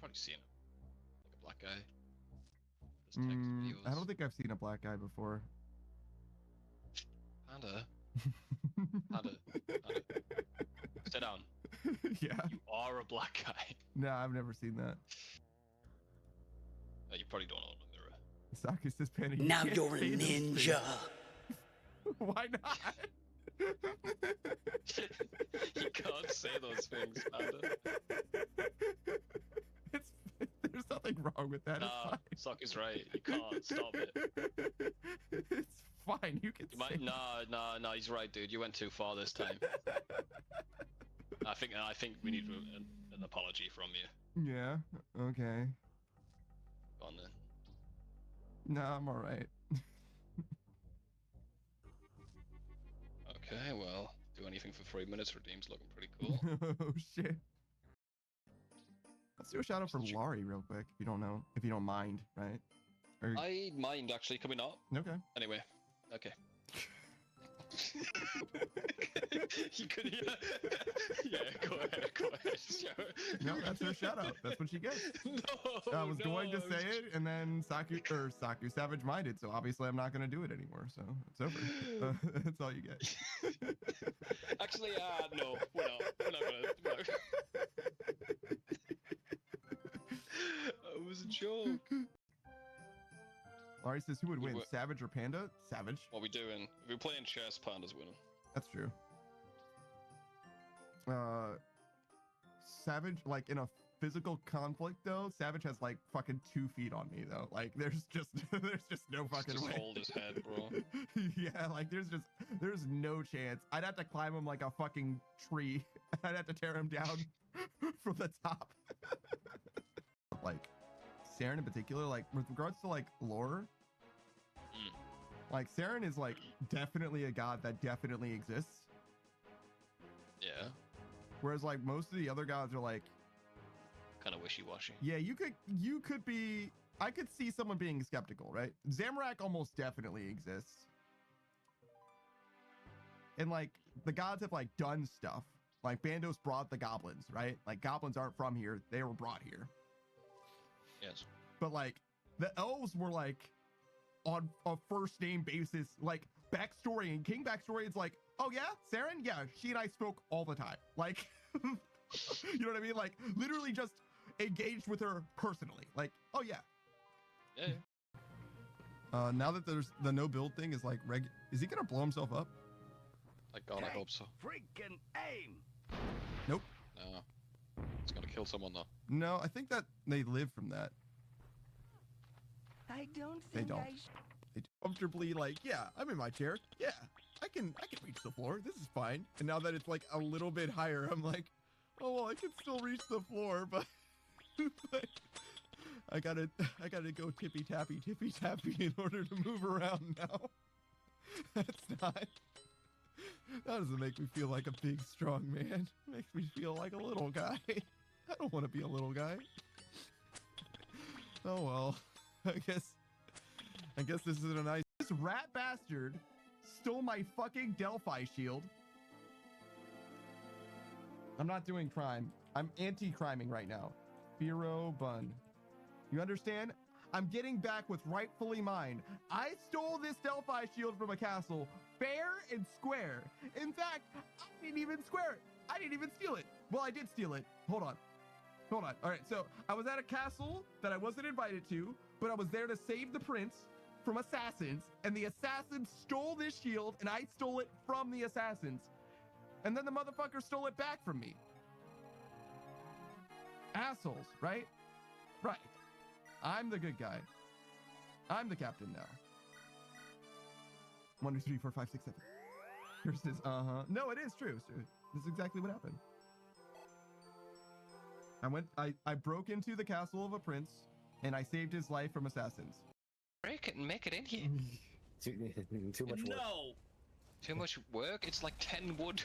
probably seen him. Like a black guy. This text I don't think I've seen a black guy before. Panda. Panda. Sit down. Yeah. You are a black guy. No, I've never seen that. You probably don't own a mirror. Saki says Panda. Now you're a ninja. Why not? You can't say those things, Panda. There's nothing wrong with that. Nah, Sock is right. You can't stop it. It's fine. You can. Nah. He's right, dude. You went too far this time. I think we need an apology from you. Yeah. Okay. Go on then. No, I'm all right. Okay, well, do anything for 3 minutes. Redeem's looking pretty cool. Oh shit. Let's do a shout out for Laurie real quick, if you don't mind, right? Or... I mind actually coming up. Okay. Anyway, okay. You could, yeah, go ahead. No, that's her shout out. That's what she gets. No, I was going to say it, and then Saku Savage minded, so obviously I'm not going to do it anymore. So it's over. That's all you get. Actually, no, we're not gonna. It was a joke. Laurie says, who would win, Savage or Panda? Savage. What we doing? If we're playing chess, Panda's winning. That's true. Savage, like in a physical conflict though, Savage has like fucking 2 feet on me though. Like there's just no fucking just way. Hold his head, bro. Yeah, like there's no chance. I'd have to climb him like a fucking tree. I'd have to tear him down from the top. Like Saren in particular, like with regards to like lore, like Saren is like definitely a god that definitely exists. Yeah. Whereas like most of the other gods are like kind of wishy-washy. Yeah, you could be. I could see someone being skeptical, right? Zamorak almost definitely exists, and like the gods have like done stuff. Like Bandos brought the goblins, right? Like goblins aren't from here; they were brought here. Yes. But like the elves were like on a first name basis, like backstory and king backstory. It's like, oh yeah, Saren, yeah, she and I spoke all the time. Like, you know what I mean? Like literally just engaged with her personally. Like, oh yeah. Yeah. Now that there's the no build thing is like is he gonna blow himself up? Like God, I hope so. Freaking aim. Nope. No. It's gonna kill someone though. No, I think that they live from that. I don't They think don't. They comfortably like, yeah, I'm in my chair. Yeah, I can reach the floor. This is fine. And now that it's like a little bit higher, I'm like, oh well, I can still reach the floor, but, but I gotta go tippy tappy in order to move around now. That's not. That doesn't make me feel like a big strong man. It makes me feel like a little guy. I don't want to be a little guy. Oh well. I guess this isn't a nice. This rat bastard stole my fucking Delphi shield. I'm not doing crime. I'm anti-criming right now. Firo Bun. You understand? I'm getting back what's rightfully mine. I stole this Delphi shield from a castle, fair and square. In fact, I didn't even square it. I didn't even steal it. Well, I did steal it. Hold on. All right, so I was at a castle that I wasn't invited to, but I was there to save the prince from assassins, and the assassins stole this shield, and I stole it from the assassins. And then the motherfucker stole it back from me. Assholes, right? Right. I'm the good guy. I'm the captain now. 1, 2, 3, 4, 5, 6, 7. Yours is, No, it is true. This is exactly what happened. I broke into the castle of a prince, and I saved his life from assassins. Break it and make it in here. Too much work. No! Too much work? It's like 10 wood.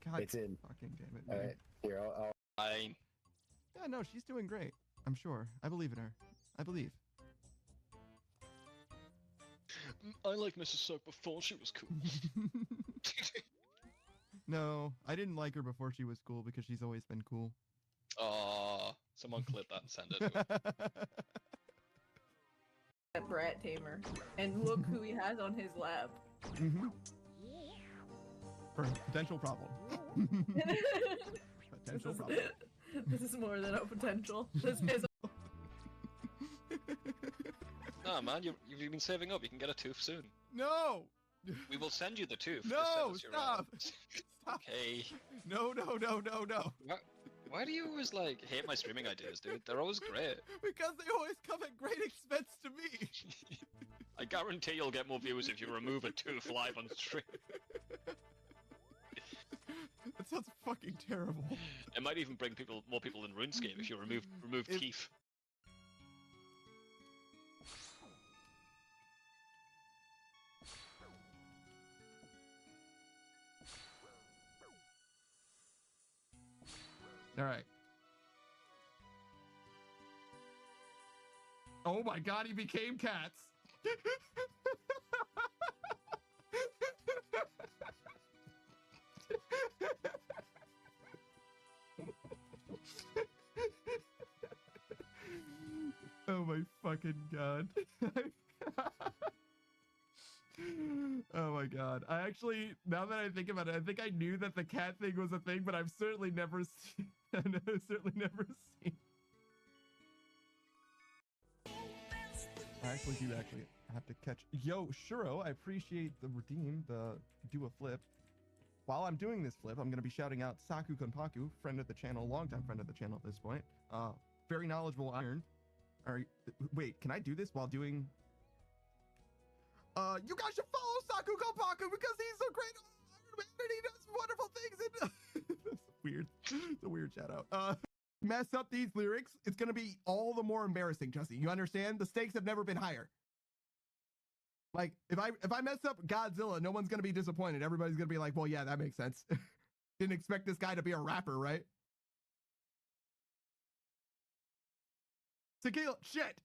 God, it's in. Fucking damn it. All right, here, I'll... Yeah, no, she's doing great. I'm sure. I believe in her. I believe. I like Mrs. Soak before she was cool. No, I didn't like her before she was cool because she's always been cool. Oh, Someone clip that and send it to him. That brat tamer. And look who he has on his lap. Mm-hmm. For potential problem. Potential problem. This is more than a potential. This is Nah, man, you've been saving up. You can get a tooth soon. No! We will send you the tooth. No, Just send us your stop! items. Stop. Okay. No, no, no, no, no. Why do you always like hate my streaming ideas, dude? They're always great. Because they always come at great expense to me. I guarantee you'll get more views if you remove a tooth live on stream. That sounds fucking terrible. It might even bring more people in RuneScape if you remove teeth. All right. Oh my god, he became cats. Oh my fucking god. Oh my god. I actually, now that I think about it, I think I knew that the cat thing was a thing, but I've certainly never seen. I've certainly never seen. I actually do have to catch. Yo, Shuro, I appreciate the redeem, the do a flip. While I'm doing this flip, I'm going to be shouting out Saku Konpaku, friend of the channel, longtime friend of the channel at this point. Very knowledgeable iron. All right, wait, can I do this while doing? You guys should follow Saku Konpaku because he's so great and he does wonderful things. And that's weird. It's a weird shout out. Mess up these lyrics, it's gonna be all the more embarrassing, Jesse. You understand? The stakes have never been higher. Like, if I mess up Godzilla, no one's gonna be disappointed. Everybody's gonna be like, well, yeah, that makes sense. Didn't expect this guy to be a rapper, right? Tequila, shit.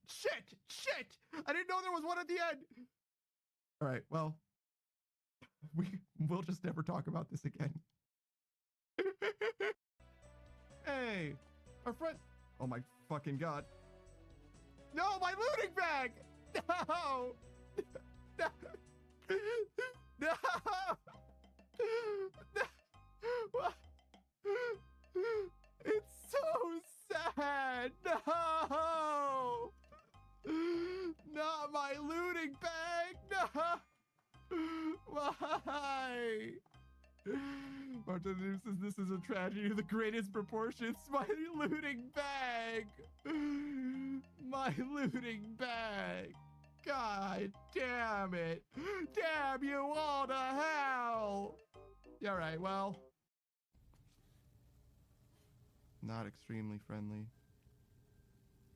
I didn't know there was one at the end. All right, well, we'll just never talk about this again. Hey, our friend. Oh my fucking god. No, my looting bag. No. No. No. No. It's so sad. No. Not my looting bag. No. Why? Martin says this is a tragedy of the greatest proportions. My looting bag. My looting bag. God damn it. Damn you all to hell. All right, well. Not extremely friendly.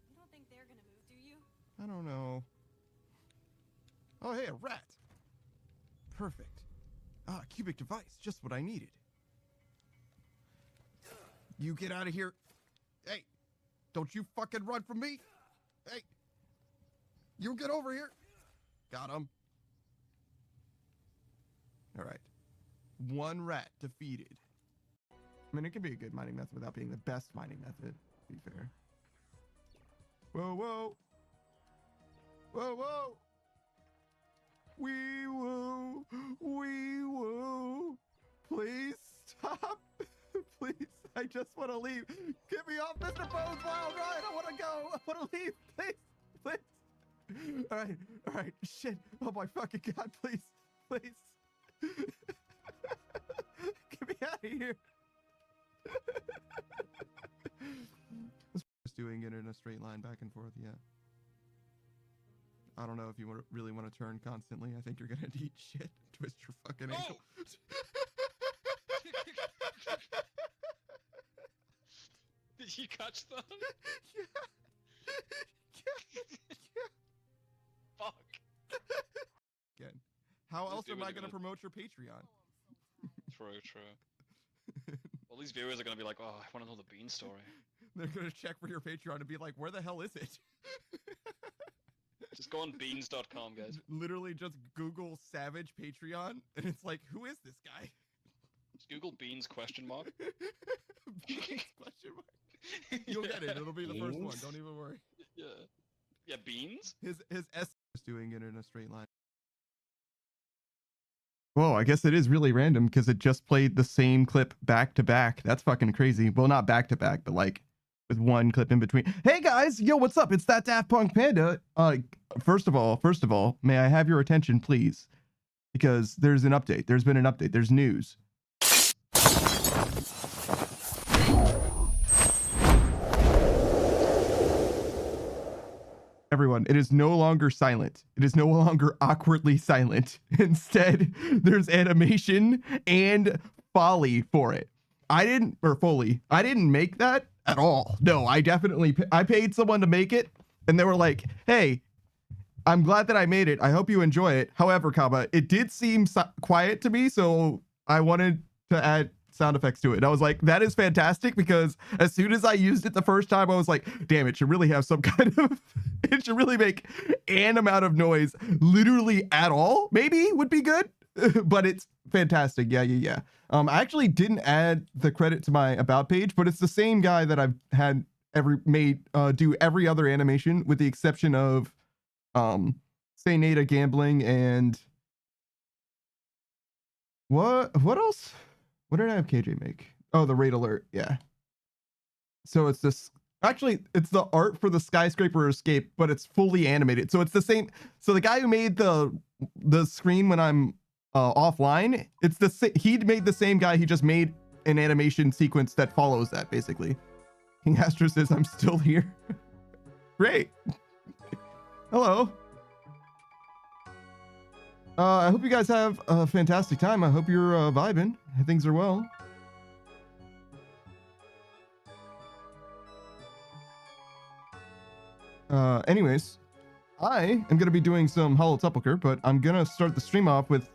You don't think they're gonna move, do you? I don't know. Oh, hey, a rat. Perfect. Ah, cubic device, just what I needed. You get out of here. Hey, don't you fucking run from me. Hey, you get over here. Got him. All right. One rat defeated. I mean, it can be a good mining method without being the best mining method, to be fair. Whoa, whoa. Whoa, whoa. Wee woo. Wee woo. Please stop. Please. I just want to leave. Get me off Mr. Bo's wild ride. I want to go. I want to leave. Please. Please. All right. All right. Shit. Oh my fucking god. Please. Please. Get me out of here. Just doing it in a straight line back and forth, yeah. I don't know if you really want to turn constantly. I think you're gonna eat shit. Twist your fucking ankle. Did you catch that? Yeah. Yeah. Fuck. Again. How else do am it I again. gonna promote your Patreon? True. All these viewers are gonna be like, oh, I want to know the bean story. They're gonna check for your Patreon and be like, where the hell is it? Just go on beans.com, guys. Literally just Google Savage Patreon, and it's like, who is this guy? Just Google beans question mark. Beans question mark. You'll get it. It'll be the first one. Beans? Don't even worry. Yeah. Yeah, beans. His S is doing it in a straight line. Whoa, I guess it is really random because it just played the same clip back to back. That's fucking crazy. Well, not back to back, but like with one clip in between. Hey guys, yo, what's up? It's that Daft Punk Panda. First of all, may I have your attention, please? Because there's an update. There's been an update. There's news. Everyone, it is no longer silent. It is no longer awkwardly silent. Instead, there's animation and foley for it. I didn't make that at all. No, I paid someone to make it, and they were like, hey, I'm glad that I made it. I hope you enjoy it. However, it did seem quiet to me, so I wanted to add sound effects to it. And I was like, that is fantastic, because as soon as I used it the first time, I was like, damn, it should really have some kind of, it should really make an amount of noise literally at all. Maybe would be good, but it's fantastic. Yeah. I actually didn't add the credit to my about page, but it's the same guy that I've had do every other animation with the exception of Say Nada Gambling and what else? What did I have KJ make? Oh, the raid alert. Yeah. So it's this, actually, it's the art for the skyscraper escape, but it's fully animated. So it's the same. So the guy who made the screen when I'm offline, he made the same guy. He just made an animation sequence that follows that, basically. King Astro says, I'm still here. Great. Hello. I hope you guys have a fantastic time. I hope you're vibing. Things are well. Anyways, I am going to be doing some Hollow Sepulchre, but I'm going to start the stream off with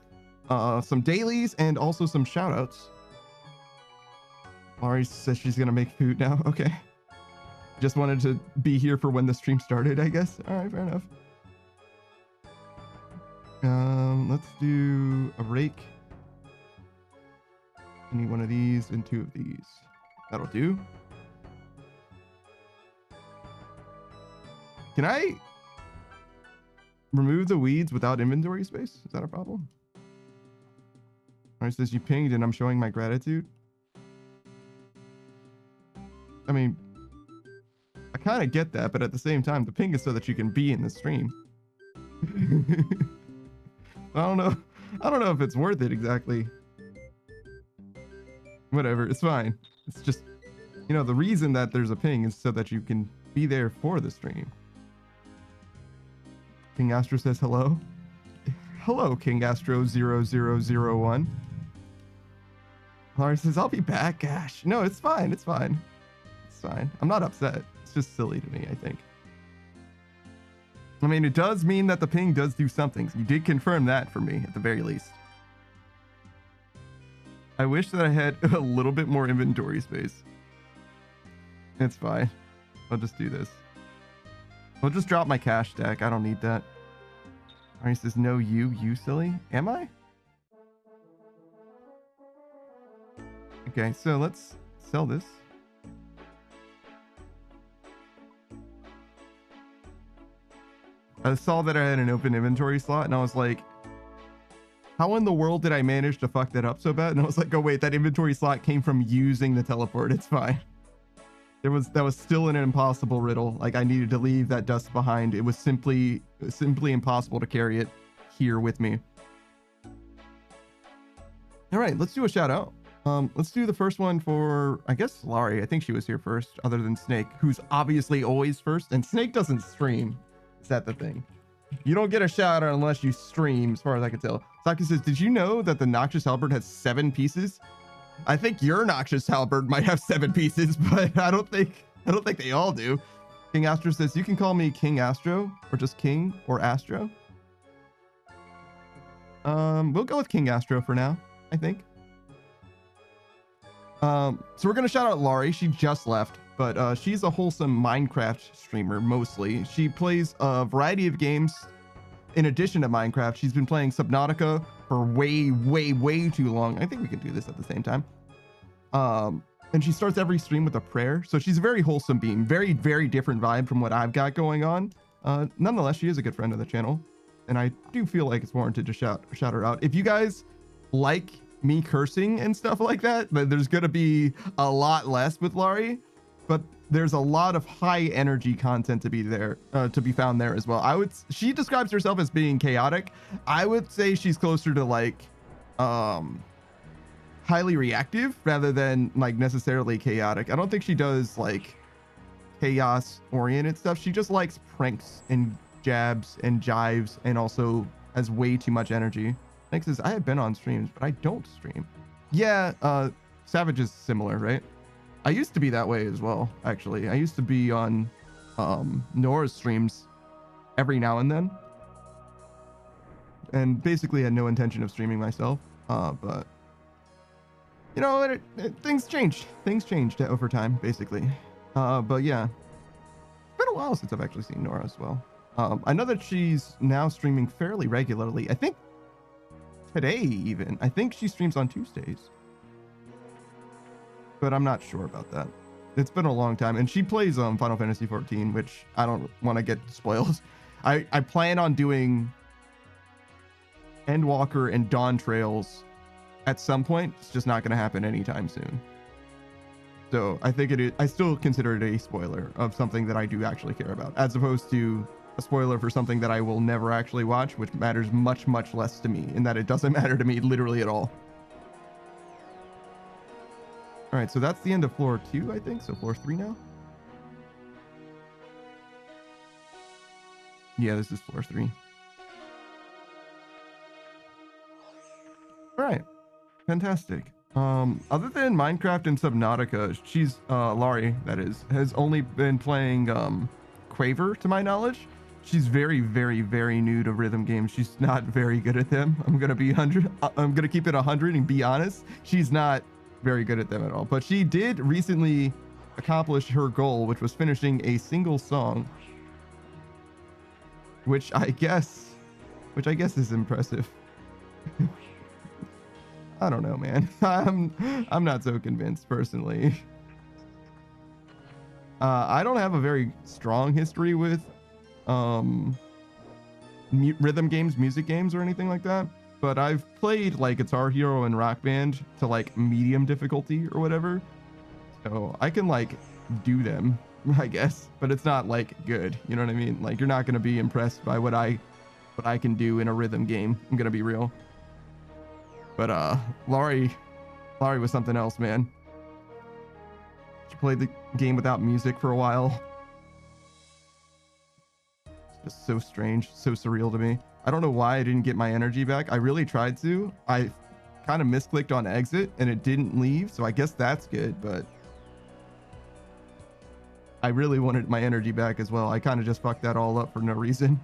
some dailies and also some shoutouts. Laurie says she's going to make food now. Okay. Just wanted to be here for when the stream started, I guess. All right, fair enough. Let's do a rake. I need one of these and two of these. That'll do. Can I remove the weeds without inventory space? Is that a problem? Alright, says you pinged and I'm showing my gratitude. I mean, I kind of get that, but at the same time, the ping is so that you can be in the stream. I don't know if it's worth it exactly. Whatever, it's fine. It's just, you know, the reason that there's a ping is so that you can be there for the stream. King Astro says hello. Hello, King Astro 0001. Laurie says, I'll be back. Gosh, no, it's fine. It's fine. It's fine. I'm not upset. It's just silly to me, I think. I mean, it does mean that the ping does do something. You did confirm that for me, at the very least. I wish that I had a little bit more inventory space. It's fine. I'll just do this. I'll just drop my cash stack. I don't need that. Alright, says no, you silly. Am I? Okay, so let's sell this. I saw that I had an open inventory slot and I was like, how in the world did I manage to fuck that up so bad? And I was like, oh wait, that inventory slot came from using the teleport. It's fine. That was still an impossible riddle. Like, I needed to leave that dust behind. It was simply impossible to carry it here with me. All right, let's do a shout out. Let's do the first one for, I guess, Laurie. I think she was here first, other than Snake, who's obviously always first. And Snake doesn't stream. Is that the thing? You don't get a shout out unless you stream, as far as I can tell. Saki says, did you know that the Noxious Halberd has 7 pieces? I think your Noxious Halberd might have 7 pieces, but I don't think they all do. King Astro says, you can call me King Astro, or just King or Astro. We'll go with King Astro for now, I think. So we're gonna shout out Laurie. She just left, but she's a wholesome Minecraft streamer mostly. She plays a variety of games in addition to Minecraft. She's been playing Subnautica for way too long. I think we can do this at the same time. and she starts every stream with a prayer. So she's a very wholesome being, very, very different vibe from what I've got going on. Nonetheless, she is a good friend of the channel, and I do feel like it's warranted to shout her out. If you guys like me cursing and stuff like that, there's gonna be a lot less with Laurie, but there's a lot of high energy content to be there, to be found there as well. She describes herself as being chaotic. I would say she's closer to like, highly reactive rather than like necessarily chaotic. I don't think she does like chaos oriented stuff. She just likes pranks and jabs and jives, and also has way too much energy. Next is, I have been on streams, but I don't stream. Yeah, Savage is similar, right? I used to be that way as well, actually. I used to be on Nora's streams every now and then, and basically had no intention of streaming myself. But you know, things changed. Things changed over time, basically. But yeah, it's been a while since I've actually seen Nora as well. I know that she's now streaming fairly regularly. I think today even. I think she streams on Tuesdays, but I'm not sure about that. It's been a long time, and she plays Final Fantasy 14, which I don't want to get spoiled. I plan on doing Endwalker and Dawn Trails at some point. It's just not going to happen anytime soon. So I think it is. I still consider it a spoiler of something that I do actually care about, as opposed to a spoiler for something that I will never actually watch, which matters much, much less to me, in that it doesn't matter to me literally at all. All right, so that's the end of floor 2, I think. So floor 3 now. Yeah, this is floor 3. All right, fantastic. Other than Minecraft and Subnautica, she's Laurie, that is, has only been playing Quaver, to my knowledge. She's very, very, very new to rhythm games. She's not very good at them. I'm gonna keep it 100 and be honest. She's not very good at them at all. But she did recently accomplish her goal, which was finishing a single song, which I guess is impressive. I don't know, man. I'm not so convinced personally. I don't have a very strong history with rhythm games, music games, or anything like that. But I've played like Guitar Hero and Rock Band to like medium difficulty or whatever. So I can like do them, I guess, but it's not like good. You know what I mean? Like, you're not going to be impressed by what I can do in a rhythm game. I'm going to be real. But Laurie was something else, man. She played the game without music for a while. It's just so strange, so surreal to me. I don't know why I didn't get my energy back. I really tried to. I kind of misclicked on exit and it didn't leave, so I guess that's good, but I really wanted my energy back as well. I kind of just fucked that all up for no reason.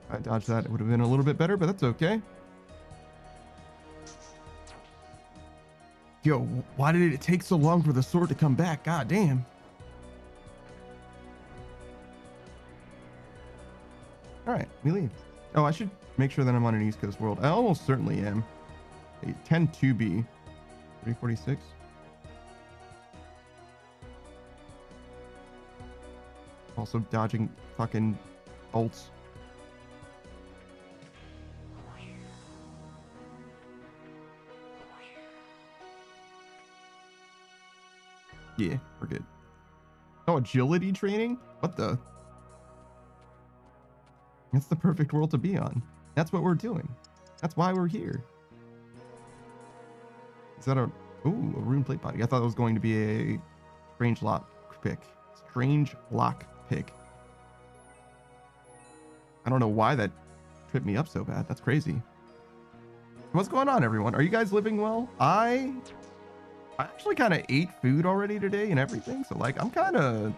I dodged that. It would have been a little bit better, but that's okay. Yo, why did it take so long for the sword to come back? God damn. All right, we leave. Oh, I should make sure that I'm on an East Coast world. I almost certainly am. 10 to be 346. Also dodging fucking bolts. Yeah, we're good. Oh, agility training? What the? That's the perfect world to be on. That's what we're doing. That's why we're here. Is that a rune plate body? I thought it was going to be a strange lock pick. Strange lock pick. I don't know why that tripped me up so bad. That's crazy. What's going on, everyone? Are you guys living well? I actually kind of ate food already today and everything, so like I'm kind of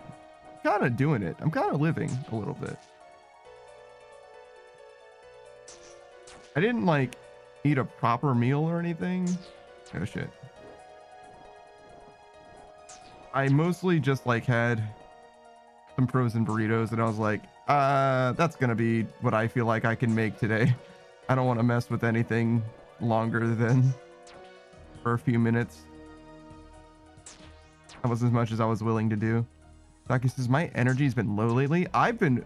doing it. I'm kind of living a little bit. I didn't like eat a proper meal or anything. Oh shit. I mostly just like had some frozen burritos and I was like, That's gonna be what I feel like I can make today. I don't want to mess with anything longer than for a few minutes. That was as much as I was willing to do. Saki says, my energy's been low lately. I've been...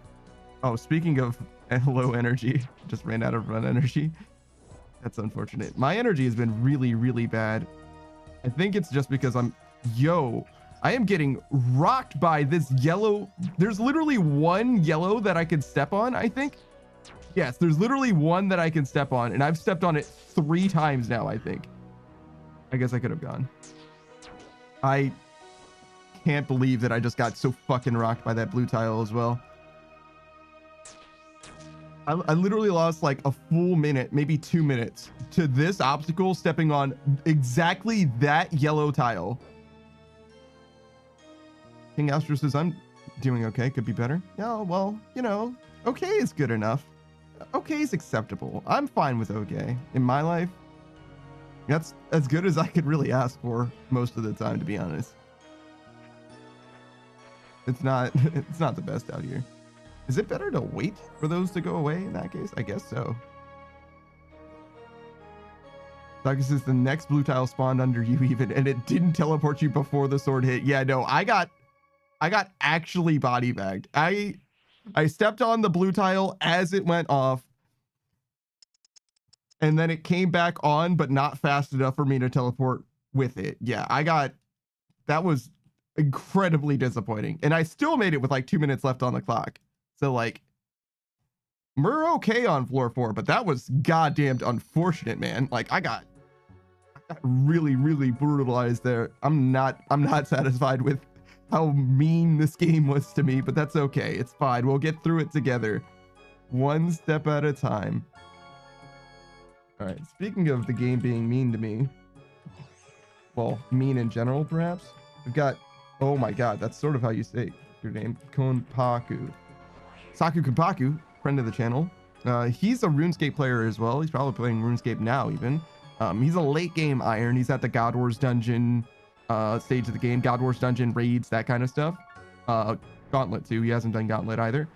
Oh, speaking of low energy, just ran out of run energy. That's unfortunate. My energy has been really, really bad. I think it's just because Yo, I am getting rocked by this yellow. There's literally one yellow that I could step on, I think. Yes, there's literally one that I can step on, and I've stepped on it 3 times now, I think. I guess I could have gone. I can't believe that I just got so fucking rocked by that blue tile as well. I literally lost like a full minute, maybe 2 minutes to this obstacle stepping on exactly that yellow tile. King Astro says, I'm doing okay. Could be better. Yeah, well, you know, okay is good enough. Okay is acceptable. I'm fine with okay. In my life, that's as good as I could really ask for most of the time, to be honest. It's not the best out here. Is it better to wait for those to go away in that case? I guess so. Douglas says the next blue tile spawned under you even, and it didn't teleport you before the sword hit. Yeah, no, I got actually body bagged. I stepped on the blue tile as it went off, and then it came back on, but not fast enough for me to teleport with it. Yeah, that was incredibly disappointing. And I still made it with like 2 minutes left on the clock. So like, we're okay on floor 4, but that was goddamned unfortunate, man. Like I got really, really brutalized there. I'm not satisfied with how mean this game was to me, but that's okay. It's fine. We'll get through it together. One step at a time. All right. Speaking of the game being mean to me, well, mean in general, perhaps, we've got, oh my God, that's sort of how you say your name, Konpaku. Saku Konpaku, friend of the channel. He's a RuneScape player as well. He's probably playing RuneScape now even. He's a late game iron. He's at the God Wars dungeon stage of the game. God Wars dungeon raids, that kind of stuff. Gauntlet too. He hasn't done Gauntlet either.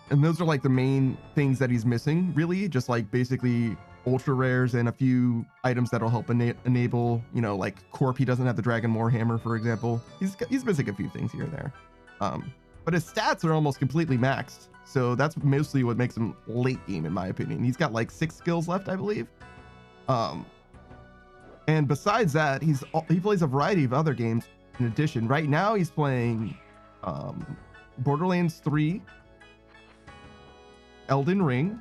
And those are like the main things that he's missing, really. Just like basically ultra rares and a few items that'll help enable, you know, like Corp. He doesn't have the Dragon Warhammer, for example. He's missing a few things here and there. But his stats are almost completely maxed. So that's mostly what makes him late game, in my opinion. He's got like 6 skills left, I believe. And besides that, he plays a variety of other games in addition. Right now, he's playing Borderlands 3, Elden Ring.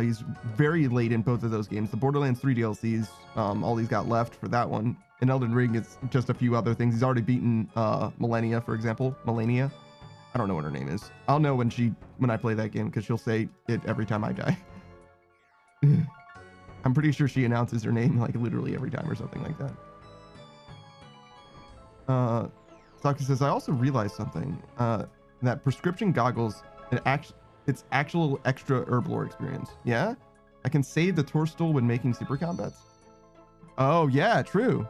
He's very late in both of those games. The Borderlands 3 DLCs, all he's got left for that one. And Elden Ring is just a few other things. He's already beaten Millennia, for example. Melania. I don't know what her name is. I'll know when I play that game because she'll say it every time I die. I'm pretty sure she announces her name like literally every time or something like that. Saki says, I also realized something. That prescription goggles, it's actual extra herb lore experience. Yeah? I can save the Torstool when making super combats. Oh, yeah, true.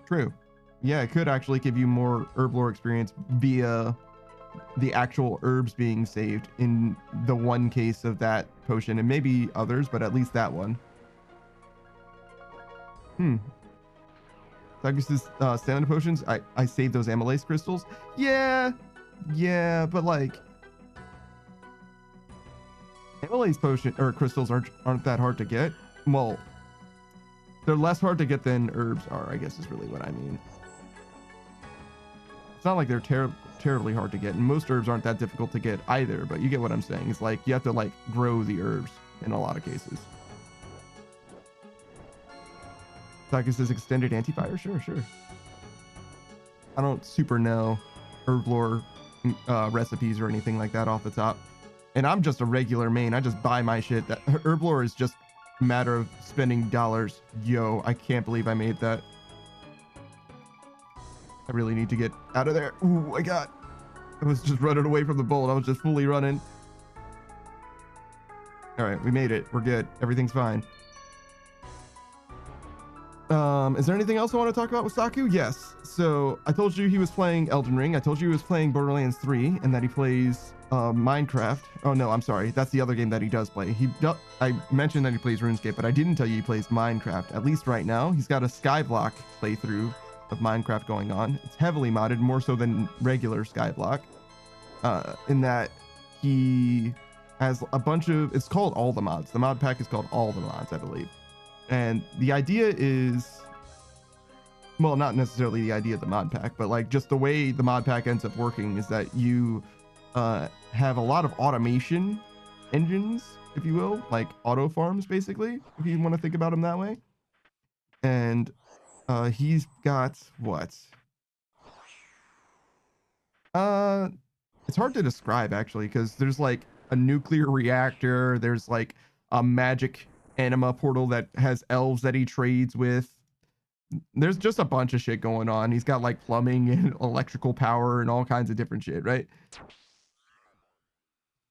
True. Yeah, it could actually give you more herb lore experience via the actual herbs being saved in the one case of that potion, and maybe others, but at least that one. Douglas says, stamina potions, I saved those amylase crystals. Yeah, but like amylase potion or crystals aren't that hard to get. Well, they're less hard to get than herbs are, I guess is really what I mean. It's not like they're terribly hard to get, and most herbs aren't that difficult to get either, but you get what I'm saying. It's like you have to like grow the herbs in a lot of cases. Taka says extended anti-fire? Sure. I don't super know herb lore recipes or anything like that off the top. And I'm just a regular main. I just buy my shit. That herb lore is just a matter of spending dollars. Yo, I can't believe I made that. I really need to get out of there. Ooh, I was just running away from the bolt. I was just fully running. All right, we made it. We're good. Everything's fine. Is there anything else I want to talk about with Saku? Yes. So I told you he was playing Elden Ring. I told you he was playing Borderlands 3 and that he plays Minecraft. Oh no, I'm sorry. That's the other game that he does play. I mentioned that he plays RuneScape, but I didn't tell you he plays Minecraft. At least right now, he's got a Skyblock playthrough of Minecraft going on. It's heavily modded, more so than regular Skyblock. In that he has a bunch of, it's called All the Mods. The mod pack is called All the Mods, I believe. And the idea is, well, not necessarily the idea of the mod pack, but like just the way the mod pack ends up working is that you have a lot of automation engines, if you will, like auto farms, basically, if you want to think about them that way. And he's got what? It's hard to describe actually, because there's like a nuclear reactor, there's like a magic anima portal that has elves that he trades with. There's just a bunch of shit going on. He's got like plumbing and electrical power and all kinds of different shit, right?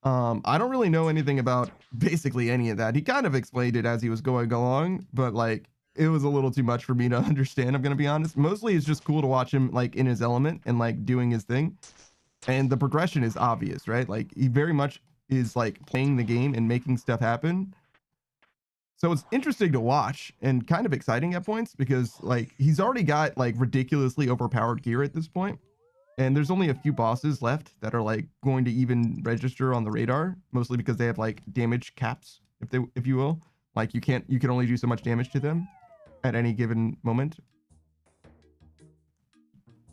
I don't really know anything about basically any of that. He kind of explained it as he was going along, but like it was a little too much for me to understand, I'm gonna be honest. Mostly it's just cool to watch him like in his element and like doing his thing. And the progression is obvious, right? Like he very much is like playing the game and making stuff happen. So it's interesting to watch and kind of exciting at points because like he's already got like ridiculously overpowered gear at this point. And there's only a few bosses left that are like going to even register on the radar, mostly because they have like damage caps, if you will. Like you can only do so much damage to them at any given moment.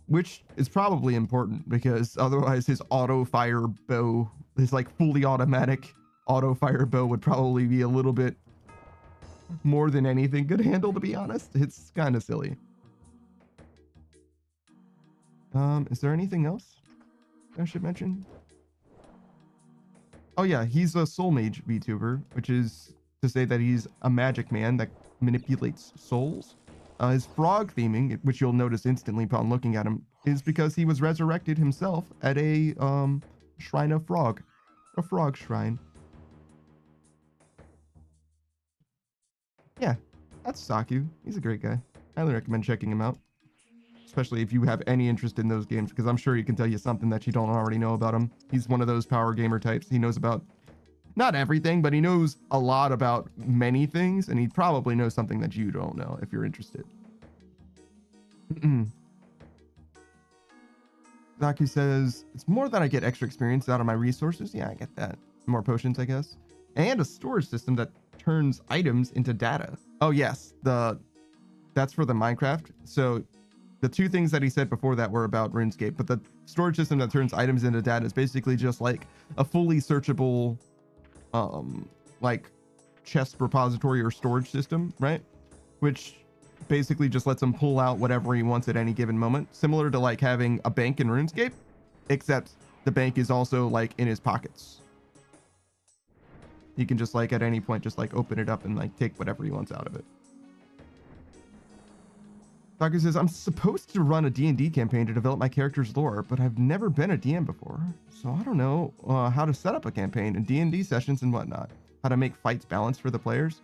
Which is probably important because otherwise his auto fire bow, his like fully automatic auto fire bow would probably be a little bit more than anything could handle, to be honest. It's kind of silly. Is there anything else I should mention? Oh yeah, he's a soul mage VTuber, which is to say that he's a magic man that manipulates souls. His frog theming, which you'll notice instantly upon looking at him, is because he was resurrected himself at a shrine of frog, a frog shrine. Yeah, that's Saku. He's a great guy. Highly recommend checking him out, especially if you have any interest in those games, because I'm sure he can tell you something that you don't already know about him. He's one of those power gamer types. He knows about not everything, but he knows a lot about many things, and he probably knows something that you don't know if you're interested. Zaku says, it's more that I get extra experience out of my resources. Yeah, I get that. More potions, I guess. And a storage system that turns items into data. Oh, yes. That's for the Minecraft. So the two things that he said before that were about RuneScape, but the storage system that turns items into data is basically just like a fully searchable, like chest repository or storage system, right? Which basically just lets him pull out whatever he wants at any given moment, similar to like having a bank in RuneScape, except the bank is also like in his pockets. He can just like at any point just like open it up and like take whatever he wants out of it. Doctor says, I'm supposed to run a D&D campaign to develop my character's lore, but I've never been a DM before, so I don't know how to set up a campaign and D&D sessions and whatnot, how to make fights balanced for the players.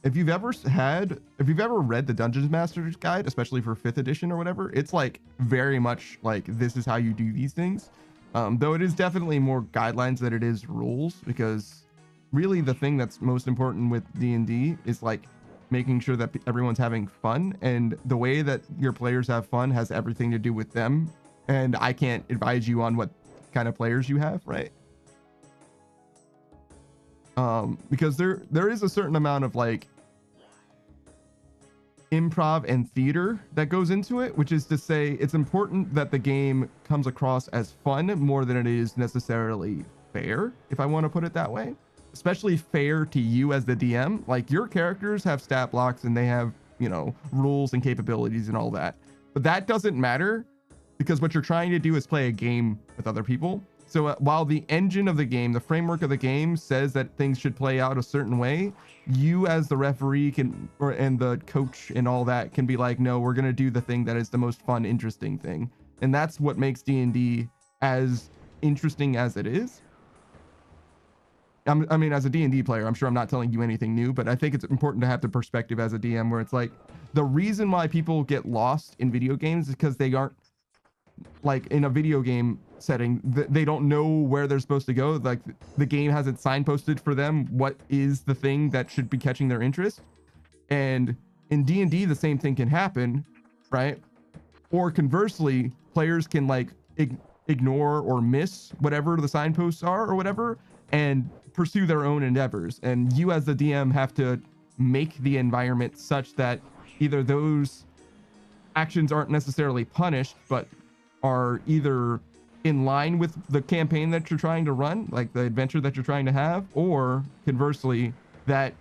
If you've ever read the Dungeons Master's Guide, especially for 5th edition or whatever, it's like very much like this is how you do these things. Though it is definitely more guidelines than it is rules, because really the thing that's most important with D&D is like making sure that everyone's having fun, and the way that your players have fun has everything to do with them, and I can't advise you on what kind of players you have, right? Because there is a certain amount of like improv and theater that goes into it, which is to say it's important that the game comes across as fun more than it is necessarily fair, if I want to put it that way. Especially fair to you as the DM. Like your characters have stat blocks and they have, you know, rules and capabilities and all that. But that doesn't matter because what you're trying to do is play a game with other people. So while the engine of the game, the framework of the game says that things should play out a certain way, you as the referee and the coach and all that can be like, no, we're going to do the thing that is the most fun, interesting thing. And that's what makes D&D as interesting as it is. I mean, as a D&D player, I'm sure I'm not telling you anything new, but I think it's important to have the perspective as a DM where it's like, the reason why people get lost in video games is because they aren't like in a video game setting, they don't know where they're supposed to go. Like the game hasn't signposted for them what is the thing that should be catching their interest. And in D&D, the same thing can happen, right? Or conversely, players can like ignore or miss whatever the signposts are or whatever, and pursue their own endeavors. And you as the DM have to make the environment such that either those actions aren't necessarily punished, but are either in line with the campaign that you're trying to run, like the adventure that you're trying to have, or conversely, that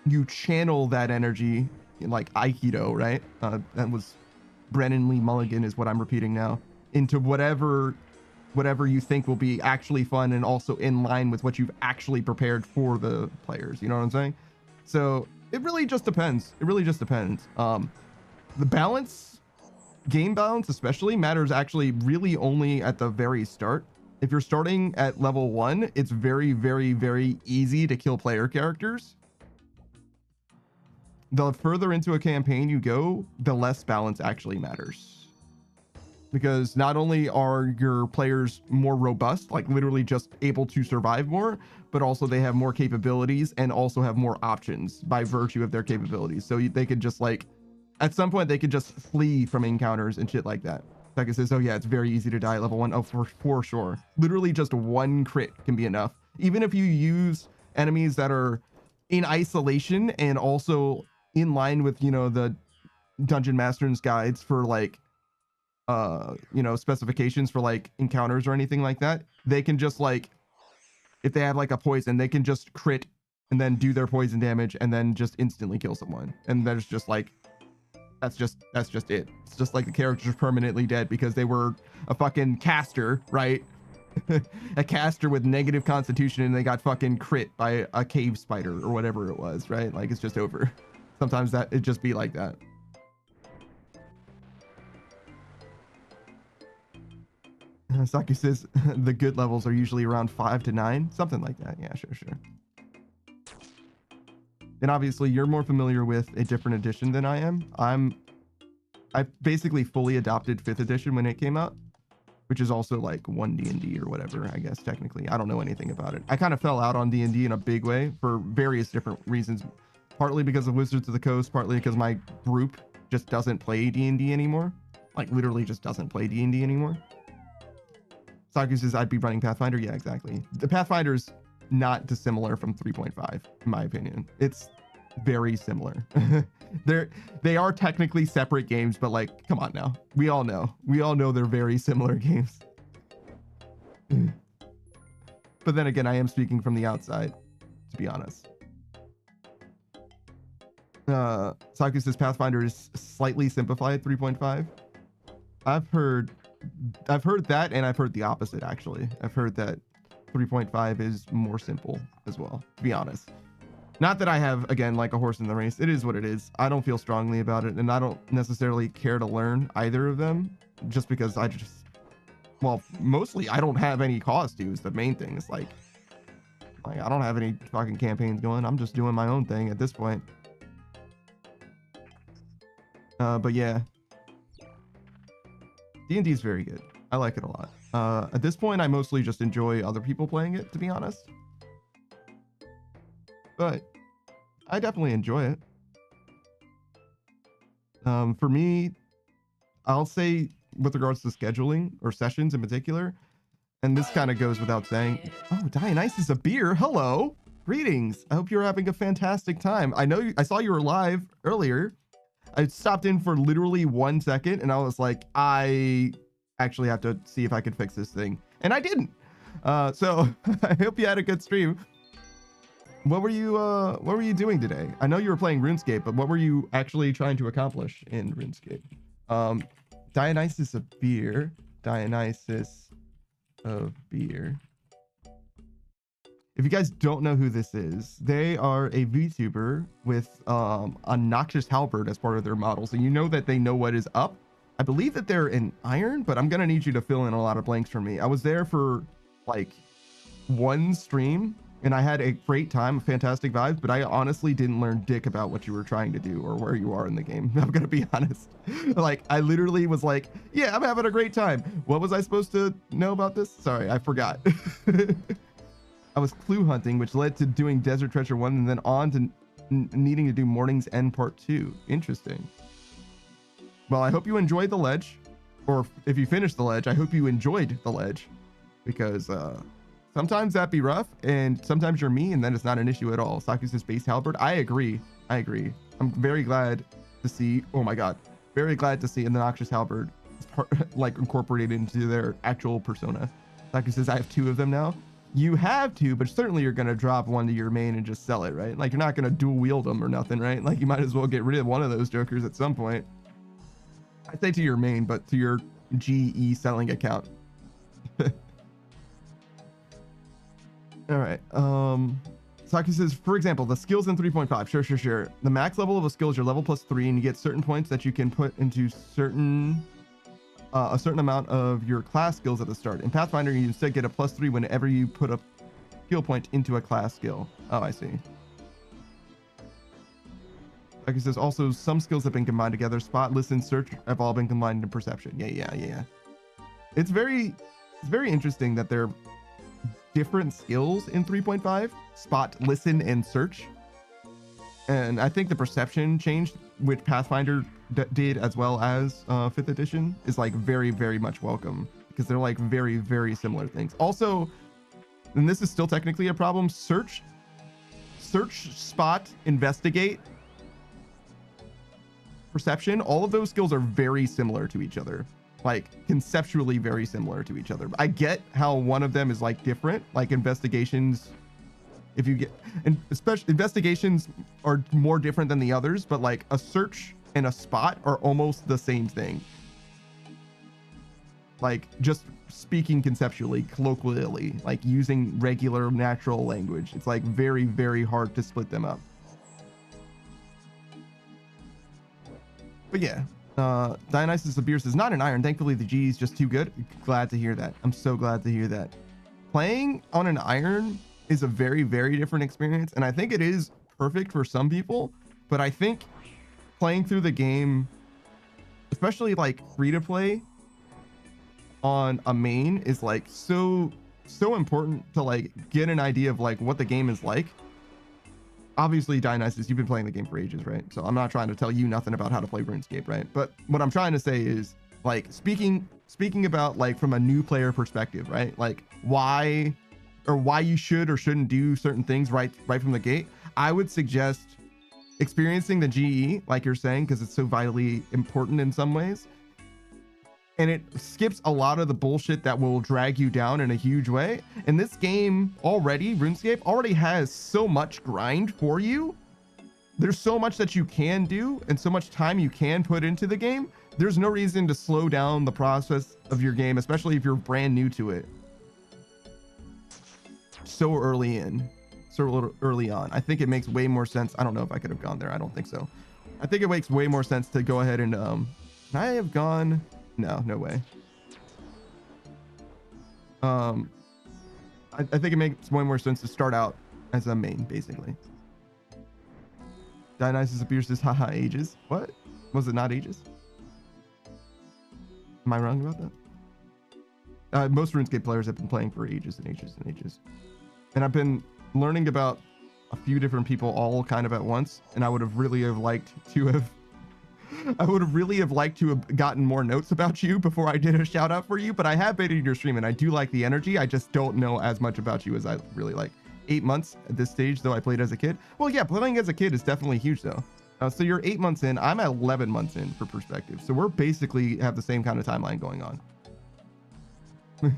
you channel that energy, like Aikido, right? That was Brennan Lee Mulligan is what I'm repeating now, into whatever you think will be actually fun and also in line with what you've actually prepared for the players. You know what I'm saying? So it really just depends. It really just depends. The balance, game balance especially, matters actually really only at the very start. If you're starting at level 1, it's very, very, very easy to kill player characters. The further into a campaign you go, the less balance actually matters. Because not only are your players more robust, like literally just able to survive more, but also they have more capabilities and also have more options by virtue of their capabilities. So they could just like, at some point they could just flee from encounters and shit like that. Taka says, oh yeah, it's very easy to die at level 1. Oh, for sure. Literally just one crit can be enough. Even if you use enemies that are in isolation and also in line with, you know, the Dungeon Master's guides for like, you know, specifications for like encounters or anything like that, they can just like, if they have like a poison, they can just crit and then do their poison damage and then just instantly kill someone. And there's just like, that's just it. It's just like the character's permanently dead because they were a fucking caster, right? A caster with negative constitution and they got fucking crit by a cave spider or whatever it was, right? Like it's just over. Sometimes that it just be like that. Saki says the good levels are usually around 5 to 9, something like that. Yeah, sure. And obviously you're more familiar with a different edition than I am. I basically fully adopted 5th edition when it came out, which is also like 1 D&D or whatever, I guess technically. I don't know anything about it. I kind of fell out on D&D in a big way for various different reasons. Partly because of Wizards of the Coast, partly because my group just doesn't play D&D anymore. Like literally just doesn't play D&D anymore. Saku says I'd be running Pathfinder. Yeah, exactly. The Pathfinder's not dissimilar from 3.5, in my opinion. It's very similar. They are technically separate games, but like, come on now. We all know they're very similar games. But then again, I am speaking from the outside, to be honest. Saku says Pathfinder is slightly simplified 3.5. I've heard that, and I've heard the opposite actually. I've heard that 3.5 is more simple as well, to be honest. Not that I have, again, like a horse in the race. It is what it is. I don't feel strongly about it, and I don't necessarily care to learn either of them, just because well, mostly I don't have any cause to is the main thing. It's like I don't have any fucking campaigns going. I'm just doing my own thing at this point. But yeah, D&D is very good. I like it a lot. At this point, I mostly just enjoy other people playing it, to be honest. But I definitely enjoy it. For me, I'll say with regards to scheduling or sessions in particular, and this kind of goes without saying. Oh, Dionysus a beer. Hello. Greetings. I hope you're having a fantastic time. I saw you were live earlier. I stopped in for literally 1 second and I was like, I actually have to see if I can fix this thing. And I didn't. So I hope you had a good stream. What were you doing today? I know you were playing RuneScape, but what were you actually trying to accomplish in RuneScape? Dionysus of beer. Dionysus of beer. If you guys don't know who this is, they are a VTuber with a Noxious Halberd as part of their model. So you know that they know what is up. I believe that they're in Iron, but I'm going to need you to fill in a lot of blanks for me. I was there for like 1 stream and I had a great time, fantastic vibes, but I honestly didn't learn dick about what you were trying to do or where you are in the game. I'm gonna be honest. Like, I literally was like, yeah, I'm having a great time. What was I supposed to know about this? Sorry, I forgot. I was clue hunting, which led to doing Desert Treasure 1 and then on to needing to do Morning's End Part 2. Interesting. Well, I hope you enjoyed the ledge, or if you finished the ledge, I hope you enjoyed the ledge, because sometimes that be rough, and sometimes you're me, and then it's not an issue at all. Saki says base halberd. I agree. I'm very glad to see. Oh my god, very glad to see the Noxious halberd like incorporated into their actual persona. Saki says I have 2 of them now. You have 2, but certainly you're gonna drop one to your main and just sell it, right? Like, you're not gonna dual wield them or nothing, right? Like, you might as well get rid of one of those jokers at some point. I'd say to your main, but to your GE selling account. All right. Saki says, for example, the skills in 3.5. Sure. The max level of a skill is your level +3, and you get certain points that you can put into a certain amount of your class skills at the start. In Pathfinder, you instead get a +3 whenever you put a skill point into a class skill. Oh, I see. Like it says, also some skills have been combined together. Spot, listen, search have all been combined into perception. Yeah. It's very interesting that they're different skills in 3.5. Spot, listen, and search. And I think the perception change, which Pathfinder did as well as 5th edition, is like very, very much welcome, because they're like very, very similar things. Also, and this is still technically a problem, search, spot, investigate, perception, all of those skills are very similar to each other, like conceptually very similar to each other. I get how one of them is like different, like investigations, if you get, and especially investigations are more different than the others, but like a search and a spot are almost the same thing. Like, just speaking conceptually, colloquially, like using regular natural language, it's like very, very hard to split them up. But yeah, Dionysus of Beer says, not an iron. Thankfully, the G is just too good. Glad to hear that. I'm so glad to hear that. Playing on an iron is a very, very different experience. And I think it is perfect for some people. But I think playing through the game, especially like free to play on a main, is like so important to like get an idea of like what the game is like. Obviously, Dionysus, you've been playing the game for ages, right? So I'm not trying to tell you nothing about how to play RuneScape, right? But what I'm trying to say is, like, speaking about like from a new player perspective, right? Like why you should or shouldn't do certain things right from the gate. I would suggest experiencing the GE, like you're saying, because it's so vitally important in some ways. And it skips a lot of the bullshit that will drag you down in a huge way. And this game already, RuneScape, already has so much grind for you. There's so much that you can do and so much time you can put into the game. There's no reason to slow down the process of your game, especially if you're brand new to it. So early on. I think it makes way more sense. I don't know if I could have gone there. I don't think so. I think it makes way more sense to go ahead and can I have gone? No way. I think it makes way more sense to start out as a main, basically. Dionysus appears as haha ages. What? Was it not ages? Am I wrong about that? Most RuneScape players have been playing for ages and ages and ages. And I've been learning about a few different people all kind of at once, and I would have really liked to have gotten more notes about you before I did a shout out for you, but I have been in your stream and I do like the energy. I just don't know as much about you as I really like. 8 months at this stage, though I played as a kid. Well, yeah, playing as a kid is definitely huge though. So you're 8 months in, I'm 11 months in for perspective. So we're basically have the same kind of timeline going on.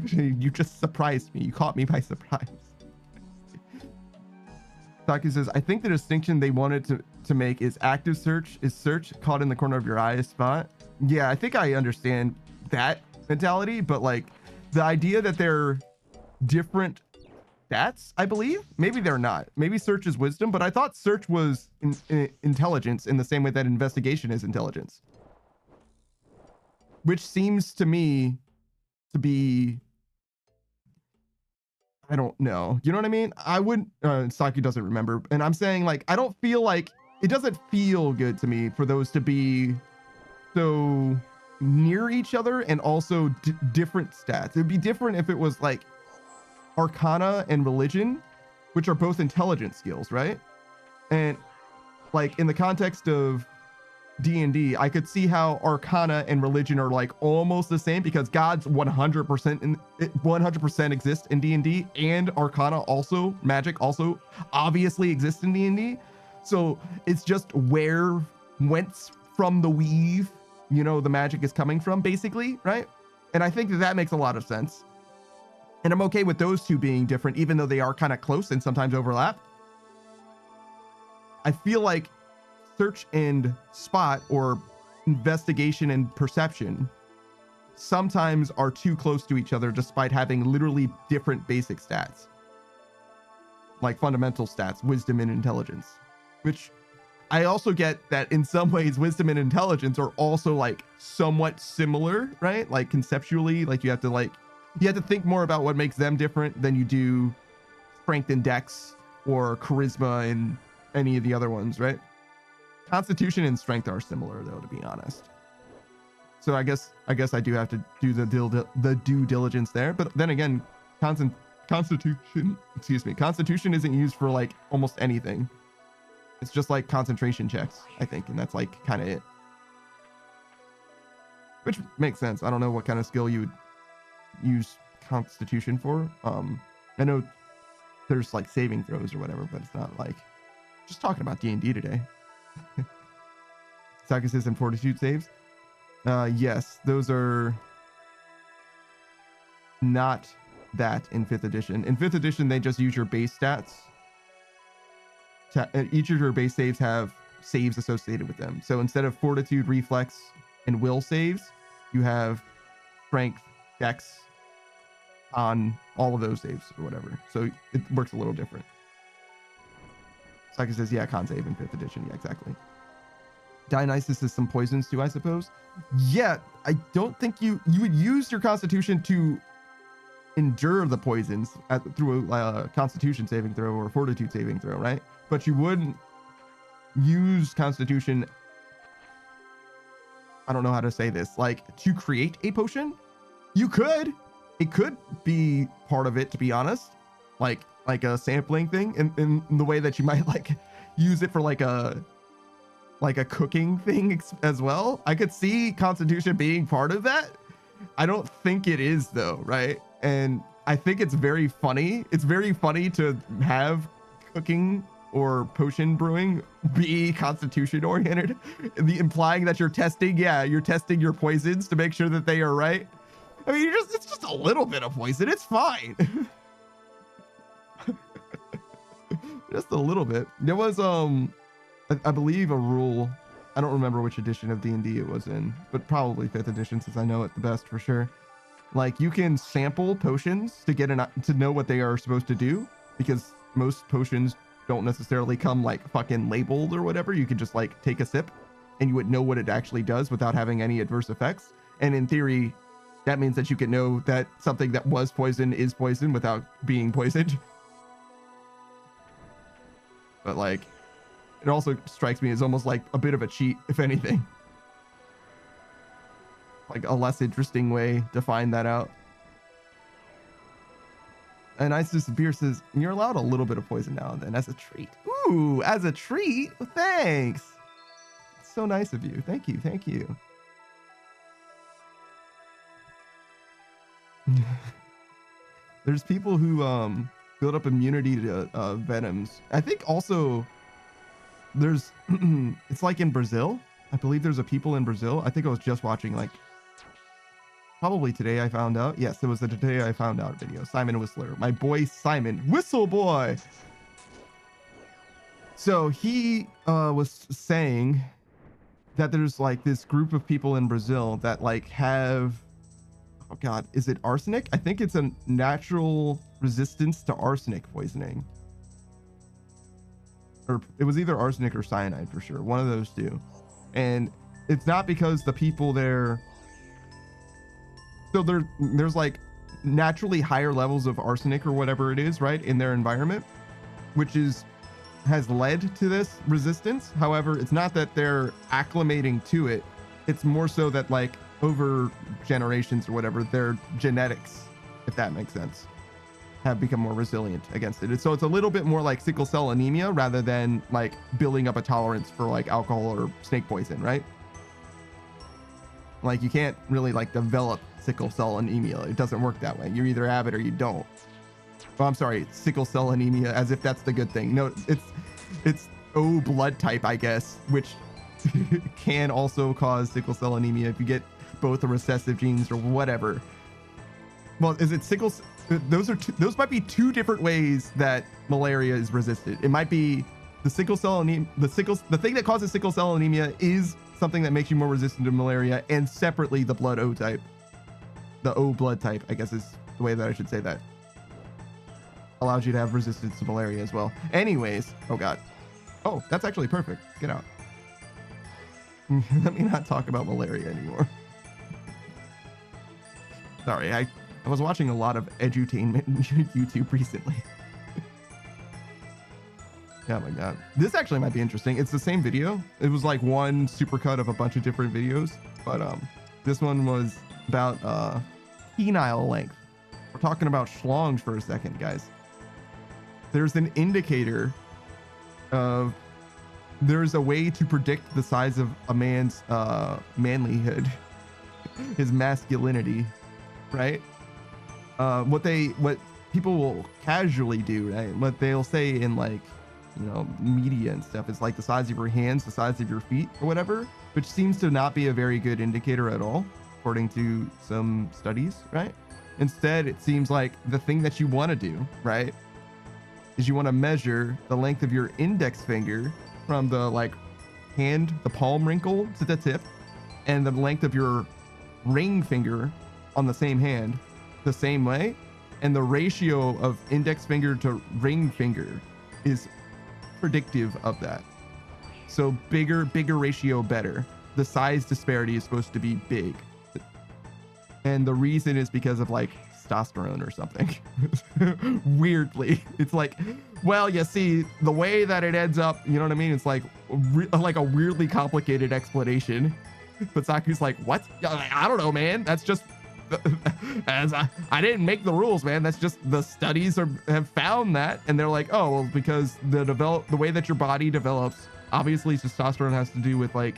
You just surprised me. You caught me by surprise. Taki says, I think the distinction they wanted to make is active search is search caught in the corner of your eye spot. Yeah, I think I understand that mentality, but like the idea that they're different stats, I believe, maybe they're not. Maybe search is wisdom, but I thought search was intelligence in the same way that investigation is intelligence, which seems to me to be I don't know. You know what I mean? I wouldn't. Saki doesn't remember, and I'm saying like I don't feel like it doesn't feel good to me for those to be so near each other and also different stats. It'd be different if it was like Arcana and Religion, which are both intelligence skills, right? And like in the context of D&D, I could see how Arcana and Religion are like almost the same because gods 100% exist in D&D, and Arcana also, magic also obviously exists in D&D. So it's just whence from the weave, you know, the magic is coming from, basically, right? And I think that makes a lot of sense. And I'm okay with those two being different, even though they are kind of close and sometimes overlap. I feel like search and spot, or investigation and perception, sometimes are too close to each other despite having literally different basic stats, like fundamental stats, wisdom and intelligence, which I also get that in some ways wisdom and intelligence are also like somewhat similar, right? Like conceptually, like you have to think more about what makes them different than you do strength and dex or charisma and any of the other ones, right? Constitution and strength are similar though, to be honest. So I guess I do have to do the due diligence there. But then again, constitution isn't used for like almost anything. It's just like concentration checks, I think, and that's like kind of it. Which makes sense. I don't know what kind of skill you would use constitution for. I know there's like saving throws or whatever, but it's not like just talking about D&D today. Sacrifice and fortitude saves. Yes, those are not that in 5th edition. In 5th edition, they just use your base stats. Each of your base saves have saves associated with them. So instead of fortitude, reflex, and will saves, you have strength, dex on all of those saves or whatever. So it works a little different. Saka says, yeah, con save in 5th edition. Yeah, exactly. Dionysus is some poisons too, I suppose. Yeah, I don't think you would use your constitution to endure the poisons through a constitution saving throw or fortitude saving throw, right? But you wouldn't use constitution, I don't know how to say this, like to create a potion. You could, it could be part of it, to be honest, like a sampling thing in the way that you might like use it for like a cooking thing as well. I could see constitution being part of that. I don't think it is though, right? And I think it's very funny. It's very funny to have cooking or potion brewing be constitution oriented, implying that you're testing your poisons to make sure that they are right. I mean, it's just a little bit of poison. It's fine. Just a little bit. There was I believe a rule. I don't remember which edition of D&D it was in, but probably 5th edition since I know it the best for sure. Like you can sample potions to get to know what they are supposed to do, because most potions don't necessarily come like fucking labeled or whatever. You could just like take a sip and you would know what it actually does without having any adverse effects. And in theory, that means that you can know that something that was poison is poison without being poisoned. But like, it also strikes me as almost like a bit of a cheat, if anything. Like a less interesting way to find that out. And Isis Beer says, you're allowed a little bit of poison now and then as a treat. Ooh, as a treat? Well, thanks. It's so nice of you. Thank you. Thank you. There's people who build up immunity to venoms. I think also there's it's like in Brazil. I believe there's a people in Brazil. I think I was just watching like probably today I found out. Yes, it was the Today I Found Out video. Simon Whistler. My boy Simon. Whistle boy. So he was saying that there's like this group of people in Brazil that like have, oh God, is it arsenic? I think it's a natural resistance to arsenic poisoning. Or it was either arsenic or cyanide for sure. One of those two. And it's not because the people there, so there's like naturally higher levels of arsenic or whatever it is, right, in their environment, which has led to this resistance. However, it's not that they're acclimating to it. It's more so that like over generations or whatever, their genetics, if that makes sense, have become more resilient against it. And so it's a little bit more like sickle cell anemia rather than like building up a tolerance for like alcohol or snake poison, right? Like you can't really like develop sickle cell anemia. It doesn't work that way. You either have it or you don't. Oh, I'm sorry, sickle cell anemia, as if that's the good thing. No, it's O blood type, I guess, which can also cause sickle cell anemia if you get both the recessive genes or whatever. Well, is it sickle? Those might be two different ways that malaria is resisted. It might be the sickle cell anemia. The thing that causes sickle cell anemia is something that makes you more resistant to malaria, and separately the blood O type, the O blood type, I guess is the way that I should say that, allows you to have resistance to malaria as well. Anyways, oh god, oh, that's actually perfect. Get out. Let me not talk about malaria anymore. Sorry, I was watching a lot of edutainment YouTube recently. Oh my god, this actually might be interesting. It's the same video. It was like one supercut of a bunch of different videos, but this one was about penile length. We're talking about schlongs for a second, guys. There's an indicator of, there's a way to predict the size of a man's manlyhood, his masculinity, right? What people will casually do, right? What they'll say in like, you know, media and stuff is like the size of your hands, the size of your feet or whatever, which seems to not be a very good indicator at all, according to some studies, right? Instead, it seems like the thing that you want to do, right, is you want to measure the length of your index finger from the like hand, the palm wrinkle to the tip, and the length of your ring finger on the same hand the same way. And the ratio of index finger to ring finger is predictive of that. So bigger ratio, better. The size disparity is supposed to be big. And the reason is because of like testosterone or something. Weirdly, it's like, well, you see the way that it ends up, you know what I mean? It's like a weirdly complicated explanation. But Saku's like, what? I don't know, man. That's just as I didn't make the rules, man. That's just the studies have found that, and they're like, oh, well, because the way that your body develops, obviously testosterone has to do with like,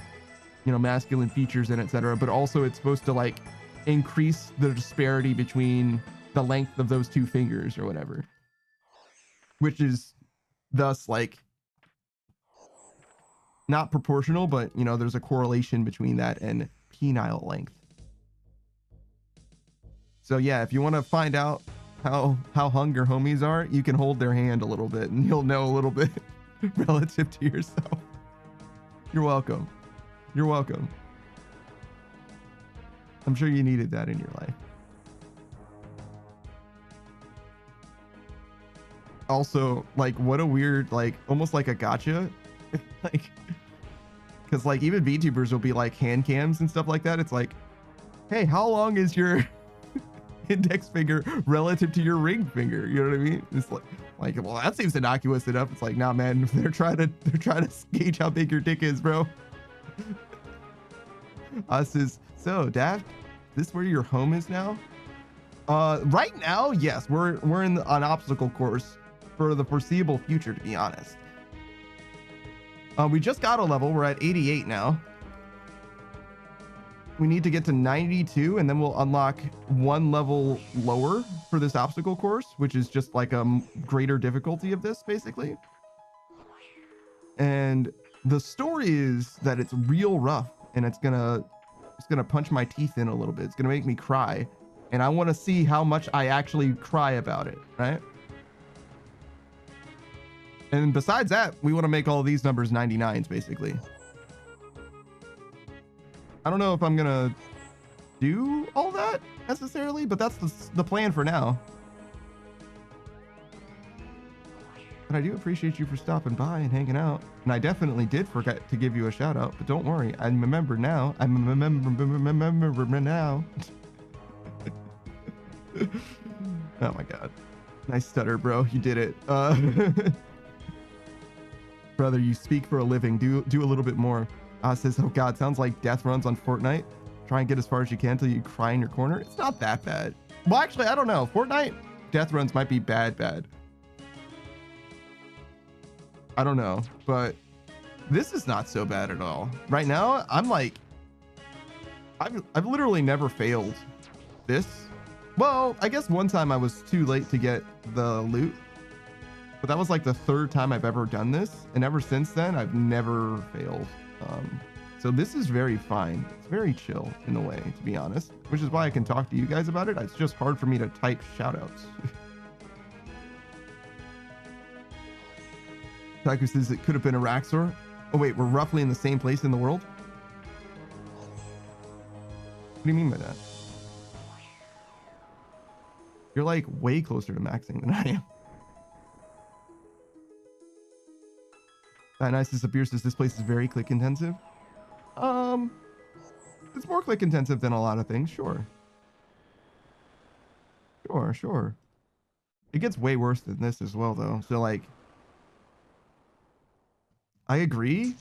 you know, masculine features and etc. But also it's supposed to like increase the disparity between the length of those two fingers or whatever, which is thus like not proportional, but you know, there's a correlation between that and penile length. So yeah, if you want to find out how hung your homies are, you can hold their hand a little bit and you'll know a little bit relative to yourself. You're welcome. You're welcome. I'm sure you needed that in your life. Also, like, what a weird, like, almost like a gotcha. Like, because like even VTubers will be like hand cams and stuff like that. It's like, hey, how long is your index finger relative to your ring finger? You know what I mean? It's like, well, that seems innocuous enough. It's like, nah, man, they're trying to gauge how big your dick is, bro. Us is so Daft. This where your home is now? Right now, yes, we're in an obstacle course for the foreseeable future, to be honest. We just got a level. We're at 88 now. We need to get to 92 and then we'll unlock one level lower for this obstacle course, which is just like a greater difficulty of this basically. And the story is that it's real rough and it's gonna punch my teeth in a little bit. It's gonna make me cry. And I want to see how much I actually cry about it, right? And besides that, we want to make all these numbers 99s basically. I don't know if I'm gonna do all that necessarily, but that's the plan for now. But I do appreciate you for stopping by and hanging out. And I definitely did forget to give you a shout out, but don't worry, I remember now. I remember now. Oh my god. Nice stutter, bro. You did it. Brother, you speak for a living. Do a little bit more. Says, oh god, sounds like death runs on Fortnite. Try and get as far as you can till you cry in your corner. It's not that bad. Well, actually, I don't know. Fortnite death runs might be bad. I don't know, but this is not so bad at all. Right now, I'm like, I've literally never failed this. Well, I guess one time I was too late to get the loot, but that was like the third time I've ever done this, and ever since then I've never failed. So this is very fine. It's very chill in a way, to be honest, which is why I can talk to you guys about it. It's just hard for me to type shoutouts. Taku says it could have been a Raxor. Oh wait, we're roughly in the same place in the world? What do you mean by that? You're like way closer to maxing than I am. Dionysus appears says this place is very click intensive. It's more click intensive than a lot of things, sure. Sure. It gets way worse than this as well though. So like, I agree.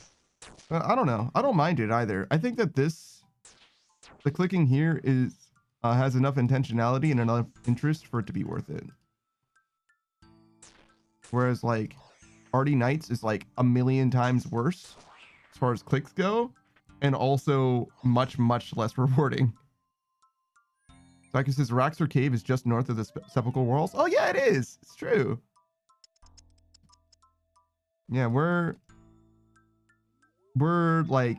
I don't know. I don't mind it either. I think that the clicking here is has enough intentionality and enough interest for it to be worth it. Whereas like Arty Knights is like a million times worse as far as clicks go, and also much less rewarding. Psycho says Raxor Cave is just north of the sepulchral walls. Oh yeah, it is. It's true. Yeah, we're like,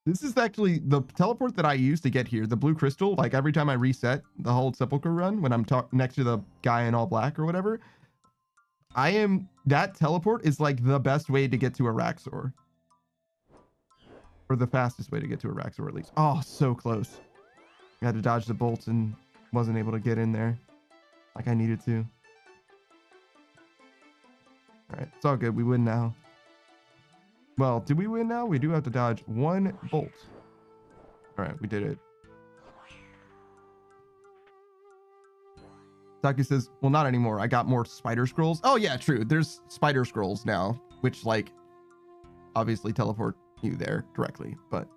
this is actually the teleport that I use to get here, the blue crystal. Like every time I reset the whole sepulchre run, when I'm next to the guy in all black or whatever, that teleport is like the best way to get to a Raxor, or the fastest way to get to a Raxor at least. Oh, so close. I had to dodge the bolts and wasn't able to get in there like I needed to. All right, it's all good. We win now. Well, did we win now? We do have to dodge one bolt. All right, we did it. Taki says, well, not anymore. I got more spider scrolls. Oh yeah, true. There's spider scrolls now, which like obviously teleport you there directly, but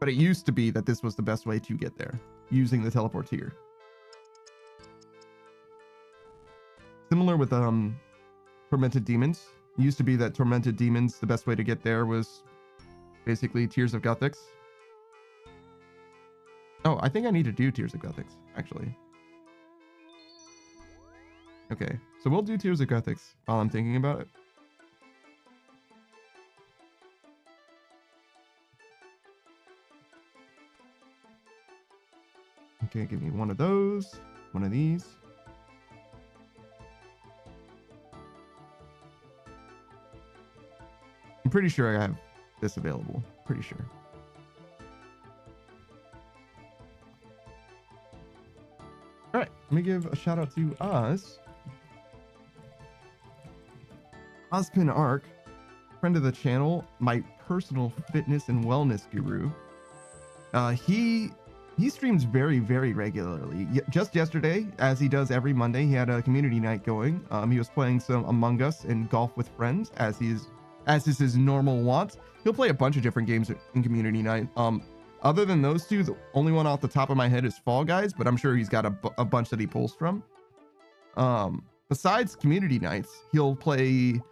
it used to be that this was the best way to get there using the teleport here. Similar with tormented demons. It used to be that tormented demons, the best way to get there was basically Tears of Guthix. Oh, I think I need to do Tears of Guthix, actually. Okay, so we'll do Tears of Guthix while I'm thinking about it. Okay, give me one of those, one of these. I'm pretty sure I have this available. Pretty sure. All right, let me give a shout out to Ozpin Arc, friend of the channel, my personal fitness and wellness guru. He streams very regularly. Just yesterday, as he does every Monday, he had a community night going. He was playing some Among Us and golf with friends, as is his normal wont. He'll play a bunch of different games in community night. Other than those two, the only one off the top of my head is Fall Guys, but I'm sure he's got a bunch that he pulls from. Besides community nights, he'll play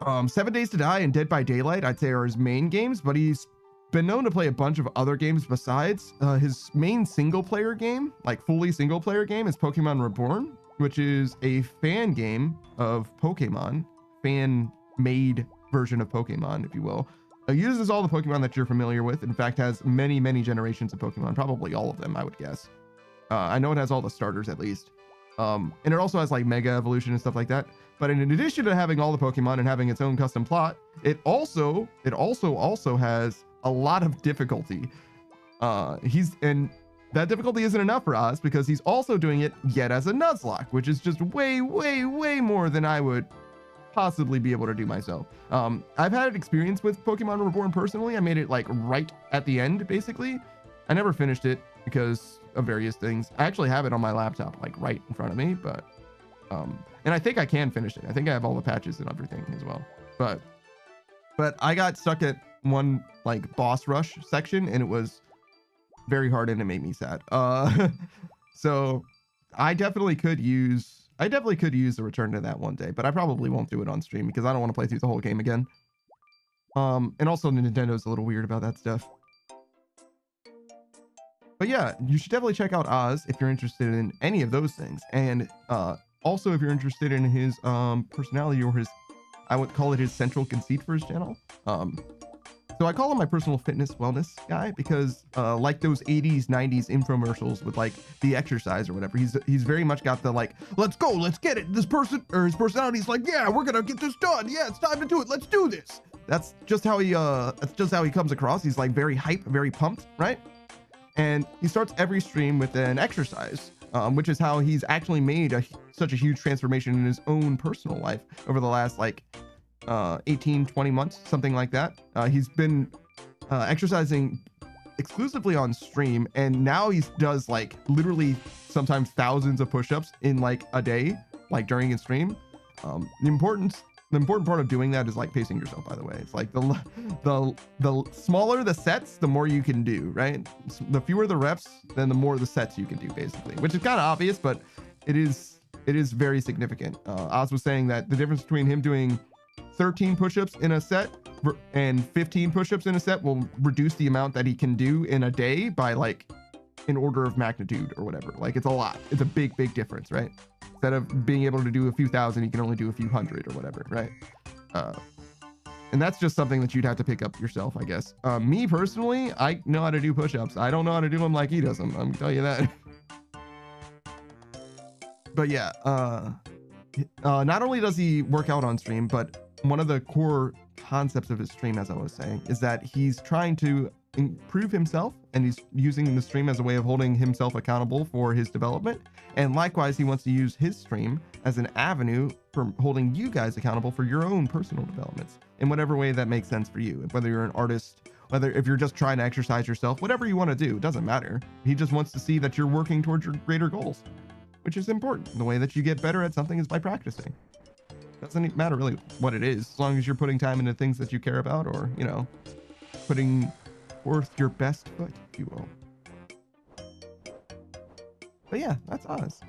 7 Days to Die and Dead by Daylight, I'd say are his main games, but he's been known to play a bunch of other games besides. His main single player game, like fully single player game, is Pokemon Reborn, which is a fan game of Pokemon, fan made version of Pokemon, if you will. It uses all the Pokemon that you're familiar with. In fact, has many generations of Pokemon, probably all of them, I would guess. I know it has all the starters at least. And it also has like Mega Evolution and stuff like that. But in addition to having all the Pokemon and having its own custom plot, it also has a lot of difficulty. And that difficulty isn't enough for us because he's also doing it yet as a Nuzlocke, which is just way more than I would possibly be able to do myself. I've had experience with Pokemon Reborn personally. I made it like right at the end, basically. I never finished it. because of various things. I actually have it on my laptop, like right in front of me, but and I think I can finish it. I think I have all the patches and everything as well. But I got stuck at one like boss rush section, and it was very hard, and it made me sad. So I definitely could use the return to that one day, but I probably won't do it on stream because I don't want to play through the whole game again. And also Nintendo's a little weird about that stuff. But yeah, you should definitely check out Oz if you're interested in any of those things. And also if you're interested in his personality, or his, I would call it his central conceit for his channel. So I call him my personal fitness wellness guy because like those 80s, 90s infomercials with like the exercise or whatever, he's very much got the like, let's go, let's get it. This person, or his personality is like, yeah, we're gonna get this done. Yeah, it's time to do it. Let's do this. That's just how he comes across. He's like very hype, very pumped, right? And he starts every stream with an exercise, which is how he's actually made such a huge transformation in his own personal life over the last like 18, 20 months, something like that. He's been exercising exclusively on stream, and now he does like literally sometimes thousands of push-ups in like a day, like during his stream. The important part of doing that is like pacing yourself, by the way. It's like the smaller the sets, the more you can do, right? The fewer the reps, then the more the sets you can do, basically, which is kind of obvious, but it is very significant. Oz was saying that the difference between him doing 13 push-ups in a set and 15 push-ups in a set will reduce the amount that he can do in a day by like an order of magnitude or whatever. Like it's a lot. It's a big difference, right? Instead of being able to do a few thousand, you can only do a few hundred or whatever, right? And that's just something that you'd have to pick up yourself, I guess. Me personally, I know how to do push-ups. I don't know how to do them like he does them. I'm gonna tell you that. But yeah, not only does he work out on stream, but one of the core concepts of his stream, as I was saying, is that he's trying to improve himself, and he's using the stream as a way of holding himself accountable for his development. And likewise, he wants to use his stream as an avenue for holding you guys accountable for your own personal developments in whatever way that makes sense for you. Whether you're an artist, whether if you're just trying to exercise yourself, whatever you want to do, it doesn't matter. He just wants to see that you're working towards your greater goals, which is important. The way that you get better at something is by practicing. Doesn't matter really what it is, as long as you're putting time into things that you care about, or, you know, putting forth your best foot, if you will. But yeah, that's Oz.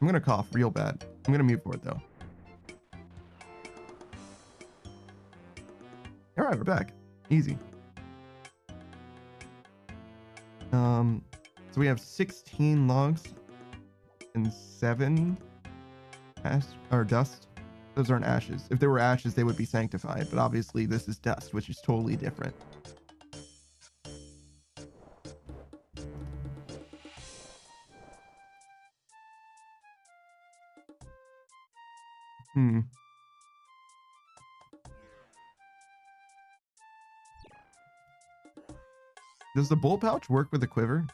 I'm gonna cough real bad. I'm gonna mute for it though. All right, we're back. Easy. So we have 16 logs and 7 ash or dust. Those aren't ashes. If they were ashes, they would be sanctified, but obviously this is dust, which is totally different. Does the bull pouch work with a quiver?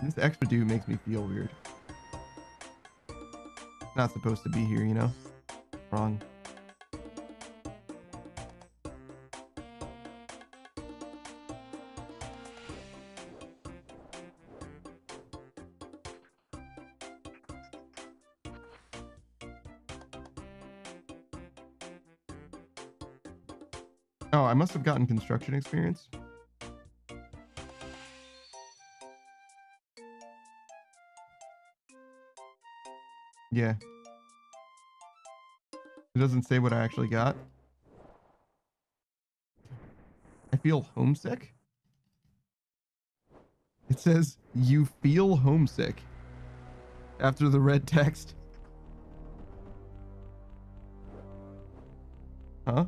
This extra dew makes me feel weird. Not supposed to be here, you know? Wrong. Oh, I must have gotten construction experience. Yeah. It doesn't say what I actually got. I feel homesick. It says you feel homesick after the red text. Huh?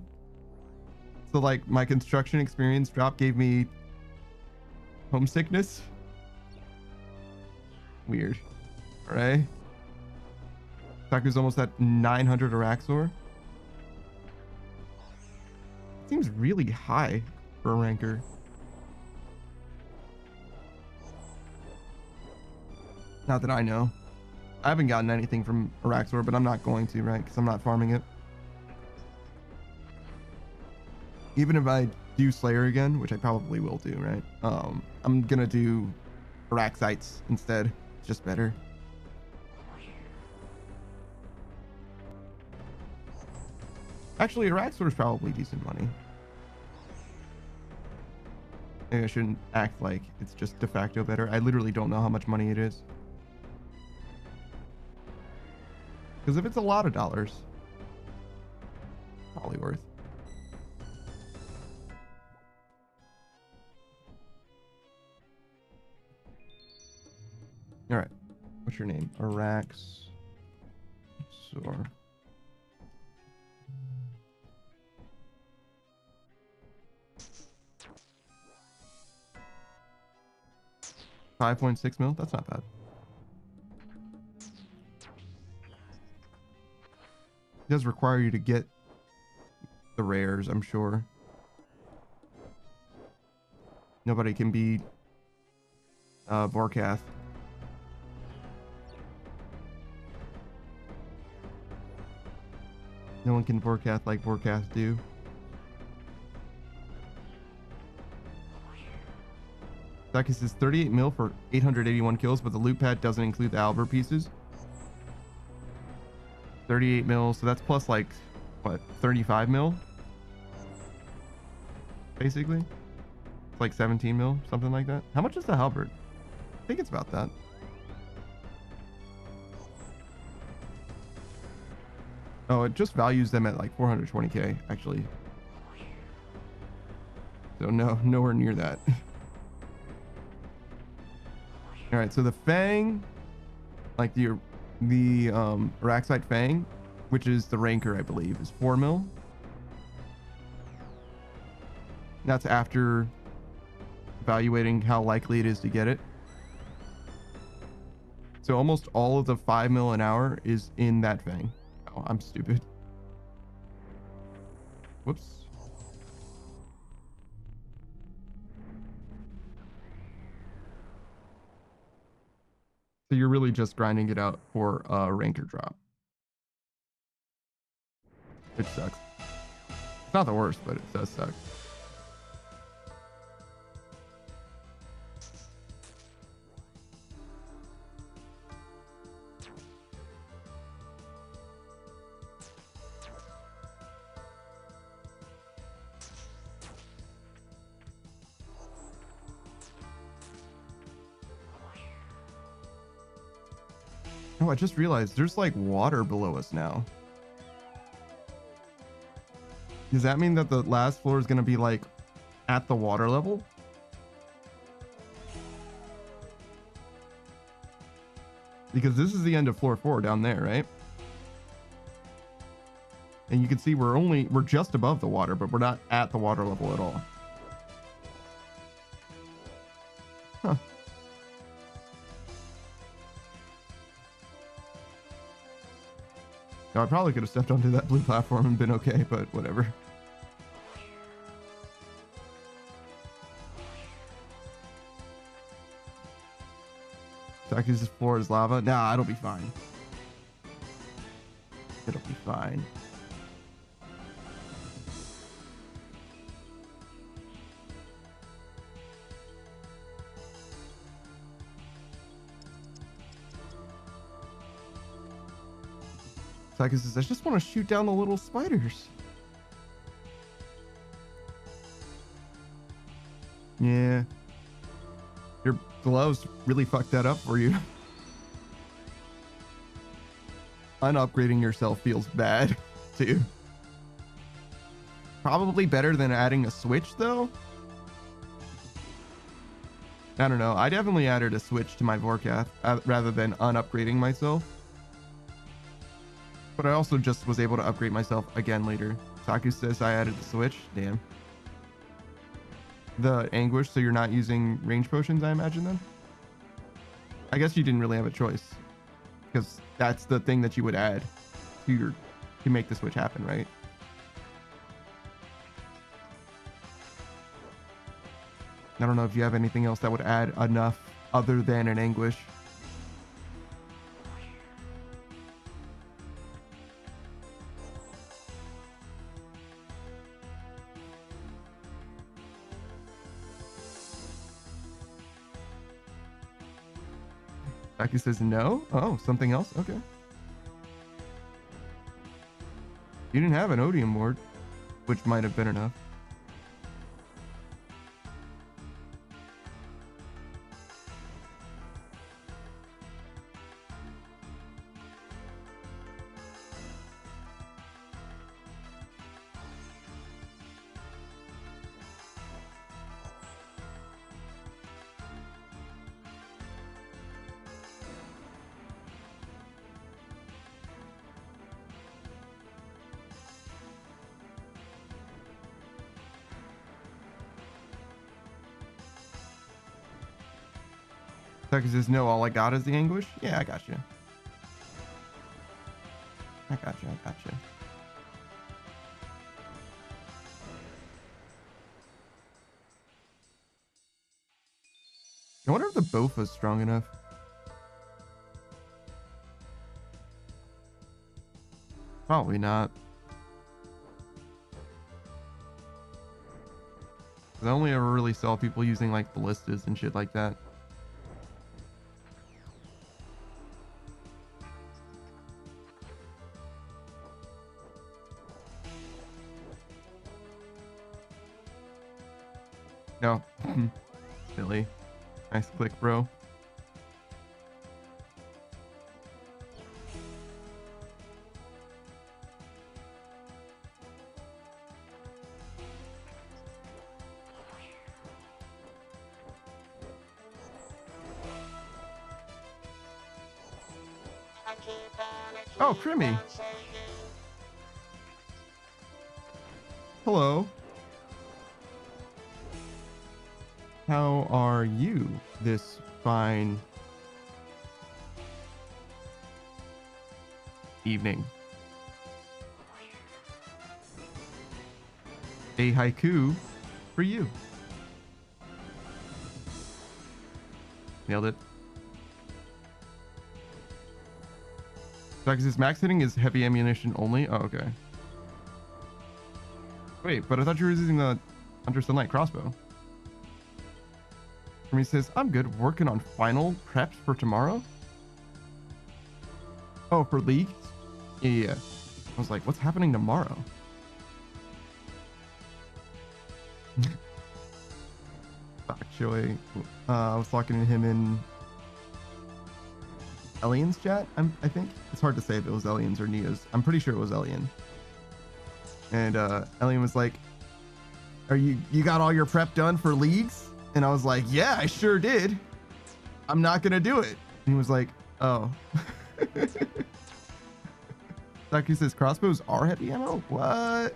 So like my construction experience drop gave me homesickness? Weird. All right. Taku's almost at 900 Araxor. Seems really high for a ranker. Not that I know. I haven't gotten anything from Araxor, but I'm not going to, right? Because I'm not farming it. even if I do Slayer again, which I probably will do, right? I'm gonna do Araxites instead. It's just better. Actually, Araxor is probably decent money. Maybe I shouldn't act like it's just de facto better. I literally don't know how much money it is. Because if it's a lot of dollars, probably worth. All right. What's your name? Araxor. 5.6 mil? That's not bad. It does require you to get the rares, I'm sure. Nobody can beat Vorkath. No one can Vorkath like Vorkath do. Sakis is 38 mil for 881 kills, but the loot pad doesn't include the Albert pieces. 38 mil, so that's plus like, what, 35 mil? Basically. It's like 17 mil, something like that. How much is the halberd? I think it's about that. Oh, it just values them at like 420k, actually. So no, nowhere near that. All right, so the Fang, like the Araxite Fang, which is the Ranker, I believe, is 4 mil. That's after evaluating how likely it is to get it. So almost all of the 5 mil an hour is in that Fang. Oh, I'm stupid. Whoops. So you're really just grinding it out for a ranker drop. It sucks. It's not the worst, but it does suck. Oh, I just realized there's like water below us now. Does that mean that the last floor is going to be like at the water level? Because this is the end of floor 4 down there, right? And you can see we're just above the water, but we're not at the water level at all. Huh. Now, I probably could have stepped onto that blue platform and been okay, but whatever. Saki's floor is lava. Nah, it'll be fine. It'll be fine. Sakis says, I just want to shoot down the little spiders. Yeah. Your gloves really fucked that up for you. Unupgrading yourself feels bad, too. Probably better than adding a switch, though. I don't know. I definitely added a switch to my Vorkath rather than unupgrading myself. But I also just was able to upgrade myself again later. Taku says I added the switch. Damn. The anguish, so you're not using range potions, I imagine, then? I guess you didn't really have a choice. Because that's the thing that you would add to make the switch happen, right? I don't know if you have anything else that would add enough other than an anguish. Becky says no. Oh, something else. Okay. You didn't have an Odium board, which might have been enough. Tucker says, no, all I got is the anguish. Yeah, I got you. I got you. I got you. I wonder if the Bofa's strong enough. Probably not. I only ever really saw people using like ballistas and shit like that. No. Silly. Nice click, bro. Oh, Crimmy. Hello. How are you this fine evening? A haiku for you. Nailed it. Because his max hitting is heavy ammunition only. Oh, okay. Wait, but I thought you were using the Hunter Sunlight crossbow. He says, I'm good, working on final preps for tomorrow. Oh, for League? Yeah. I was like, what's happening tomorrow? Actually, I was talking to him in Elian's chat, I think. It's hard to say if it was Elian's or Neo's. I'm pretty sure it was Elian. And Elian was like, you got all your prep done for Leagues? And I was like, yeah, I sure did. I'm not going to do it. And he was like, oh. Saki says crossbows are heavy ammo? What?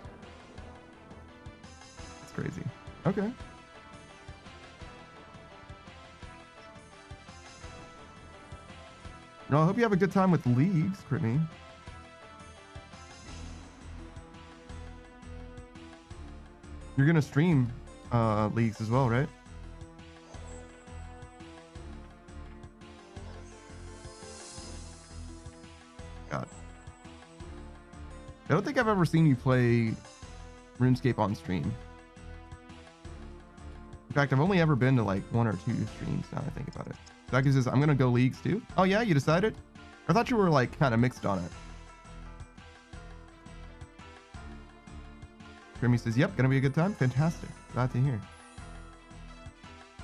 That's crazy. Okay. No, I hope you have a good time with Leagues, Crimmy. You're going to stream Leagues as well, right? God. I don't think I've ever seen you play RuneScape on stream. In fact, I've only ever been to like 1 or 2 streams now that I think about it. Becky says, I'm gonna go Leagues too. Oh yeah, you decided? I thought you were like kind of mixed on it. Grimmy says, yep, gonna be a good time. Fantastic. Glad to hear.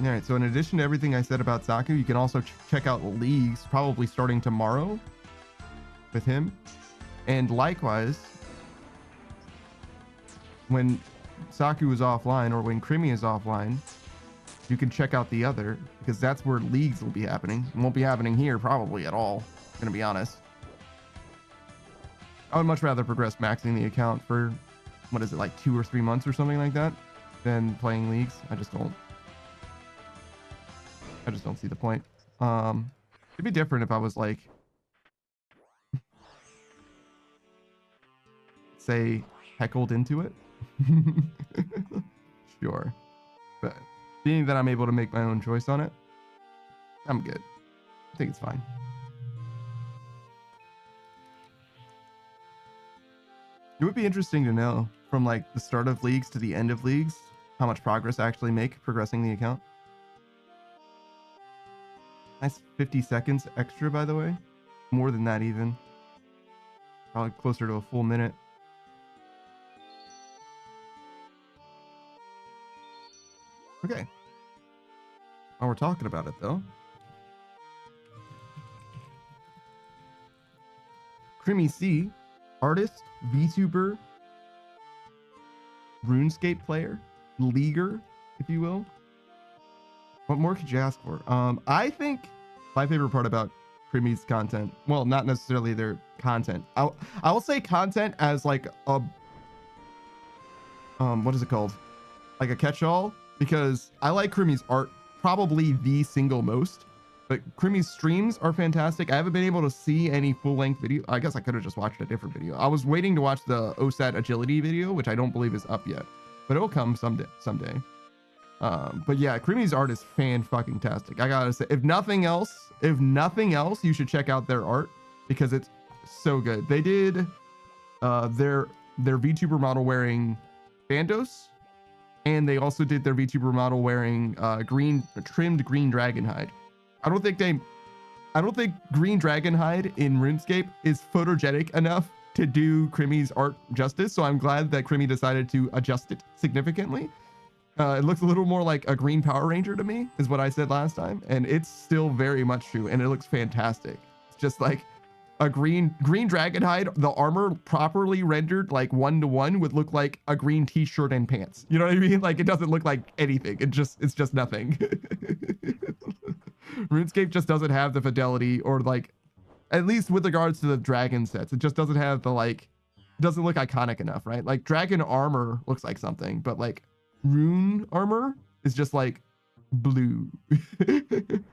All right, so in addition to everything I said about Saku, you can also check out Leagues probably starting tomorrow with him. And likewise, when Saku is offline or when Crimmy is offline, you can check out the other, because that's where Leagues will be happening. It won't be happening here probably at all, I'm gonna be honest. I would much rather progress maxing the account for, what is it, like 2 or 3 months or something like that, than playing Leagues. I just don't see the point. It'd be different if I was like, say, heckled into it. Sure. But being that I'm able to make my own choice on it, I'm good. I think it's fine. It would be interesting to know from like the start of Leagues to the end of Leagues, how much progress I actually make progressing the account. Nice 50 seconds extra, by the way. More than that, even. Probably closer to a full minute. Okay. While we're talking about it, though. Creamy C, artist, VTuber, RuneScape player, leaguer, if you will. What more could you ask for? I think my favorite part about Creamy's content, well, not necessarily their content. I will say content as like a what is it called? Like a catch-all, because I like Creamy's art probably the single most. But Creamy's streams are fantastic. I haven't been able to see any full-length video. I guess I could have just watched a different video. I was waiting to watch the OSAT agility video, which I don't believe is up yet, but it'll come someday. But yeah, Creamy's art is fan-fucking-tastic. I gotta say, if nothing else, you should check out their art because it's so good. They did their VTuber model wearing Bandos, and they also did their VTuber model wearing trimmed green dragon hide. I don't think green dragon hide in RuneScape is photogenic enough to do Creamy's art justice, so I'm glad that Creamy decided to adjust it significantly. It looks a little more like a green Power Ranger to me, is what I said last time, and it's still very much true, and it looks fantastic. It's just like a green dragon hide, the armor properly rendered like 1-to-1 would look like a green t-shirt and pants. You know what I mean? Like it doesn't look like anything. It's just nothing. RuneScape just doesn't have the fidelity, or like, at least with regards to the dragon sets, it just doesn't have the like, doesn't look iconic enough, right? Like dragon armor looks like something, but like rune armor is just like blue. And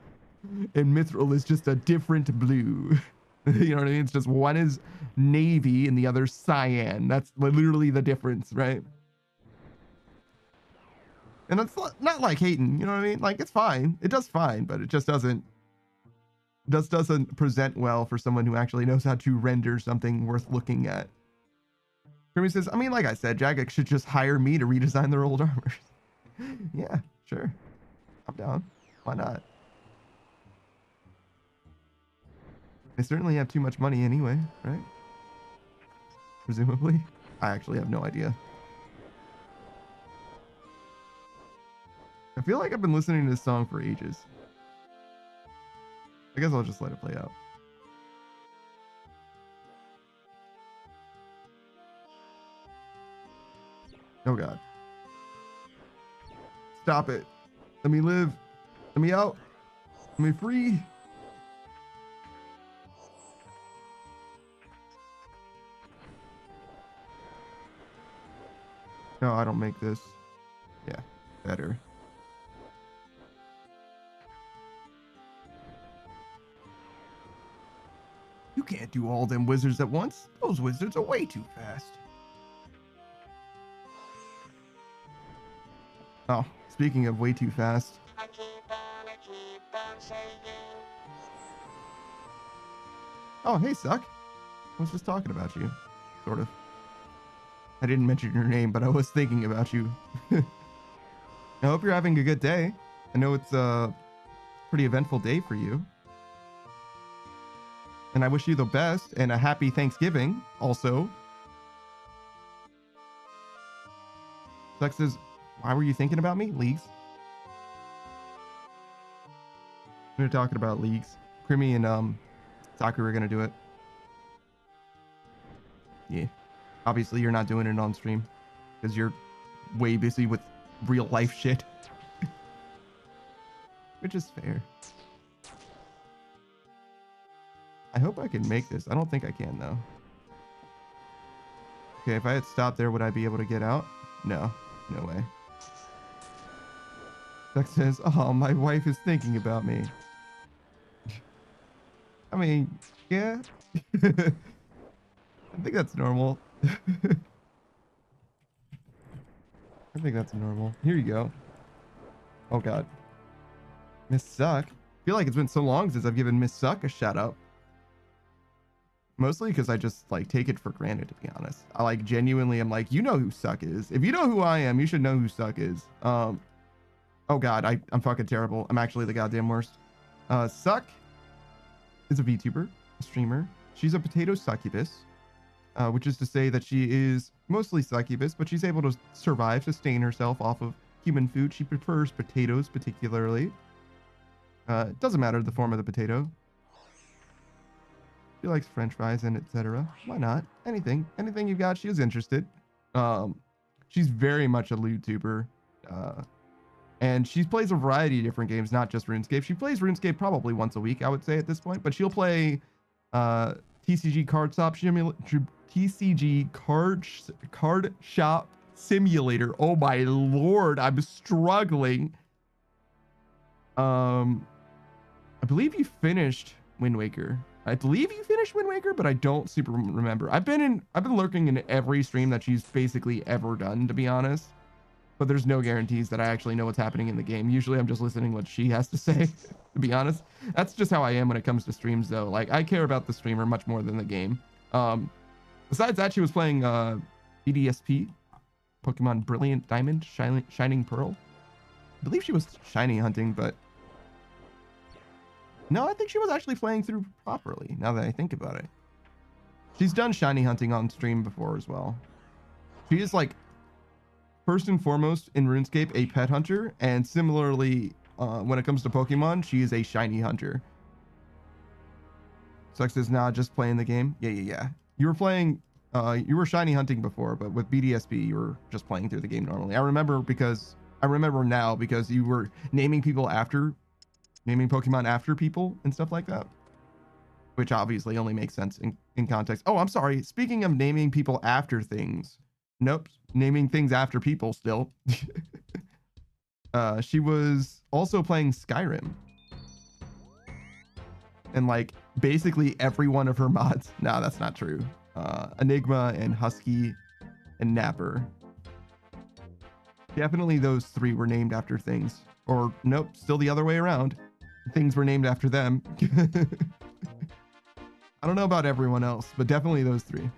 mithril is just a different blue. You know what I mean? It's just one is navy and the other cyan. That's literally the difference, right? And it's not like hating, you know what I mean? Like it's fine. It does fine, but it just doesn't present well for someone who actually knows how to render something worth looking at. Creamy says, I mean, like I said, Jagex should just hire me to redesign their old armors. Yeah, sure. I'm down. Why not? They certainly have too much money anyway, right? Presumably. I actually have no idea. I feel like I've been listening to this song for ages. I guess I'll just let it play out. Oh God. Stop it. Let me live. Let me out. Let me free. No, I don't make this. Yeah, better. You can't do all them wizards at once. Those wizards are way too fast. Oh, speaking of way too fast. Oh, hey, Suck. I was just talking about you. Sort of. I didn't mention your name, but I was thinking about you. I hope you're having a good day. I know it's a pretty eventful day for you. And I wish you the best and a happy Thanksgiving also. Suck says, why were you thinking about me? Leagues? We were talking about leagues. Creamy and Sakura are gonna do it. Yeah. Obviously you're not doing it on stream because you're way busy with real life shit. Which is fair. I hope I can make this. I don't think I can though. Okay, if I had stopped there, would I be able to get out? No, no way. Duck says, oh, my wife is thinking about me. I mean, yeah. I think that's normal. I think that's normal. Here you go. Oh God. Miss Suck. I feel like it's been so long since I've given Miss Suck a shout out. Mostly because I just like take it for granted, to be honest. I like genuinely am like, you know who Suck is. If you know who I am, you should know who Suck is. Oh God, I'm fucking terrible. I'm actually the goddamn worst. Suck is a VTuber, a streamer. She's a potato succubus, which is to say that she is mostly succubus, but she's able to survive, sustain herself off of human food. She prefers potatoes particularly. It doesn't matter the form of the potato. She likes French fries and etc. Why not? Anything you got. She was interested. She's very much a YouTuber. And she plays a variety of different games, not just RuneScape. She plays RuneScape probably once a week, I would say at this point, but she'll play TCG Card Shop Simulator. Oh my lord, I'm struggling. I believe you finished Wind Waker. But I don't super remember. I've been lurking in every stream that she's basically ever done, to be honest. But there's no guarantees that I actually know what's happening in the game. Usually I'm just listening what she has to say, to be honest. That's just how I am when it comes to streams though. Like I care about the streamer much more than the game. Besides that, she was playing BDSP, Pokemon Brilliant Diamond, Shining Pearl. I believe she was shiny hunting, but no, I think she was actually playing through properly, now that I think about it. She's done shiny hunting on stream before as well. She is like, first and foremost in RuneScape, a pet hunter, and similarly, when it comes to Pokemon, she is a shiny hunter. Sucks is not just playing the game. Yeah. You were playing, you were shiny hunting before, but with BDSP, you were just playing through the game normally. I remember now because you were naming Pokemon after people and stuff like that, which obviously only makes sense in context. Oh, I'm sorry. Speaking of naming people after things, nope, naming things after people still. She was also playing Skyrim. And like basically every one of her mods. No, that's not true. Enigma and Husky and Napper. Definitely those three were named after things. Or nope, still the other way around. Things were named after them. I don't know about everyone else, but definitely those three.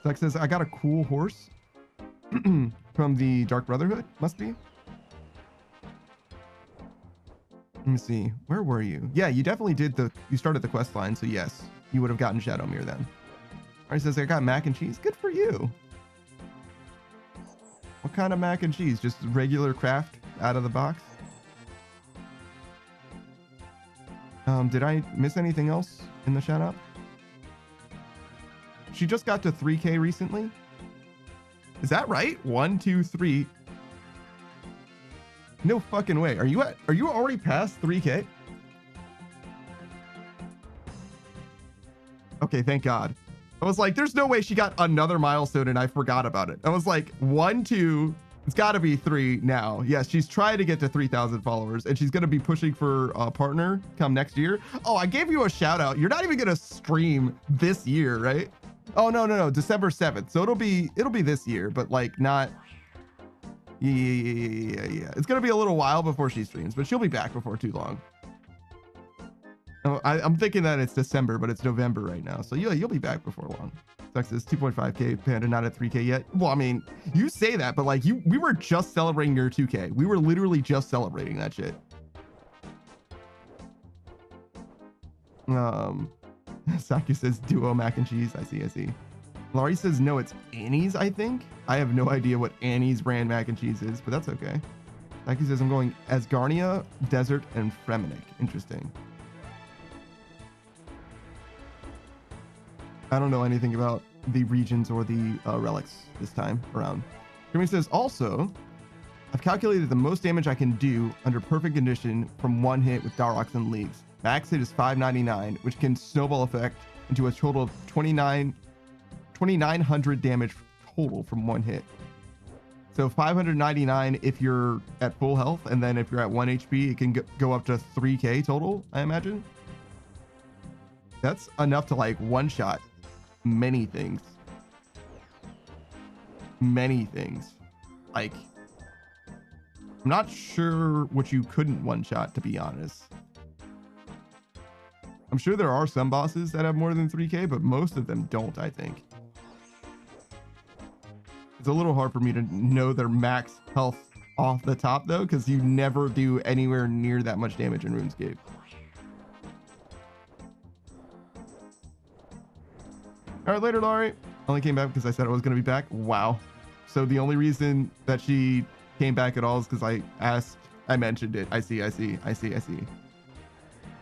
Zach says, I got a cool horse from the Dark Brotherhood, must be. Let me see, where were you? Yeah, you definitely you started the quest line, so yes, you would have gotten Shadowmere then. Alright, says, I got mac and cheese. Good for you. What kind of mac and cheese? Just regular craft out of the box? Did I miss anything else in the shout out? She just got to 3K recently. Is that right? 1, 2, 3. No fucking way. Are you already past 3K? Okay, thank God. I was like, there's no way she got another milestone and I forgot about it. I was like, 1, 2, it's got to be 3 now. Yes, she's trying to get to 3,000 followers and she's going to be pushing for a partner come next year. Oh, I gave you a shout out. You're not even going to stream this year, right? Oh, no. December 7th. So it'll be this year, but like not. Yeah. It's going to be a little while before she streams, but she'll be back before too long. Oh, I'm thinking that it's December, but it's November right now. So you'll be back before long. Texas 2.5K Panda, not at 3K yet. Well, I mean, you say that, but like we were just celebrating your 2K. We were literally just celebrating that shit. Saki says duo mac and cheese. I see. Laurie says no, it's Annie's, I think. I have no idea what Annie's brand mac and cheese is, but that's okay. Saki says I'm going Asgarnia, Desert, and Fremenic. Interesting. I don't know anything about the regions or the relics this time around. Jimmy says, also, I've calculated the most damage I can do under perfect condition from one hit with Darox and Leagues. Max hit is 599, which can snowball effect into a total of 2,900 damage total from one hit. So 599 if you're at full health, and then if you're at 1 HP, it can go up to 3K total, I imagine. That's enough to like one-shot many things. Like, I'm not sure what you couldn't one-shot, to be honest. I'm sure there are some bosses that have more than 3K, but most of them don't, I think. It's a little hard for me to know their max health off the top, though, because you never do anywhere near that much damage in RuneScape. All right, later, Laurie. Only came back because I said I was going to be back. Wow. So the only reason that she came back at all is because I mentioned it. I see.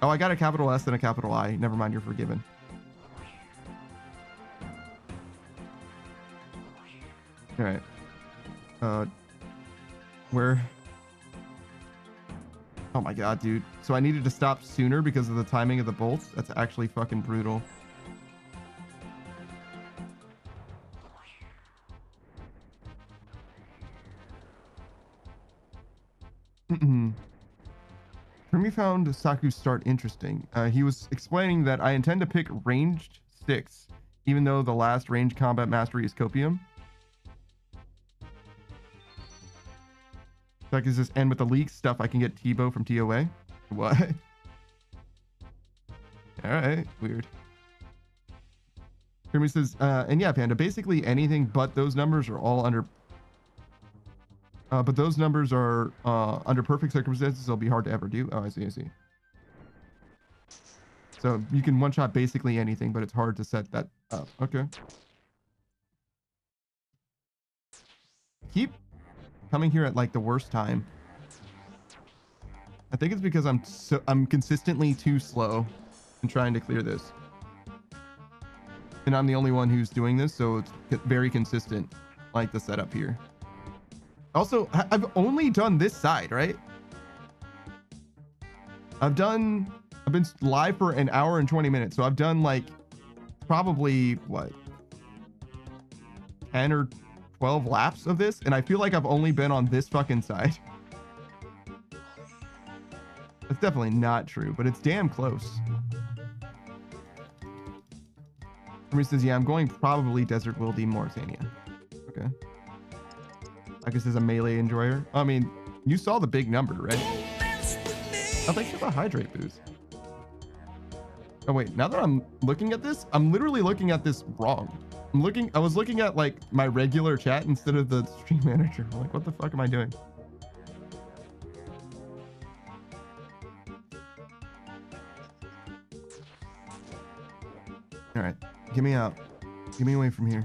Oh, I got a capital S and a capital I. Never mind, you're forgiven. All right. Where? Oh my god, dude. So I needed to stop sooner because of the timing of the bolts? That's actually fucking brutal. Krumi found Saku's start interesting. He was explaining that I intend to pick ranged sticks, even though the last range combat mastery is copium. Like, is this end with the leak stuff? I can get Tebow from TOA? What? Alright, weird. Krumi says, and yeah, Panda, basically anything but those numbers are all under... but those numbers are under perfect circumstances, they'll be hard to ever do. Oh, I see. So you can one-shot basically anything, but it's hard to set that up. Okay. Keep coming here at like the worst time. I think it's because I'm consistently too slow in trying to clear this. And I'm the only one who's doing this, so it's very consistent, like the setup here. Also, I've only done this side, right? I've been live for an hour and 20 minutes. So I've done like probably what? 10 or 12 laps of this. And I feel like I've only been on this fucking side. That's definitely not true, but it's damn close. Somebody says, yeah, I'm going probably Desert Wildy, Mauritania. Okay. I guess is a melee enjoyer. I mean, you saw the big number, right? Oh, thanks for the hydrate boost. Oh wait, now that I'm looking at this, I'm literally looking at this wrong. I was looking at like my regular chat instead of the stream manager. I'm like, what the fuck am I doing? All right, get me out. Get me away from here.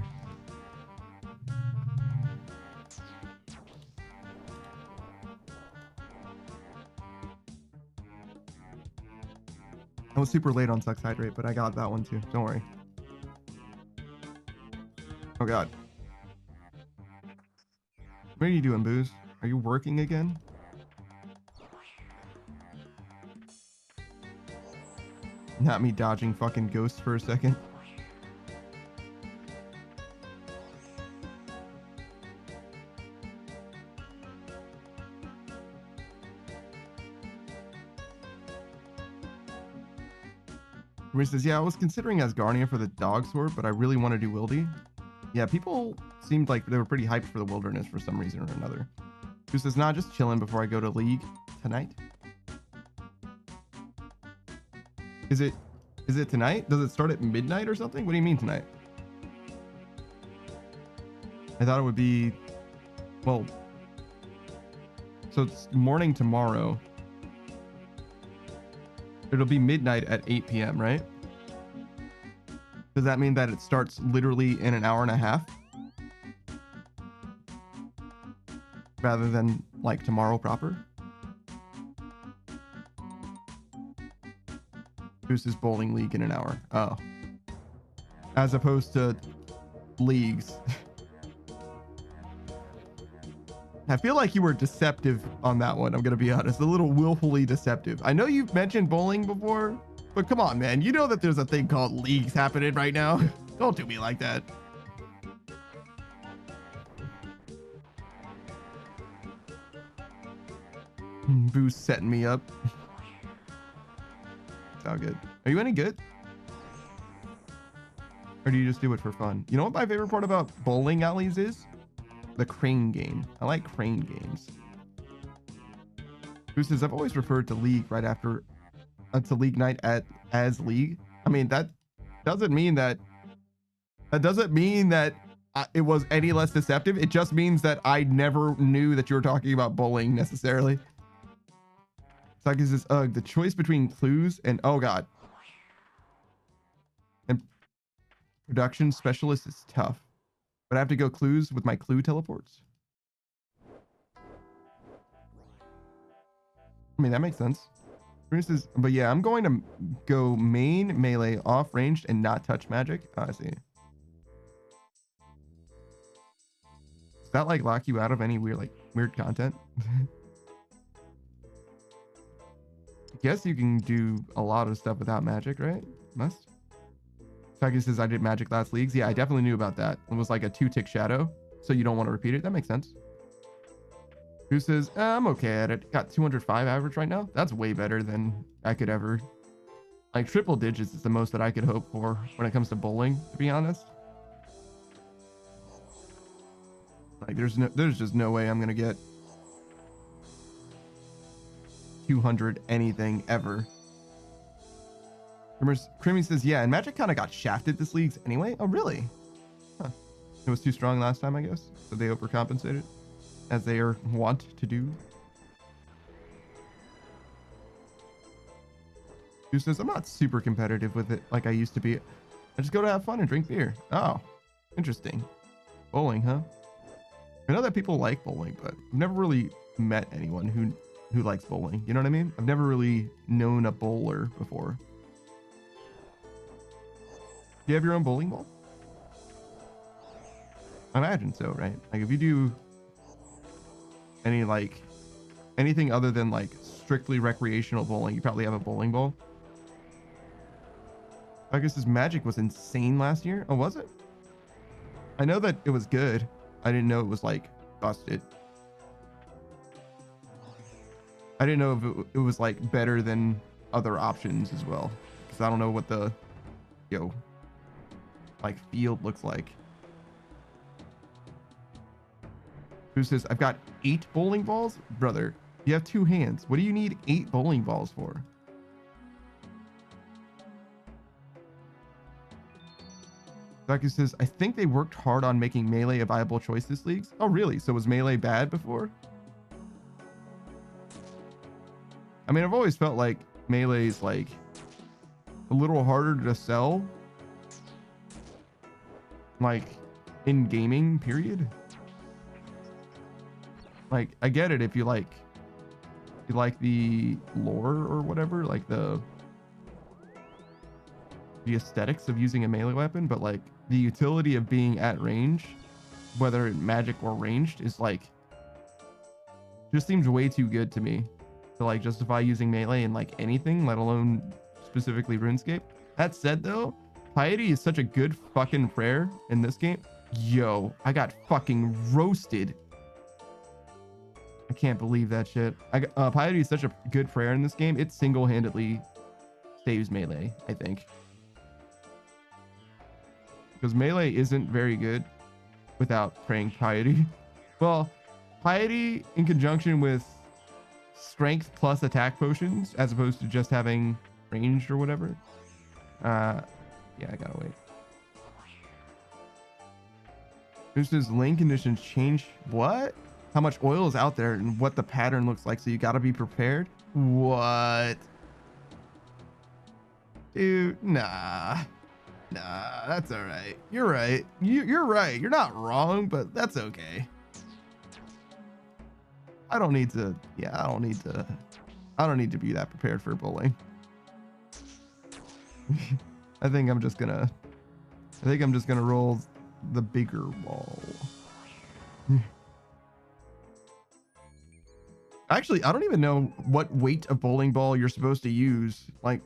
I was super late on Sucks Hydrate, but I got that one too. Don't worry. Oh god. What are you doing, Booze? Are you working again? Not me dodging fucking ghosts for a second. Rich says, yeah, I was considering Asgarnia for the dog sword, but I really want to do Wildy. Yeah, people seemed like they were pretty hyped for the wilderness for some reason or another. Who says, nah, just chilling before I go to League tonight. Is it tonight? Does it start at midnight or something? What do you mean tonight? I thought it would be, well, so it's morning tomorrow. It'll be midnight at 8 p.m., right? Does that mean that it starts literally in an hour and a half? Rather than like tomorrow proper? Boost bowling league in an hour. Oh. As opposed to leagues. I feel like you were deceptive on that one. I'm going to be honest. A little willfully deceptive. I know you've mentioned bowling before, but come on, man. You know that there's a thing called leagues happening right now. Don't do me like that. Boo's setting me up. It's all good. Are you any good? Or do you just do it for fun? You know what my favorite part about bowling alleys is? The crane game. I like crane games. Who says, I've always referred to League right after to League night as League. I mean, that doesn't mean that it was any less deceptive. It just means that I never knew that you were talking about bowling necessarily. Saki says, the choice between clues and, oh god. And Production specialist is tough, but I have to go clues with my clue teleports. I mean, that makes sense. Says, but yeah, I'm going to go main melee off ranged and not touch magic. Oh, I see. Does that like lock you out of any weird content? Guess you can do a lot of stuff without magic, right? Must. Taki says I did magic last leagues. Yeah, I definitely knew about that. It was like a 2-tick shadow, so you don't want to repeat it. That makes sense. Who says I'm okay at it? Got 205 average right now. That's way better than I could ever. Like triple digits is the most that I could hope for when it comes to bowling, to be honest. Like there's just no way I'm gonna get 200 anything ever. Creamy says, yeah, and Magic kind of got shafted this leagues anyway. Oh, really? Huh. It was too strong last time, I guess. So they overcompensated, as they are wont to do. Who says, I'm not super competitive with it like I used to be. I just go to have fun and drink beer. Oh, interesting. Bowling, huh? I know that people like bowling, but I've never really met anyone who likes bowling. You know what I mean? I've never really known a bowler before. Do you have your own bowling ball? I imagine so, right? Like if you do any like anything other than like strictly recreational bowling, you probably have a bowling ball. I guess his Magic was insane last year. Oh, was it? I know that it was good. I didn't know it was like busted. I didn't know if it was like better than other options as well, because I don't know what the like field looks like. Who says I've got 8 bowling balls? Brother, you have 2 hands. What do you need 8 bowling balls for? Zaki says, I think they worked hard on making melee a viable choice this league. Oh, really? So was melee bad before? I mean, I've always felt like melee is like a little harder to sell, like in gaming, period. Like, I get it if you like the lore or whatever, like the aesthetics of using a melee weapon, but like the utility of being at range, whether it magic or ranged, is like just seems way too good to me to like justify using melee in like anything, let alone specifically RuneScape. That said though, piety is such a good fucking prayer in this game. Yo, I got fucking roasted. I can't believe that shit. Piety is such a good prayer in this game. It single-handedly saves melee, I think. Because melee isn't very good without praying piety. Well, piety in conjunction with strength plus attack potions, as opposed to just having ranged or whatever. Yeah, I gotta wait. Who says lane conditions change? What? How much oil is out there and what the pattern looks like, so you gotta be prepared? What? Dude, nah, that's all right. You're right. You're right. You're not wrong, but that's okay. I don't need to be that prepared for bowling. I think I'm just gonna roll the bigger ball. Actually, I don't even know what weight of bowling ball you're supposed to use. Like,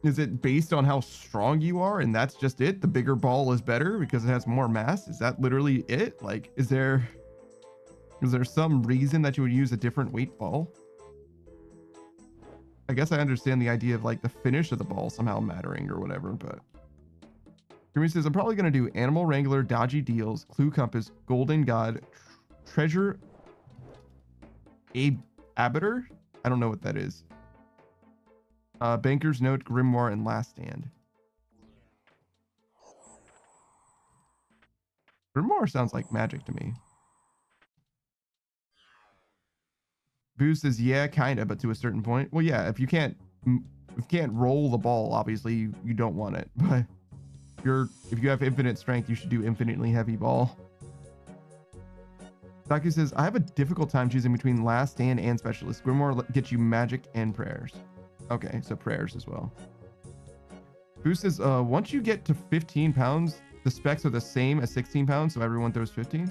is it based on how strong you are and that's just it? The bigger ball is better because it has more mass? Is that literally it? Like, is there some reason that you would use a different weight ball? I guess I understand the idea of like the finish of the ball somehow mattering or whatever, but Jimmy says, I'm probably going to do Animal Wrangler, Dodgy Deals, Clue Compass, Golden God, Treasure Abiter? I don't know what that is. Banker's Note, Grimoire, and Last Stand. Grimoire sounds like magic to me. Boo says, yeah, kind of, but to a certain point. Well, yeah, if you can't roll the ball, obviously you don't want it. But If you have infinite strength, you should do infinitely heavy ball. Saku says, I have a difficult time choosing between last stand and specialist. Grimoire gets you magic and prayers. Okay, so prayers as well. Boo says, once you get to 15 pounds, the specs are the same as 16 pounds, so everyone throws 15.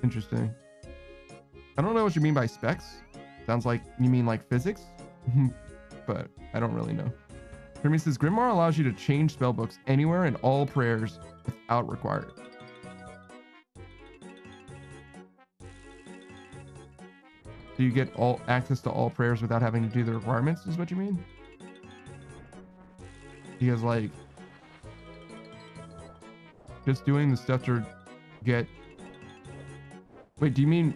Interesting. I don't know what you mean by specs. Sounds like you mean like physics, but I don't really know. Hermes says, Grimoire allows you to change spellbooks anywhere in all prayers without required. So you get all access to all prayers without having to do the requirements, is what you mean? Because like just doing the stuff to get, wait, do you mean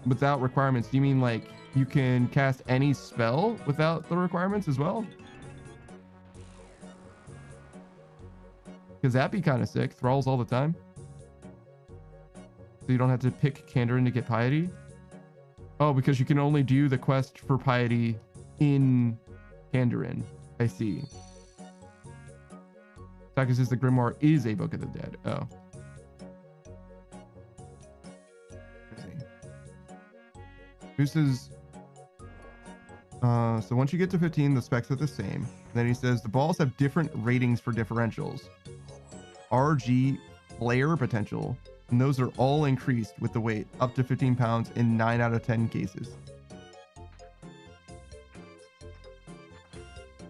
without requirements? Do you mean like you can cast any spell without the requirements as well? Because that'd be kind of sick. Thralls all the time. So you don't have to pick Kandarin to get piety. Oh, because you can only do the quest for piety in Kandarin. I see. Saku says the Grimoire is a Book of the Dead. Oh. I see. Who says, so once you get to 15, the specs are the same. Then he says the balls have different ratings for differentials. RG, flare potential, and those are all increased with the weight up to 15 pounds in 9 out of 10 cases.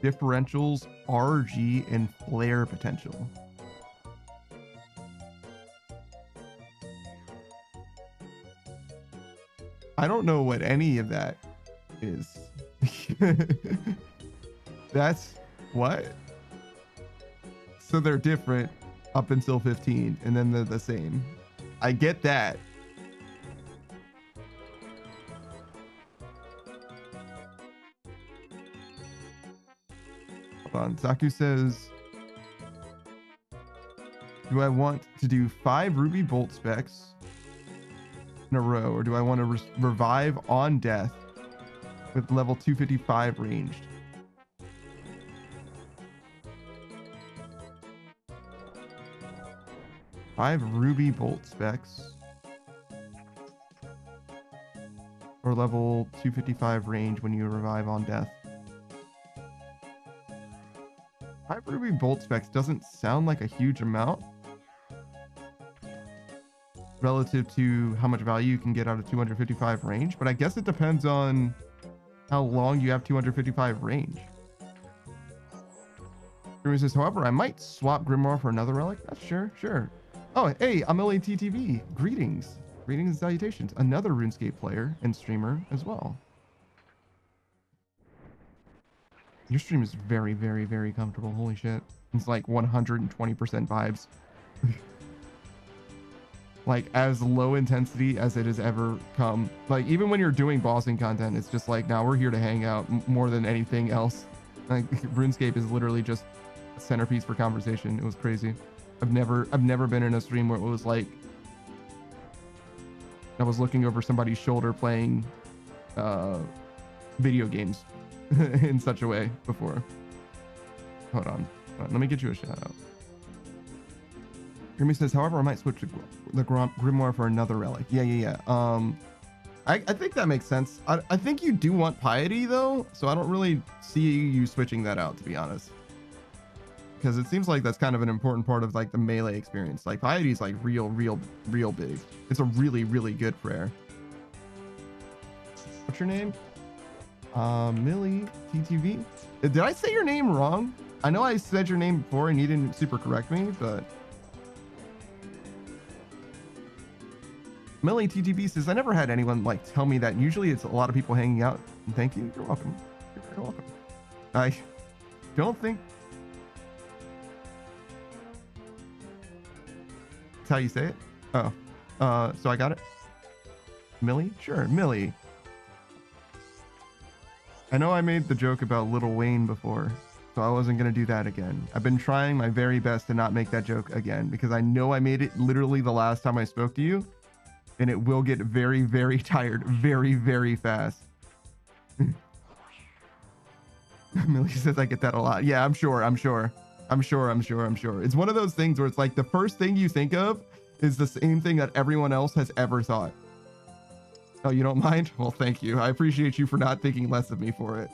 Differentials, RG, and flare potential. I don't know what any of that is. That's what? So they're different up until 15, and then they're the same. I get that. Hold on. Saku says, do I want to do 5 ruby bolt specs in a row, or do I want to revive on death with level 255 ranged? Five ruby bolt specs or level 255 range when you revive on death. 5 ruby bolt specs doesn't sound like a huge amount relative to how much value you can get out of 255 range, but I guess it depends on how long you have 255 range. Grimoire says, however, I might swap Grimoire for another relic. That's sure. Oh, hey, Amelie TTV. Greetings and salutations. Another RuneScape player and streamer as well. Your stream is very, very, very comfortable. Holy shit. It's like 120% vibes. Like as low intensity as it has ever come. Like even when you're doing bossing content, it's just like, now we're here to hang out more than anything else. Like RuneScape is literally just a centerpiece for conversation. It was crazy. I've never been in a stream where it was like I was looking over somebody's shoulder playing video games in such a way before. Hold on. Let me get you a shout out. Grimmy says, however, I might switch to the Grimoire for another relic. Yeah. I think that makes sense. I think you do want piety though, so I don't really see you switching that out, to be honest. Because it seems like that's kind of an important part of like the melee experience. Like piety is like real big. It's a really, really good prayer. What's your name? Millie TTV. Did I say your name wrong? I know I said your name before and you didn't super correct me, but Millie TTV says, I never had anyone like tell me that. Usually it's a lot of people hanging out. And thank you. You're welcome. You're welcome. I don't think how you say it. So I got it. Millie? Sure, Millie. I know I made the joke about Lil Wayne before, so I wasn't gonna do that again. I've been trying my very best to not make that joke again because I know I made it literally the last time I spoke to you, and it will get very, very tired very, very fast. Millie says I get that a lot. Yeah, I'm sure. It's one of those things where it's like the first thing you think of is the same thing that everyone else has ever thought. Oh, you don't mind? Well, thank you. I appreciate you for not thinking less of me for it.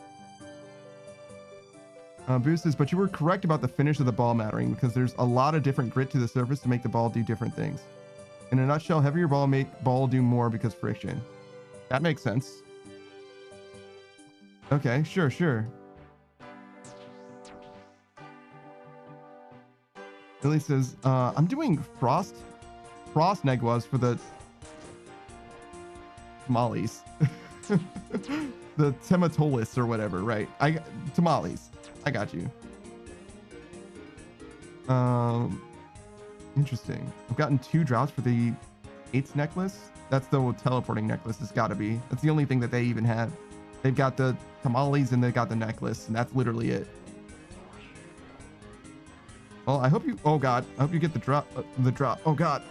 Boost says, but you were correct about the finish of the ball mattering because there's a lot of different grit to the surface to make the ball do different things. In a nutshell, heavier ball make ball do more because friction. That makes sense. Okay, sure. Billy says, I'm doing frost negwas for the tamales. The tematolis or whatever, right? Tamales. I got you. Interesting. I've gotten 2 drops for the 8th necklace. That's the teleporting necklace. It's got to be. That's the only thing that they even have. They've got the tamales and they've got the necklace, and that's literally it. Well, I hope you. Oh God, I hope you get the drop. Oh God.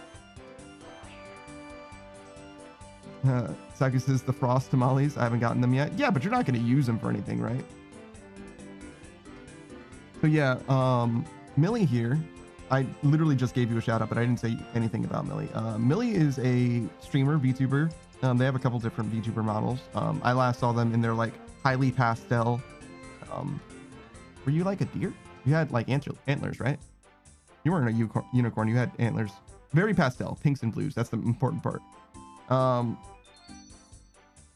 Saki says the frost tamales. I haven't gotten them yet. Yeah, but you're not going to use them for anything, right? So yeah, Millie here. I literally just gave you a shout out, but I didn't say anything about Millie. Millie is a streamer, VTuber. They have a couple different VTuber models. I last saw them in their like highly pastel. Were you like a deer? You had like antlers, right? You weren't a unicorn. You had antlers. Very pastel, pinks and blues. That's the important part.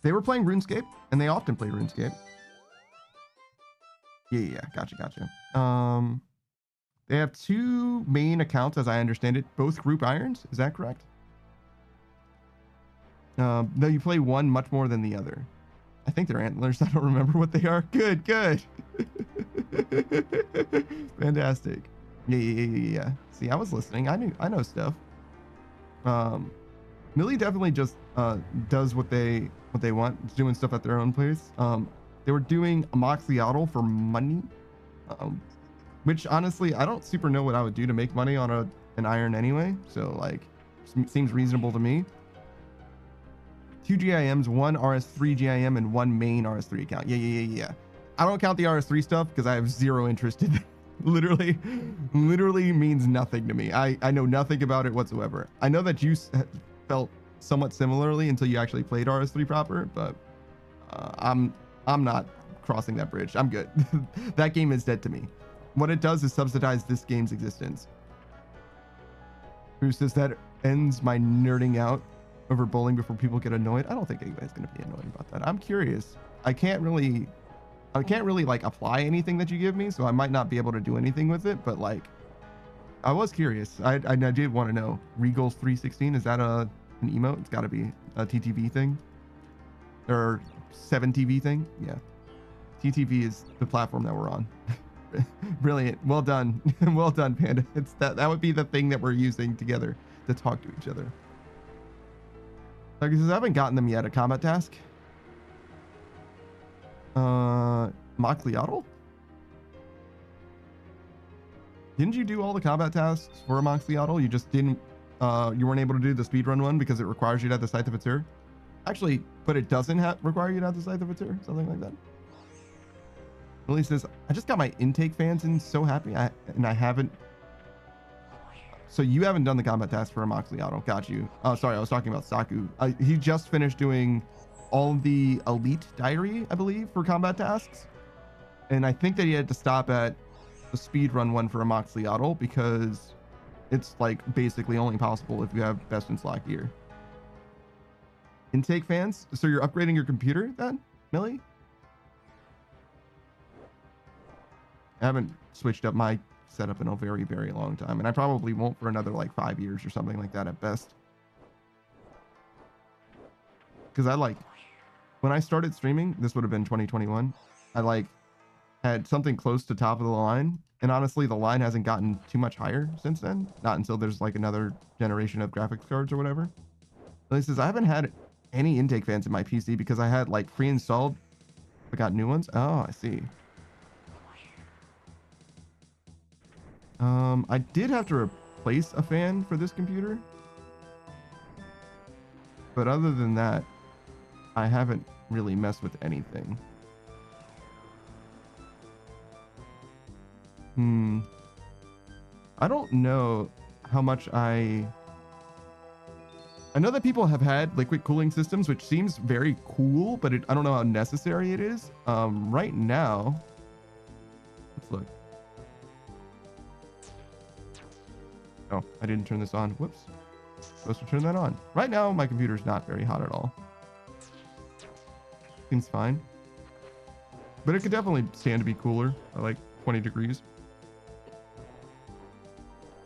They were playing RuneScape, and they often play RuneScape. Yeah. Gotcha. They have 2 main accounts, as I understand it, both group irons. Is that correct? No, you play one much more than the other. I think they're antlers. I don't remember what they are. Good. Fantastic. Yeah. See, I was listening. I know stuff. Millie definitely just does what they want. It's doing stuff at their own pace. They were doing a Moxliotl for money. Which honestly, I don't super know what I would do to make money on an iron anyway. So like, seems reasonable to me. 2 GIMs, 1 RS3 GIM, and 1 main RS3 account. Yeah. I don't count the RS3 stuff because I have 0 interest in it. literally means nothing to me. I know nothing about it whatsoever. I know that you felt somewhat similarly until you actually played RS3 proper, but I'm not crossing that bridge. I'm good. That game is dead to me. What it does is subsidize this game's existence. Who says that ends my nerding out over bowling before people get annoyed? I don't think anybody's going to be annoyed about that. I'm curious. I can't really like apply anything that you give me, so I might not be able to do anything with it, but like I was curious. I did want to know. Regal's 316, is that an emote? It's got to be a TTV thing or 7TV thing. Yeah, TTV is the platform that we're on. Brilliant. Well done. Well done, Panda. It's that would be the thing that we're using together to talk to each other. Like I said, I haven't gotten them yet. A combat task. Moxliotl? Didn't you do all the combat tasks for a Moxliotl? You just didn't. You weren't able to do the speedrun one because it requires you to have the Scythe of Atur. Actually, but it doesn't require you to have the Scythe of Atur, something like that. Lily says, I just got my intake fans in, so happy. I haven't. So you haven't done the combat task for a Moxliotl. Got you. Oh, sorry, I was talking about Saku. He just finished doing all of the elite diary, I believe, for combat tasks. And I think that he had to stop at the speedrun one for a Moxliotl because it's like basically only possible if you have best in slot gear. Intake fans? So you're upgrading your computer then, Millie? I haven't switched up my setup in a very, very long time, and I probably won't for another like 5 years or something like that at best. Because when I started streaming, this would have been 2021, I had something close to top of the line, and honestly the line hasn't gotten too much higher since then, not until there's like another generation of graphics cards or whatever. He says, I haven't had any intake fans in my PC because I had like pre-installed, I got new ones. Oh, I see. I did have to replace a fan for this computer, but other than that, I haven't really messed with anything. I don't know how much I know that people have had liquid cooling systems, which seems very cool, but I don't know how necessary it is. Right now, let's look. Oh, I didn't turn this on. Whoops. Supposed to turn that on. Right now, my computer's not very hot at all. Seems fine. But it could definitely stand to be cooler at like 20 degrees.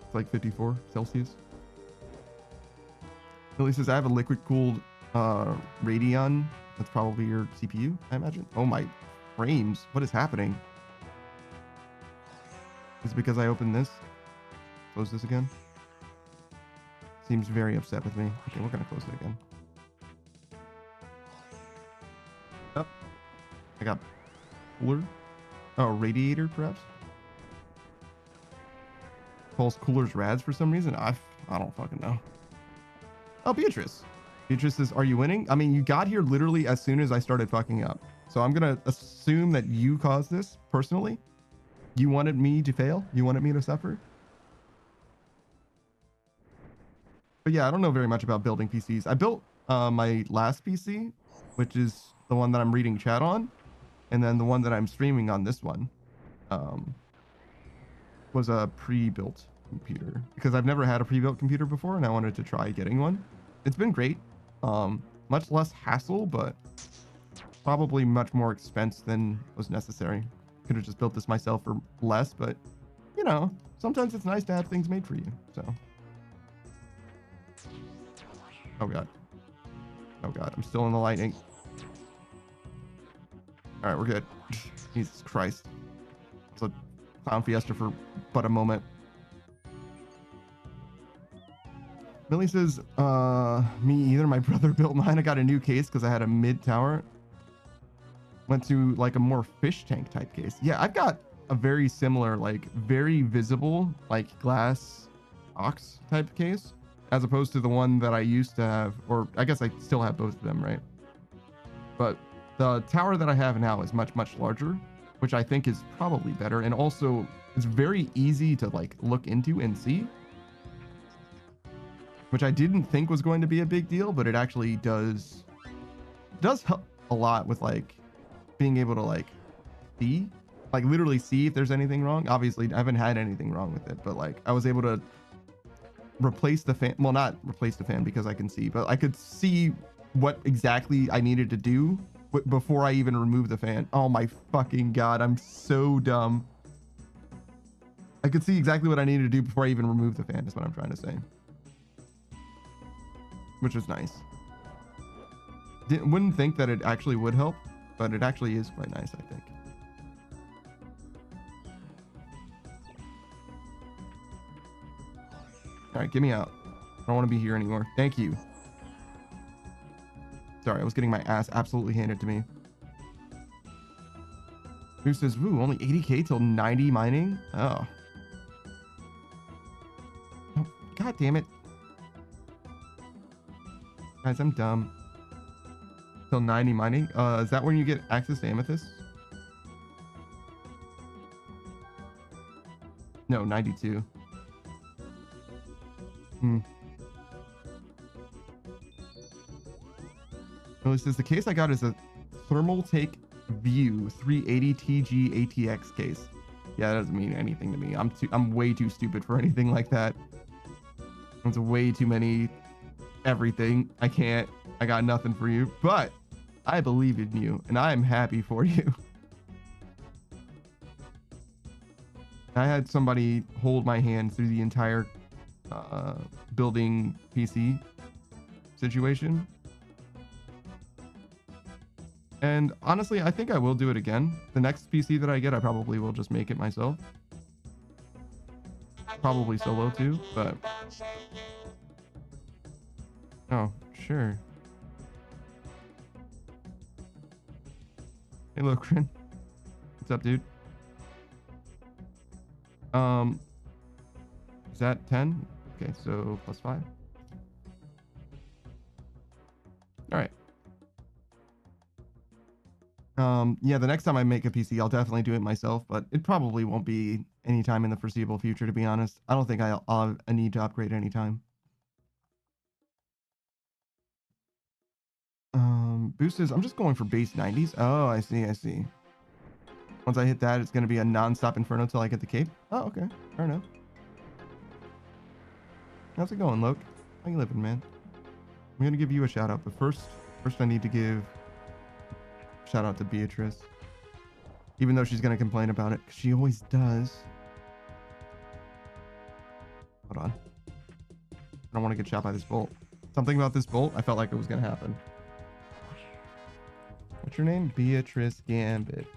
It's like 54 Celsius. Billy says, I have a liquid cooled Radeon. That's probably your CPU, I imagine. Oh my frames. What is happening? Is it because I opened this? Close this again? Seems very upset with me. Okay, we're gonna close it again. Oh, I got cooler. Oh, radiator perhaps? Calls coolers rads for some reason. I don't fucking know. Oh, Beatrice. Beatrice says, are you winning? I mean, you got here literally as soon as I started fucking up. So I'm gonna assume that you caused this personally. You wanted me to fail? You wanted me to suffer? But yeah, I don't know very much about building PCs. I built my last PC, which is the one that I'm reading chat on. And then the one that I'm streaming on, this one, was a pre-built computer. Because I've never had a pre-built computer before, and I wanted to try getting one. It's been great. Much less hassle, but probably much more expense than was necessary. Could have just built this myself for less, but, you know, sometimes it's nice to have things made for you, so... Oh god. Oh god, I'm still in the lightning. Alright, we're good. Jesus Christ. It's a Clown Fiesta for but a moment. Millie says, me either. My brother built mine. I got a new case because I had a mid-tower. Went to like a more fish tank type case. Yeah, I've got a very similar, like very visible, like glass box type case, as opposed to the one that I used to have, or I guess I still have both of them, right? But the tower that I have now is much, much larger, which I think is probably better. And also it's very easy to like look into and see, which I didn't think was going to be a big deal, but it actually does help a lot with like being able to like see, like literally see if there's anything wrong. Obviously I haven't had anything wrong with it, but like I was able to replace the fan. Well, not replace the fan because I can see, but I could see what exactly I needed to do before I even removed the fan. Oh my fucking god, I'm so dumb. I could see exactly what I needed to do before I even removed the fan, is what I'm trying to say. Which was nice. Wouldn't think that it actually would help, but it actually is quite nice, I think. All right, get me out. I don't want to be here anymore. Thank you. Sorry, I was getting my ass absolutely handed to me. Who says, woo, only 80k till 90 mining? Oh. Oh, god damn it. Guys, I'm dumb. Till 90 mining? Is that when you get access to amethyst? No, 92. Well, it says the case I got is a Thermal Take View 380 TG ATX case. Yeah, that doesn't mean anything to me. I'm way too stupid for anything like that. It's way too many everything. I got nothing for you, but I believe in you and I am happy for you. I had somebody hold my hand through the entire building PC situation. And honestly, I think I will do it again. The next PC that I get, I probably will just make it myself. Probably solo too, but... Oh, sure. Hey, Lokrin. What's up, dude? Is that 10? Okay, so plus 5. All right. Yeah, the next time I make a PC, I'll definitely do it myself, but it probably won't be anytime in the foreseeable future, to be honest. I don't think I'll have a need to upgrade anytime. Boost is, I'm just going for base 90s. Oh, I see, I see. Once I hit that, it's going to be a non-stop inferno till I get the cape. Oh, okay. Fair enough. How's it going, Loke? How you living, man? I'm going to give you a shout out, but first I need to give a shout out to Beatrice. Even though she's going to complain about it, 'cause she always does. Hold on. I don't want to get shot by this bolt. Something about this bolt, I felt like it was going to happen. What's your name? Beatrice Gambit.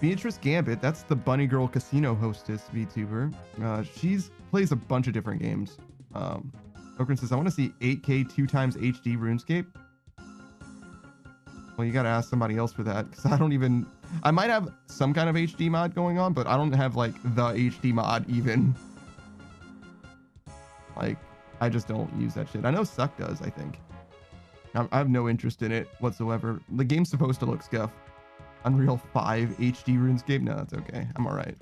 Beatrice Gambit, that's the Bunny Girl Casino hostess VTuber. She's plays a bunch of different games. Okran says, I want to see 8K 2x HD RuneScape. Well, you got to ask somebody else for that, because I might have some kind of HD mod going on, but I don't have like the HD mod even. Like, I just don't use that shit. I know Suck does, I think. I have no interest in it whatsoever. The game's supposed to look scuff. Unreal 5 HD RuneScape? No, that's okay. I'm all right.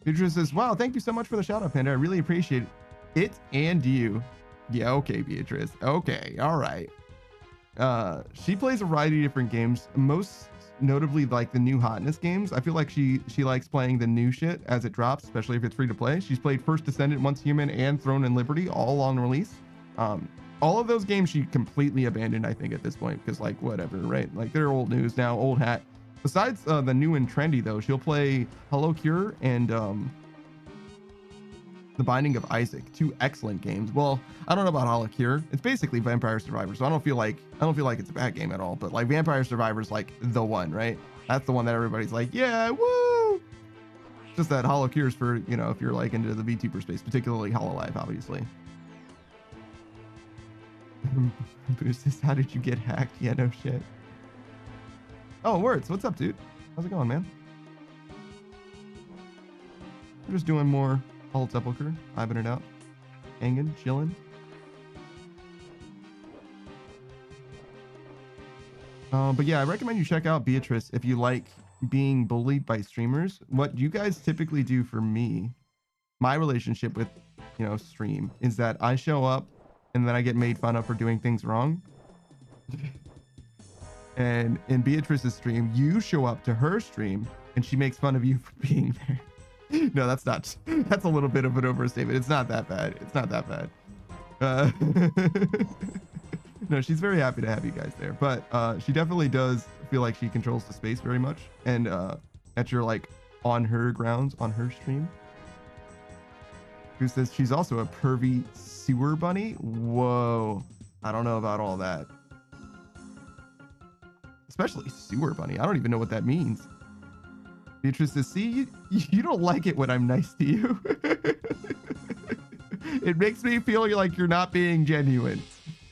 Beatrice says, wow, thank you so much for the shout out, Panda. I really appreciate it and you. Yeah, okay, Beatrice. Okay, all right. She plays a variety of different games, most notably like the new hotness games. I feel like she likes playing the new shit as it drops, especially if it's free to play. She's played First Descendant, Once Human, and Throne and Liberty all on release. All of those games she completely abandoned, I think, at this point, because like whatever, right? Like they're old news now, old hat. Besides the new and trendy though, she'll play Hello Cure and The Binding of Isaac, two excellent games. Well, I don't know about Hello Cure. It's basically Vampire Survivor, so I don't feel like it's a bad game at all. But like Vampire Survivor is like the one, right? That's the one that everybody's like, yeah, woo. Just that Hello Cure is for, you know, if you're like into the VTuber space, particularly Hololive, obviously. Boost says, how did you get hacked? Yeah, no shit. Oh, Words, what's up, dude? How's it going, man? We're just doing more Hall Sepulchre, vibing it out, hanging, chilling. But yeah, I recommend you check out Beatrice if you like being bullied by streamers. What you guys typically do for me, my relationship with, you know, stream, is that I show up and then I get made fun of for doing things wrong. And in Beatrice's stream, you show up to her stream and she makes fun of you for being there. No, that's a little bit of an overstatement. It's not that bad. It's not that bad. No, she's very happy to have you guys there, but she definitely does feel like she controls the space very much, and that you're like on her grounds, on her stream. Who says she's also a pervy sewer bunny? Whoa, I don't know about all that. Especially sewer bunny. I don't even know what that means. Beatrice says, see, you don't like it when I'm nice to you. It makes me feel like you're not being genuine.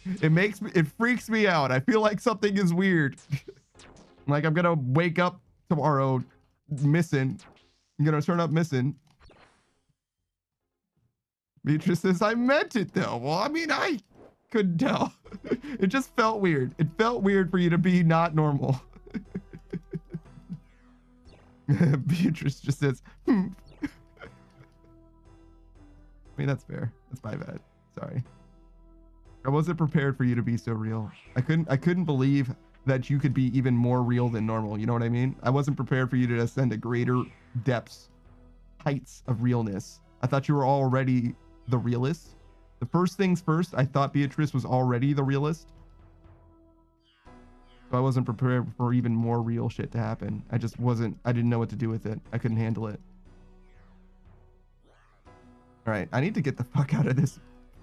It freaks me out. I feel like something is weird. Like I'm gonna wake up tomorrow missing. I'm gonna turn up missing. Beatrice says, I meant it though. Well, I mean, I couldn't tell. It just felt weird. It felt weird for you to be not normal. Beatrice just says, I mean, that's fair. That's my bad. Sorry. I wasn't prepared for you to be so real. I couldn't believe that you could be even more real than normal. You know what I mean? I wasn't prepared for you to ascend to greater depths, heights of realness. I thought you were already the realist. The first things first, I thought Beatrice was already the realist. So I wasn't prepared for even more real shit to happen. I didn't know what to do with it. I couldn't handle it. All right, I need to get the fuck out of this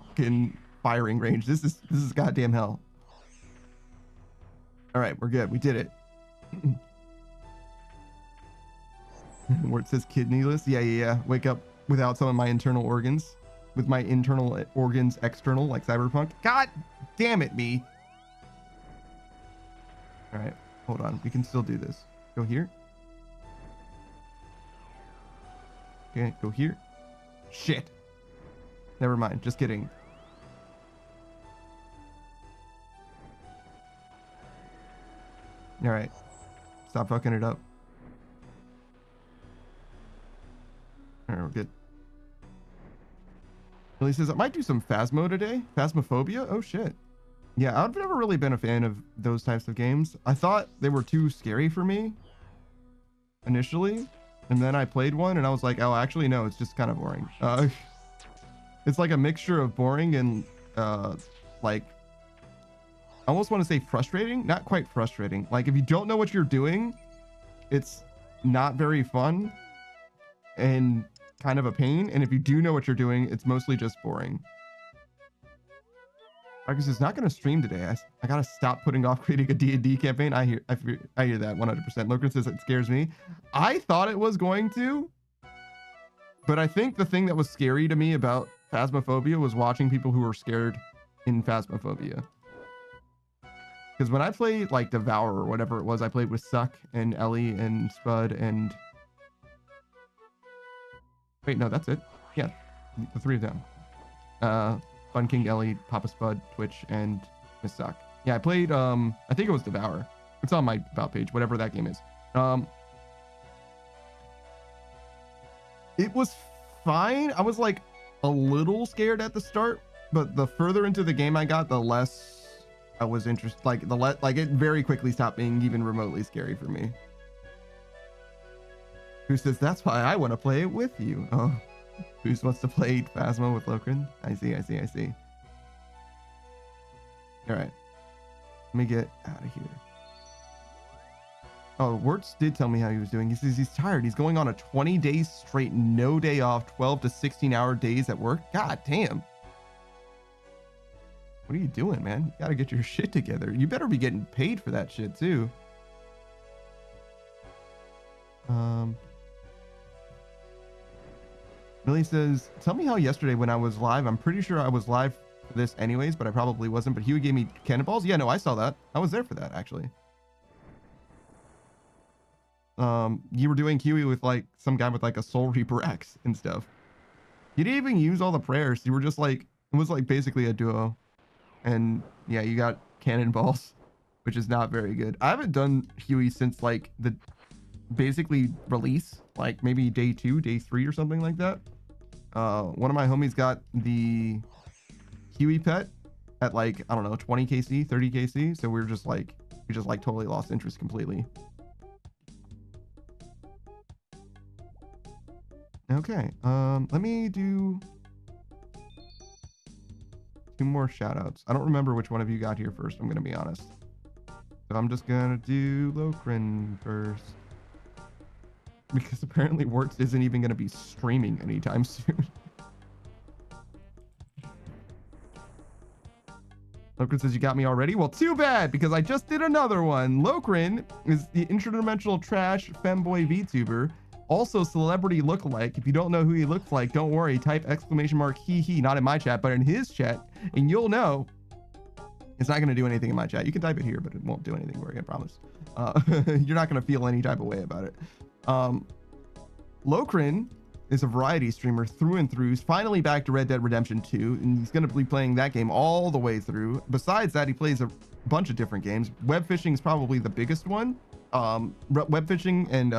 fucking firing range. This is goddamn hell. All right, we're good. We did it. Where it says kidneyless. Yeah. Wake up without some of my internal organs. With my internal organs external, like Cyberpunk. God damn it, me. All right, hold on. We can still do this. Go here. Okay, go here. Shit. Never mind. Just kidding. All right. Stop fucking it up. All right, we're good. Billy says, I might do some Phasmo today. Phasmophobia? Oh, shit. Yeah, I've never really been a fan of those types of games. I thought they were too scary for me initially. And then I played one and I was like, oh, actually, no, it's just kind of boring. It's like a mixture of boring and like, I almost want to say frustrating. Not quite frustrating. Like if you don't know what you're doing, it's not very fun and kind of a pain. And if you do know what you're doing, it's mostly just boring. Marcus is not going to stream today. I got to stop putting off creating a D&D campaign. I hear that 100%. Logan says it scares me. I thought it was going to, but I think the thing that was scary to me about Phasmophobia was watching people who were scared in Phasmophobia. Because when I played like Devour or whatever it was, I played with Suck and Ellie and Spud and... Wait, no, that's it. Yeah, the three of them. Fun King, Ellie, Papa Spud, Twitch, and Miss Suck. Yeah, I played, I think it was Devour. It's on my About page, whatever that game is. It was fine. I was like a little scared at the start, but the further into the game I got, the less I was interested. Like it very quickly stopped being even remotely scary for me. Who says that's why I want to play it with you? Oh. Who's wants to play Phasmo with Lokrin? I see. All right. Let me get out of here. Oh, Wirtz did tell me how he was doing. He says he's tired. He's going on a 20 days straight, no day off, 12 to 16-hour days at work. God damn. What are you doing, man? You gotta get your shit together. You better be getting paid for that shit, too. Millie says, tell me how yesterday when I was live, I'm pretty sure I was live for this anyways, but I probably wasn't, but Huey gave me cannonballs. Yeah, no, I saw that. I was there for that, actually. You were doing Huey with like some guy with like a Soul Reaper axe and stuff. You didn't even use all the prayers. You were just like, it was like basically a duo. And yeah, you got cannonballs, which is not very good. I haven't done Huey since like the basically release, like maybe day 2, day 3 or something like that. One of my homies got the Huey pet at like, I don't know, 20 KC, 30 KC. So we just totally lost interest completely. Okay, let me do 2 more shout outs. I don't remember which one of you got here first, I'm gonna be honest. So I'm just gonna do Lokrin first. Because apparently Wirtz isn't even gonna be streaming anytime soon. Lokrin says, you got me already? Well, too bad, because I just did another one. Lokrin is the interdimensional trash femboy VTuber. Also celebrity lookalike. If you don't know who he looks like, don't worry. Type !he he, not in my chat, but in his chat, and you'll know. It's not going to do anything in my chat. You can type it here, but it won't do anything for you, I promise. You're not going to feel any type of way about it. Lokrin is a variety streamer through and through. He's finally back to Red Dead Redemption 2, and he's going to be playing that game all the way through. Besides that, he plays a bunch of different games. Web fishing is probably the biggest one. Web fishing and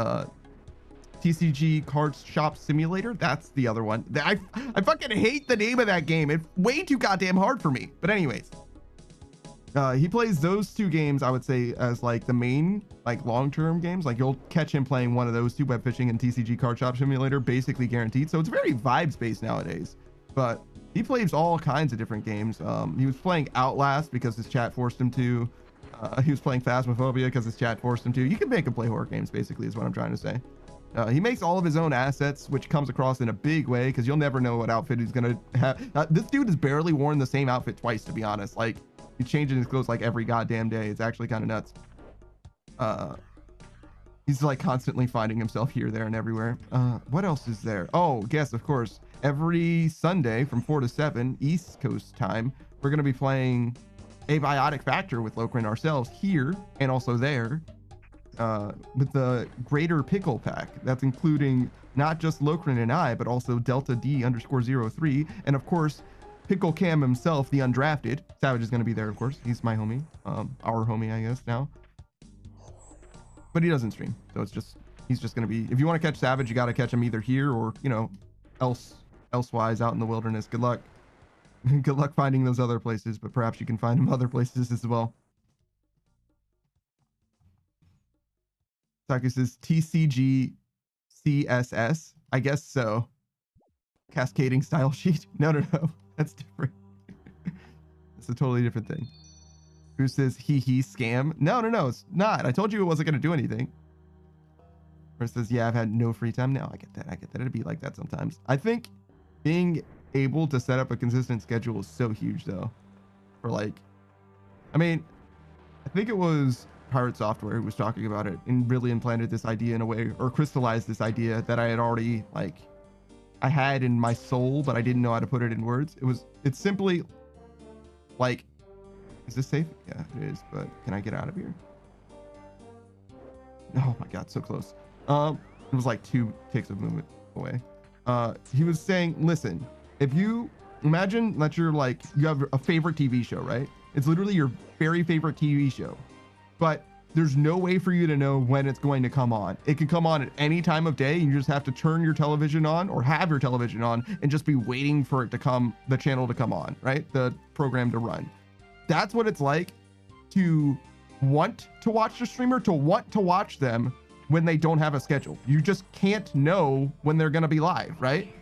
TCG Card Shop Simulator. That's the other one. I fucking hate the name of that game. It's way too goddamn hard for me. But anyways, he plays those 2 games, I would say, as like the main, like long-term games. Like you'll catch him playing one of those 2, Web Fishing and TCG Card Shop Simulator, basically guaranteed. So it's very vibes-based nowadays. But he plays all kinds of different games. He was playing Outlast because his chat forced him to. He was playing Phasmophobia because his chat forced him to. You can make him play horror games, basically, is what I'm trying to say. He makes all of his own assets, which comes across in a big way because you'll never know what outfit he's gonna have. This dude has barely worn the same outfit twice, to be honest. Like, he's changing his clothes like every goddamn day. It's actually kind of nuts. He's like constantly finding himself here, there, and everywhere. What else is there? Oh, yes, of course. Every Sunday from 4 to 7 East Coast time, we're gonna be playing Abiotic Factor with Lokrin ourselves here and also there. With the Greater Pickle Pack. That's including not just Lokrin and I, but also Delta D_03. And of course, Pickle Cam himself, the undrafted. Savage is going to be there, of course. He's my homie. Our homie, I guess, now. but he doesn't stream. So it's just, he's just going to be, if you want to catch Savage, you got to catch him either here or, you know, elsewise out in the wilderness. Good luck. Good luck finding those other places, but perhaps you can find him other places as well. Taku says TCG CSS. I guess so. Cascading style sheet. No. That's different. It's a totally different thing. Who says he scam? No, it's not. I told you it wasn't going to do anything. Or it says, yeah, I've had no free time. No, I get that. It'd be like that sometimes. I think being able to set up a consistent schedule is so huge though. For like, I mean, I think it was Pirate Software who was talking about it and really implanted this idea in a way, or crystallized this idea that I had already like, I had in my soul, but I didn't know how to put it in words. It's simply like, is this safe? Yeah, it is, but can I get out of here? Oh my God, so close. It was like 2 ticks of movement away. He was saying, listen, if you imagine that you're like, you have a favorite TV show, right? It's literally your very favorite TV show, but there's no way for you to know when it's going to come on. It can come on at any time of day. You just have to turn your television on or have your television on and just be waiting for it to come, the channel to come on, right? The program to run. That's what it's like to want to watch the streamer, to want to watch them when they don't have a schedule. You just can't know when they're going to be live, right?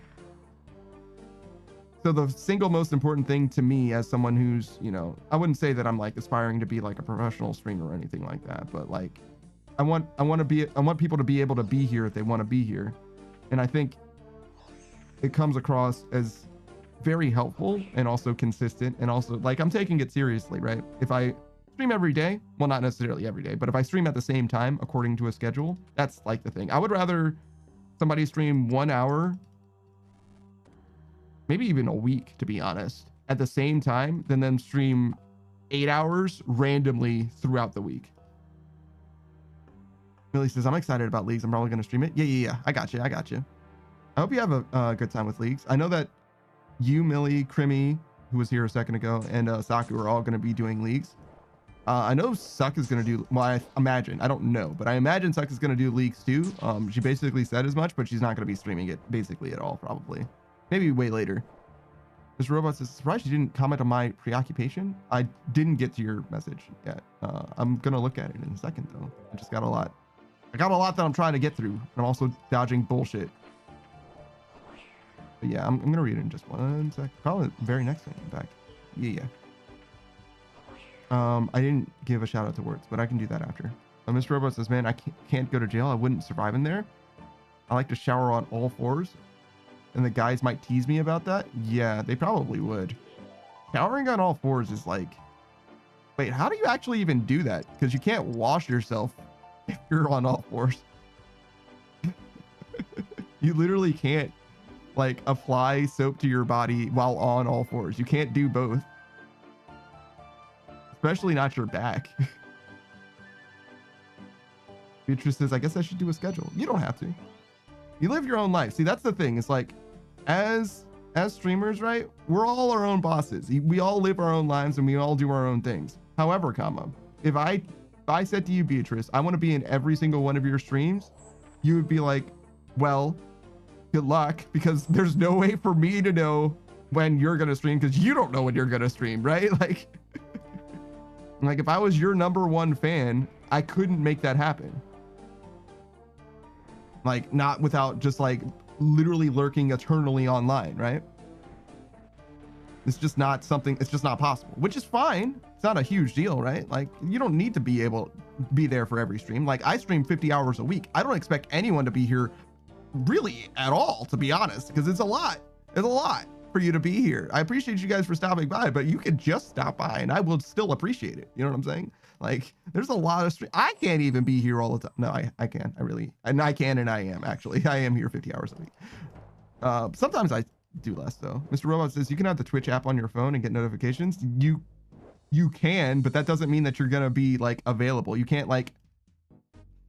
So the single most important thing to me as someone who's, you know, I wouldn't say that I'm like aspiring to be like a professional streamer or anything like that, but like I want people to be able to be here if they want to be here. And I think it comes across as very helpful and also consistent, and also like I'm taking it seriously, right? If I stream every day, well, not necessarily every day, but if I stream at the same time according to a schedule, that's like the thing. I would rather somebody stream 1 hour, maybe even a week, to be honest, at the same time than them stream 8 hours randomly throughout the week. Millie says, I'm excited about Leagues. I'm probably going to stream it. Yeah. I got you. I hope you have a good time with Leagues. I know that you, Millie, Crimmy, who was here a second ago, and Saku are all going to be doing Leagues. I know Suck is going to do, well, I imagine, I don't know, but I imagine Suck is going to do Leagues too. She basically said as much, but she's not going to be streaming it basically at all, probably. Maybe way later. This robot says, surprised you didn't comment on my preoccupation. I didn't get to your message yet. I'm going to look at it in a second though. I just got a lot. I got a lot that I'm trying to get through. And I'm also dodging bullshit. But yeah, I'm going to read it in just 1 sec. Probably the very next thing, in fact. Yeah. I didn't give a shout out to Words, but I can do that after. Mr. Robot says, man, I can't go to jail. I wouldn't survive in there. I like to shower on all fours. And the guys might tease me about that. Yeah, they probably would. Showering on all fours is like, wait, how do you actually even do that? Because you can't wash yourself if you're on all fours. You literally can't like apply soap to your body while on all fours. You can't do both. Especially not your back. Beatrice says, I guess I should do a schedule. You don't have to. You live your own life. See, that's the thing. It's like, as streamers, right? We're all our own bosses. We all live our own lives and we all do our own things. However, if I said to you, Beatrice, I want to be in every single one of your streams, you would be like, well, good luck, because there's no way for me to know when you're going to stream, because you don't know when you're going to stream, right? Like if I was your #1 fan, I couldn't make that happen. Like not without just like literally lurking eternally online, right? It's just not something, it's just not possible, which is fine. It's not a huge deal, right? Like you don't need to be there for every stream. Like I stream 50 hours a week. I don't expect anyone to be here really at all, to be honest, because it's a lot. It's a lot for you to be here. I appreciate you guys for stopping by, but you can just stop by and I will still appreciate it. You know what I'm saying? Like there's a lot of I can't even be here all the time. No, I can. I can and I am actually. I am here 50 hours a week. Sometimes I do less though. Mr. Robot says you can have the Twitch app on your phone and get notifications. You can, but that doesn't mean that you're gonna be like available. You can't like,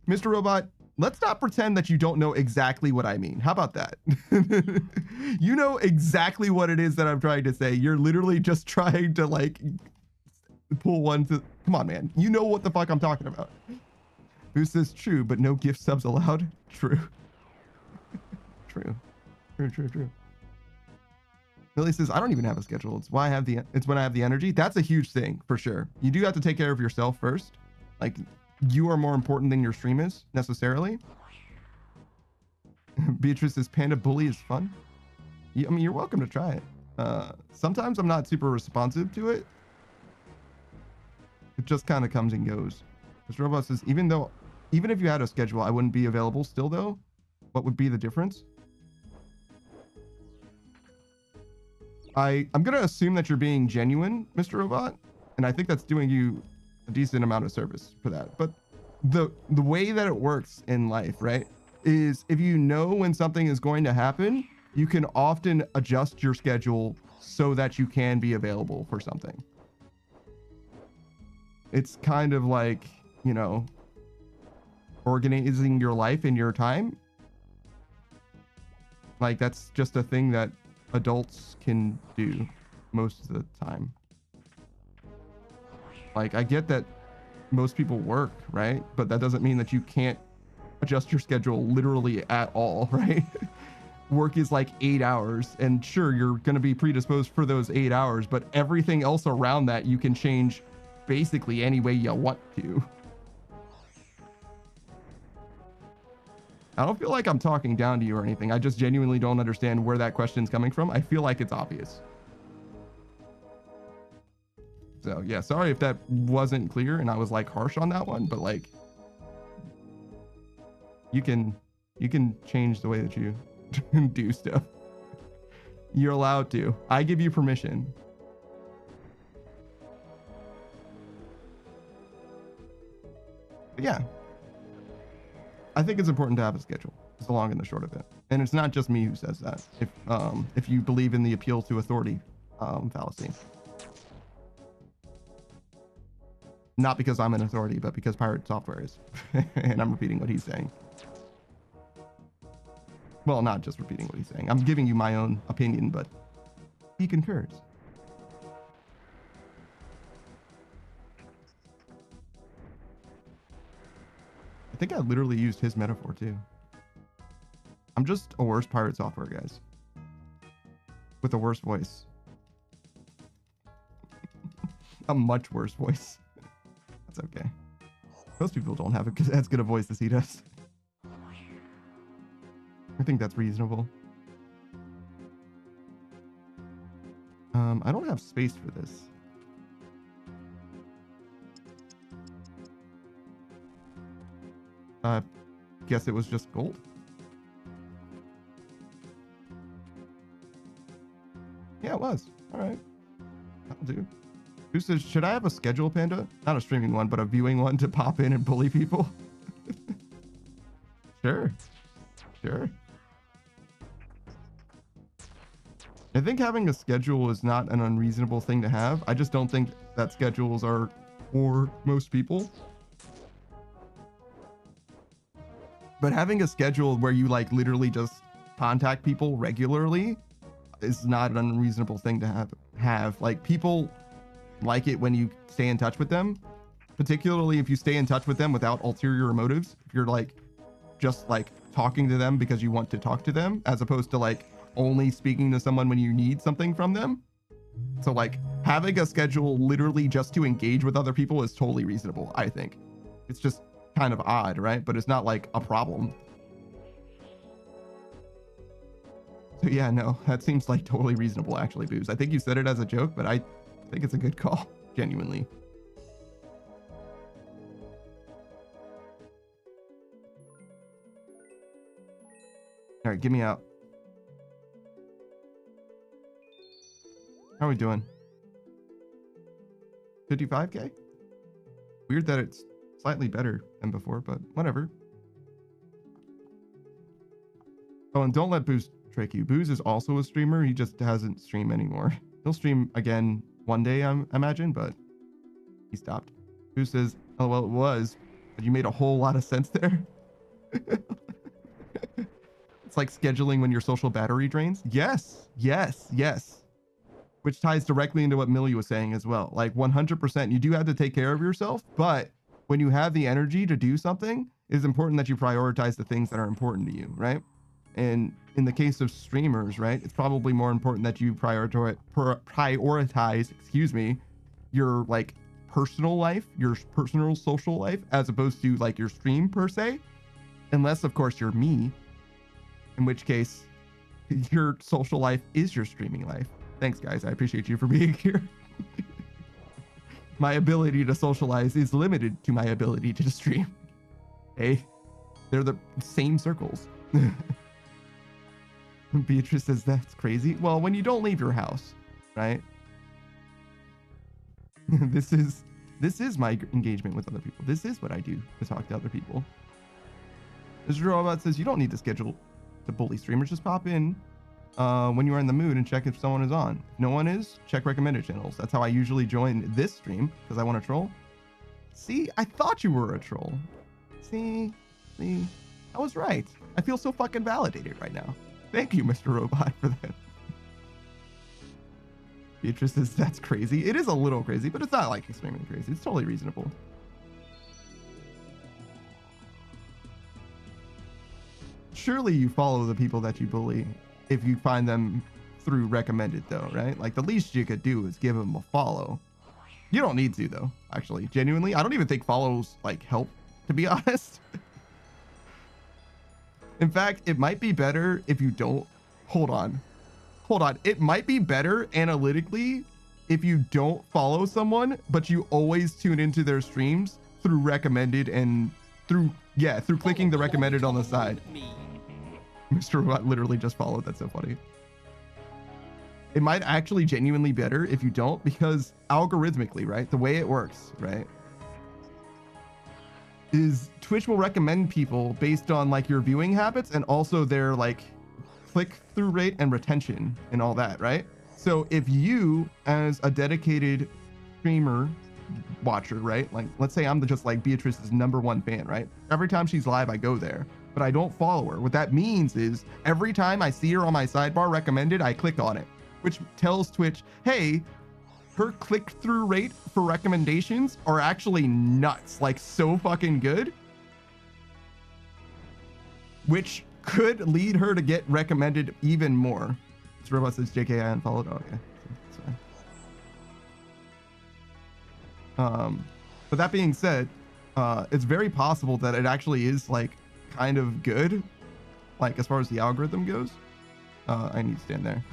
Mr. Robot, let's not pretend that you don't know exactly what I mean. How about that? You know exactly what it is that I'm trying to say. You're literally just trying to like pull one to, come on, man. You know what the fuck I'm talking about. Boost says true, but no gift subs allowed. True. True. True. Millie says, I don't even have a schedule. It's when I have the energy. That's a huge thing for sure. You do have to take care of yourself first. Like, you are more important than your stream is necessarily. Beatrice says, Panda Bully is fun. I mean, you're welcome to try it. Sometimes I'm not super responsive to it. It just kind of comes and goes. Mr. Robot says, even if you had a schedule, I wouldn't be available still though. What would be the difference? I'm going to assume that you're being genuine, Mr. Robot. And I think that's doing you a decent amount of service for that. But the way that it works in life, right, is if you know when something is going to happen, you can often adjust your schedule so that you can be available for something. It's kind of like, you know, organizing your life and your time. Like, that's just a thing that adults can do most of the time. Like, I get that most people work, right? But that doesn't mean that you can't adjust your schedule literally at all, right? Work is like 8 hours, and sure, you're going to be predisposed for those 8 hours, but everything else around that you can change basically any way you want to. I don't feel like I'm talking down to you or anything. I just genuinely don't understand where that question's coming from. I feel like it's obvious. So yeah, sorry if that wasn't clear and I was like harsh on that one, but like, you can change the way that you do stuff. You're allowed to. I give you permission. But yeah, I think it's important to have a schedule. It's the long and the short of it. And it's not just me who says that. If you believe in the appeal to authority fallacy. Not because I'm an authority, but because Pirate Software is. And I'm repeating what he's saying. Well, not just repeating what he's saying. I'm giving you my own opinion, but he concurs. I think I literally used his metaphor too. I'm just a worse Pirate Software, guys. With a worse voice. A much worse voice. That's okay. Most people don't have as good a voice as he does. I think that's reasonable. I don't have space for this. Guess it was just gold. Yeah, it was. All right. That'll do. Who says, should I have a schedule, Panda? Not a streaming one, but a viewing one to pop in and bully people? Sure. Sure. I think having a schedule is not an unreasonable thing to have. I just don't think that schedules are for most people. But having a schedule where you like literally just contact people regularly is not an unreasonable thing to have. Like, people like it when you stay in touch with them, particularly if you stay in touch with them without ulterior motives. If you're like just like talking to them because you want to talk to them, as opposed to like only speaking to someone when you need something from them. So like having a schedule literally just to engage with other people is totally reasonable, I think. It's just kind of odd, right? But it's not like a problem. So yeah, no, that seems like totally reasonable actually, Boobs. I think you said it as a joke, but I think it's a good call, genuinely. All right, get me out. How are we doing? 55K? Weird that it's slightly better than before, but whatever. Oh, and don't let Booze trick you. Booze is also a streamer. He just doesn't stream anymore. He'll stream again one day, I imagine, but he stopped. Booze says, oh, well, it was, but you made a whole lot of sense there. It's like scheduling when your social battery drains. Yes, yes, yes. Which ties directly into what Millie was saying as well. Like 100%, you do have to take care of yourself, but when you have the energy to do something, it's important that you prioritize the things that are important to you, right? And in the case of streamers, right, it's probably more important that you prioritize, excuse me, your like personal life, your personal social life, as opposed to like your stream per se, unless of course you're me, in which case your social life is your streaming life. Thanks guys, I appreciate you for being here. My ability to socialize is limited to my ability to stream. Hey, they're the same circles. Beatrice says that's crazy. Well, when you don't leave your house, right? This is my engagement with other people. This is what I do to talk to other people. Mr. Robot says you don't need to schedule to bully streamers. Just pop in when you are in the mood and check if someone is on. If no one is, check recommended channels. That's how I usually join this stream because I want to troll. See, I thought you were a troll. See, I was right. I feel so fucking validated right now. Thank you, Mr. Robot, for that. Beatrice says that's crazy. It is a little crazy, but it's not like extremely crazy. It's totally reasonable. Surely you follow the people that you bully if you find them through recommended though, right? Like the least you could do is give them a follow. You don't need to though, actually. Genuinely, I don't even think follows like help, to be honest. In fact, it might be better if you don't. Hold on. It might be better analytically if you don't follow someone, but you always tune into their streams through recommended and through clicking the recommended on the side. Mr. Robot literally just followed. That's so funny. It might actually genuinely better if you don't, because algorithmically, right? The way it works, right? Is Twitch will recommend people based on like your viewing habits and also their like click-through rate and retention and all that, right? So if you as a dedicated streamer watcher, right? Like let's say I'm just like Beatrice's #1 fan, right? Every time she's live, I go there, but I don't follow her. What that means is every time I see her on my sidebar recommended, I click on it, which tells Twitch, hey, her click-through rate for recommendations are actually nuts, like so fucking good, which could lead her to get recommended even more. This robot says JK, I unfollowed. Oh, okay, that's fine. But that being said, it's very possible that it actually is like kind of good, like as far as the algorithm goes. I need to stand there.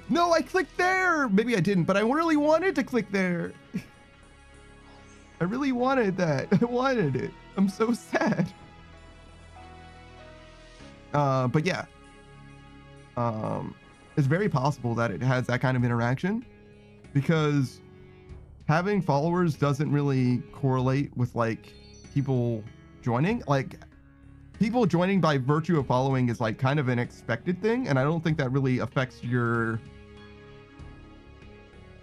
No, I clicked there. Maybe I didn't, but I really wanted to click there. I really wanted that. I wanted it. I'm so sad. But yeah, it's very possible that it has that kind of interaction, because having followers doesn't really correlate with like people joining. Like people joining by virtue of following is like kind of an expected thing, and I don't think that really affects the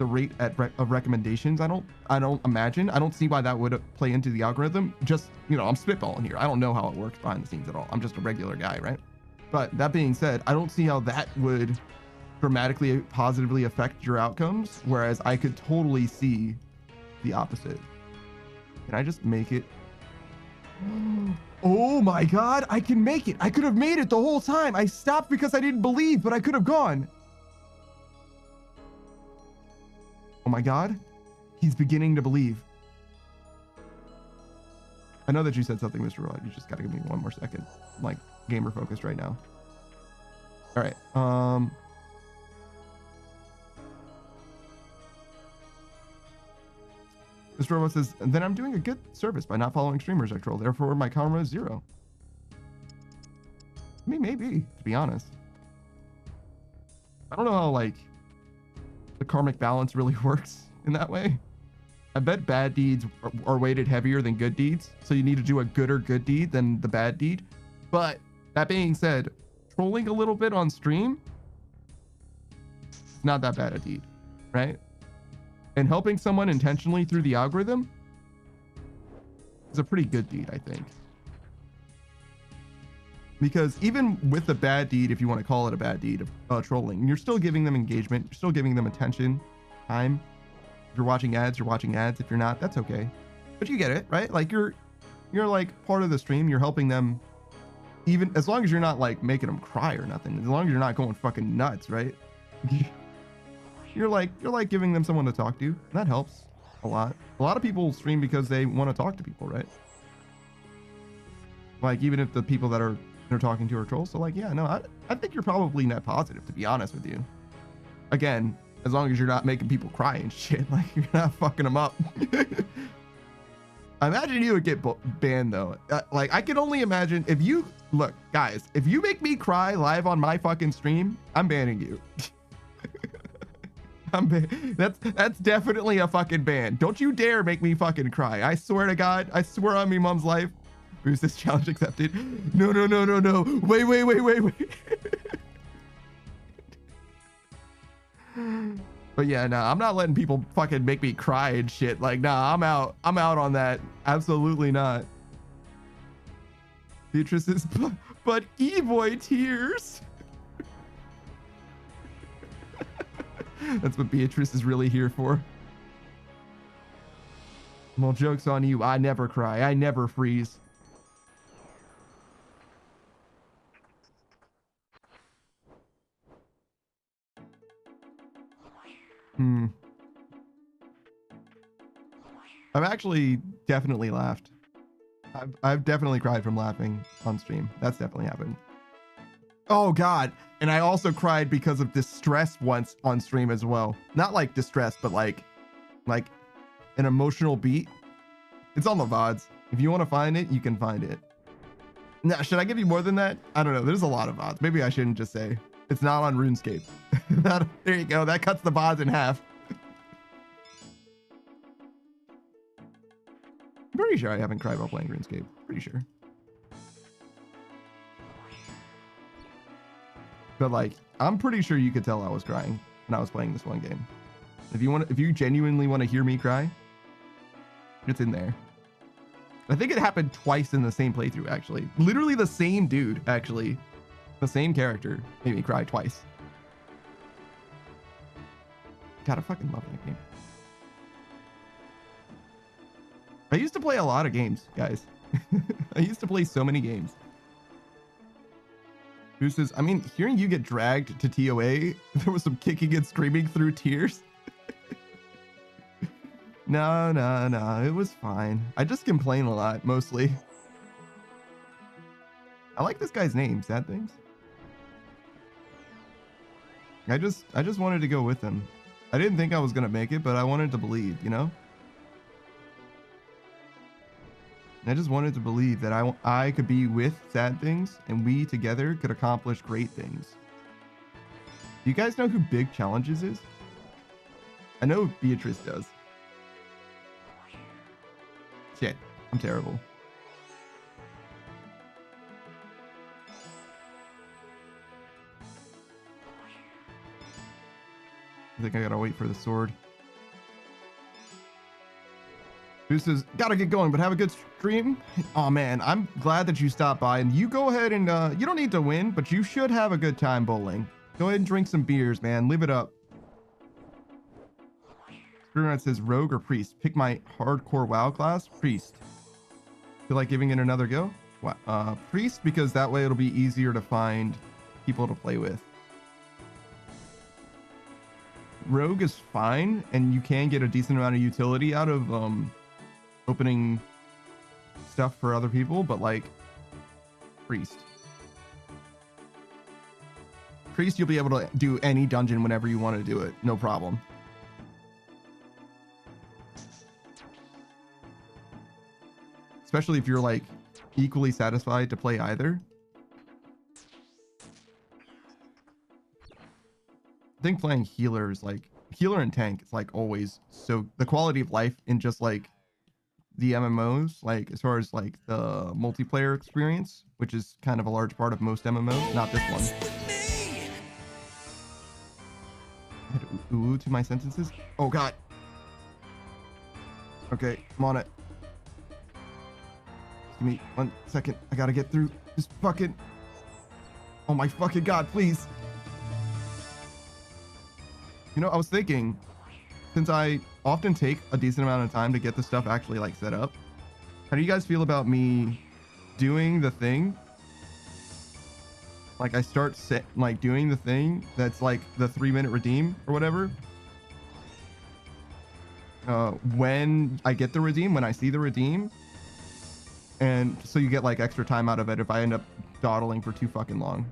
rate of recommendations. I don't imagine. I don't see why that would play into the algorithm. Just, you know, I'm spitballing here. I don't know how it works behind the scenes at all. I'm just a regular guy, right? But that being said, I don't see how that would dramatically positively affect your outcomes, whereas I could totally see the opposite. Can I just make it? Oh my God, I can make it. I could have made it the whole time. I stopped because I didn't believe, but I could have gone. Oh my God, he's beginning to believe. I know that you said something, Mr. Rod. You just gotta give me one more second. I'm like gamer focused right now. All right. Mr. Robot says, then I'm doing a good service by not following streamers I troll. Therefore, my karma is 0. I mean, maybe, to be honest. I don't know how, like, the karmic balance really works in that way. I bet bad deeds are weighted heavier than good deeds. So you need to do a gooder good deed than the bad deed. But that being said, trolling a little bit on stream, it's not that bad a deed, right? And helping someone intentionally through the algorithm is a pretty good deed, I think. Because even with a bad deed, if you want to call it a bad deed of trolling, you're still giving them engagement. You're still giving them attention, time. If you're watching ads, you're watching ads. If you're not, that's okay. but you get it, right? Like you're like part of the stream. You're helping them, even as long as you're not like making them cry or nothing. As long as you're not going fucking nuts, right? You're like giving them someone to talk to. That helps a lot. A lot of people stream because they want to talk to people, right? Like even if the people that they're talking to are trolls. So like, yeah, no, I think you're probably net positive, to be honest with you. Again, as long as you're not making people cry and shit, like you're not fucking them up. I imagine you would get banned though. Like I can only imagine if you look, guys, if you make me cry live on my fucking stream, I'm banning you. That's definitely a fucking ban. Don't you dare make me fucking cry. I swear to God, I swear on me mom's life. Who's this challenge accepted? No. Wait. But yeah, no, I'm not letting people fucking make me cry and shit. Like, nah, I'm out on that. Absolutely not. Beatrice is but Evoy tears. That's what Beatrice is really here for. Well, joke's on you. I never cry. I never freeze. I've actually definitely laughed. I've definitely cried from laughing on stream. That's definitely happened. Oh God. And I also cried because of distress once on stream as well. Not like distress, but like an emotional beat. It's on the VODs. If you want to find it, you can find it. Now, should I give you more than that? I don't know. There's a lot of VODs. Maybe I shouldn't just say. It's not on RuneScape. There you go. That cuts the VODs in half. I'm pretty sure I haven't cried while playing RuneScape. Pretty sure. But like, I'm pretty sure you could tell I was crying when I was playing this one game. If you genuinely want to hear me cry, it's in there. I think it happened twice in the same playthrough, actually. Literally the same dude, actually. The same character made me cry twice. God, I fucking love that game. I used to play a lot of games, guys. I used to play so many games. Who says, I mean, hearing you get dragged to TOA, there was some kicking and screaming through tears. No, it was fine. I just complain a lot, mostly. I like this guy's name, Sad Things. I just wanted to go with him. I didn't think I was gonna make it, but I wanted to believe, you know? I just wanted to believe that I could be with Sad Things and we together could accomplish great things. Do you guys know who Big Challenges is? I know Beatrice does. Shit, I'm terrible. I think I gotta wait for the sword. Who says, gotta get going, but have a good stream. Oh man, I'm glad that you stopped by, and you go ahead and you don't need to win, but you should have a good time bowling. Go ahead and drink some beers, man. Live it up. Screwrun says rogue or priest. Pick my hardcore WoW class. Priest. Feel like giving it another go? Priest, because that way it'll be easier to find people to play with. Rogue is fine, and you can get a decent amount of utility out of opening stuff for other people, but like priest, you'll be able to do any dungeon whenever you want to do it, no problem. Especially if you're like equally satisfied to play either. I think playing healer is like healer and tank. It's like always so the quality of life in just like the MMOs, like as far as like the multiplayer experience, which is kind of a large part of most MMOs, not this one. Add ooh to my sentences. Oh God. Okay, I'm on it. Give me 1 second. I gotta get through this fucking. Oh my fucking God, please. You know, I was thinking since I often take a decent amount of time to get the stuff actually like set up, how do you guys feel about me doing the thing? Like I start doing the thing that's like the 3-minute redeem or whatever. When I get the redeem, when I see the redeem, and so you get like extra time out of it if I end up dawdling for too fucking long.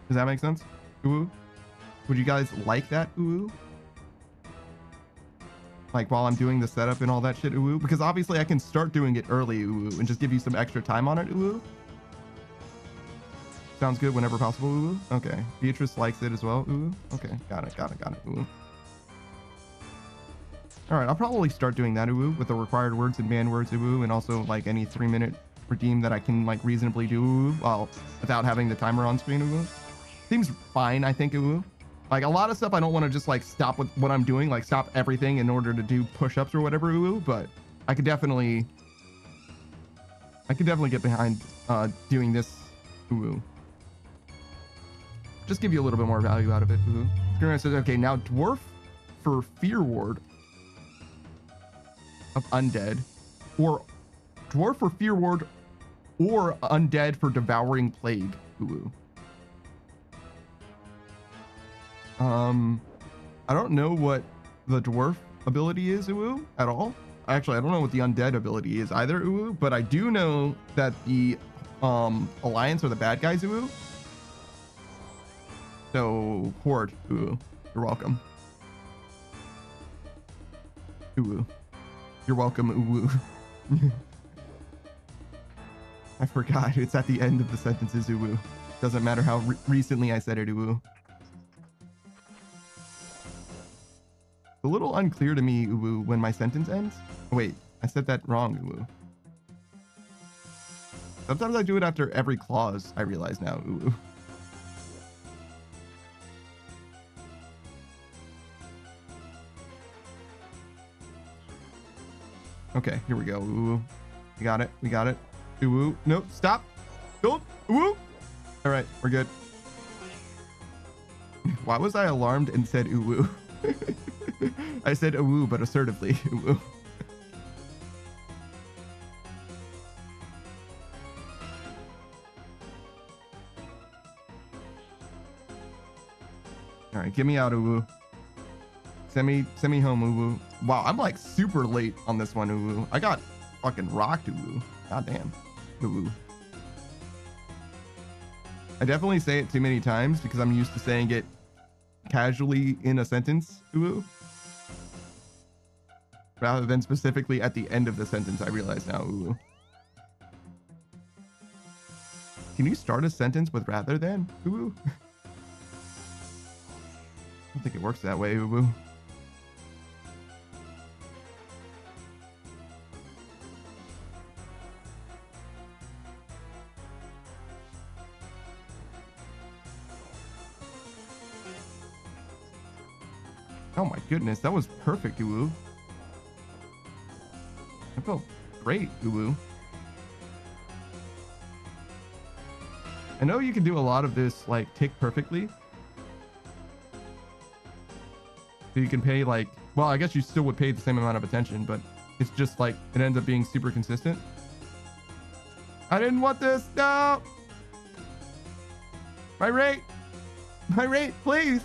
Does that make sense? Ooh. Would you guys like that? Ooh. Like while I'm doing the setup and all that shit, ooh, because obviously I can start doing it early, ooh, and just give you some extra time on it, ooh. Sounds good whenever possible, ooh. Okay. Beatrice likes it as well, ooh. Okay, got it, ooh. All right, I'll probably start doing that, ooh, with the required words and banned words, ooh, and also like any 3-minute redeem that I can like reasonably do, ooh, while without having the timer on screen, ooh. Seems fine, I think, ooh. Like a lot of stuff I don't want to just like stop with what I'm doing, like stop everything in order to do push-ups or whatever, ooh, but I could definitely get behind doing this, ooh. Just give you a little bit more value out of it, ooh. Screamer says, okay, now dwarf for fear ward of undead, or dwarf for fear ward or undead for devouring plague, ooh. I don't know what the dwarf ability is, ooh, at all. Actually, I don't know what the undead ability is either, ooh, but I do know that the alliance are the bad guys, ooh. So horde, ooh, you're welcome. Ooh, you're welcome, ooh. I forgot, it's at the end of the sentences, ooh. Doesn't matter how recently I said it, ooh. A little unclear to me, ooh, when my sentence ends. Oh, wait, I said that wrong, ooh. Sometimes I do it after every clause, I realize now, ooh. Okay, here we go, ooh. We got it, Ooh, nope, stop. Don't, ooh. All right, we're good. Why was I alarmed and said ooh? I said ooh, but assertively. Ooh. All right, get me out, ooh. Send me home, ooh. Wow, I'm like super late on this one, ooh. I got fucking rocked, ooh. God damn, ooh. I definitely say it too many times because I'm used to saying it casually in a sentence, ooh. Rather than specifically at the end of the sentence, I realize now, ooh. Can you start a sentence with rather than, ooh? I don't think it works that way, ooh. Oh my goodness, that was perfect, ooh. I felt great, ooh. I know you can do a lot of this like tick perfectly. So you can pay like, well, I guess you still would pay the same amount of attention, but it's just like, it ends up being super consistent. I didn't want this, no! My rate, please!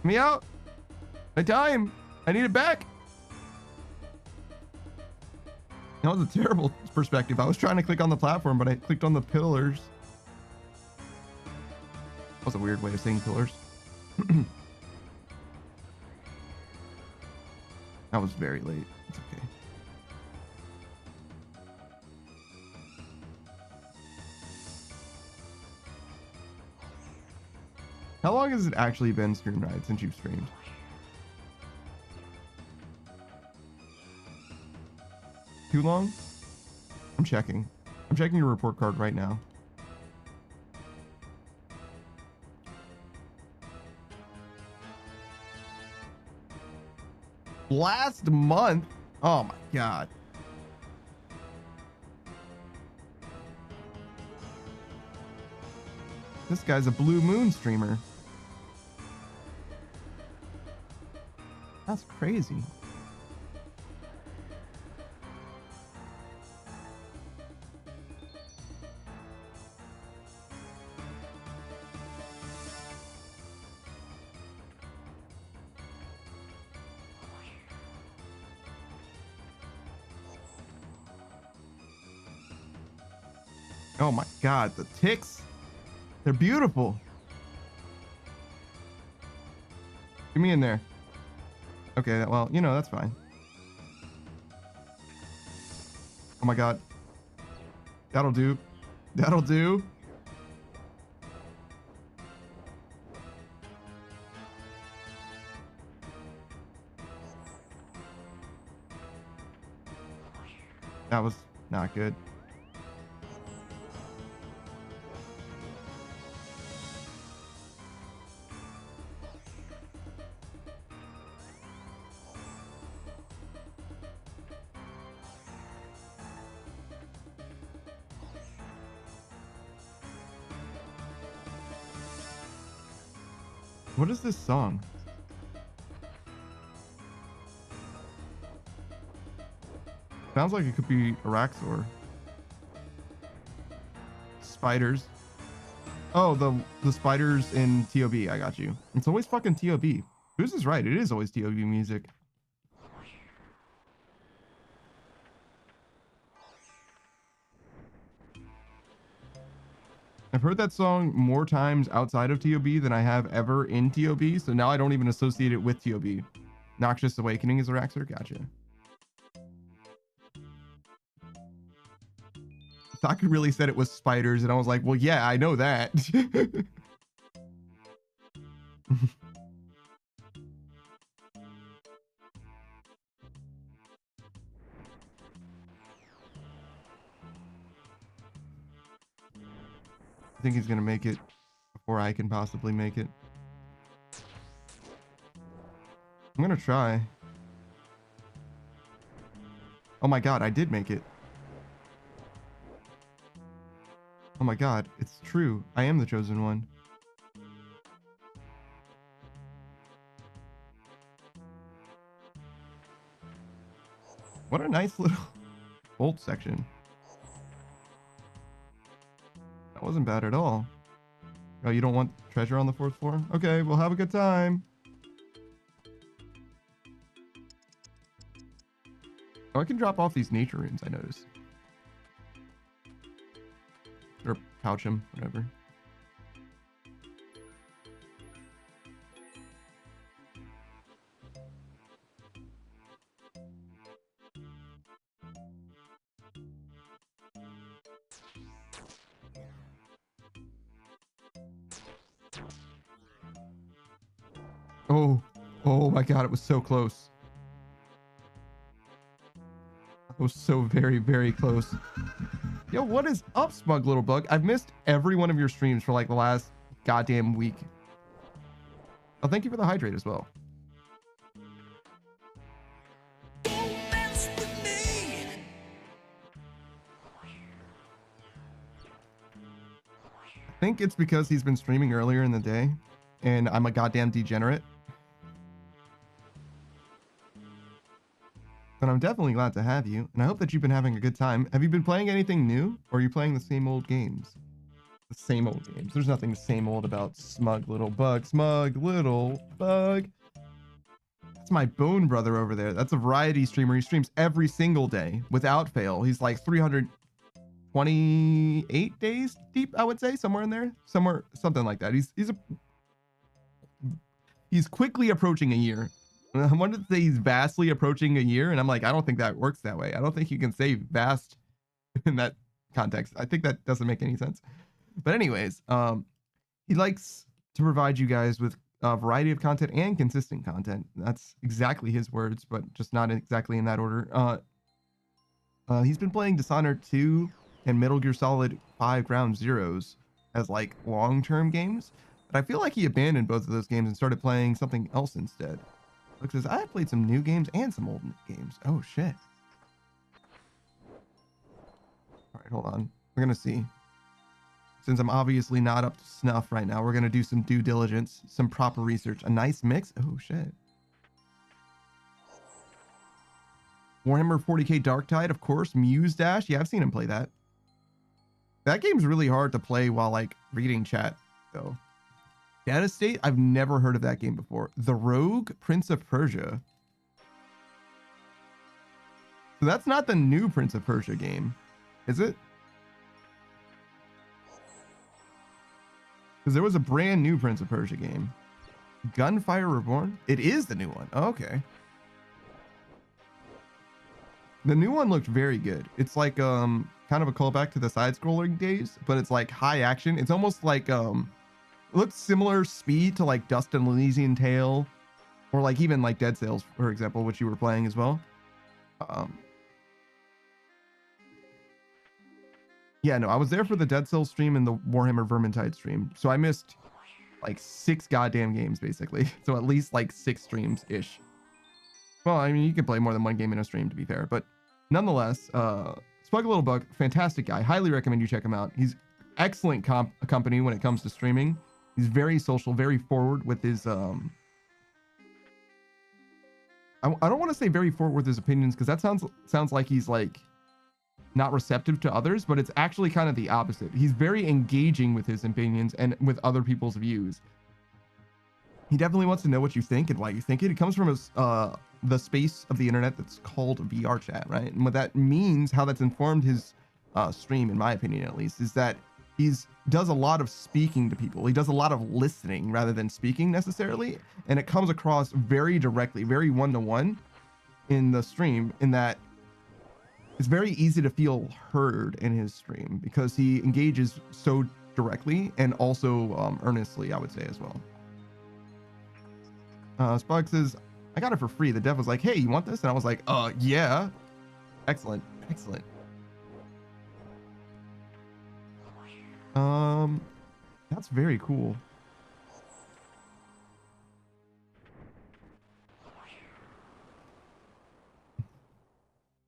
Get me out! My time! I need it back! That was a terrible perspective. I was trying to click on the platform, but I clicked on the pillars. That was a weird way of saying pillars. That was very late. It's okay. How long has it actually been, Stream Ride, since you've streamed? Too long? I'm checking. I'm checking your report card right now. Last month? Oh my god. This guy's a Blue Moon streamer. That's crazy. Oh my god, the ticks. They're beautiful. Get me in there. Okay, well, you know, that's fine. Oh my god. That'll do. That'll do. That was not good. What is this song? Sounds like it could be Araxor. Spiders. Oh, the spiders in TOB. I got you. It's always fucking TOB. Who's is right? It is always TOB music. I've heard that song more times outside of TOB than I have ever in TOB, so now I don't even associate it with TOB. Noxious Awakening is Araxor? Gotcha. Saki really said it was spiders, and I was like, well, yeah, I know that. I think he's gonna make it before I can possibly make it. I'm gonna try. Oh my god, I did make it. Oh my god, it's true. I am the chosen one. What a nice little bolt section. That wasn't bad at all. Oh, you don't want treasure on the 4th floor? Okay, we'll have a good time. Oh, I can drop off these nature runes, I noticed. Or pouch them, whatever. Oh my god, it was so close. It was so very, very close. Yo, what is up, smug little bug? I've missed every one of your streams for like the last goddamn week. Oh, thank you for the hydrate as well. I think it's because he's been streaming earlier in the day and I'm a goddamn degenerate. But I'm definitely glad to have you, and I hope that you've been having a good time. Have you been playing anything new, or are you playing the same old games? The same old games. There's nothing same old about smug little bug. Smug little bug. That's my bone brother over there. That's a variety streamer. He streams every single day without fail. He's like 328 days deep, I would say, somewhere in there. Somewhere, something like that. He's quickly approaching a year. I wanted to say he's vastly approaching a year, and I'm like, I don't think that works that way. I don't think you can say vast in that context. I think that doesn't make any sense. But anyways, he likes to provide you guys with a variety of content and consistent content. That's exactly his words, but just not exactly in that order. He's been playing Dishonored 2 and Metal Gear Solid 5 Ground Zeroes as like long-term games, but I feel like he abandoned both of those games and started playing something else instead. Look, says, I have played some new games and some old games. Oh, shit. All right, hold on. We're going to see. Since I'm obviously not up to snuff right now, we're going to do some due diligence, some proper research. A nice mix. Oh, shit. Warhammer 40k Darktide, of course. Muse Dash. Yeah, I've seen him play that. That game's really hard to play while like reading chat, though. Data State, I've never heard of that game before. The Rogue, Prince of Persia. So that's not the new Prince of Persia game, is it? Because there was a brand new Prince of Persia game. Gunfire Reborn? It is the new one. Oh, okay. The new one looked very good. It's like kind of a callback to the side-scrolling days, but it's like high action. It's almost like it looks similar speed to like Dust and Elysian Tale, or like even like Dead Cells, for example, which you were playing as well. Yeah, no, I was there for the Dead Cells stream and the Warhammer Vermintide stream, so I missed like 6 goddamn games basically. So at least like 6 streams ish. Well, I mean, you can play more than one game in a stream, to be fair, but nonetheless, Spug Little Bug, fantastic guy. Highly recommend you check him out. He's excellent company when it comes to streaming. He's very social, very forward with his I don't want to say very forward with his opinions, because that sounds like he's like not receptive to others, but it's actually kind of the opposite. He's very engaging with his opinions and with other people's views. He definitely wants to know what you think and why you think it. It comes from his the space of the internet that's called VR chat, right? And what that means, how that's informed his stream, in my opinion at least, is that does a lot of speaking to people. He does a lot of listening rather than speaking necessarily, and it comes across very directly, very one-to-one in the stream, in that it's very easy to feel heard in his stream because he engages so directly and also earnestly, I would say, as well. Spug says, I got it for free. The dev was like, hey, you want this? And I was like, yeah. Excellent. Excellent. That's very cool.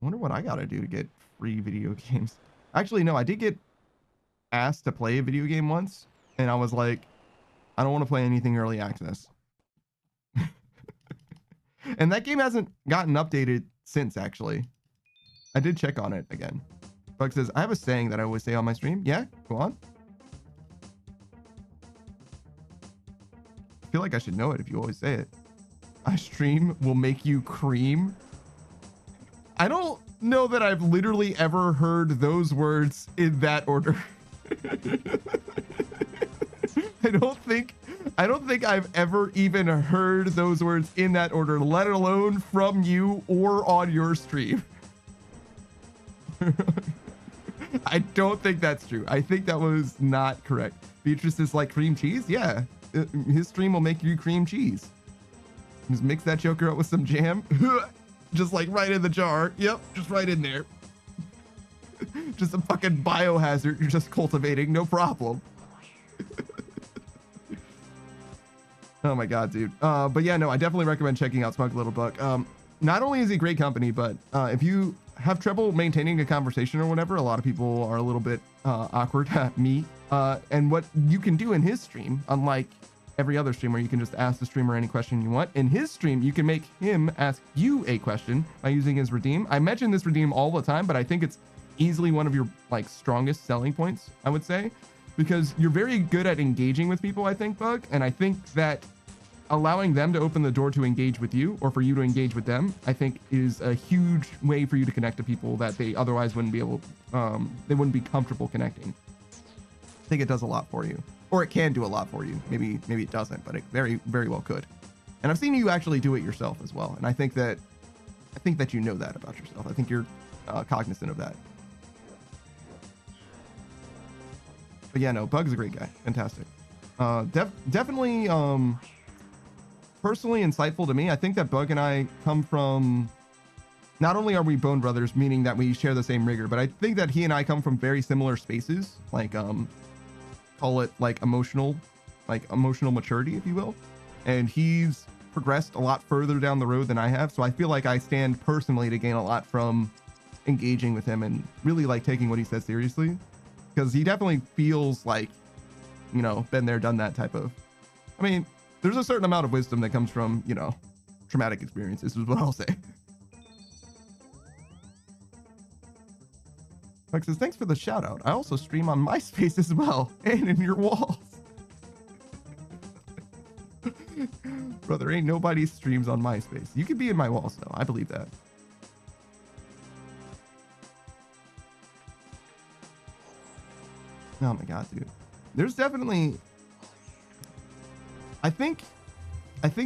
I wonder what I gotta do to get free video games. Actually, no, I did get asked to play a video game once, and I was like, I don't want to play anything early access. And that game hasn't gotten updated since, actually. I did check on it again. Bug says, I have a saying that I always say on my stream. Yeah, go on. I feel like I should know it if you always say it. A stream will make you cream. I don't know that I've literally ever heard those words in that order. I don't think I've ever even heard those words in that order, let alone from you or on your stream. I don't think that's true. I think that was not correct. Beatrice is like cream cheese? Yeah. His stream will make you cream cheese. Just mix that joker up with some jam. Just like right in the jar. Yep, just right in there. Just a fucking biohazard you're just cultivating, no problem. Oh my god, dude. But yeah, no, I definitely recommend checking out Smug Little Buck. Not only is he great company, but if you have trouble maintaining a conversation or whatever, a lot of people are a little bit awkward. Me. And what you can do in his stream, unlike every other streamer, you can just ask the streamer any question you want. In his stream, you can make him ask you a question by using his redeem. I mention this redeem all the time, but I think it's easily one of your like strongest selling points, I would say, because you're very good at engaging with people, I think, Bug. And I think that allowing them to open the door to engage with you, or for you to engage with them, I think is a huge way for you to connect to people that they otherwise wouldn't be able, they wouldn't be comfortable connecting. I think it does a lot for you, or it can do a lot for you. Maybe it doesn't, but it very, very well could. And I've seen you actually do it yourself as well. And I think that you know that about yourself. I think you're cognizant of that. But yeah, no, Bug's a great guy. Fantastic. Definitely, personally insightful to me. I think that Bug and I come from, not only are we bone brothers, meaning that we share the same rigor, but I think that he and I come from very similar spaces, like call it like emotional maturity, if you will. And he's progressed a lot further down the road than I have, so I feel like I stand personally to gain a lot from engaging with him and really like taking what he says seriously, because he definitely feels like, you know, been there, done that type of, I mean, there's a certain amount of wisdom that comes from, you know, traumatic experiences is what I'll say. Buck says, thanks for the shout out. I also stream on MySpace as well, and in your walls. Brother, ain't nobody streams on MySpace. You could be in my walls though. I believe that. Oh my god, dude. There's definitely I think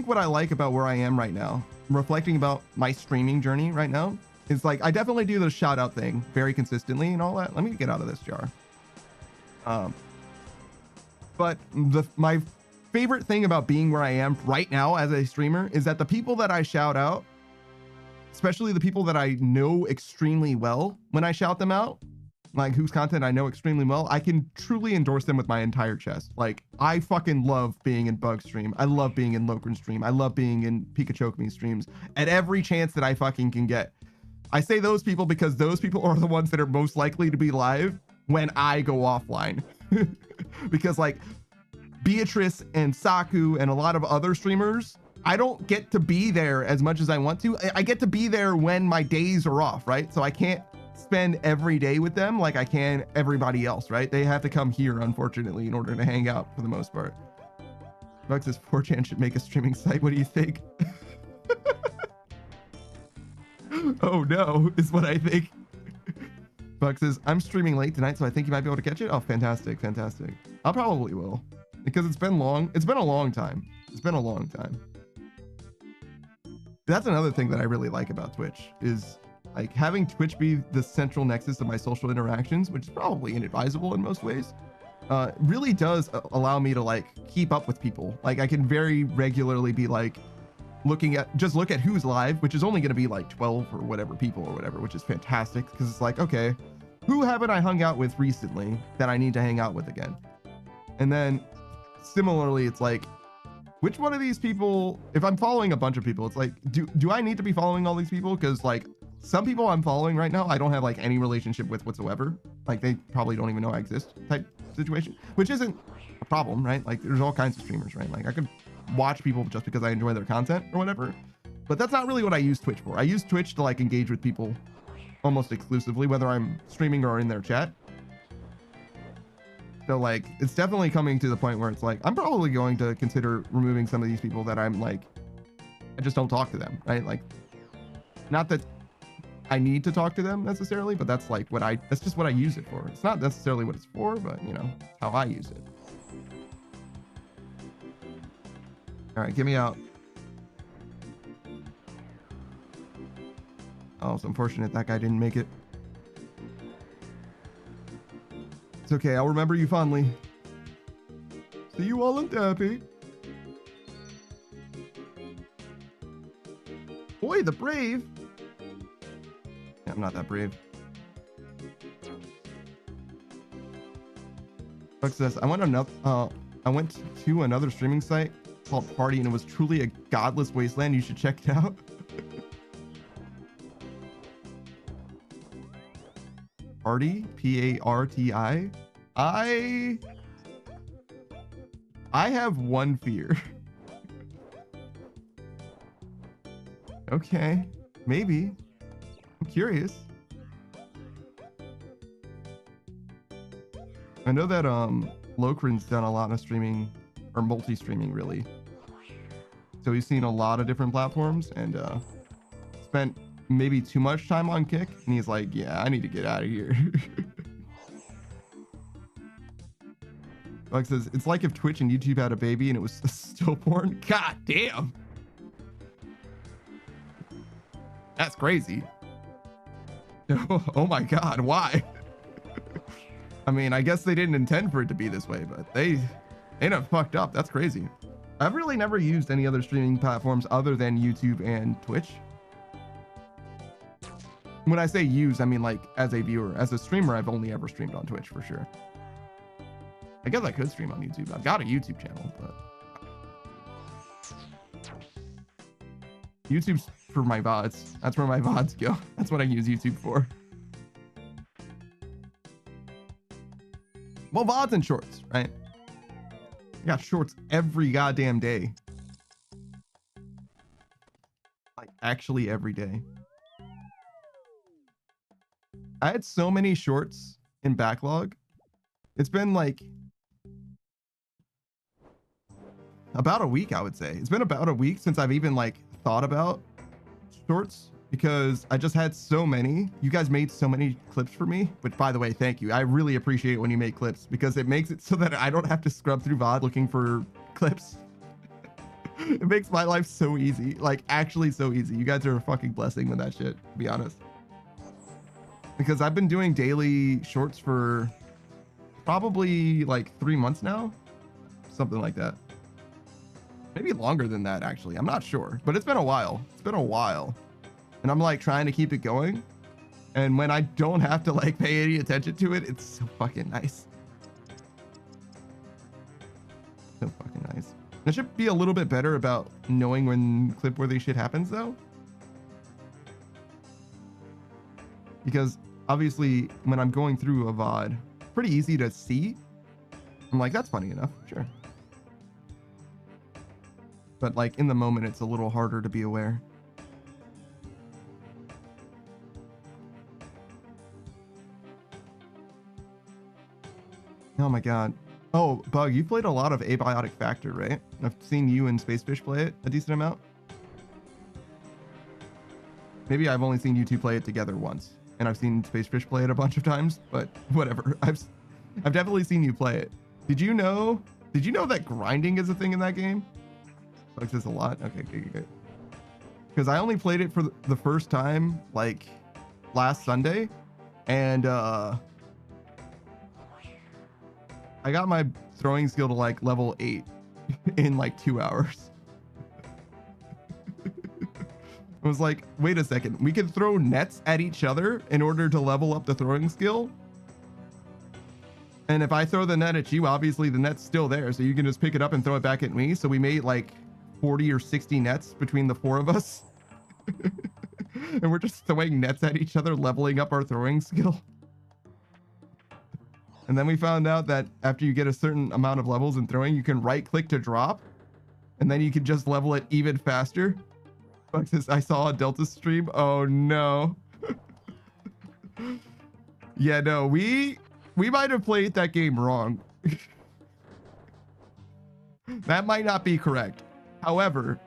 what I like about where I am right now, reflecting about my streaming journey right now, is like I definitely do the shout out thing very consistently and all that. Let me get out of this jar. But my favorite thing about being where I am right now as a streamer is that the people that I shout out, especially the people that I know extremely well, when I shout them out, like whose content I know extremely well, I can truly endorse them with my entire chest. Like, I fucking love being in Bug stream. I love being in Lokrin stream. I love being in Pikachu streams at every chance that I fucking can get. I say those people because those people are the ones that are most likely to be live when I go offline. Because like Beatrice and Saku and a lot of other streamers, I don't get to be there as much as I want to. I get to be there when my days are off, right? So I can't spend every day with them like I can everybody else, right? They have to come here, unfortunately, in order to hang out for the most part. Buck says 4chan should make a streaming site. What do you think? Oh no, is what I think. Buck says, I'm streaming late tonight, so I think you might be able to catch it. Oh, fantastic, fantastic. I probably will. Because it's been long. It's been a long time. It's been a long time. That's another thing that I really like about Twitch is like having Twitch be the central nexus of my social interactions, which is probably inadvisable in most ways, really does allow me to like keep up with people. Like I can very regularly be like look at who's live, which is only going to be like 12 or whatever people or whatever, which is fantastic because it's like, okay, who haven't I hung out with recently that I need to hang out with again? And then similarly, it's like, which one of these people, if I'm following a bunch of people, it's like, do I need to be following all these people? Because like some people I'm following right now, I don't have like any relationship with whatsoever. Like they probably don't even know I exist type situation, which isn't a problem, right? Like there's all kinds of streamers, right? Like I could watch people just because I enjoy their content or whatever, but that's not really what I use Twitch for. I use Twitch to like engage with people almost exclusively, whether I'm streaming or in their chat. So like, it's definitely coming to the point where it's like, I'm probably going to consider removing some of these people that I'm like, I just don't talk to them, right? Like, not that I need to talk to them necessarily, but that's like that's just what I use it for. It's not necessarily what it's for, but you know, how I use it. All right, get me out. Oh, it's unfortunate that guy didn't make it. It's okay, I'll remember you fondly. See you all in therapy. Boy, the brave. Yeah, I'm not that brave. Buck says, I went to another streaming site called Party, and it was truly a godless wasteland. You should check it out. Party, P-A-R-T-I. I have one fear. Okay, maybe. I'm curious. I know that Lokrin's done a lot of streaming, or multi-streaming really. So he's seen a lot of different platforms and spent maybe too much time on Kick, and he's like, yeah, I need to get out of here. Buck says, it's like if Twitch and YouTube had a baby and it was stillborn. God damn. That's crazy. Oh my God, why? I mean, I guess they didn't intend for it to be this way, but they done fucked up. That's crazy. I've really never used any other streaming platforms other than YouTube and Twitch. When I say use, I mean like as a viewer. As a streamer, I've only ever streamed on Twitch for sure. I guess I could stream on YouTube. I've got a YouTube channel, but YouTube's for my VODs. That's where my VODs go. That's what I use YouTube for. Well, VODs and shorts, right? I got shorts every goddamn day. Like actually every day. I had so many shorts in backlog. It's been like about a week, I would say. It's been about a week since I've even like thought about shorts because I just had so many. You guys made so many clips for me, which by the way, thank you. I really appreciate when you make clips because it makes it so that I don't have to scrub through VOD looking for clips. It makes my life so easy, like actually so easy. You guys are a fucking blessing with that shit, to be honest. Because I've been doing daily shorts for probably like 3 months now, something like that. Maybe longer than that, actually. I'm not sure, but it's been a while. It's been a while. And I'm like trying to keep it going. And when I don't have to like pay any attention to it, it's so fucking nice. So fucking nice. I should be a little bit better about knowing when clip-worthy shit happens though. Because obviously when I'm going through a VOD, pretty easy to see. I'm like, that's funny enough, sure. But like in the moment, it's a little harder to be aware. Oh my God. Oh, Bug, you've played a lot of Abiotic Factor, right? I've seen you and Spacefish play it a decent amount. Maybe I've only seen you two play it together once, and I've seen Spacefish play it a bunch of times, but whatever. I've definitely seen you play it. Did you know that grinding is a thing in that game? Like this a lot? Okay, good. Because I only played it for the first time like last Sunday, and I got my throwing skill to like level 8 in like 2 hours. I was like, wait a second, we can throw nets at each other in order to level up the throwing skill? And if I throw the net at you, obviously the net's still there, so you can just pick it up and throw it back at me. So we made like 40 or 60 nets between the 4 of us. And we're just throwing nets at each other, leveling up our throwing skill. And then we found out that after you get a certain amount of levels in throwing, you can right click to drop, and then you can just level it even faster. Fuck this, I saw a Delta stream. Oh no. Yeah, no, we might have played that game wrong. That might not be correct. However,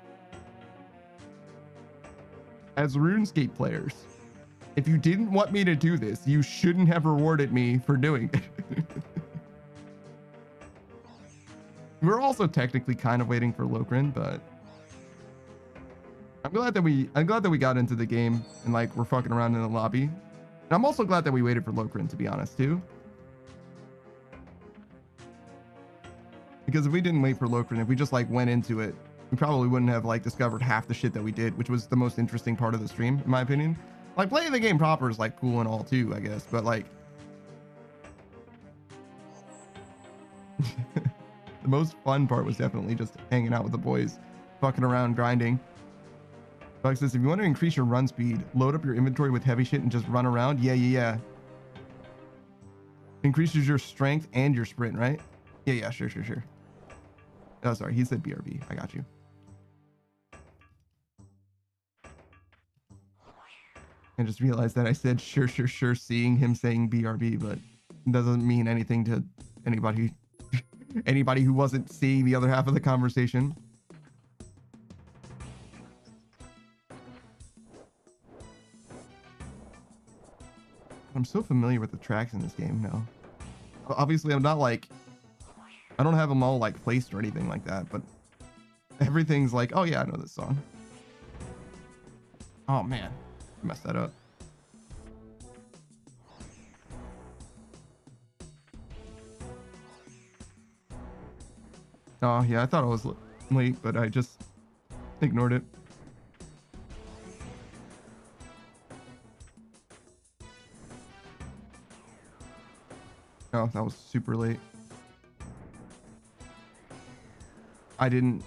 as RuneScape players, if you didn't want me to do this, you shouldn't have rewarded me for doing it. We're also technically kind of waiting for Lokrin, but I'm glad that we got into the game and like we're fucking around in the lobby. And I'm also glad that we waited for Lokrin, to be honest, too. Because if we didn't wait for Lokrin, if we just like went into it, we probably wouldn't have like discovered half the shit that we did, which was the most interesting part of the stream, in my opinion. Like playing the game proper is like cool and all too, I guess, but like the most fun part was definitely just hanging out with the boys, fucking around, grinding. Bug says, if you want to increase your run speed, load up your inventory with heavy shit and just run around. Yeah. Increases your strength and your sprint, right? Yeah, sure. Oh, sorry, he said BRB. I got you. I just realized that I said sure, seeing him saying BRB, but it doesn't mean anything to anybody who wasn't seeing the other half of the conversation. I'm so familiar with the tracks in this game now. Obviously, I'm not like, I don't have them all like placed or anything like that, but everything's like, oh yeah, I know this song. Oh man, I messed that up. Oh yeah, I thought I was late, but I just ignored it. Oh, that was super late. I didn't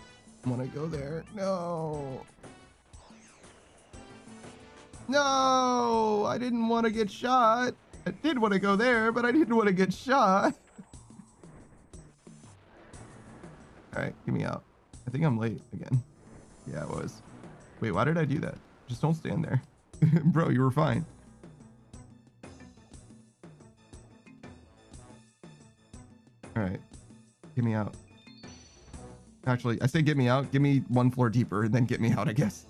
want to go there. No, I didn't want to get shot. I did want to go there, but I didn't want to get shot. All right, get me out. I think I'm late again. Yeah, I was. Wait, why did I do that? Just don't stand there. Bro, you were fine. All right, get me out. Actually, I say get me out. Give me one floor deeper, and then get me out, I guess.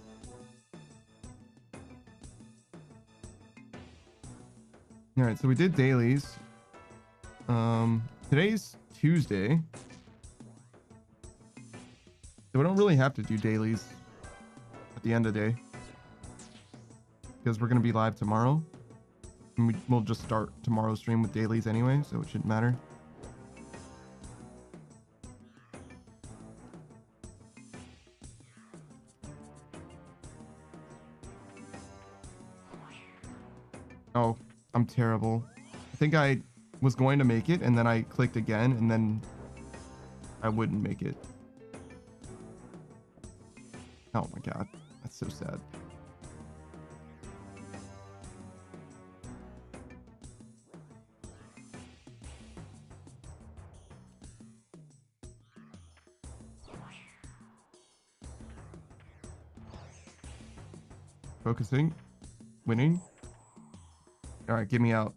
All right, so we did dailies. Today's Tuesday, so we don't really have to do dailies at the end of the day because we're gonna be live tomorrow, and we'll just start tomorrow's stream with dailies anyway, so it shouldn't matter. Oh, I'm terrible. I think I was going to make it and then I clicked again and then I wouldn't make it. Oh my god, that's so sad. Focusing, winning. All right, get me out.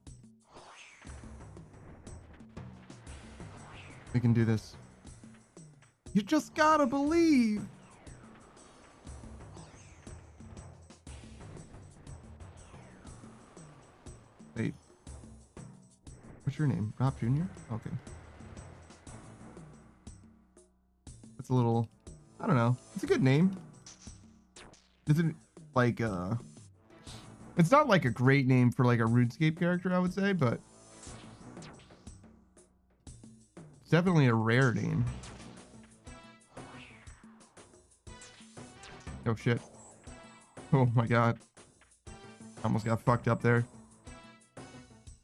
We can do this. You just gotta believe. Wait. What's your name? Rob Jr.? Okay. It's a little, I don't know. It's a good name. Isn't like it's not like a great name for like a RuneScape character, I would say, but it's definitely a rare name. Oh shit. Oh my god. Almost got fucked up there.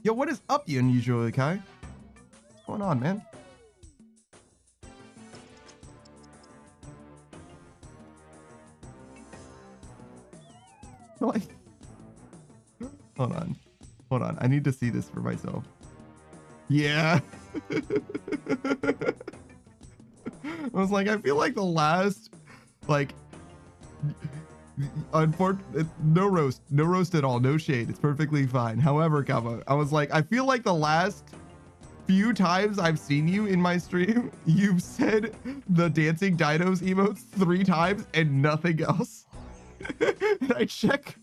Yo, what is up, you unusual Kai? What's going on, man? Like, hold on. I need to see this for myself. Yeah. I was like, I feel like the last, like, unfortunately, no roast at all, no shade. It's perfectly fine. However, Kama, I was like, I feel like the last few times I've seen you in my stream, you've said the dancing dinos emotes 3 times and nothing else. And I check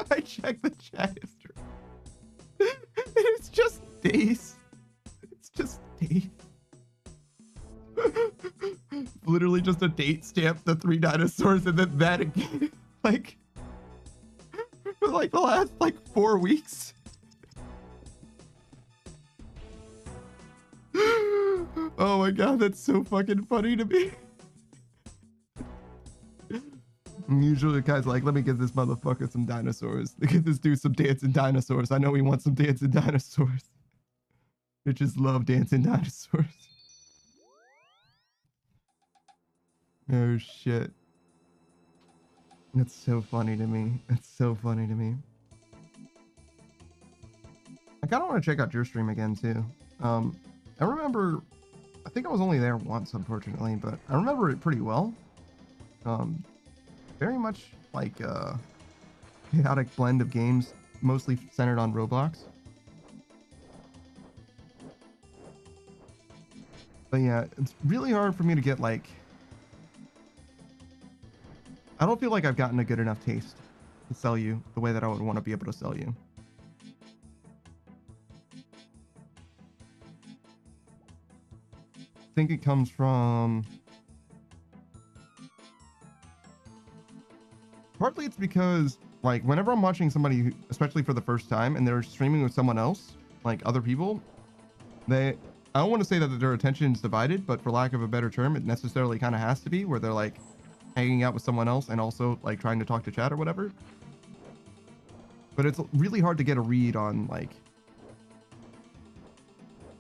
the chat history. And it's just days. It's just days. Literally just a date stamp, the 3 dinosaurs, and then that again. Like, for like the last like 4 weeks. Oh my god, that's so fucking funny to me. Usually the guy's like, let me give this motherfucker some dinosaurs. Give this dude some dancing dinosaurs. I know he wants some dancing dinosaurs. Bitches love dancing dinosaurs. Oh shit. That's so funny to me. That's so funny to me. I kind of want to check out your stream again too. I remember, I think I was only there once, unfortunately, but I remember it pretty well. Very much like a chaotic blend of games, mostly centered on Roblox. But yeah, it's really hard for me to get like, I don't feel like I've gotten a good enough taste to sell you the way that I would want to be able to sell you. I think it comes from, partly it's because like whenever I'm watching somebody who, especially for the first time, and they're streaming with someone else, like other people, I don't want to say that their attention is divided, but for lack of a better term, it necessarily kind of has to be, where they're like hanging out with someone else and also like trying to talk to chat or whatever. But it's really hard to get a read on like,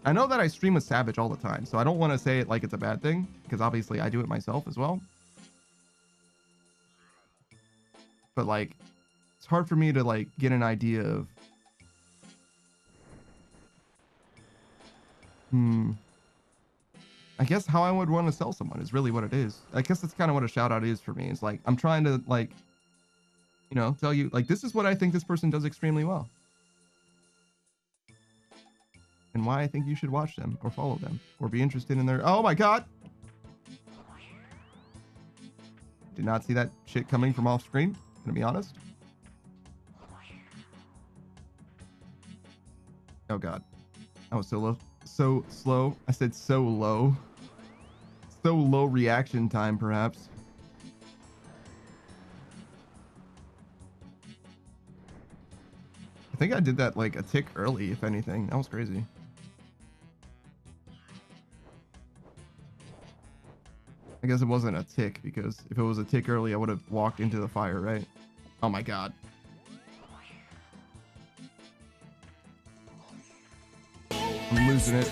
I know that I stream with Savage all the time, so I don't want to say it like it's a bad thing, because obviously I do it myself as well. But like, it's hard for me to like get an idea of, I guess how I would want to sell someone is really what it is. I guess that's kind of what a shout out is for me. It's like, I'm trying to like, you know, tell you like, this is what I think this person does extremely well. and why I think you should watch them or follow them or be interested in their. Oh my god! Did not see that shit coming from off screen, gonna be honest. Oh god. I was so low. So slow. I said so low. So low reaction time, perhaps. I think I did that like a tick early, if anything. That was crazy. I guess it wasn't a tick, because if it was a tick early, I would have walked into the fire, right? Oh my god. I'm losing it.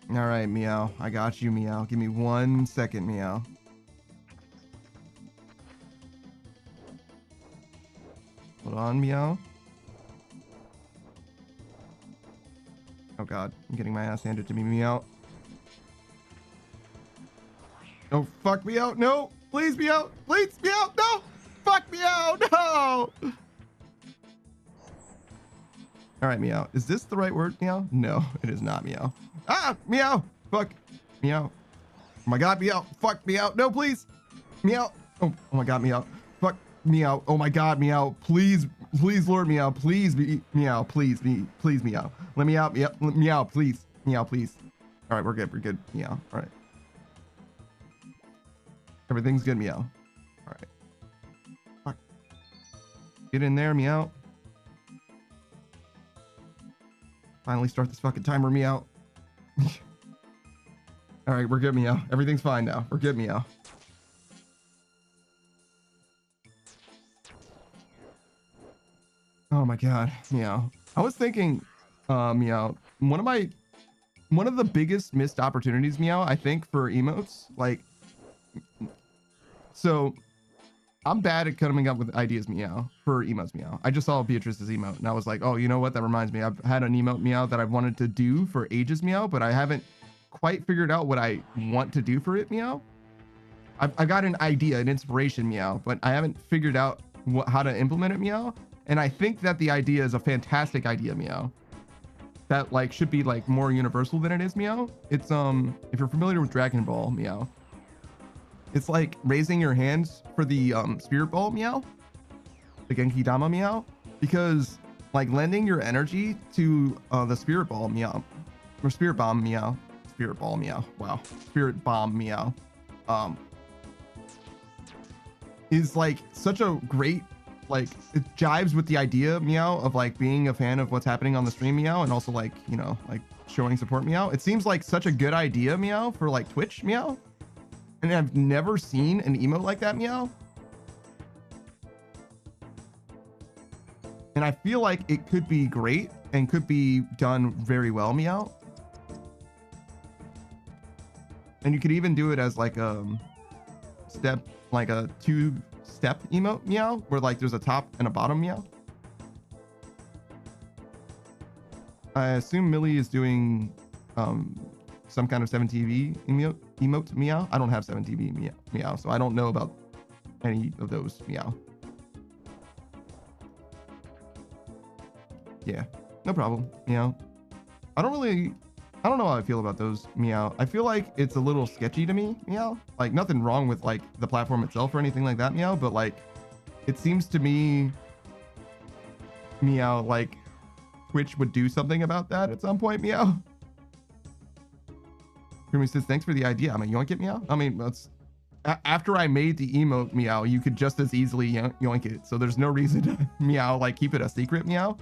All right, Meow. I got you, Meow. Give me 1 second, Meow. Hold on, Meow. Oh god, I'm getting my ass handed to me, Meow. Oh, fuck me out. No, please be out. Please be out. No, fuck me out. No. All right, Meow. Is this the right word, Meow? No, it is not, Meow. Ah, Meow. Fuck. Meow. Oh my god, Meow. Fuck, Meow. No, please. Meow. Oh my god, Meow. Fuck, Meow. Oh my god, Meow. Please, please, Lord, Meow. Please be Meow. Please be, please, Meow. Let me out, Meow. Meow, please. Meow, please. All right, we're good. We're good. Meow. All right. Everything's good, Meow. All right. Fuck. Get in there, Meow. Finally start this fucking timer, Meow. All right, we're good, Meow. Everything's fine now. We're good, Meow. Oh my god, Meow. I was thinking, Meow, one of the biggest missed opportunities, Meow, I think, for emotes, like, so I'm bad at coming up with ideas, Meow, for emotes, Meow. I just saw Beatrice's emote and I was like, oh, you know what? That reminds me. I've had an emote, Meow, that I've wanted to do for ages, Meow, but I haven't quite figured out what I want to do for it, Meow. I got an idea, an inspiration, Meow, but I haven't figured out how to implement it, Meow. And I think that the idea is a fantastic idea, Meow. That like should be like more universal than it is, Meow. It's if you're familiar with Dragon Ball, Meow, it's like raising your hands for the spirit ball, Meow, the Genki Dama, Meow, because like lending your energy to the spirit ball, Meow, or spirit bomb, Meow, spirit ball, Meow, wow, spirit bomb, Meow, is like such a great, like it jives with the idea, Meow, of like being a fan of what's happening on the stream, Meow, and also like, you know, like showing support, Meow. It seems like such a good idea, Meow, for like Twitch, Meow. And I've never seen an emote like that, Meow. And I feel like it could be great and could be done very well, Meow. And you could even do it as like a step, like a 2-step emote, Meow, where like there's a top and a bottom, Meow. I assume Millie is doing some kind of 7TV emote, Meow. I don't have 7TV, Meow, so I don't know about any of those, Meow. Yeah, no problem, Meow. I don't know how I feel about those, Meow. I feel like it's a little sketchy to me, Meow. Like nothing wrong with like the platform itself or anything like that, Meow, but like it seems to me, Meow, like Twitch would do something about that at some point, Meow. Krumi says, thanks for the idea. I'm a yoink it, Meow. I mean, that's after I made the emote, Meow, you could just as easily yoink it. So there's no reason to, Meow, like keep it a secret, Meow.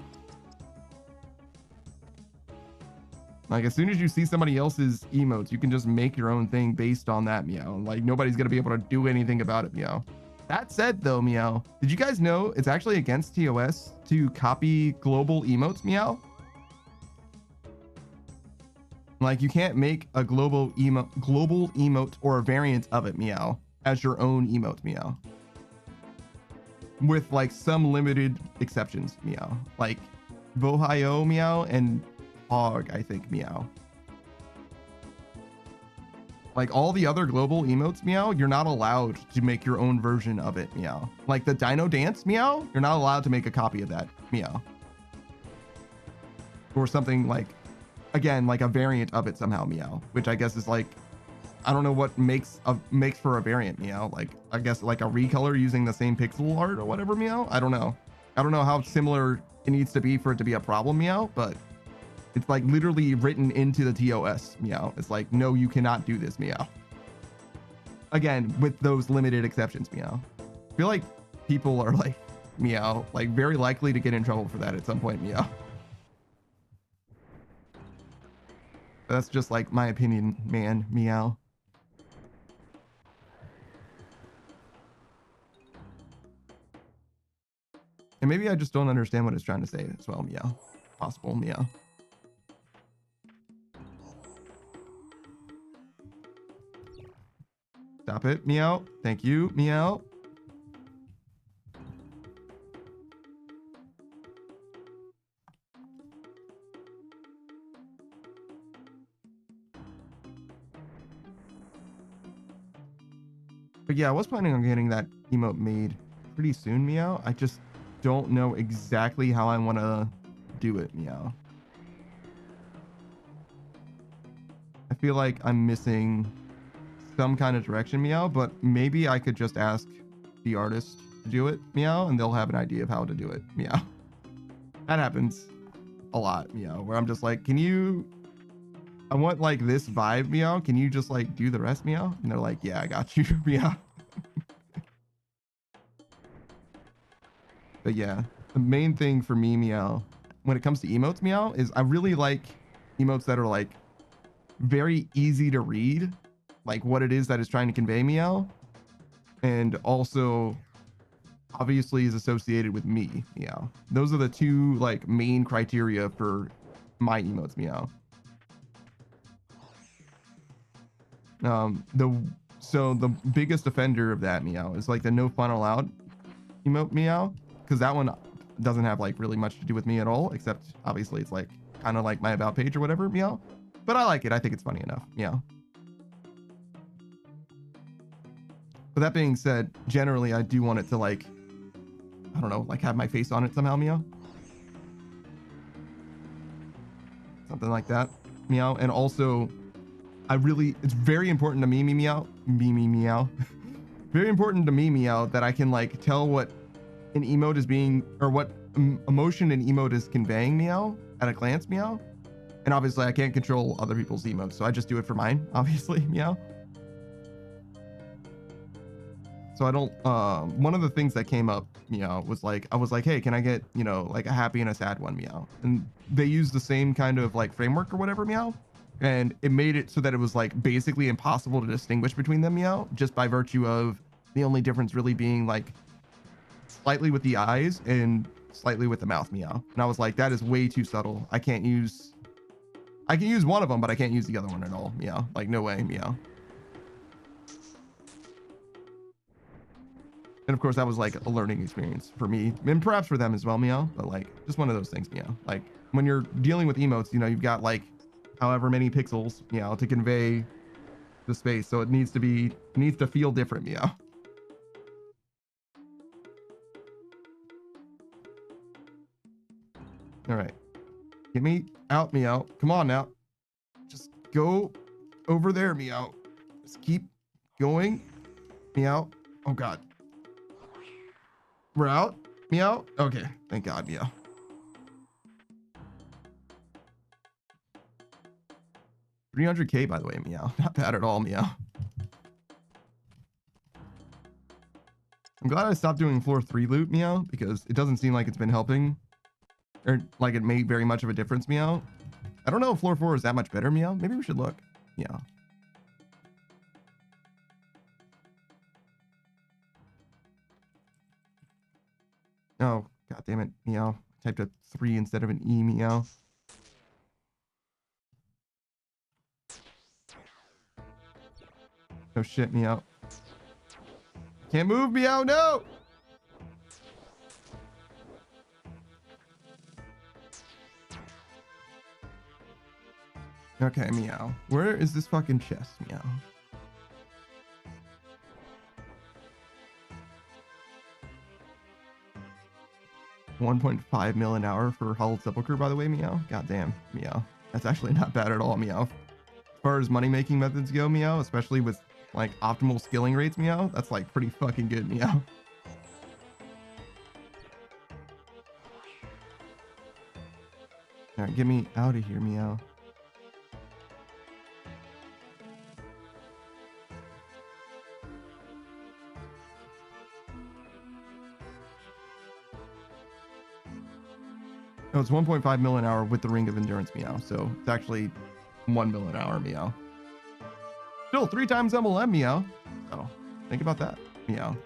Like as soon as you see somebody else's emotes, you can just make your own thing based on that, Meow. Like nobody's gonna be able to do anything about it, Meow. That said though, Meow, did you guys know it's actually against TOS to copy global emotes, Meow? Like you can't make a global emote or a variant of it, Meow, as your own emote, Meow. With like some limited exceptions, Meow. Like Vohio, Meow, and Hog, I think, Meow. Like all the other global emotes, Meow, you're not allowed to make your own version of it, Meow. Like the Dino Dance, Meow, you're not allowed to make a copy of that, Meow. or something like, again, like a variant of it somehow, meow, which I guess is like, I don't know what makes for a variant, meow. Like, I guess like a recolor using the same pixel art or whatever, meow. I don't know how similar it needs to be for it to be a problem, meow, but it's like literally written into the TOS, meow. It's like, no, you cannot do this, meow. Again, with those limited exceptions, meow. I feel like people are like, meow, like very likely to get in trouble for that at some point, meow. That's just like my opinion, man, meow. And maybe I just don't understand what it's trying to say as well, meow. Possible, meow. Stop it, meow. Thank you, meow. But yeah, I was planning on getting that emote made pretty soon, meow. I just don't know exactly how I want to do it, meow. I feel like I'm missing some kind of direction, meow, but maybe I could just ask the artist to do it, meow, and they'll have an idea of how to do it, meow. That happens a lot, meow, where I'm just like, I want like this vibe, meow. Can you just like do the rest, meow? And they're like, yeah, I got you, meow. But yeah, the main thing for me, meow, when it comes to emotes, meow, is I really like emotes that are like very easy to read, like what it is that is trying to convey, meow, and also obviously is associated with me, meow. Those are the two like main criteria for my emotes, meow. So the biggest offender of that, meow, is like the no fun allowed emote, meow, because that one doesn't have like really much to do with me at all, except obviously it's like kind of like my about page or whatever, meow. But I like it. I think it's funny enough, meow. But that being said, generally I do want it to like, I don't know, like have my face on it somehow, meow. Something like that, meow. And also, it's very important to me, meow. Meow. Very important to me, meow, that I can like tell what an emote is being, or what emotion an emote is conveying, meow, at a glance, meow. And obviously I can't control other people's emotes, so I just do it for mine, obviously, meow. So I don't, one of the things that came up, meow, was like, I was like, hey, can I get, you know, like a happy and a sad one, meow? And they used the same kind of like framework or whatever, meow. And it made it so that it was like basically impossible to distinguish between them, meow, just by virtue of the only difference really being like slightly with the eyes and slightly with the mouth, meow. And I was like, that is way too subtle. I can use one of them, but I can't use the other one at all, meow. Like, no way, meow. And of course, that was like a learning experience for me and perhaps for them as well, meow. But like, just one of those things, meow. Like, when you're dealing with emotes, you know, you've got like however many pixels, meow, to convey the space. So it needs to feel different, meow. All right. Get me out, meow. Come on now. Just go over there, meow. Just keep going, meow. Oh, God. We're out, meow. Okay. Thank God, meow. $300K, by the way, meow. Not bad at all, meow. I'm glad I stopped doing floor 3 loot, meow, because it doesn't seem like it's been helping. Or like it made very much of a difference, meow. I don't know if floor 4 is that much better, meow. Maybe we should look. Meow. Oh, God damn it, meow. I typed a 3 instead of an E, meow. Oh shit, meow. Can't move, meow, no! Okay, meow. Where is this fucking chest, meow? 1.5 mil an hour for Hollowed Sepulchre, by the way, Meow. Goddamn, Meow. That's actually not bad at all, Meow. As far as money-making methods go, Meow, especially with like optimal skilling rates, Meow, that's like pretty fucking good, Meow. All right, get me out of here, Meow. No, it's 1.5 mil an hour with the Ring of Endurance, Meow. So it's actually 1 mil an hour, Meow. Still 3 times MLM, Meow. So think about that, Meow.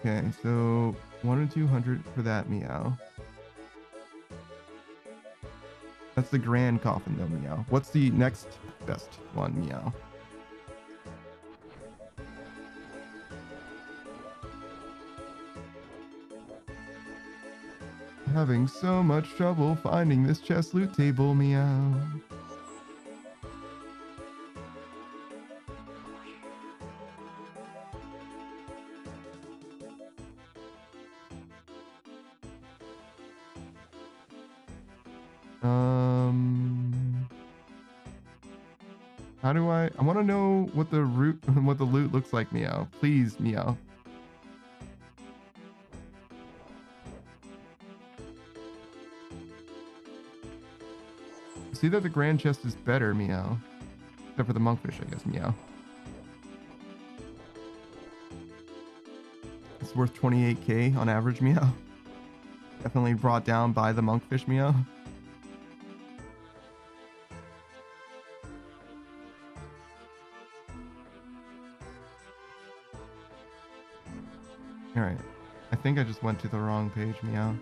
Okay, so 1 and 200 for that, Meow. That's the grand coffin, though, Meow. What's the next best one, Meow? Having so much trouble finding this chest loot table, Meow. How do I want to know what the what the loot looks like, Meow. Please, Meow. See that the grand chest is better, Meow. Except for the monkfish, I guess, Meow. It's worth 28k on average, Meow. Definitely brought down by the monkfish, Meow. Alright. I think I just went to the wrong page, Meow.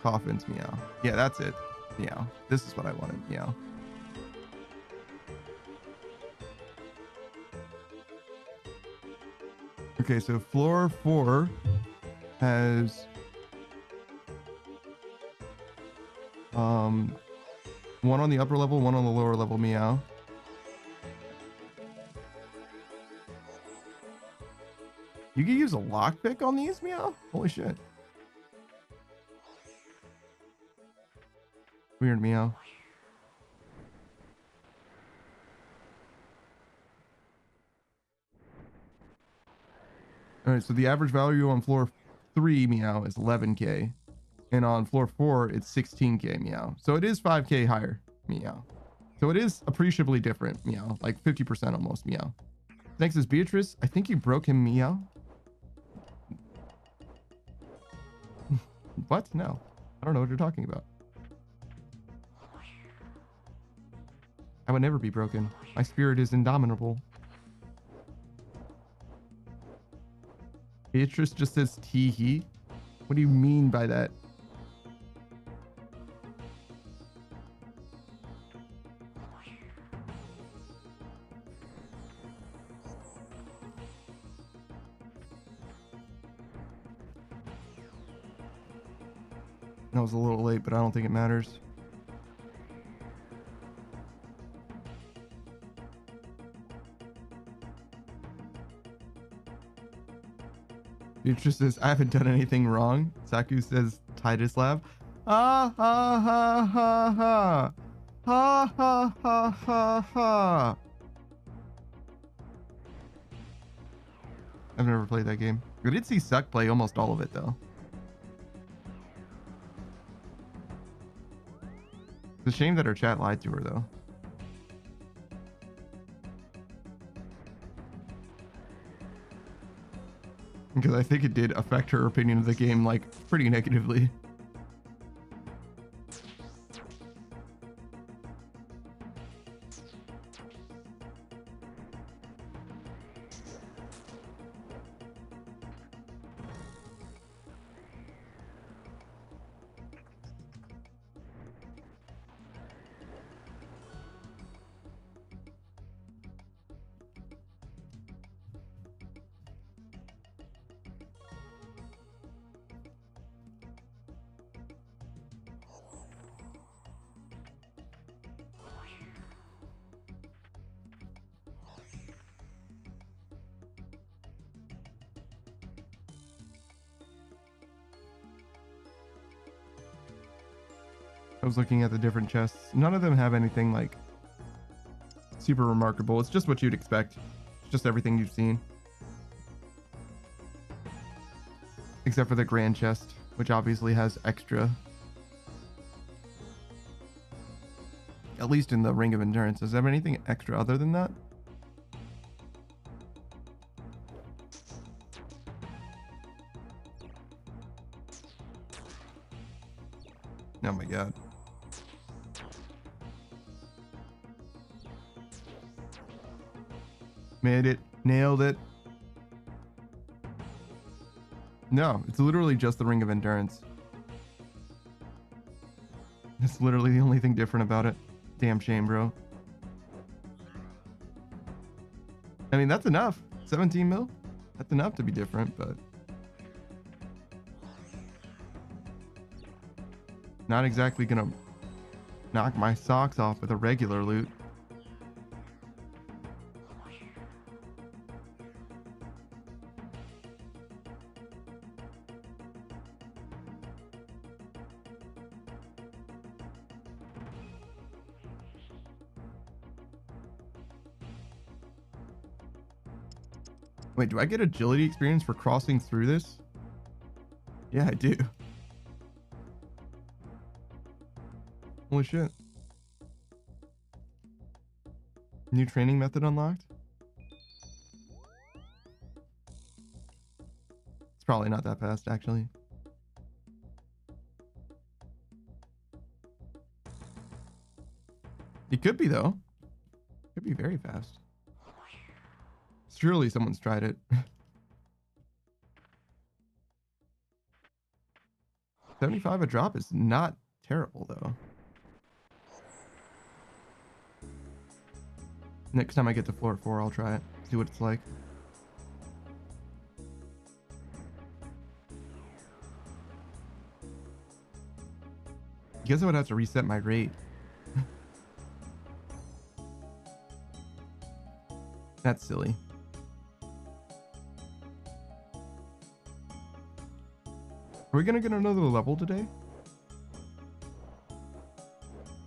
Coffins, Meow. Yeah, that's it. Meow. This is what I wanted, Meow. Okay, so floor 4 has one on the upper level, one on the lower level, Meow. You can use a lockpick on these, Meow? Holy shit. Weird, Meow. Alright, so the average value on floor 3, Meow, is 11k. And on floor 4, it's 16k, Meow. So it is 5k higher, Meow. So it is appreciably different, Meow. Like 50% almost, Meow. Next is Beatrice. I think you broke him, Meow. What? No. I don't know what you're talking about. I would never be broken. My spirit is indomitable. Beatrice just says tee-hee. What do you mean by that? That was a little late, but I don't think it matters. Beatrice says, I haven't done anything wrong. Saku says, Titus laugh. Ha ha ha ha ha. Ha ha ha ha ha. I've never played that game. I did see Suck play almost all of it, though. It's a shame that her chat lied to her, though. Because I think it did affect her opinion of the game, like, pretty negatively. was looking at the different chests. None of them have anything like super remarkable. It's just what you'd expect. It's just everything you've seen. Except for the grand chest, which obviously has extra. At least in the Ring of Endurance. Does it have anything extra other than that? Oh my god. Made it. Nailed it. No, it's literally just the Ring of Endurance. That's literally the only thing different about it. Damn shame, bro. I mean, that's enough. 17 mil? That's enough to be different, but... not exactly gonna knock my socks off with a regular loot. Wait, do I get agility experience for crossing through this? Yeah, I do. Holy shit. New training method unlocked? It's probably not that fast, actually. It could be, though. Could be very fast. Surely someone's tried it. 75 a drop is not terrible, though. Next time I get to floor 4, I'll try it. See what it's like. I guess I would have to reset my rate. That's silly. Are we gonna get another level today?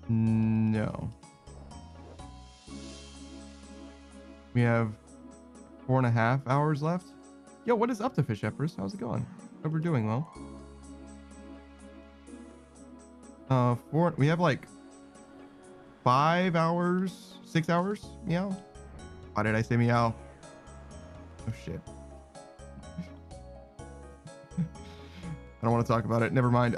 No. We have 4.5 hours left. Yo, what is up to Fish Empress? How's it going? Hope we're doing well. We have like 5 hours, 6 hours. Meow. Why did I say meow? Oh shit. I don't want to talk about it. Never mind.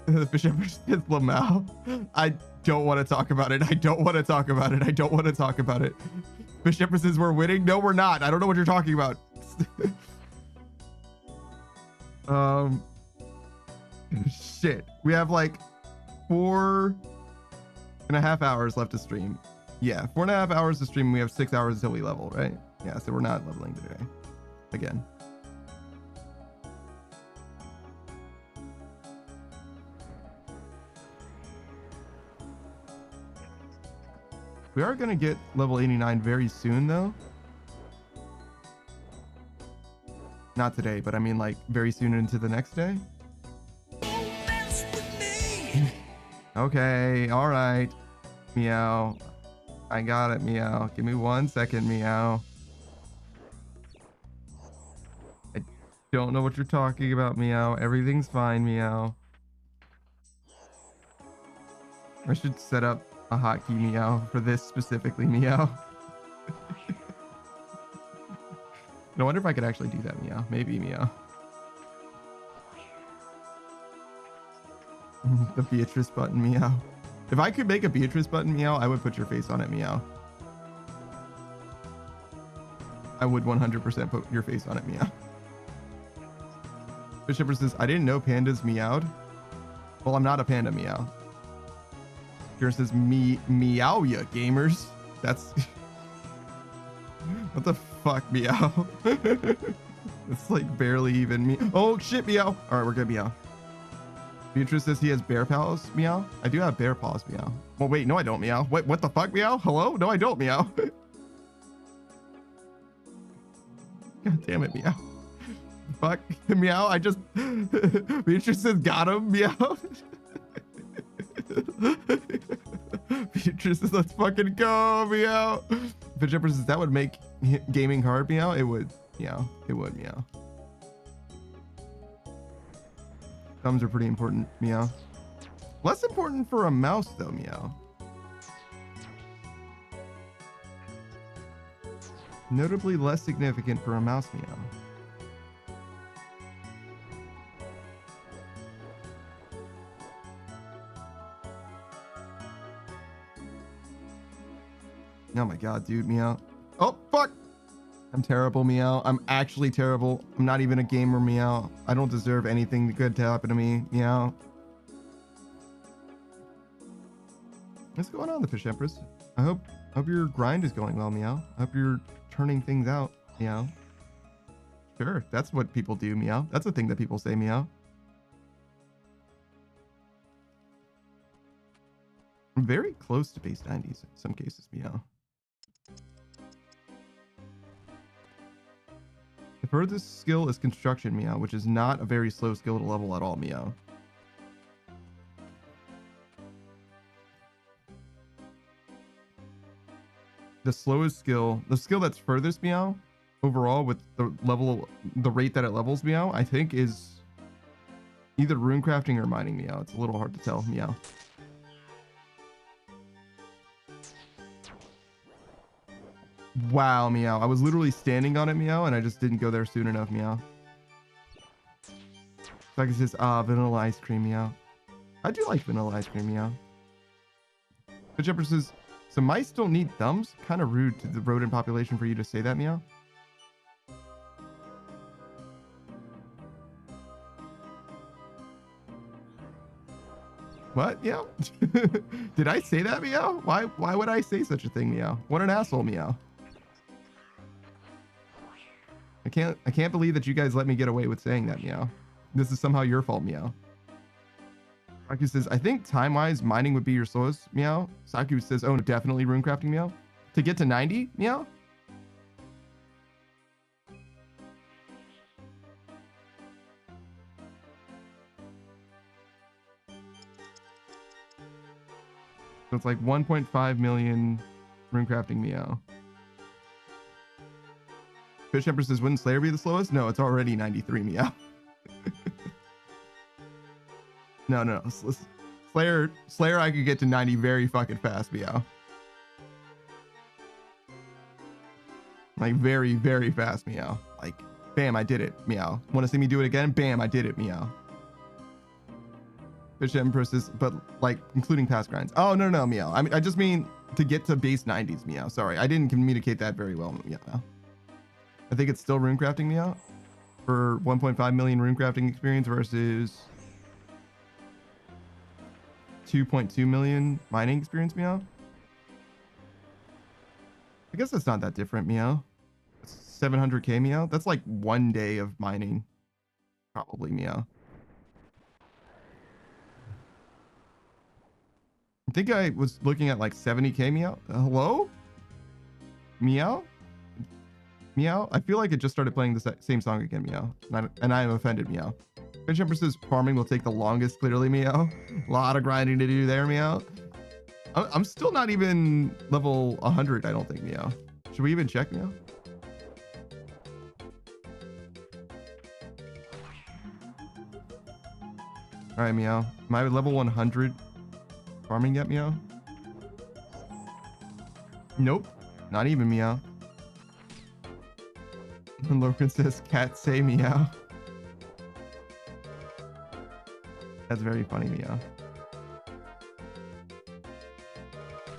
The Fish Empress is Lamau. I don't want to talk about it. I don't want to talk about it. I don't want to talk about it. Fish Empresses, we're winning. No, we're not. I don't know what you're talking about. Shit. We have like 4.5 hours left to stream. Yeah, 4.5 hours to stream. We have 6 hours until we level, right? Yeah, so we're not leveling today. Again. We are going to get level 89 very soon, though. Not today, but I mean like very soon into the next day. Don't mess with me. Okay, all right. Meow. I got it, Meow. Give me 1 second, Meow. I don't know what you're talking about, Meow. Everything's fine, Meow. I should set up a hotkey, Meow, for this specifically, Meow. I wonder if I could actually do that, Meow. Maybe, Meow. The Beatrice button, Meow. If I could make a Beatrice button, Meow, I would put your face on it, Meow. I would 100% put your face on it, Meow. Bishop says, I didn't know pandas meowed. Well, I'm not a panda, Meow. Here says, meow ya, gamers. That's... What the fuck, Meow? It's like barely even me. Oh, shit, Meow. All right, we're good, Meow. Beatrice says he has bear paws, Meow. I do have bear paws, Meow. Well, wait, no, I don't, Meow. What the fuck, Meow? Hello? No, I don't, Meow. God damn it, Meow. Fuck, Meow. I just... Beatrice says got him, Meow. Future says, let's fucking go, meow. Future says, that would make gaming hard, meow. It would, meow. It would, meow. Thumbs are pretty important, meow. Less important for a mouse, though, meow. Notably less significant for a mouse, meow. Oh my god, dude, meow. Oh, fuck! I'm terrible, meow. I'm actually terrible. I'm not even a gamer, meow. I don't deserve anything good to happen to me, meow. What's going on, the Fish Empress? I hope your grind is going well, meow. I hope you're turning things out, meow. Sure, that's what people do, meow. That's a thing that people say, meow. I'm very close to base 90s in some cases, meow. The furthest skill is construction, meow, which is not a very slow skill to level at all, meow. The slowest skill, the skill that's furthest, meow, overall with the rate that it levels, meow, I think is either rune crafting or mining, meow. It's a little hard to tell, meow. Wow, meow. I was literally standing on it, meow, and I just didn't go there soon enough, meow. Like it says, vanilla ice cream, meow. I do like vanilla ice cream, meow. But Jumper says, so mice don't need thumbs? Kind of rude to the rodent population for you to say that, meow. What, meow? Did I say that, meow? Why would I say such a thing, meow? What an asshole, meow. I can't believe that you guys let me get away with saying that, meow. This is somehow your fault, meow. Saku says, I think time-wise, mining would be your slowest, meow. Saku says, oh, definitely runecrafting, meow. To get to 90, meow. So it's like 1.5 million runecrafting, meow. Fish Empress says, wouldn't Slayer be the slowest? No, it's already 93, meow. No. Slayer, I could get to 90 very fucking fast, meow. Like, very, very fast, meow. Like, bam, I did it, meow. Want to see me do it again? Bam, I did it, meow. Fish Empress is, but, like, including past grinds. Oh, no, meow. I just mean to get to base 90s, meow. Sorry, I didn't communicate that very well, meow. I think it's still runecrafting, meow. For 1.5 million runecrafting experience versus 2.2 million mining experience, meow. I guess that's not that different, meow. 700k, meow. That's like 1 day of mining, probably, meow. I think I was looking at like 70k, meow. Hello? Meow? Meow? I feel like it just started playing the same song again, meow. And I am offended, meow. Fish Empress says farming will take the longest, clearly, meow. A lot of grinding to do there, meow. I'm still not even level 100, I don't think, meow. Should we even check, meow? All right, meow. Am I level 100 farming yet, meow? Nope. Not even, meow. And Logan says, cat say meow. That's very funny, meow.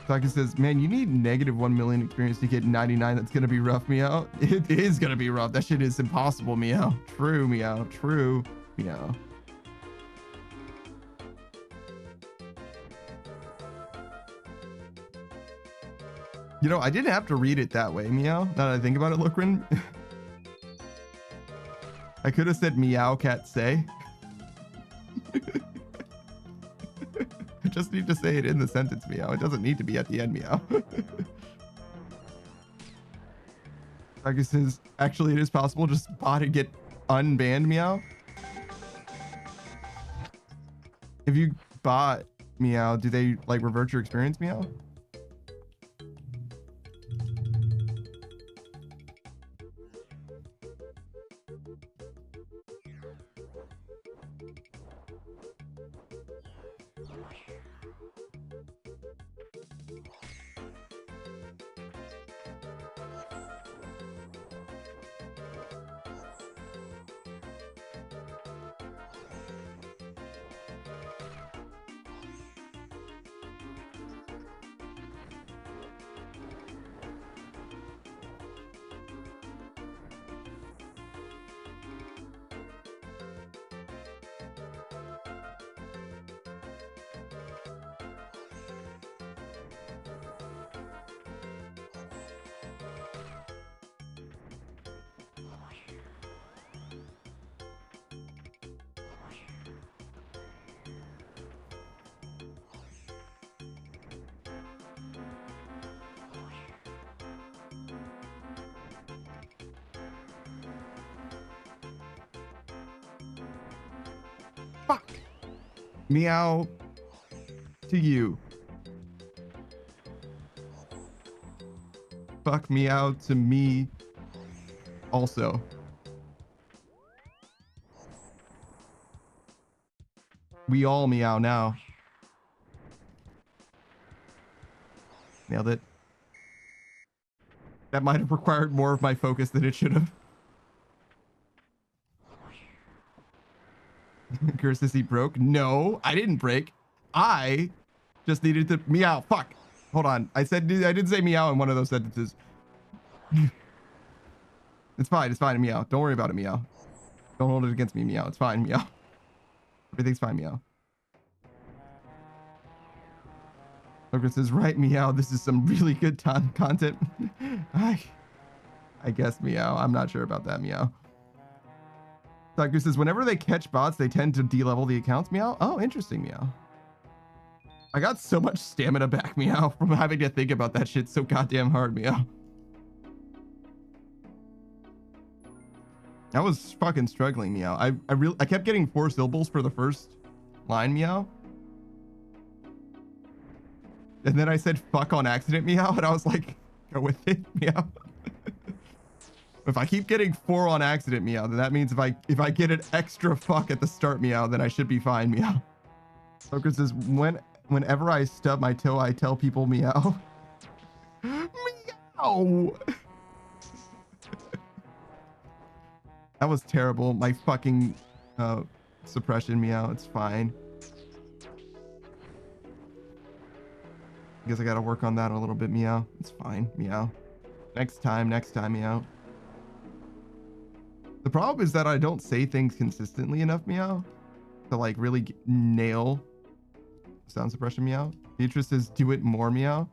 Taki says, man, you need negative 1 million experience to get 99. That's gonna be rough, meow. It is gonna be rough. That shit is impossible, meow. True, meow. True, meow. You know, I didn't have to read it that way, meow. Now that I think about it, Lookrin. I could have said meow cat say. I just need to say it in the sentence, meow. It doesn't need to be at the end, meow. Like it says, actually it is possible, just bot and get unbanned, meow. If you bot Meow. Do they like revert your experience, Meow? Fuck. Meow to you. Fuck meow to me also. We all meow now. Nailed it. That might have required more of my focus than it should have. Curse says he broke. No, I didn't break. I just needed to meow. Fuck. Hold on. I didn't say meow in one of those sentences. It's fine. It's fine. Meow. Don't worry about it, meow. Don't hold it against me, meow. It's fine, meow. Everything's fine, meow. Lucas says, right, meow. This is some really good content. I guess, meow. I'm not sure about that, meow. Doctor says, whenever they catch bots, they tend to de-level the accounts, meow. Oh, interesting, meow. I got so much stamina back, meow, from having to think about that shit so goddamn hard, meow. I was fucking struggling, meow. I kept getting 4 syllables for the first line, meow. And then I said fuck on accident, meow, and I was like, go with it, meow. If I keep getting 4 on accident, meow, then that means if I get an extra fuck at the start, meow, then I should be fine, meow. Focus says, whenever I stub my toe, I tell people meow. Meow! That was terrible. My fucking suppression, meow. It's fine. Guess I gotta work on that a little bit, meow. It's fine, meow. Next time, meow. The problem is that I don't say things consistently enough, meow, to like really nail sound suppression, meow. Beatrice says, do it more, meow.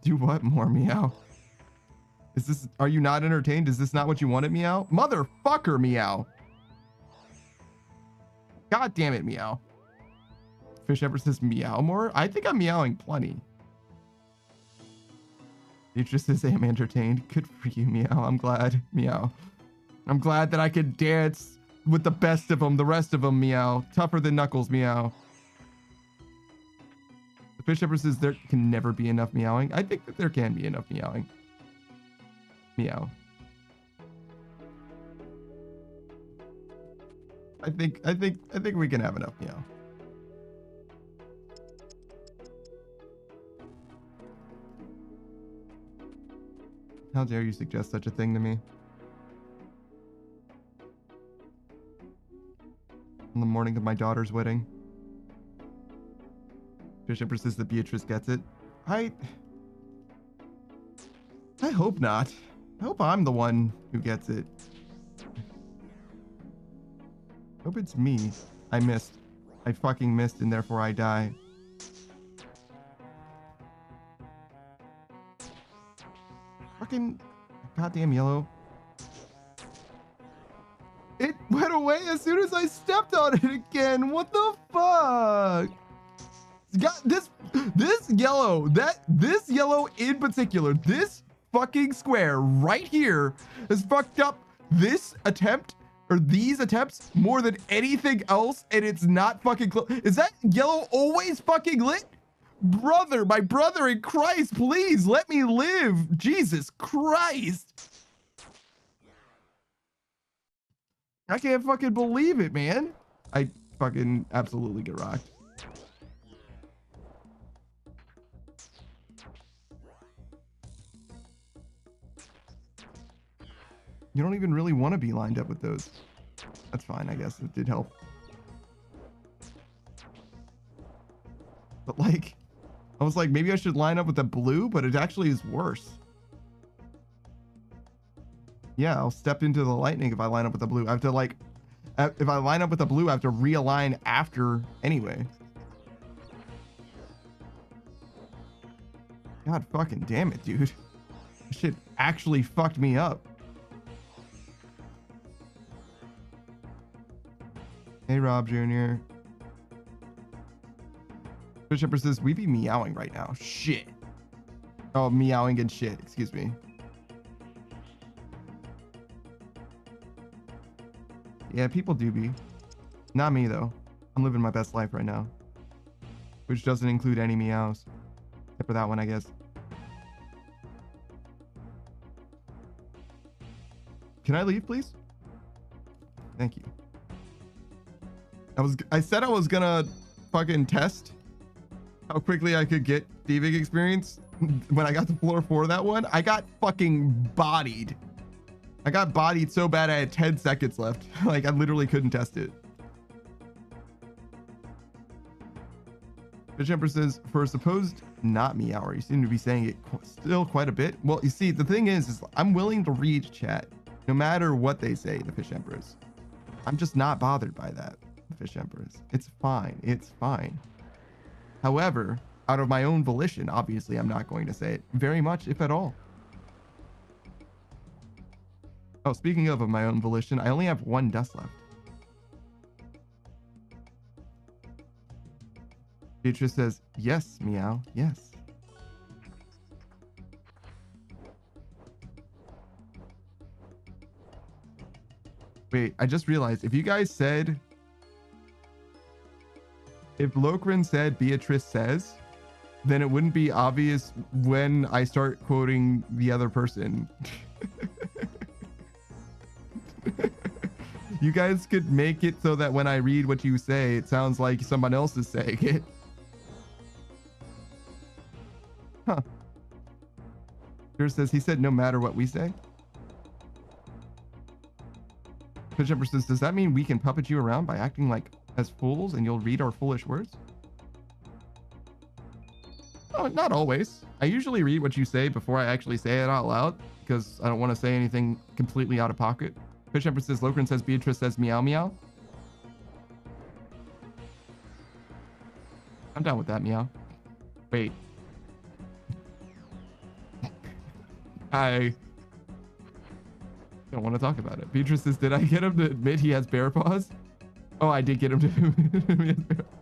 Do what more, meow? Are you not entertained? Is this not what you wanted, meow? Motherfucker, meow. God damn it, meow. Fish ever says meow more? I think I'm meowing plenty. Beatrice says, I'm entertained. Good for you, meow. I'm glad, meow. I'm glad that I could dance with the best of them, the rest of them, meow. Tougher than Knuckles, meow. The fish shepherd says there can never be enough meowing. I think that there can be enough meowing. Meow. I think we can have enough meow. How dare you suggest such a thing to me? On the morning of my daughter's wedding. Fish Empress says that Beatrice gets it. I hope not. I hope I'm the one who gets it. Hope it's me. I missed. I fucking missed and therefore I die. Fucking goddamn yellow. It went away as soon as I stepped on it again. What the fuck? Got this yellow, this yellow in particular, this fucking square right here has fucked up this attempt Are these attempts more than anything else, and it's not fucking close? Is that yellow always fucking lit? Brother, my brother in Christ, please let me live. Jesus Christ. I can't fucking believe it, man. I fucking absolutely get rocked. You don't even really want to be lined up with those. That's fine, I guess. It did help. But like, I was like, maybe I should line up with the blue, but it actually is worse. Yeah, I'll step into the lightning if I line up with the blue. I have to like, if I line up with the blue, I have to realign after anyway. God fucking damn it, dude. This shit actually fucked me up. Hey, Rob Jr. Bishopper says, we be meowing right now. Shit. Oh, meowing and shit. Excuse me. Yeah, people do be. Not me, though. I'm living my best life right now. Which doesn't include any meows. Except for that one, I guess. Can I leave, please? Thank you. I said I was gonna fucking test how quickly I could get thieving experience. When I got to floor 4 of that one, I got fucking bodied. I got bodied so bad I had 10 seconds left. Like, I literally couldn't test it. Fish Emperor says, for a supposed not meower, you seem to be saying it still quite a bit. Well, you see, the thing is I'm willing to read chat no matter what they say, the Fish Emperors. I'm just not bothered by that, the Fish Emperors. It's fine. It's fine. However, out of my own volition, obviously, I'm not going to say it very much, if at all. Oh, speaking of my own volition, I only have 1 dust left. Beatrice says, yes, meow, yes. Wait, I just realized, if you guys said, if Lokrin said Beatrice says, then it wouldn't be obvious when I start quoting the other person. You guys could make it so that when I read what you say, it sounds like someone else is saying it. Huh. Here says, he said no matter what we say. Fish Emperor says, does that mean we can puppet you around by acting like as fools and you'll read our foolish words? Oh, not always. I usually read what you say before I actually say it out loud because I don't want to say anything completely out of pocket. Fish Emperor says, Lokrin says, Beatrice says, meow meow. I'm down with that, meow. Wait. I don't want to talk about it. Beatrice says, did I get him to admit he has bear paws? Oh, I did get him to.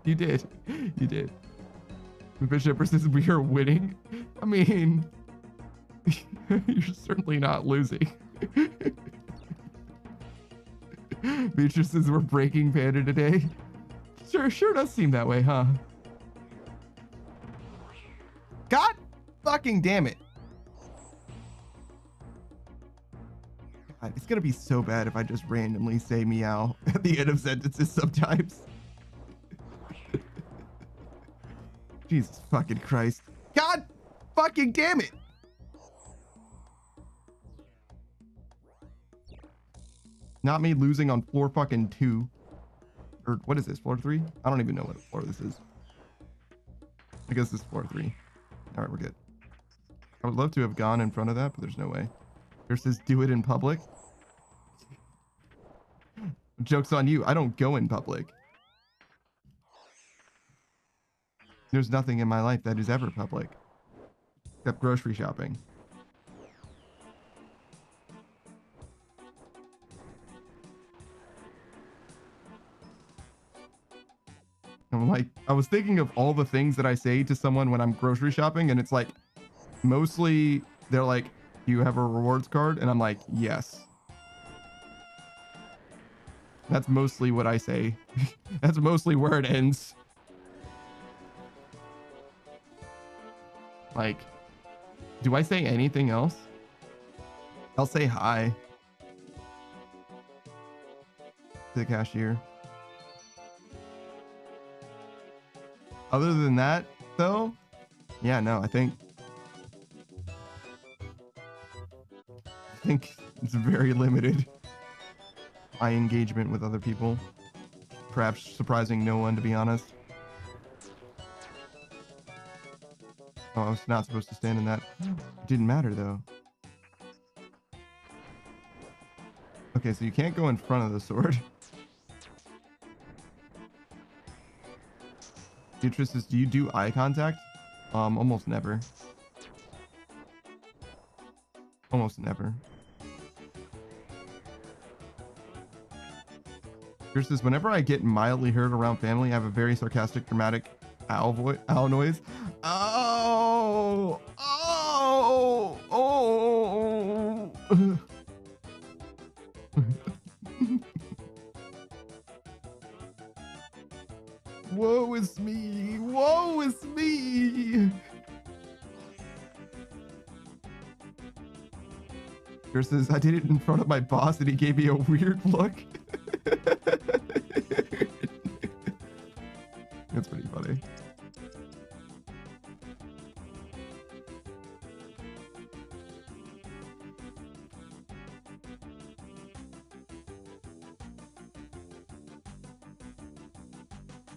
You did. You did. Fish Emperor says, we are winning. I mean, you're certainly not losing. Beatrice says, we're breaking Panda today. Sure does seem that way, huh? God fucking damn it. God, it's gonna be so bad if I just randomly say meow at the end of sentences sometimes. Jesus fucking Christ. God fucking damn it. Not me losing on floor fucking 2. Or what is this, floor 3? I don't even know what floor this is. I guess this is floor 3. All right, we're good. I would love to have gone in front of that, but there's no way. Here says, do it in public. Joke's on you. I don't go in public. There's nothing in my life that is ever public. Except grocery shopping. I'm like, I was thinking of all the things that I say to someone when I'm grocery shopping, and it's like, mostly they're like, do you have a rewards card? And I'm like, yes. That's mostly what I say. That's mostly where it ends. Like, do I say anything else? I'll say hi to the cashier. Other than that, though, yeah, no, I think it's very limited. My engagement with other people, perhaps surprising no one, to be honest. Oh, I was not supposed to stand in that. It didn't matter though. Okay, so you can't go in front of the sword. Beatrice is, do you do eye contact? Almost never. Almost never. Here's this, whenever I get mildly hurt around family, I have a very sarcastic, dramatic owl noise. Oh, oh, oh. Woe is me, woe is me. Here's this, I did it in front of my boss and he gave me a weird look. That's pretty funny.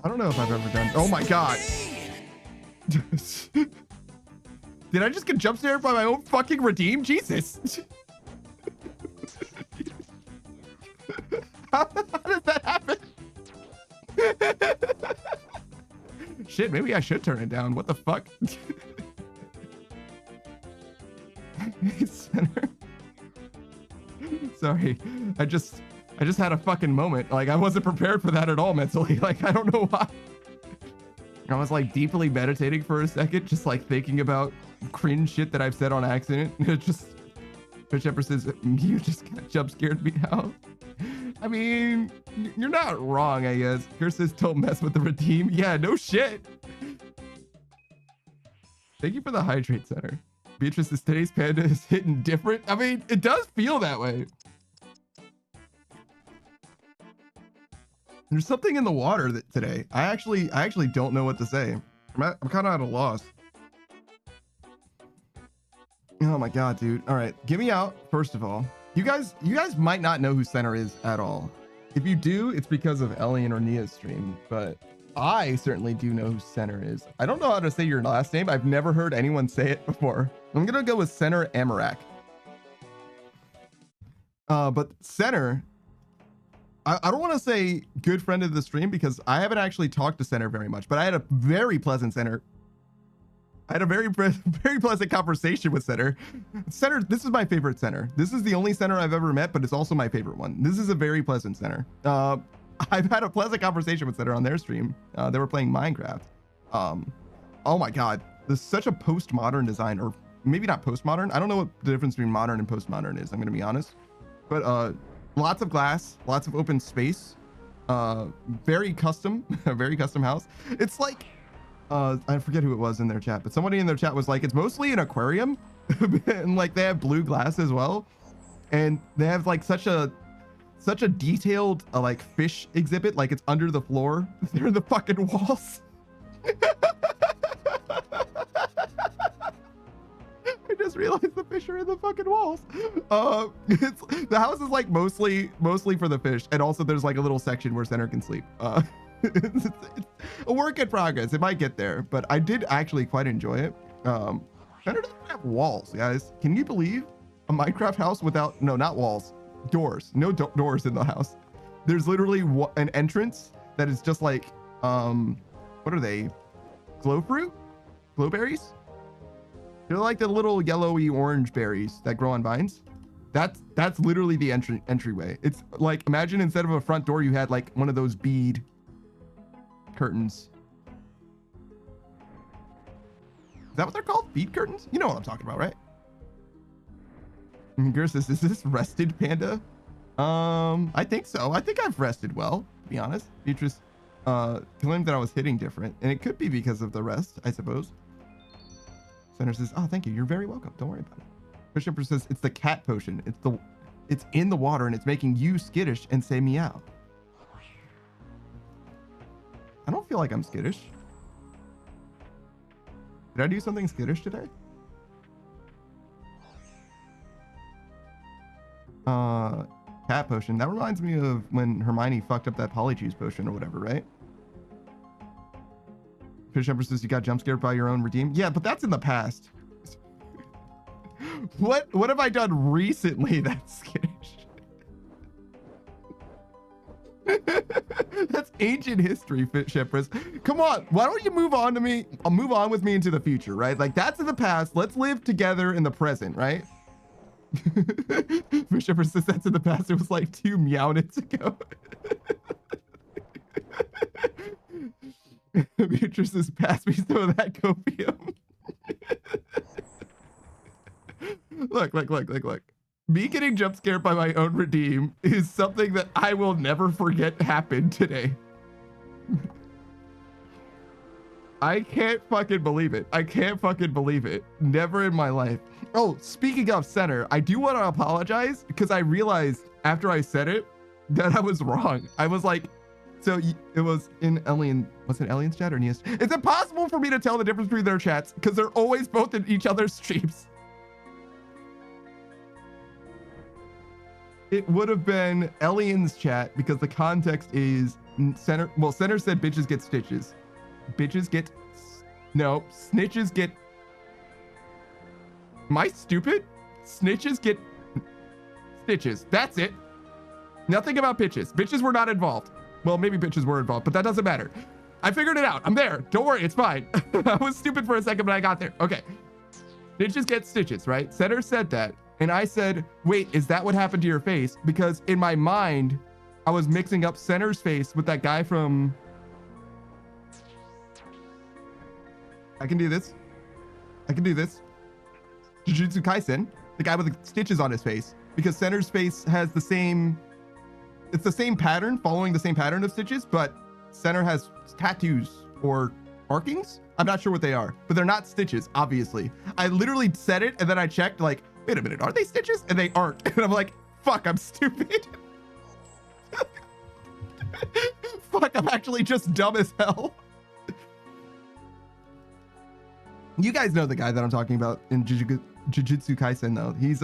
I don't know if I've ever done. Oh my god. Did I just get jump scared by my own fucking redeem? Jesus. How does that happen? Shit, maybe I should turn it down. What the fuck? Center. Sorry. I just had a fucking moment. Like, I wasn't prepared for that at all mentally. Like, I don't know why. I was like deeply meditating for a second, just like thinking about cringe shit that I've said on accident. Just Twitch Emperor says, you just got jump scared me now. I mean, you're not wrong, I guess. Here says, don't mess with the redeem. Yeah, no shit. Thank you for the hydrate center. Beatrice says, today's panda is hitting different. I mean, it does feel that way. There's something in the water that today. I actually don't know what to say. I'm kind of at a loss. Oh my god, dude. All right, get me out first of all. You guys might not know who Center is at all. If you do, it's because of Elian or Nia's stream, but I certainly do know who Center is. I don't know how to say your last name. I've never heard anyone say it before. I'm gonna go with Center Amarak. But Center, I don't want to say good friend of the stream because I haven't actually talked to Center very much, but I had a very pleasant Center. I had a very pleasant conversation with Center. Center, this is my favorite Center. This is the only Center I've ever met, but it's also my favorite one. This is a very pleasant Center. I've had a pleasant conversation with Center on their stream. They were playing Minecraft. Oh my god, this is such a postmodern design, or maybe not postmodern. I don't know what the difference between modern and postmodern is. I'm gonna be honest, but lots of glass, lots of open space, very custom, a very custom house. It's like, I forget who it was in their chat, but somebody in their chat was like, it's mostly an aquarium, and like they have blue glass as well, and they have like such a detailed like fish exhibit, like it's under the floor. They're in the fucking walls. I just realized the fish are in the fucking walls. The house is like mostly for the fish, and also there's like a little section where Center can sleep. It's a work in progress. It might get there, but I did actually quite enjoy it. Center doesn't have walls, guys. Can you believe a Minecraft house without, no, not walls, doors? No doors in the house. There's literally an entrance that is just like, what are they? Glow fruit? Glowberries? They're like the little yellowy orange berries that grow on vines. That's literally the entryway. It's like, imagine instead of a front door, you had like one of those bead curtains. Is that what they're called? Bead curtains? You know what I'm talking about, right? Gersis, is this rested panda? I think so. I think I've rested well, to be honest. Beatrice claimed that I was hitting different, and it could be because of the rest, I suppose. Center says, oh, thank you. You're very welcome. Don't worry about it. Bishop says, it's the cat potion. It's in the water, and it's making you skittish and say meow. I don't feel like I'm skittish. Did I do something skittish today? Cat potion. That reminds me of when Hermione fucked up that polyjuice potion or whatever, right? Fish Emperor says you got jump scared by your own redeem. Yeah, but that's in the past. What have I done recently that's skittish? That's ancient history, Fish Empress. Come on, why don't you move on to me? I'll move on with me into the future, right? Like, that's in the past. Let's live together in the present, right? Fish Empress says that's in the past. It was like 2 meownits ago. Beatrice says, pass me some of that copium. Look. Me getting jump scared by my own redeem is something that I will never forget happened today. I can't fucking believe it. I can't fucking believe it. Never in my life. Oh, speaking of center, I do want to apologize because I realized after I said it that I was wrong. I was like, so it was in Alien, was it Alien's chat or Nia's? It's impossible for me to tell the difference between their chats because they're always both in each other's streams. It would have been Alien's chat because the context is center. Well, center said bitches get stitches. Bitches get, no, snitches get, am I stupid? Snitches get stitches. That's it. Nothing about bitches. Bitches were not involved. Well, maybe bitches were involved, but that doesn't matter. I figured it out. I'm there. Don't worry. It's fine. I was stupid for a second, but I got there. Okay. Snitches get stitches, right? Center said that. And I said, wait, is that what happened to your face? Because in my mind, I was mixing up Center's face with that guy from... I can do this. Jujutsu Kaisen, the guy with the stitches on his face. Because Center's face has the same... It's the same pattern, following the same pattern of stitches, but Center has tattoos or markings? I'm not sure what they are, but they're not stitches, obviously. I literally said it, and then I checked, like, wait a minute, are they stitches? And they aren't. And I'm like, fuck, I'm stupid. Fuck, I'm actually just dumb as hell. You guys know the guy that I'm talking about in Jujutsu Kaisen, though. He's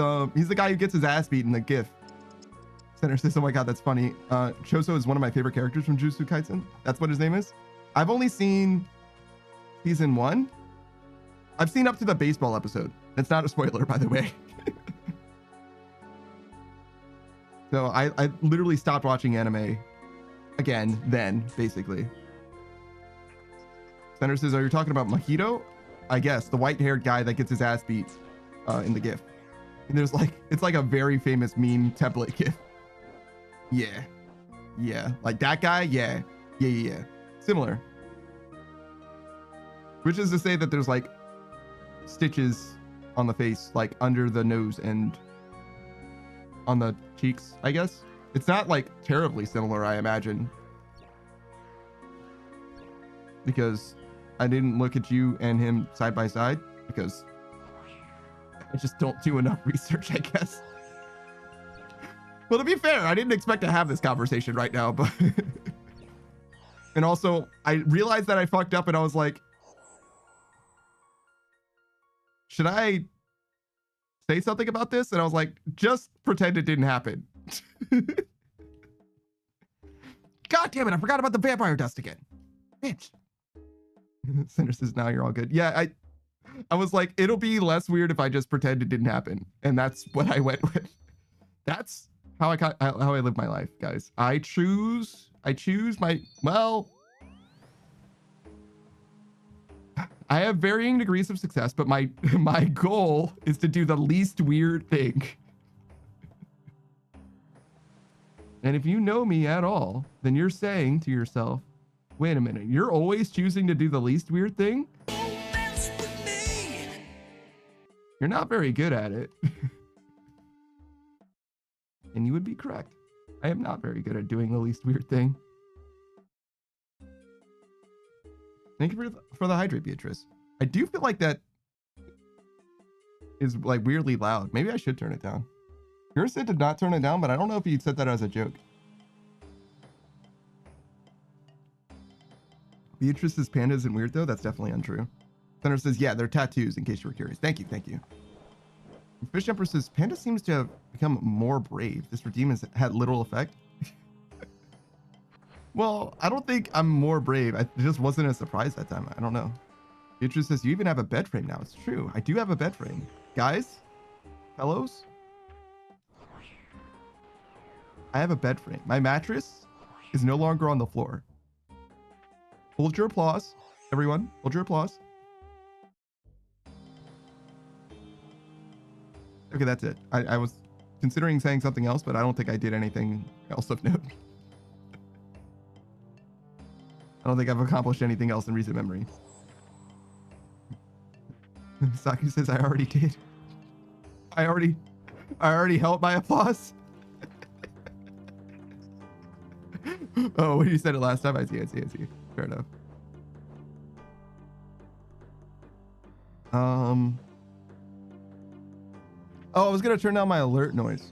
the guy who gets his ass beat in the GIF. Center says, oh my god, that's funny. Choso is one of my favorite characters from Jujutsu Kaisen. That's what his name is. I've only seen season 1. I've seen up to the baseball episode. It's not a spoiler, by the way. So I literally stopped watching anime again then, basically. Center says, are you talking about Mahito? I guess, the white-haired guy that gets his ass beat in the GIF. And there's like, it's like a very famous meme template GIF. Yeah. Like that guy? Yeah. Similar. Which is to say that there's like stitches on the face, like under the nose and on the cheeks, I guess. It's not like terribly similar, I imagine. Because I didn't look at you and him side by side because I just don't do enough research, I guess. Well, to be fair, I didn't expect to have this conversation right now, but and also I realized that I fucked up and I was like, should I say something about this? And I was like, just pretend it didn't happen. God damn it, I forgot about the vampire dust again. Bitch. Center says, now you're all good. Yeah, I was like, it'll be less weird if I just pretend it didn't happen. And that's what I went with. That's how I live my life, guys. I choose my, well, I have varying degrees of success, but my goal is to do the least weird thing. And if you know me at all, then you're saying to yourself, wait a minute, you're always choosing to do the least weird thing? You're not very good at it. And you would be correct. I am not very good at doing the least weird thing. Thank you for the hydrate, Beatrice. I do feel like that is like weirdly loud. Maybe I should turn it down. Yours said to not turn it down, but I don't know if you said that as a joke. Beatrice's panda isn't weird though. That's definitely untrue. Center says, yeah, they're tattoos in case you were curious. Thank you. Thank you. Fish Emperor says, panda seems to have become more brave. This redeem has had little effect. Well, I don't think I'm more brave. It just wasn't a surprise that time. I don't know. Beatrice says, you even have a bed frame now. It's true. I do have a bed frame. Guys, fellows, I have a bed frame. My mattress is no longer on the floor. Hold your applause, everyone. Hold your applause. Okay, that's it. I was considering saying something else, but I don't think I did anything else of note. I don't think I've accomplished anything else in recent memory. Saki says I already did. I already held my applause. Oh, when you said it last time, I see. Fair enough. Oh, I was gonna turn down my alert noise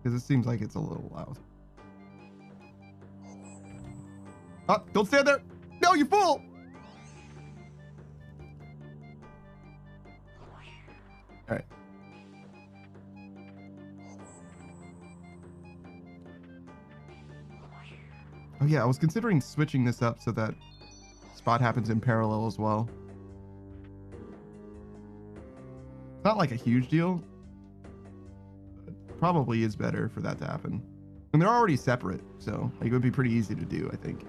because it seems like it's a little loud. Oh, don't stand there! No, you fool! All right. Oh yeah, I was considering switching this up so that spot happens in parallel as well. It's not like a huge deal. It probably is better for that to happen. And they're already separate, so like, it would be pretty easy to do, I think.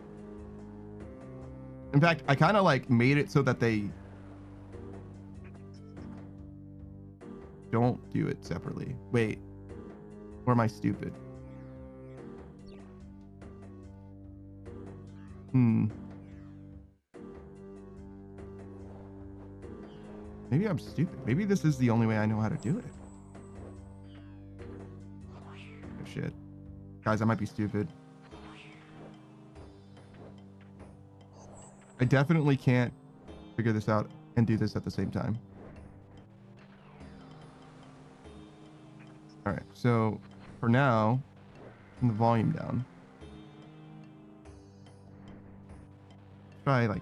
In fact, I kind of like made it so that they don't do it separately. Wait, or am I stupid? Maybe I'm stupid. Maybe this is the only way I know how to do it. Oh shit. Guys, I might be stupid. I definitely can't figure this out and do this at the same time. All right, so for now, turn the volume down. Try like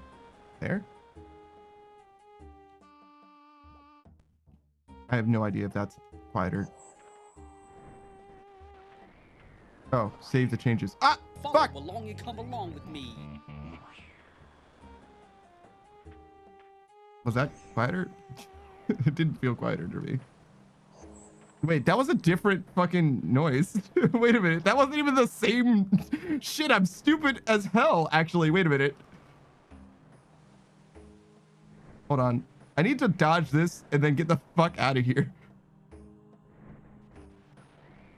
there. I have no idea if that's quieter. Oh, save the changes. Ah, fuck! Along, you come along with me. Was that quieter? It didn't feel quieter to me. Wait, that was a different fucking noise. Wait a minute, that wasn't even the same. Shit, I'm stupid as hell, actually. Wait a minute. Hold on. I need to dodge this and then get the fuck out of here.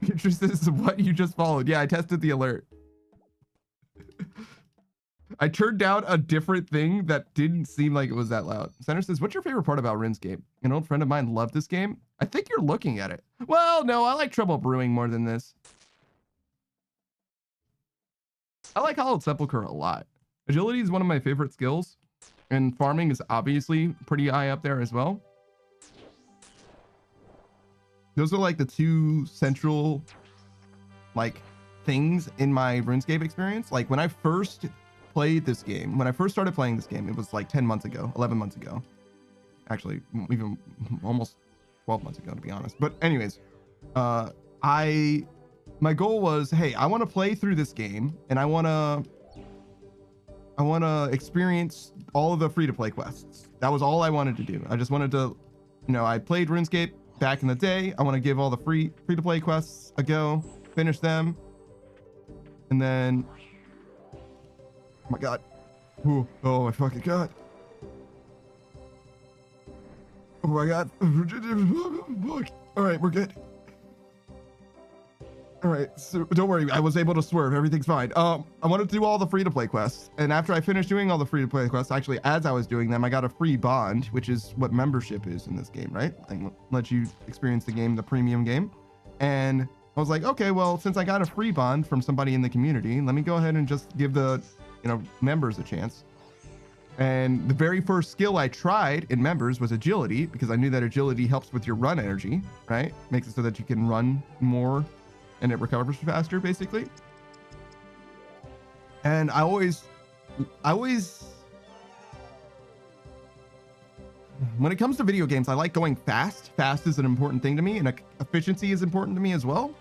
Interested in what you just followed. Yeah, I tested the alert. I turned down a different thing that didn't seem like it was that loud. Center says, what's your favorite part about RuneScape? An old friend of mine loved this game. I think you're looking at it. Well, no, I like Trouble Brewing more than this. I like Hallowed Sepulchre a lot. Agility is one of my favorite skills, and farming is obviously pretty high up there as well. Those are like the two central like things in my RuneScape experience. Like when I first played this game, when I first started playing this game, it was like 10 months ago, 11 months ago. Actually, even almost 12 months ago, to be honest. But anyways, my goal was, hey, I want to play through this game and I want to experience all of the free-to-play quests. That was all I wanted to do. I just wanted to, you know, I played RuneScape back in the day. I want to give all the free-to-play quests a go, finish them, and then, oh my god. Ooh, oh my fucking god. Oh my god. All right, we're good. All right, so don't worry, I was able to swerve. Everything's fine. I wanted to do all the free-to-play quests, and after I finished doing all the free-to-play quests, actually, as I was doing them, I got a free bond, which is what membership is in this game, right? Like, let you experience the game, the premium game. And I was like, okay, well, since I got a free bond from somebody in the community, let me go ahead and just give the, members a chance. And the very first skill I tried in members was agility, because I knew that agility helps with your run energy, right? Makes it so that you can run more and it recovers faster, basically. And I always, when it comes to video games, I like going fast. Fast is an important thing to me, and efficiency is important to me as well.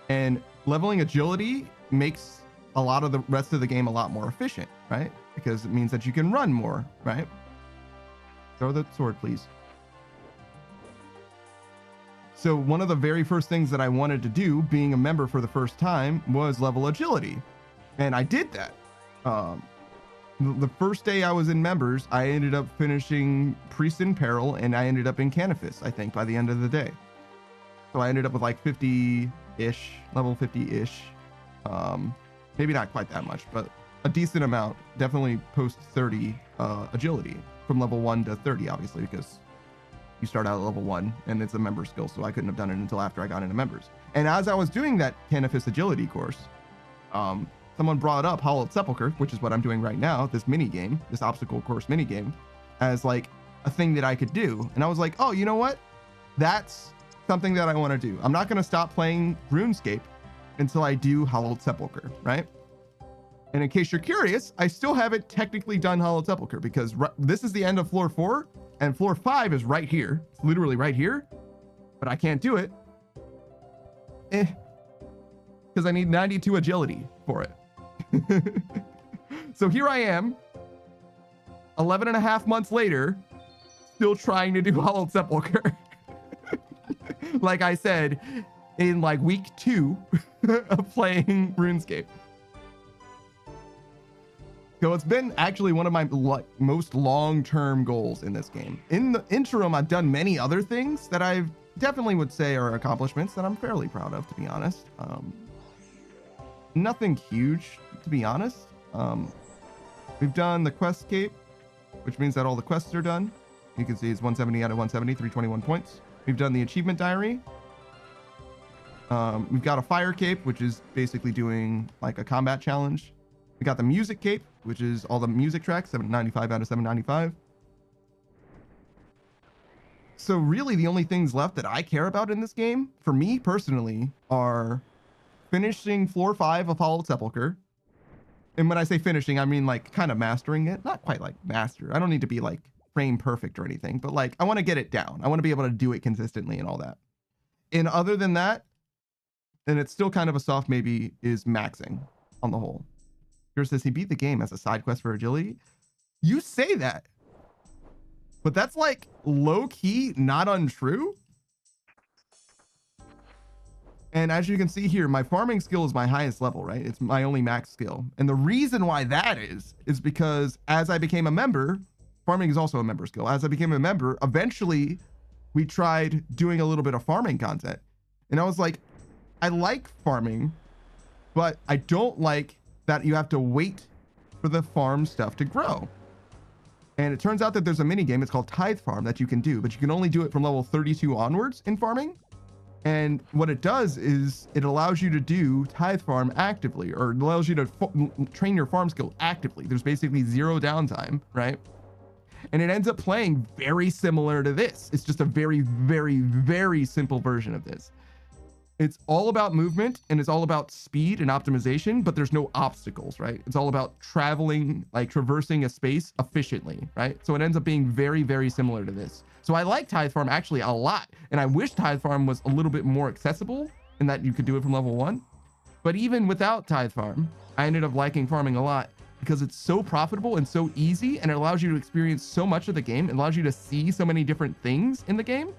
And leveling agility makes a lot of the rest of the game a lot more efficient, right? Because it means that you can run more, right? Throw the sword, please. So one of the very first things that I wanted to do, being a member for the first time, was level agility. And I did that. The first day I was in members, I ended up finishing Priest in Peril, and I ended up in Canifis, I think, by the end of the day. So I ended up with like 50-ish, level 50-ish. Maybe not quite that much, but a decent amount. Definitely post 30 agility from level 1 to 30, obviously, because you start out at level 1 and it's a member skill, so I couldn't have done it until after I got into members. And as I was doing that Canifis agility course, someone brought up Hallowed Sepulchre, which is what I'm doing right now, this mini game, this obstacle course mini game, as like a thing that I could do. And I was like, oh, you know what? That's something that I want to do. I'm not going to stop playing RuneScape until I do Hallowed Sepulchre, right? And in case you're curious, I still haven't technically done Hallowed Sepulchre, because this is the end of floor 4 and floor 5 is right here. It's literally right here, but I can't do it. Because I need 92 agility for it. So here I am, 11 and a half months later, still trying to do Hallowed Sepulchre. Like I said, in like week 2 of playing RuneScape. So it's been actually one of my most long-term goals in this game. In the interim, I've done many other things that I definitely would say are accomplishments that I'm fairly proud of, to be honest. Nothing huge, to be honest. We've done the quest cape, which means that all the quests are done. You can see it's 170 out of 170, 321 points. We've done the achievement diary. We've got a fire cape, which is basically doing like a combat challenge. We got the music cape, which is all the music tracks, 795 out of 795. So really the only things left that I care about in this game, for me personally, are finishing floor 5 of Hallowed Sepulchre. And when I say finishing, I mean like kind of mastering it. Not quite like master. I don't need to be like frame perfect or anything, but like I want to get it down. I want to be able to do it consistently and all that. And other than that, and it's still kind of a soft maybe, is maxing on the whole. Here says he beat the game as a side quest for agility. You say that, but that's like low key not untrue. And as you can see here, my farming skill is my highest level, right? It's my only max skill. And the reason why that is because as I became a member, farming is also a member skill. As I became a member, eventually we tried doing a little bit of farming content. And I was like, I like farming, but I don't like that you have to wait for the farm stuff to grow. And it turns out that there's a mini game, it's called Tithe Farm, that you can do, but you can only do it from level 32 onwards in farming. And what it does is it allows you to do Tithe Farm actively, or it allows you to train your farm skill actively. There's basically zero downtime, right? And it ends up playing very similar to this. It's just a very, very, very simple version of this. It's all about movement and it's all about speed and optimization, but there's no obstacles, right? It's all about traveling, like traversing a space efficiently, right? So it ends up being very, very similar to this. So I like Tithe Farm actually a lot. And I wish Tithe Farm was a little bit more accessible and that you could do it from level 1. But even without Tithe Farm, I ended up liking farming a lot because it's so profitable and so easy, and it allows you to experience so much of the game. It allows you to see so many different things in the game.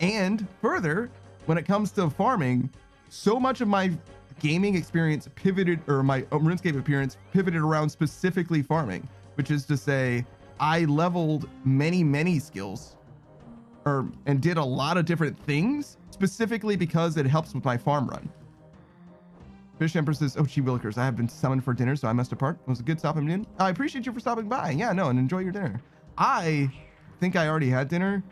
And further, when it comes to farming, so much of my gaming experience pivoted, or my RuneScape appearance pivoted around specifically farming, which is to say I leveled many skills and did a lot of different things specifically because it helps with my farm run. Fish Empress says, oh, gee willikers, I have been summoned for dinner, so I must depart. It was a good stopping in. I appreciate you for stopping by. Yeah, no, and enjoy your dinner. I think I already had dinner.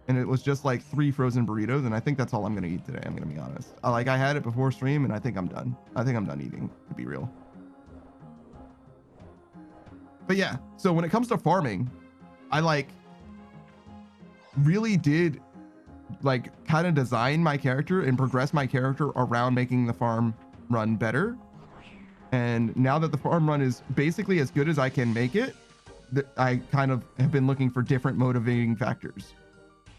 and it was just like 3 frozen burritos, and I think that's all I'm gonna eat today. I'm gonna be honest. I had it before stream, and I think I'm done. I think I'm done eating, to be real. But yeah, so when it comes to farming, I like really did like kind of design my character and progress my character around making the farm run better. And now that the farm run is basically as good as I can make it, I kind of have been looking for different motivating factors.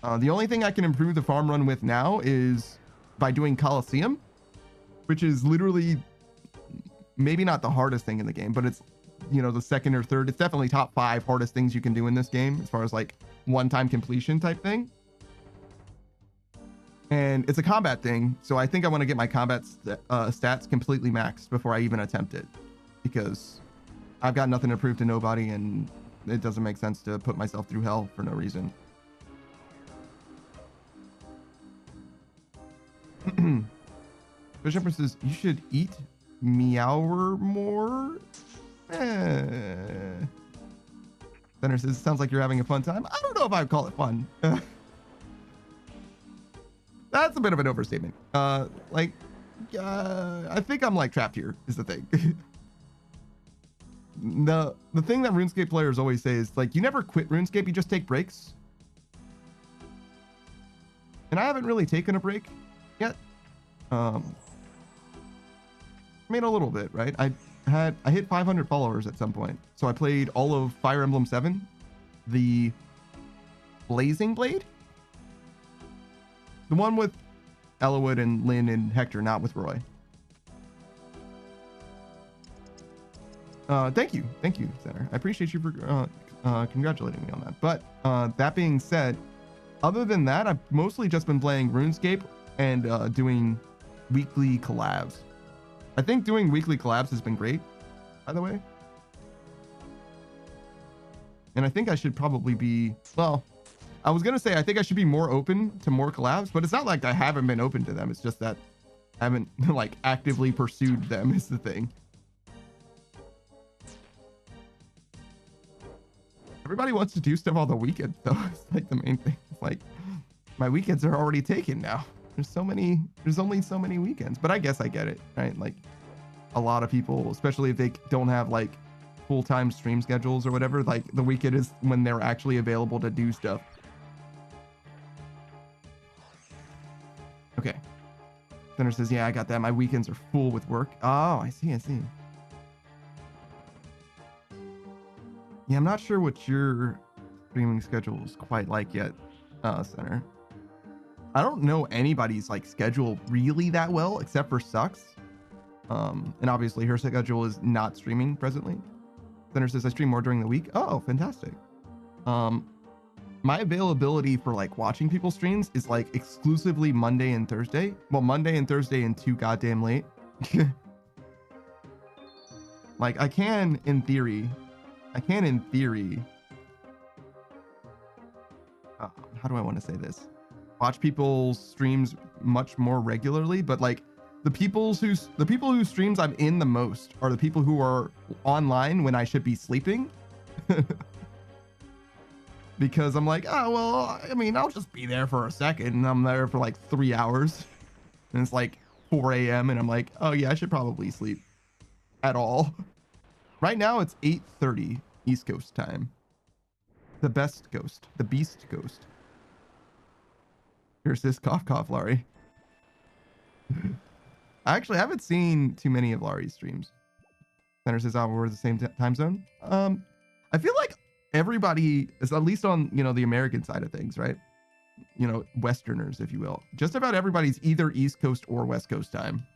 The only thing I can improve the farm run with now is by doing Coliseum, which is literally maybe not the hardest thing in the game, but it's, you know, the second or third. It's definitely top 5 hardest things you can do in this game as far as like one-time completion type thing. And it's a combat thing, so I think I want to get my combat stats completely maxed before I even attempt it, because I've got nothing to prove to nobody, and it doesn't make sense to put myself through hell for no reason. Bishop says you should eat meower more. Center says sounds like you're having a fun time. I don't know if I'd call it fun. That's a bit of an overstatement. I think I'm like trapped here is the thing. The thing that RuneScape players always say is like, you never quit RuneScape, you just take breaks. And I haven't really taken a break yet. I mean, a little bit, right? I hit 500 followers at some point. So I played all of Fire Emblem 7, the Blazing Blade. The one with Elowood and Lynn and Hector, not with Roy. Thank you, Center. I appreciate you for congratulating me on that. But that being said, other than that, I've mostly just been playing RuneScape and doing weekly collabs. I think doing weekly collabs has been great, by the way. And I think I should probably be, well, I was going to say, I think I should be more open to more collabs, but it's not like I haven't been open to them. It's just that I haven't like actively pursued them is the thing. Everybody wants to do stuff on the weekend though. It's like the main thing. It's like my weekends are already taken now. There's only so many weekends, but I guess I get it, right? Like a lot of people, especially if they don't have like full-time stream schedules or whatever, like the weekend is when they're actually available to do stuff. Okay. Center says, yeah, I got that. My weekends are full with work. Oh, I see. Yeah, I'm not sure what your streaming schedule is quite like yet, Center. I don't know anybody's like schedule really that well, except for Sucks. And obviously her schedule is not streaming presently. Center says I stream more during the week. Oh, fantastic. My availability for like watching people's streams is like exclusively Monday and Thursday. Well, Monday and Thursday and too goddamn late. Like I can in theory. How do I want to say this? Watch people's streams much more regularly, but like the people whose streams I'm in the most are the people who are online when I should be sleeping. Because I'm like, oh, well, I mean, I'll just be there for a second, and I'm there for like 3 hours, and it's like 4 a.m. and I'm like, oh yeah, I should probably sleep at all. Right now it's 8:30 East Coast time. The best ghost, the beast ghost. Here's this cough, Laurie. I actually haven't seen too many of Laurie's streams. Center says, oh, we're the same time zone. I feel like everybody is, at least on, you know, the American side of things, right? You know, Westerners, if you will. Just about everybody's either East Coast or West Coast time.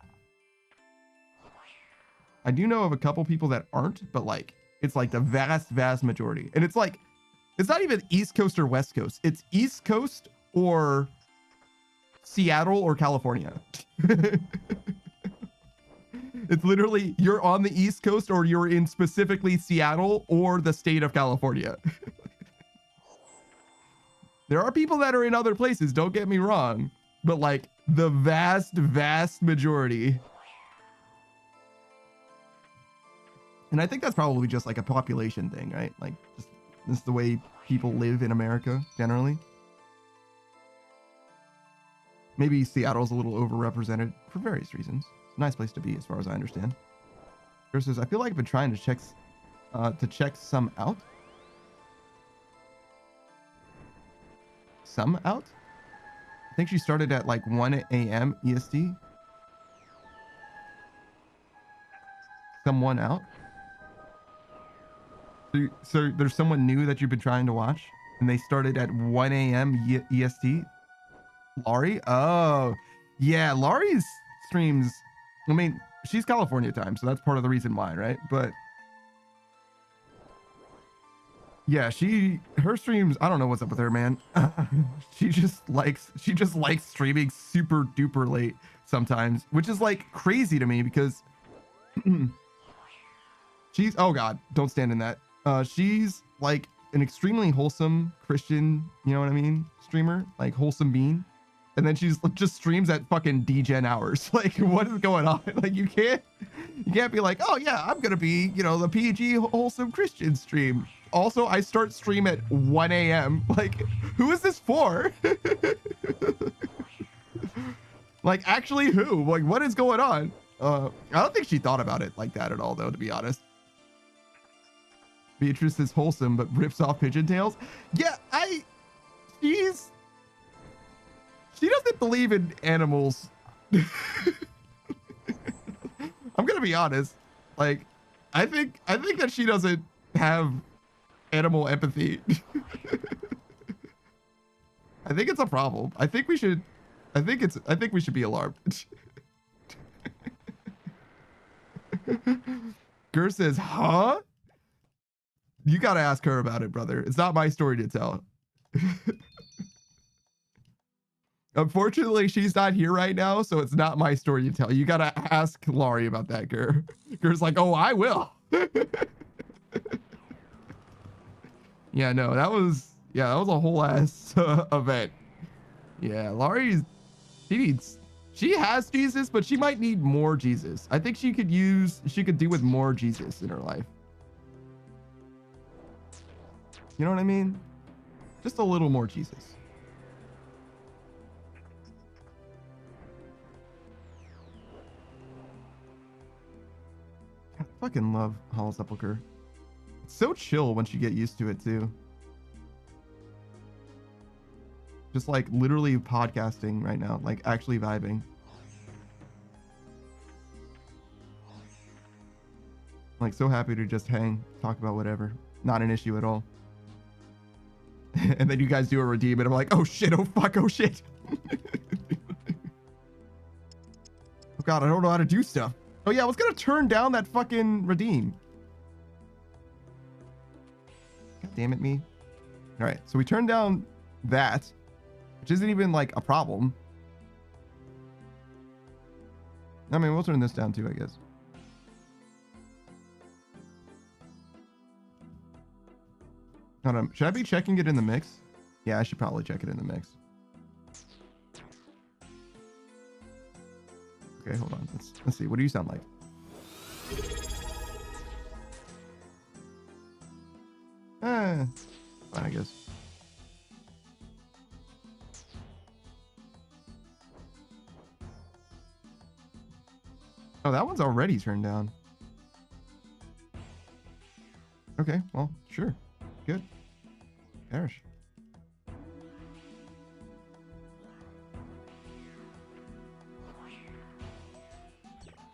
I do know of a couple people that aren't, but like, it's like the vast majority. And it's like, it's not even East Coast or West Coast. It's East Coast or Seattle or California. It's literally, you're on the East Coast or you're in specifically Seattle or the state of California. There are people that are in other places, don't get me wrong, but like the vast majority. And I think that's probably just like a population thing, right? Like just this is the way people live in America generally. Maybe Seattle's a little overrepresented for various reasons. It's a nice place to be, as far as I understand. Girl says, I feel like I've been trying to check some out. Some out? I think she started at like 1 a.m. EST. Someone out? So there's someone new that you've been trying to watch, and they started at 1 a.m. EST? Laurie? Oh, yeah, Laurie's streams, I mean, she's California time, so that's part of the reason why, right? But yeah, her streams, I don't know what's up with her, man. she just likes streaming super duper late sometimes, which is like crazy to me because she's, oh God, don't stand in that. She's like an extremely wholesome Christian, you know what I mean? Streamer, like wholesome bean. And then she's just streams at fucking degen hours. Like, what is going on? Like, you can't be like, oh yeah, I'm gonna be, you know, the PG wholesome Christian stream. Also, I start stream at 1 a.m. Like, who is this for? Like, actually who? Like, what is going on? I don't think she thought about it like that at all, though, to be honest. Beatrice is wholesome, but rips off pigeon tails. Yeah, she doesn't believe in animals. I'm gonna be honest. Like, I think that she doesn't have animal empathy. I think it's a problem. I think we should be alarmed. Gur says, huh? You gotta ask her about it, brother. It's not my story to tell. Unfortunately, she's not here right now, so it's not my story to tell. You gotta ask Laurie about that, Gur. Gur's like, oh, I will. Yeah, no, that was a whole ass event. Yeah, Laurie, she has Jesus, but she might need more Jesus. I think she could do with more Jesus in her life. You know what I mean? Just a little more Jesus. I fucking love Hollow Sepulchre. It's so chill once you get used to it too. Just like literally podcasting right now, like actually vibing. Like so happy to just hang, talk about whatever. Not an issue at all. And then you guys do a redeem and I'm like, oh shit, oh fuck, oh shit. Oh God, I don't know how to do stuff. Oh yeah, I was gonna turn down that fucking redeem. God damn it, me. All right, so we turned down that, which isn't even like a problem. I mean, we'll turn this down too, I guess. Hold on, should I be checking it in the mix? Yeah, I should probably check it in the mix. Okay, hold on. Let's see. What do you sound like? Fine, I guess. Oh, that one's already turned down. Okay, well, sure. Good. Perish.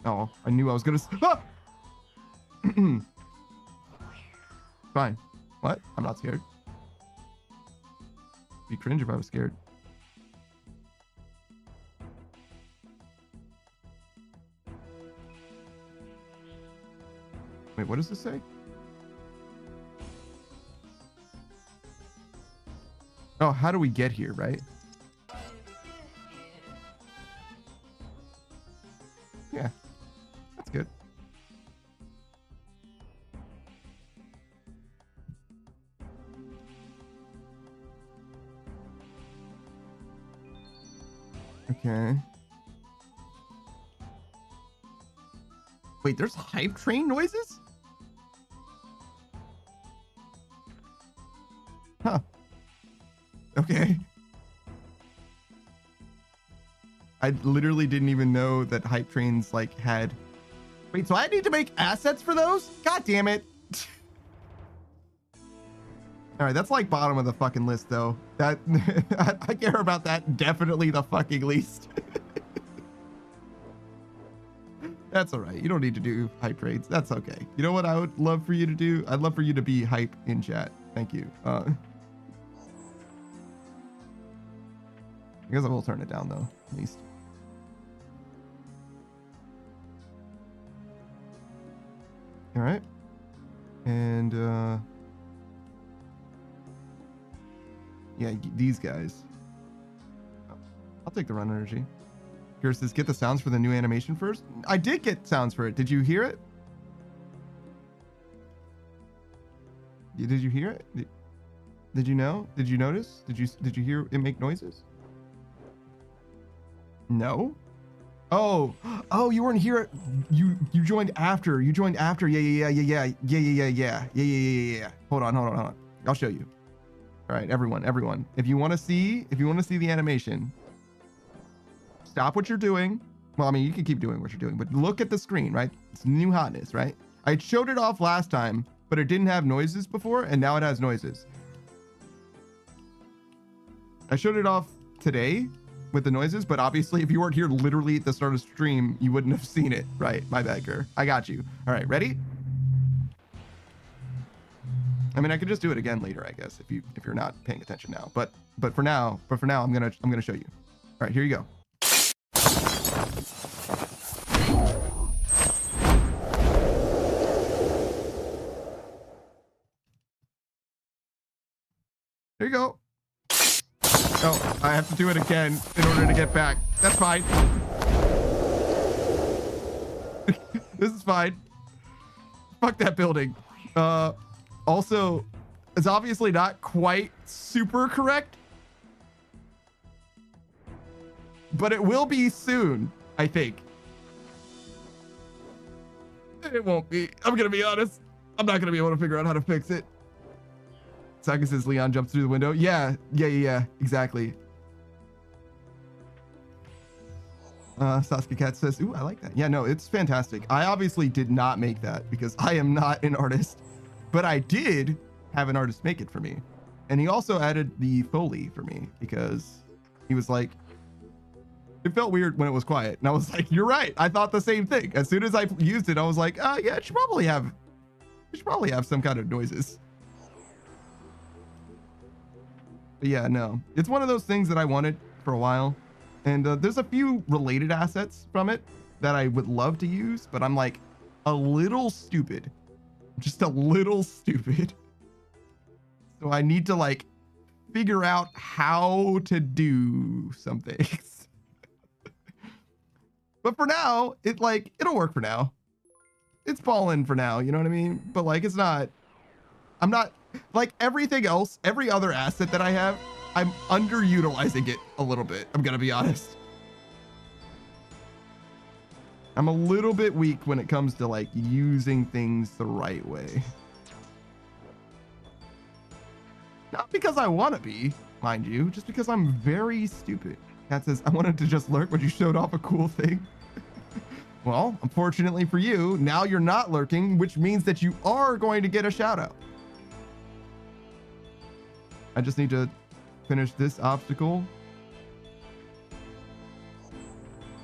Oh, I knew I was gonna. Ah! Fine. What? I'm not scared. Be cringe if I was scared. Wait, what does this say? Oh, how do we get here, right? Yeah, that's good. Okay. Wait, there's hype train noises? Huh. Okay. I literally didn't even know that hype trains like had. Wait, so I need to make assets for those? God damn it. All right, that's like bottom of the fucking list though. That I care about that definitely the fucking least. That's all right. You don't need to do hype trades. That's okay. You know what I would love for you to do? I'd love for you to be hype in chat. Thank you. I guess I will turn it down though, at least. All right. And yeah, these guys. I'll take the run energy. Here says, get the sounds for the new animation first. I did get sounds for it. Did you hear it? Did you hear it? Did you know? Did you notice? Did you hear it make noises? No. Oh, you weren't here. You joined after. You joined after. Yeah. Hold on. I'll show you. All right, everyone. If you want to see the animation, stop what you're doing. Well, I mean, you can keep doing what you're doing, but look at the screen, right? It's new hotness, right? I showed it off last time, but it didn't have noises before, and now it has noises. I showed it off today with the noises, but obviously if you weren't here literally at the start of stream, you wouldn't have seen it, right? My bad, girl. I got you. All right, ready? I mean, I could just do it again later, I guess, if you're not paying attention now. But for now, I'm gonna show you. All right, here you go. There you go. Oh, I have to do it again in order to get back. That's fine. This is fine. Fuck that building. Also, it's obviously not quite super correct, but it will be soon, I think. It won't be. I'm gonna be honest. I'm not gonna be able to figure out how to fix it. Saga says Leon jumps through the window. Yeah, exactly. Sasuke Cat says, ooh, I like that. Yeah, no, it's fantastic. I obviously did not make that because I am not an artist, but I did have an artist make it for me. And he also added the Foley for me because he was like, it felt weird when it was quiet. And I was like, you're right. I thought the same thing. As soon as I used it, I was like, yeah, it should probably have some kind of noises. But yeah, no, it's one of those things that I wanted for a while. And there's a few related assets from it that I would love to use, but I'm like a little stupid, just a little stupid. So I need to like figure out how to do some things. But for now, it'll work for now. It's falling for now, you know what I mean? But like, I'm not like everything else, every other asset that I have, I'm underutilizing it a little bit. I'm gonna be honest. I'm a little bit weak when it comes to like using things the right way. Not because I want to be, mind you, just because I'm very stupid. Cat says, I wanted to just lurk, but you showed off a cool thing. Well, unfortunately for you, now you're not lurking, which means that you are going to get a shout out. I just need to finish this obstacle.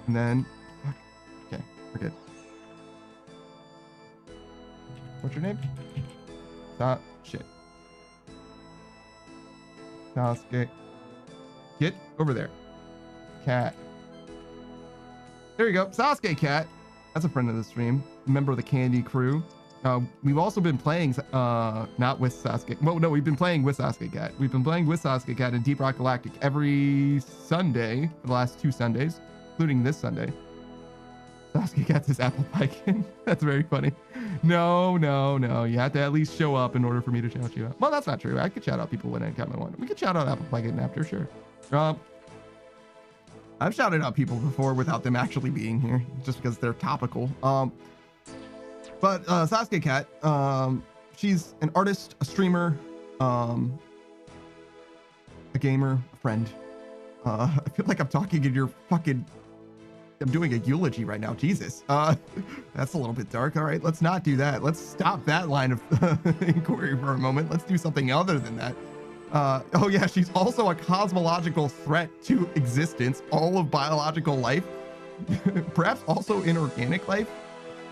And then, okay, we're good. What's your name? Shit. Sasuke. Get over there. Cat. There you go. Sasuke Cat. That's a friend of the stream. Member of the Candy Crew. We've also been playing, not with Sasuke. Well, no, we've been playing with Sasuke Cat. We've been playing with Sasuke Cat in Deep Rock Galactic every Sunday for the last 2 Sundays, including this Sunday. Sasuke Cat says apple pie kid. That's very funny. No. You have to at least show up in order for me to shout you out. Well, that's not true. I could shout out people when I come in one. We could shout out apple pie kid after, sure. I've shouted out people before without them actually being here, just because they're topical. But Sasuke Cat, she's an artist, a streamer, a gamer, a friend. I feel like I'm talking in your fucking I'm doing a eulogy right now. Jesus. That's a little bit dark. All right, let's not do that. Let's stop that line of inquiry for a moment. Let's do something other than that. Oh yeah, she's also a cosmological threat to existence, all of biological life, perhaps also inorganic life.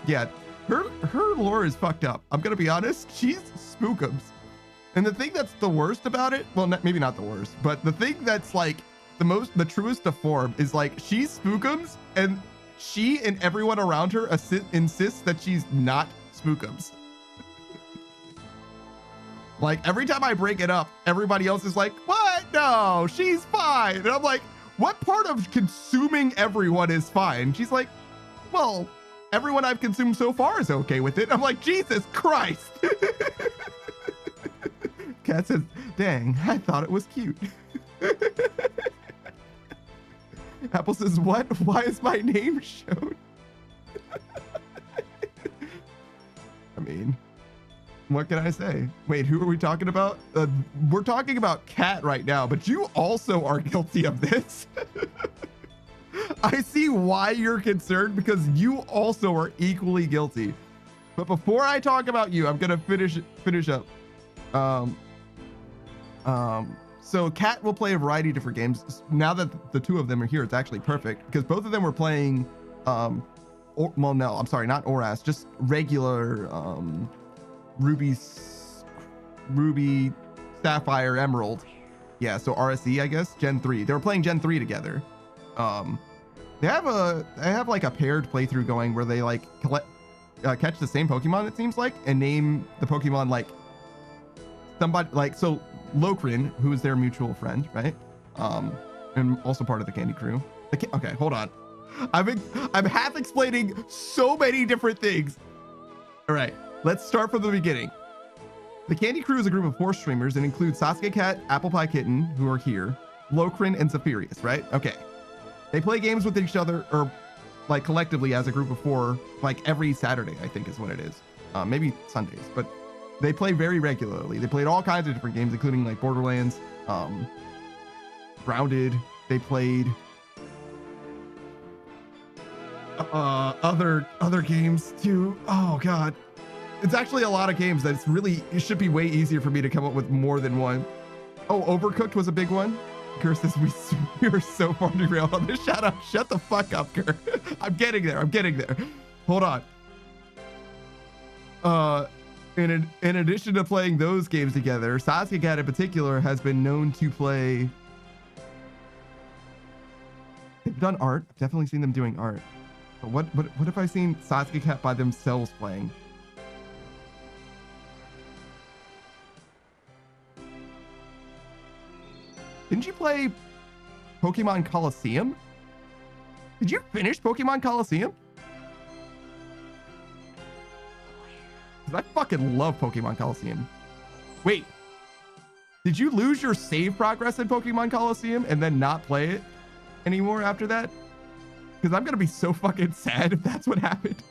Yeah, her lore is fucked up. I'm gonna be honest. She's spookums. And the thing that's the worst about it, well, maybe not the worst, but the thing that's like the truest of form is like she's spookums, and she and everyone around her insists that she's not spookums. Like every time I break it up, everybody else is like, what? No, she's fine. And I'm like, what part of consuming everyone is fine? She's like, well, everyone I've consumed so far is okay with it. I'm like, Jesus Christ. Cat says, dang, I thought it was cute. Apple says, what? Why is my name shown? I mean, what can I say? Wait, who are we talking about? We're talking about Cat right now, but you also are guilty of this. I see why you're concerned, because you also are equally guilty. But before I talk about you, I'm gonna finish up. So Cat will play a variety of different games. Now that the two of them are here, it's actually perfect because both of them were playing, well, no, I'm sorry, not OSRS, just regular Ruby, Sapphire, Emerald. Yeah, so RSE, I guess, Gen 3. They were playing Gen 3 together. They have like a paired playthrough going where they like catch the same Pokemon, it seems like, and name the Pokemon like somebody, like, so Lokrin, who is their mutual friend, right? And also part of the Candy Crew. Okay, hold on. I'm half explaining so many different things. All right, let's start from the beginning. The Candy Crew is a group of 4 streamers and includes Sasuke Cat, Apple Pie Kitten, who are here, Lokrin, and Zephyrus, right? Okay. They play games with each other, or like collectively as a group of 4, like every Saturday, I think is what it is. Maybe Sundays, but they play very regularly. They played all kinds of different games, including like Borderlands, Grounded. They played other games too. Oh God, it's actually a lot of games that it should be way easier for me to come up with more than one. Oh, Overcooked was a big one. Kerr says we are so far derailed on this. Shut the fuck up, Kerr. I'm getting there. Hold on. In addition to playing those games together, Sasuke Cat in particular has been known to play. They've done art. I've definitely seen them doing art. But what have I seen Sasuke Cat by themselves playing? Didn't you play Pokemon Coliseum? Did you finish Pokemon Coliseum? I fucking love Pokemon Coliseum. Wait, did you lose your save progress in Pokemon Coliseum and then not play it anymore after that? Because I'm gonna be so fucking sad if that's what happened.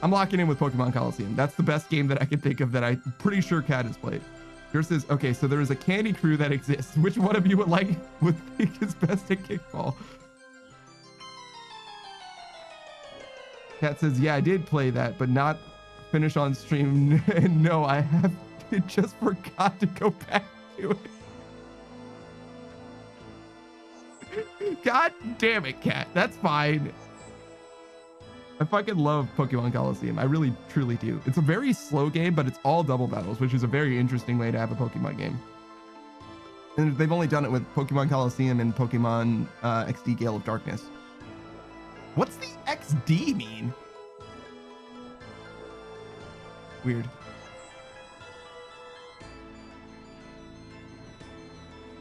I'm locking in with Pokemon Coliseum. That's the best game that I can think of that I'm pretty sure Cat has played. Yours says, okay, so there is a Candy Crew that exists. Which one of you would think is best at kickball? Cat says, yeah, I did play that, but not finish on stream. No, I have just forgot to go back to it. God damn it, Cat. That's fine. I fucking love Pokemon Coliseum. I really, truly do. It's a very slow game, but it's all double battles, which is a very interesting way to have a Pokemon game. And they've only done it with Pokemon Coliseum and Pokemon XD Gale of Darkness. What's the XD mean? Weird.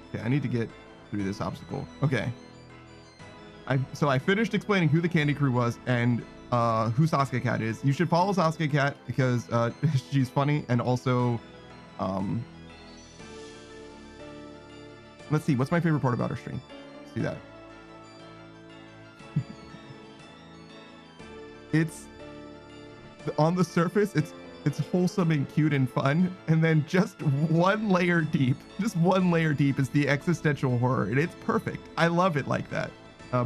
Okay, I need to get through this obstacle. Okay. So I finished explaining who the Candy Crew was and who Sasuke Cat is. You should follow Sasuke Cat because she's funny, and also let's see, what's my favorite part about her stream? Let's do that. It's on the surface, It's wholesome and cute and fun. And then just one layer deep is the existential horror. And it's perfect. I love it like that.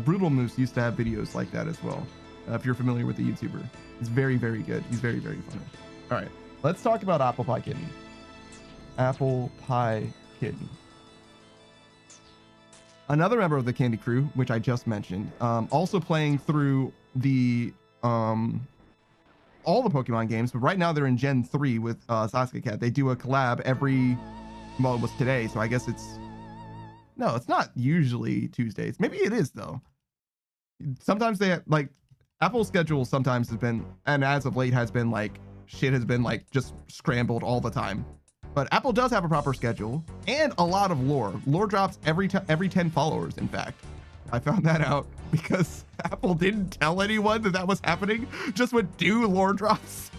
Brutal Moose used to have videos like that as well. If you're familiar with the YouTuber, it's very, very good. He's very, very funny. All right, let's talk about Apple Pie Kitten. Apple Pie Kitten. Another member of the Candy Crew, which I just mentioned, also playing through the all the Pokemon games, but right now they're in Gen 3 with Sasuke Cat. They do a collab every, well, it was today, so I guess no, it's not usually Tuesdays. Maybe it is though. Sometimes they like Apple's schedule sometimes has been, and as of late has been like, shit has been like just scrambled all the time. But Apple does have a proper schedule and a lot of lore. Lore drops every 10 followers, in fact. I found that out because Apple didn't tell anyone that was happening, just would do lore drops.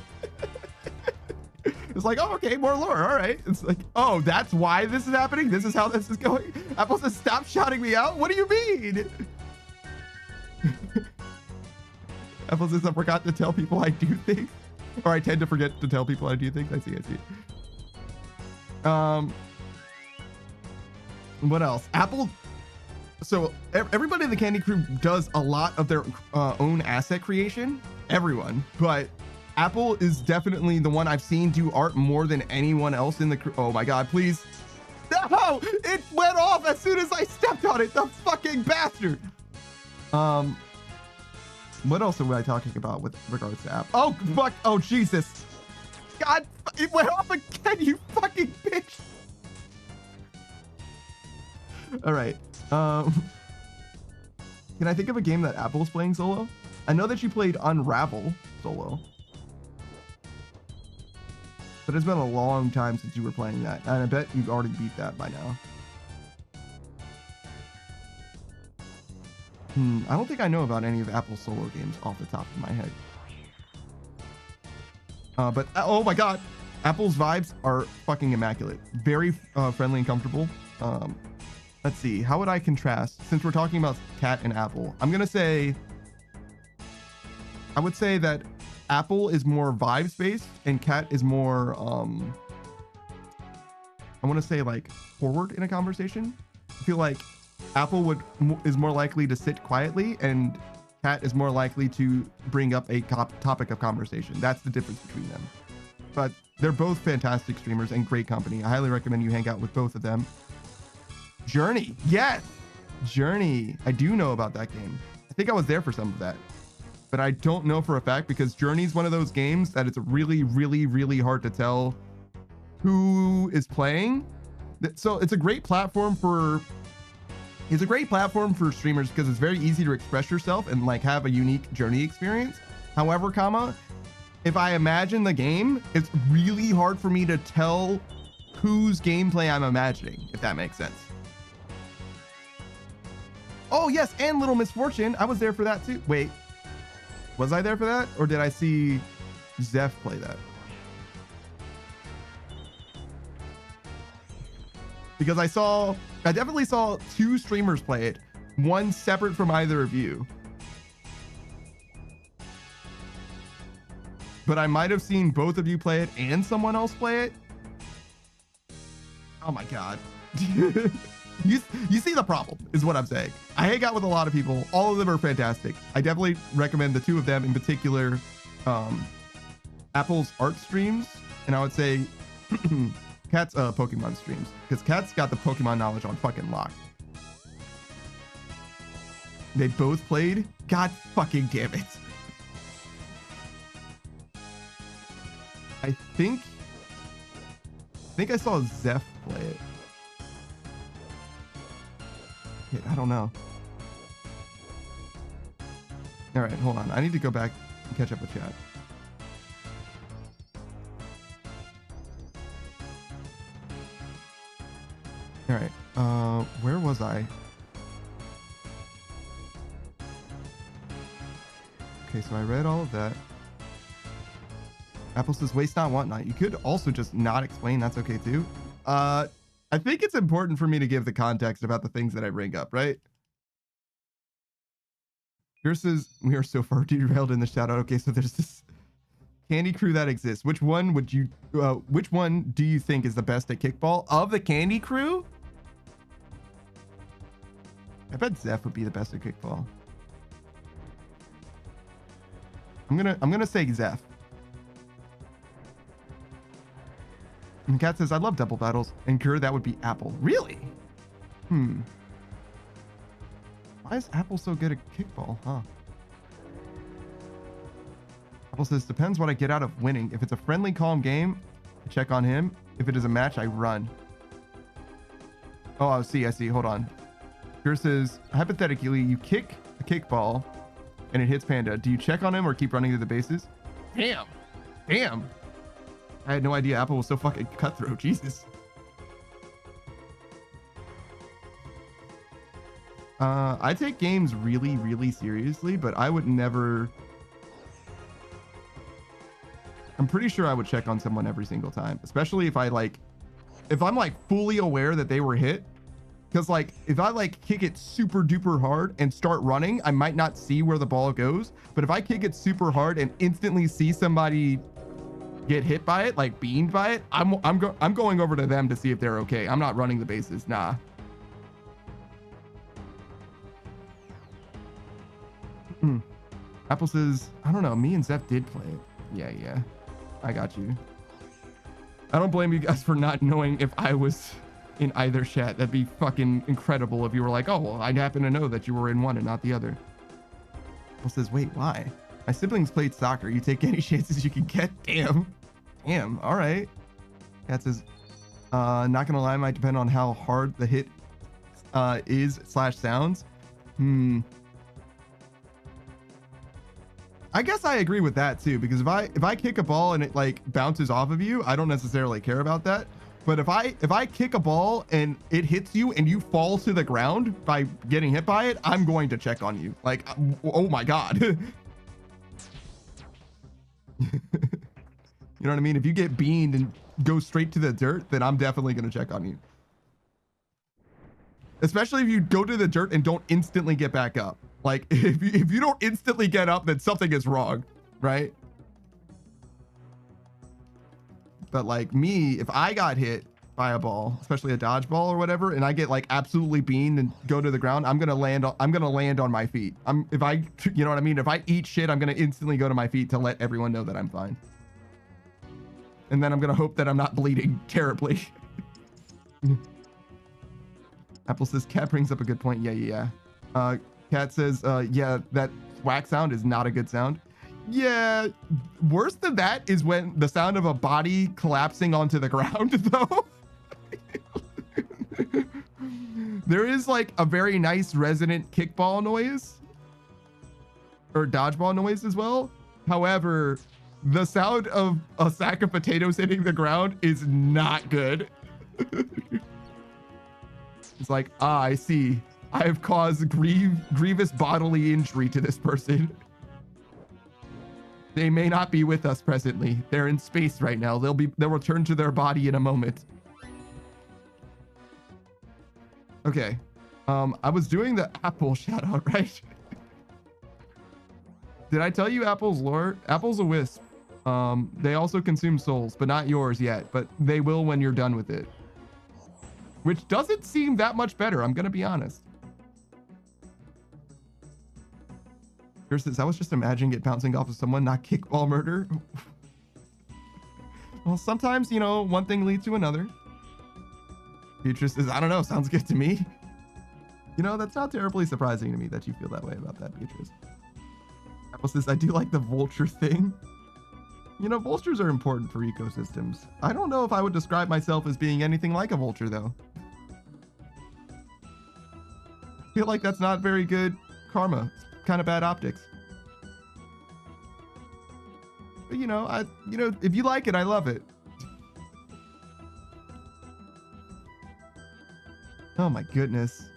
It's like, oh, okay, more lore, all right. It's like, oh, that's why this is happening? This is how this is going? Apple says, stop shouting me out? What do you mean? Apple says, I forgot to tell people I do things. Or I tend to forget to tell people I do things. I see. What else? Apple. So everybody in the Candy Crew does a lot of their own asset creation. Everyone, but Apple is definitely the one I've seen do art more than anyone else in the crew. Oh my God, please. No, it went off as soon as I stepped on it. The fucking bastard. What else am I talking about with regards to Apple? Oh, fuck. Oh, Jesus. God, it went off again, you fucking bitch. All right. Can I think of a game that Apple's playing solo? I know that you played Unravel solo, but it's been a long time since you were playing that, and I bet you've already beat that by now. I don't think I know about any of Apple's solo games off the top of my head. But oh my God, Apple's vibes are fucking immaculate. Very friendly and comfortable. Let's see, how would I contrast? Since we're talking about Cat and Apple, I would say that Apple is more vibes based and Cat is more, I want to say like forward in a conversation. I feel like Apple is more likely to sit quietly and Cat is more likely to bring up a topic of conversation. That's the difference between them. But they're both fantastic streamers and great company. I highly recommend you hang out with both of them. Journey, yes, Journey. I do know about that game. I think I was there for some of that, but I don't know for a fact because Journey is one of those games that it's really, really, really hard to tell who is playing. So it's a great platform for streamers because it's very easy to express yourself and like have a unique Journey experience. However, if I imagine the game, it's really hard for me to tell whose gameplay I'm imagining, if that makes sense. Oh yes, and Little Misfortune. I was there for that too. Wait, was I there for that? Or did I see Zeph play that? Because I definitely saw two streamers play it, one separate from either of you. But I might have seen both of you play it and someone else play it. Oh my God. You see the problem is what I'm saying. I hang out with a lot of people. All of them are fantastic. I definitely recommend the two of them in particular, Apple's art streams. And I would say Cat's Pokemon streams, because Cat's got the Pokemon knowledge on fucking lock. They both played. God fucking damn it. I think I saw Zeph play it. I don't know. All right, hold on. I need to go back and catch up with chat. All right, where was I? Okay, so I read all of that. Apple says waste not, want not. You could also just not explain. That's okay too. I think it's important for me to give the context about the things that I bring up, right? Yours says we are so far derailed in the shout out. Okay, so there's this Candy Crew that exists, which one would you, which one do you think is the best at kickball of the Candy Crew? I bet Zeph would be the best at kickball. I'm gonna say Zeph. And Kat says, I love double battles. And Cure, that would be Apple. Really? Why is Apple so good at kickball, huh? Apple says, depends what I get out of winning. If it's a friendly, calm game, I check on him. If it is a match, I run. Oh, I see. Hold on. Cure says, hypothetically, you kick a kickball and it hits Panda. Do you check on him or keep running through the bases? Damn. I had no idea Apple was so fucking cutthroat. Jesus. I take games really, really seriously, but I would never... I'm pretty sure I would check on someone every single time, especially if I'm like fully aware that they were hit. Because like, if I like kick it super duper hard and start running, I might not see where the ball goes. But if I kick it super hard and instantly see somebody get hit by it, like beamed by it, I'm going over to them to see if they're okay. I'm not running the bases. Nah. Apple says, I don't know. Me and Zeph did play it. Yeah. I got you. I don't blame you guys for not knowing if I was in either chat. That'd be fucking incredible if you were like, oh, well, I happen to know that you were in one and not the other. Apple says, wait, why? My siblings played soccer. You take any chances you can get. Damn. All right. Cat says, not gonna lie, might depend on how hard the hit is / sounds. I guess I agree with that too, because if I kick a ball and it like bounces off of you, I don't necessarily care about that. But if I kick a ball and it hits you and you fall to the ground by getting hit by it, I'm going to check on you. Like, oh my God. You know what I mean? If you get beamed and go straight to the dirt, then I'm definitely going to check on you. Especially if you go to the dirt and don't instantly get back up. Like, if you don't instantly get up, then something is wrong, right? But like me, if I got hit by a ball, especially a dodgeball or whatever, and I get like absolutely beamed and go to the ground, I'm gonna land on my feet. You know what I mean? If I eat shit, I'm gonna instantly go to my feet to let everyone know that I'm fine. And then I'm gonna hope that I'm not bleeding terribly. Apple says, Cat brings up a good point. Yeah. Cat says, yeah, that whack sound is not a good sound. Yeah, worse than that is when the sound of a body collapsing onto the ground, though. There is like a very nice resonant kickball noise or dodgeball noise as well. However, the sound of a sack of potatoes hitting the ground is not good. It's like, I see. I have caused grievous bodily injury to this person. They may not be with us presently. They're in space right now. They'll return to their body in a moment. Okay. I was doing the Apple shout out, right? Did I tell you Apple's lore? Apple's a wisp. They also consume souls, but not yours yet, but they will when you're done with it. Which doesn't seem that much better, I'm gonna be honest. Says, I was just imagining it bouncing off of someone, not kickball murder. Well, sometimes, you know, one thing leads to another. Beatrice says, I don't know, sounds good to me. You know, that's not terribly surprising to me that you feel that way about that, Beatrice. Apple says, I do like the vulture thing. You know, vultures are important for ecosystems. I don't know if I would describe myself as being anything like a vulture, though. I feel like that's not very good karma. Kind of bad optics. But you know, if you like it, I love it. Oh my goodness.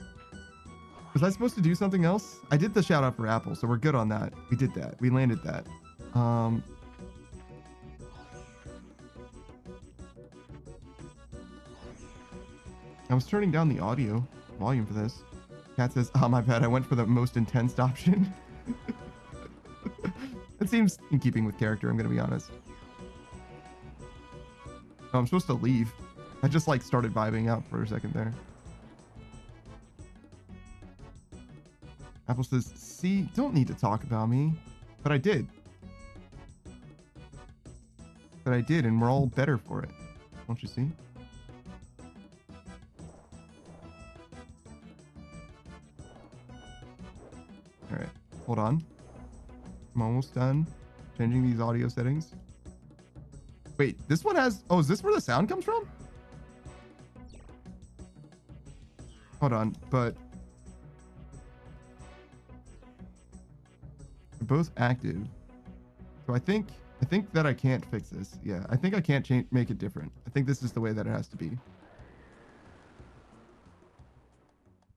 Was I supposed to do something else? I did the shout out for Apple, so we're good on that. We did that. We landed that. I was turning down the audio volume for this. Cat says, oh, my bad. I went for the most intense option. It seems in keeping with character, I'm going to be honest. Oh, I'm supposed to leave. I just like started vibing out for a second there. Apple says, see, don't need to talk about me. But I did. But I did, and we're all better for it. Don't you see? All right, hold on. I'm almost done changing these audio settings. Wait, this one has, oh, is this where the sound comes from? Hold on, but they're both active. So I think that I can't fix this. Yeah, I think I can't make it different. I think this is the way that it has to be.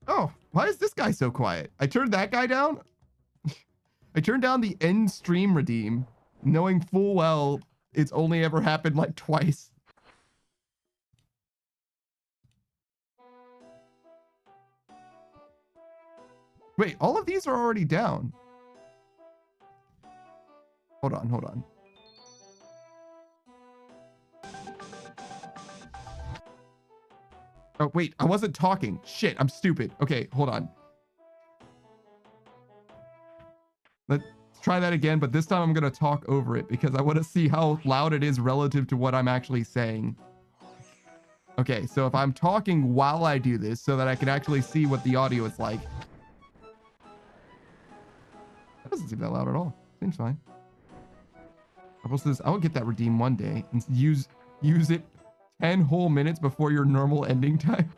Oh, why is this guy so quiet? I turned that guy down. I turned down the end stream redeem, knowing full well it's only ever happened like twice. Wait, all of these are already down. Hold on, hold on. Oh, wait, I wasn't talking. Shit, I'm stupid. Okay, hold on. Let's try that again, but this time I'm going to talk over it because I want to see how loud it is relative to what I'm actually saying. Okay, so if I'm talking while I do this so that I can actually see what the audio is like. That doesn't seem that loud at all. Seems fine. Apple says, I'll get that redeem one day and use it 10 whole minutes before your normal ending time.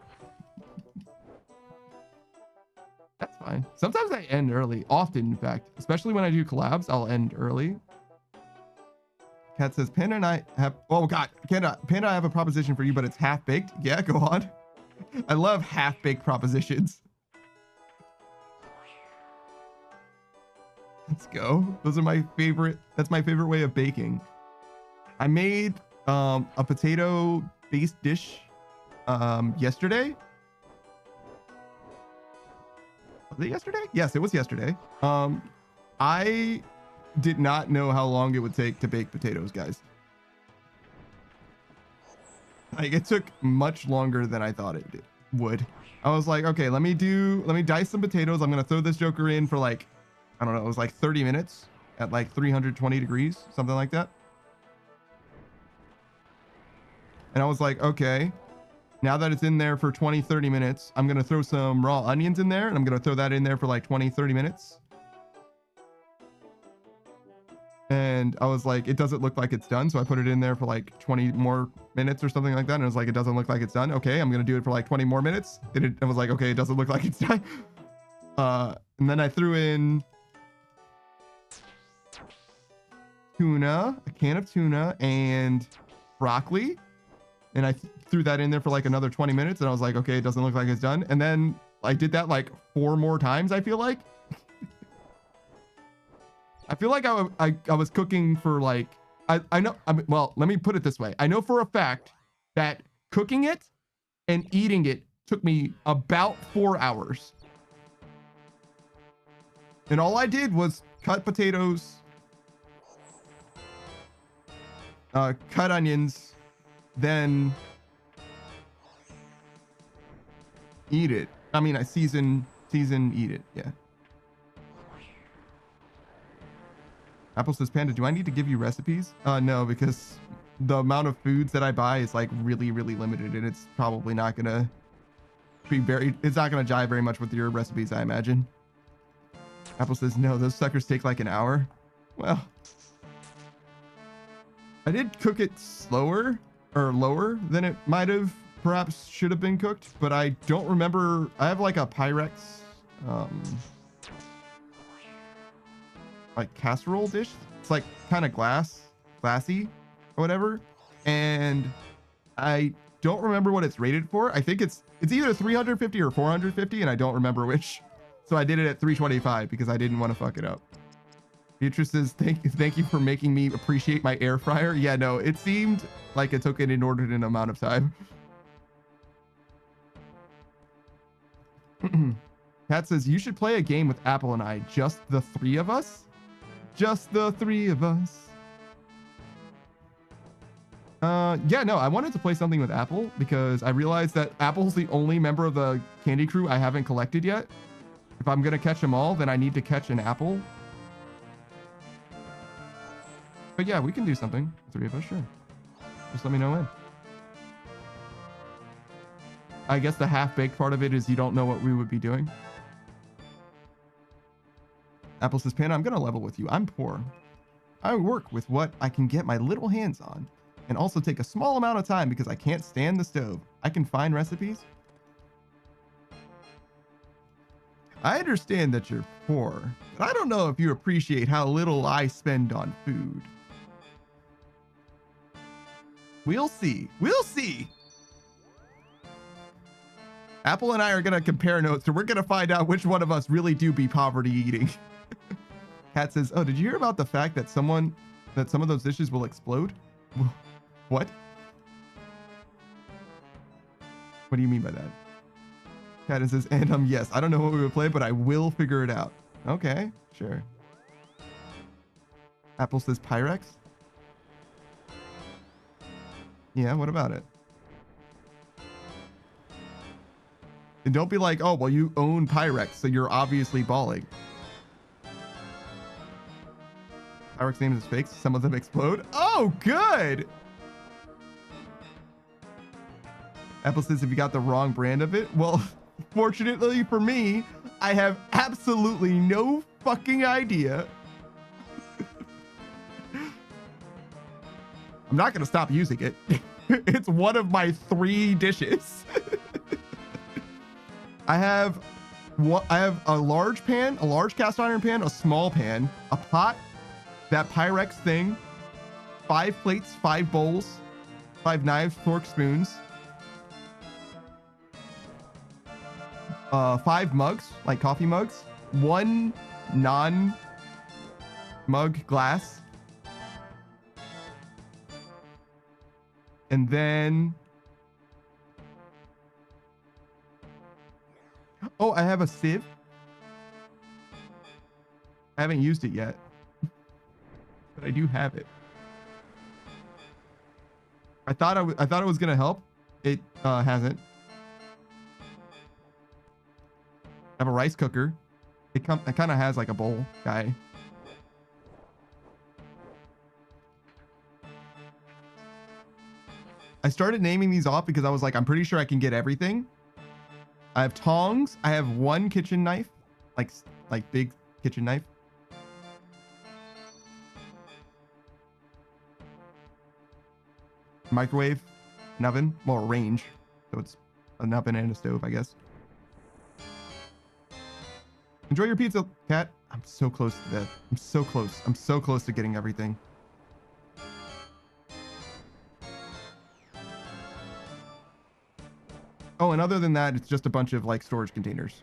That's fine. Sometimes I end early. Often, in fact. Especially when I do collabs, I'll end early. Kat says, Panda and I have... Oh, God. Panda, I have a proposition for you, but it's half-baked. Yeah, go on. I love half-baked propositions. Let's go. Those are my favorite. That's my favorite way of baking. I made a potato-based dish yesterday. Was it yesterday? Yes, it was yesterday. I did not know how long it would take to bake potatoes, guys. Like, it took much longer than I thought it would. I was like, okay, let me dice some potatoes. I'm gonna throw this joker in for like, I don't know, it was like 30 minutes at like 320 degrees, something like that. And I was like, okay, now that it's in there for 20, 30 minutes, I'm going to throw some raw onions in there, and I'm going to throw that in there for like 20, 30 minutes. And I was like, it doesn't look like it's done. So I put it in there for like 20 more minutes or something like that. And I was like, it doesn't look like it's done. Okay, I'm going to do it for like 20 more minutes. And I was like, okay, it doesn't look like it's done. And then I threw in tuna, a can of tuna, and broccoli. And I threw that in there for like another 20 minutes. And I was like, okay, it doesn't look like it's done. And then I did that like 4 more times, I feel like. I feel like I was cooking for like, well, let me put it this way. I know for a fact that cooking it and eating it took me about 4 hours. And all I did was cut potatoes, cut onions, then eat it. I mean, I season, eat it. Yeah. Apple says, Panda, do I need to give you recipes? No, because the amount of foods that I buy is like really, really limited, and it's probably not gonna be it's not gonna jive very much with your recipes, I imagine. Apple says, no, those suckers take like an hour. Well, I did cook it slower or lower than it might have perhaps should have been cooked, but I don't remember. I have like a Pyrex like casserole dish. It's like kind of glassy or whatever, and I don't remember what it's rated for. I think it's either 350 or 450, and I don't remember which. So I did it at 325 because I didn't want to fuck it up. Beatrice says, thank you for making me appreciate my air fryer. Yeah, no, it seemed like it took an inordinate amount of time. Pat says, you should play a game with Apple and I, just the 3 of us. Just the 3 of us. Yeah, no, I wanted to play something with Apple because I realized that Apple's the only member of the Candy Crew I haven't collected yet. If I'm gonna catch them all, then I need to catch an Apple. But yeah, we can do something. The three of us, sure. Just let me know when. I guess the half-baked part of it is you don't know what we would be doing. Apple says, Panda, I'm gonna level with you. I'm poor. I work with what I can get my little hands on, and also take a small amount of time because I can't stand the stove. I can find recipes. I understand that you're poor, but I don't know if you appreciate how little I spend on food. We'll see. We'll see. Apple and I are going to compare notes, so we're going to find out which one of us really do be poverty eating. Kat says, oh, did you hear about the fact that some of those dishes will explode? What? What do you mean by that? Kat says, and yes, I don't know what we would play, but I will figure it out. Okay, sure. Apple says Pyrex. Yeah, what about it? And don't be like, oh, well, you own Pyrex, so you're obviously balling. Pyrex name is fake. Some of them explode. Oh, good. Apple says, if you got the wrong brand of it, well, fortunately for me, I have absolutely no fucking idea. I'm not going to stop using it. It's one of my 3 dishes. I have a large pan, a large cast iron pan, a small pan, a pot, that Pyrex thing, 5 plates, 5 bowls, 5 knives, forks, spoons, 5 mugs, like coffee mugs, 1 non-mug glass, and then, oh, I have a sieve. I haven't used it yet, but I do have it. I thought it was gonna help. It hasn't. I have a rice cooker. It kind of has like a bowl guy. I started naming these off because I was like, I'm pretty sure I can get everything. I have tongs. I have 1 kitchen knife, like big kitchen knife. Microwave, an oven, well, a range. So it's an oven and a stove, I guess. Enjoy your pizza, Kat. I'm so close to that. I'm so close. I'm so close to getting everything. Oh, and other than that, it's just a bunch of like storage containers.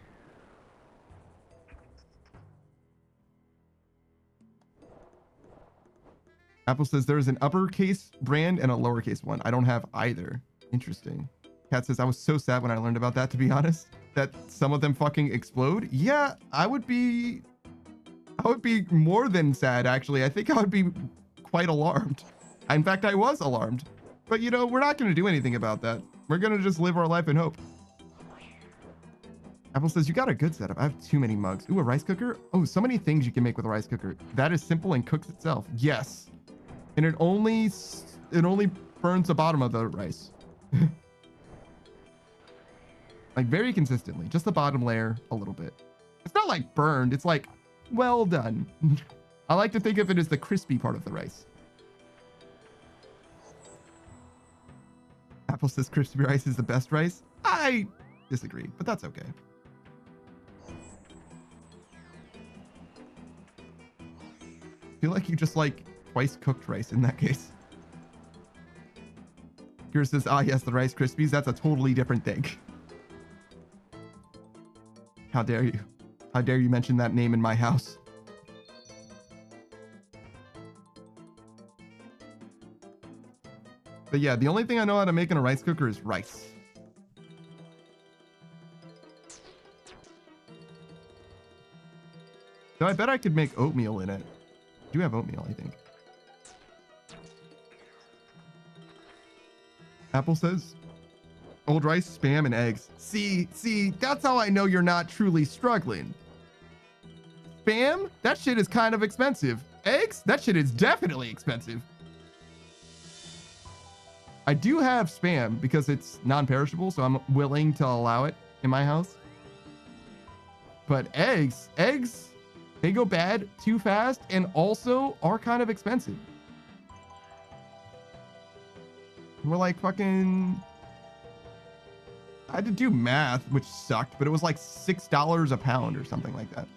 Apple says there's an uppercase brand and a lowercase one. I don't have either. Interesting. Kat says, I was so sad when I learned about that, to be honest, that some of them fucking explode. Yeah, I would be more than sad, actually. I think I would be quite alarmed. In fact, I was alarmed. But, you know, we're not going to do anything about that. We're going to just live our life in hope. Apple says, you got a good setup. I have too many mugs. Ooh, a rice cooker? Oh, so many things you can make with a rice cooker. That is simple and cooks itself. Yes. And it only burns the bottom of the rice. Like very consistently. Just the bottom layer a little bit. It's not like burned. It's like, well done. I like to think of it as the crispy part of the rice. Apple says crispy rice is the best rice. I disagree, but that's okay. I feel like you just like twice cooked rice in that case. Kira says, ah, yes, the Rice Krispies. That's a totally different thing. How dare you? How dare you mention that name in my house? But yeah, the only thing I know how to make in a rice cooker is rice. So I bet I could make oatmeal in it. I do have oatmeal, I think. Apple says, old rice, spam, and eggs. See, that's how I know you're not truly struggling. Spam, that shit is kind of expensive. Eggs, that shit is definitely expensive. I do have spam because it's non-perishable, so I'm willing to allow it in my house. But eggs, they go bad too fast and also are kind of expensive. We're like fucking... I had to do math, which sucked, but it was like $6 a pound or something like that.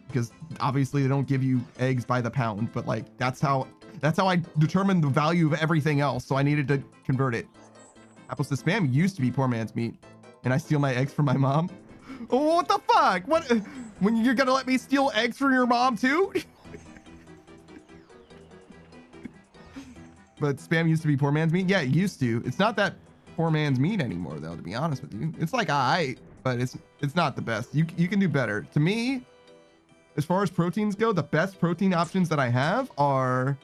Because obviously they don't give you eggs by the pound, but like that's how I determined the value of everything else. So I needed to convert it. Apple says spam used to be poor man's meat, and I steal my eggs from my mom. Oh, what the fuck? What? When you're gonna let me steal eggs from your mom too? But spam used to be poor man's meat. Yeah, it used to. It's not that poor man's meat anymore, though. To be honest with you, it's like but it's not the best. You can do better. To me, as far as proteins go, the best protein options that I have are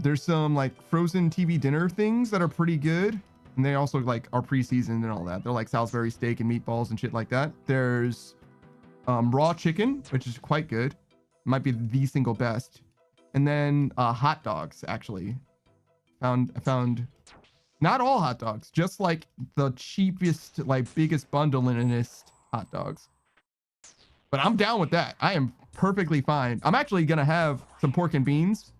there's some like frozen TV dinner things that are pretty good, and they also like are pre-seasoned and all that. They're like Salisbury steak and meatballs and shit like that. There's raw chicken, which is quite good, might be the single best. And then hot dogs, actually. I found not all hot dogs, just like the cheapest, like biggest bundleist hot dogs. But I'm down with that. I am perfectly fine. I'm actually gonna have some pork and beans.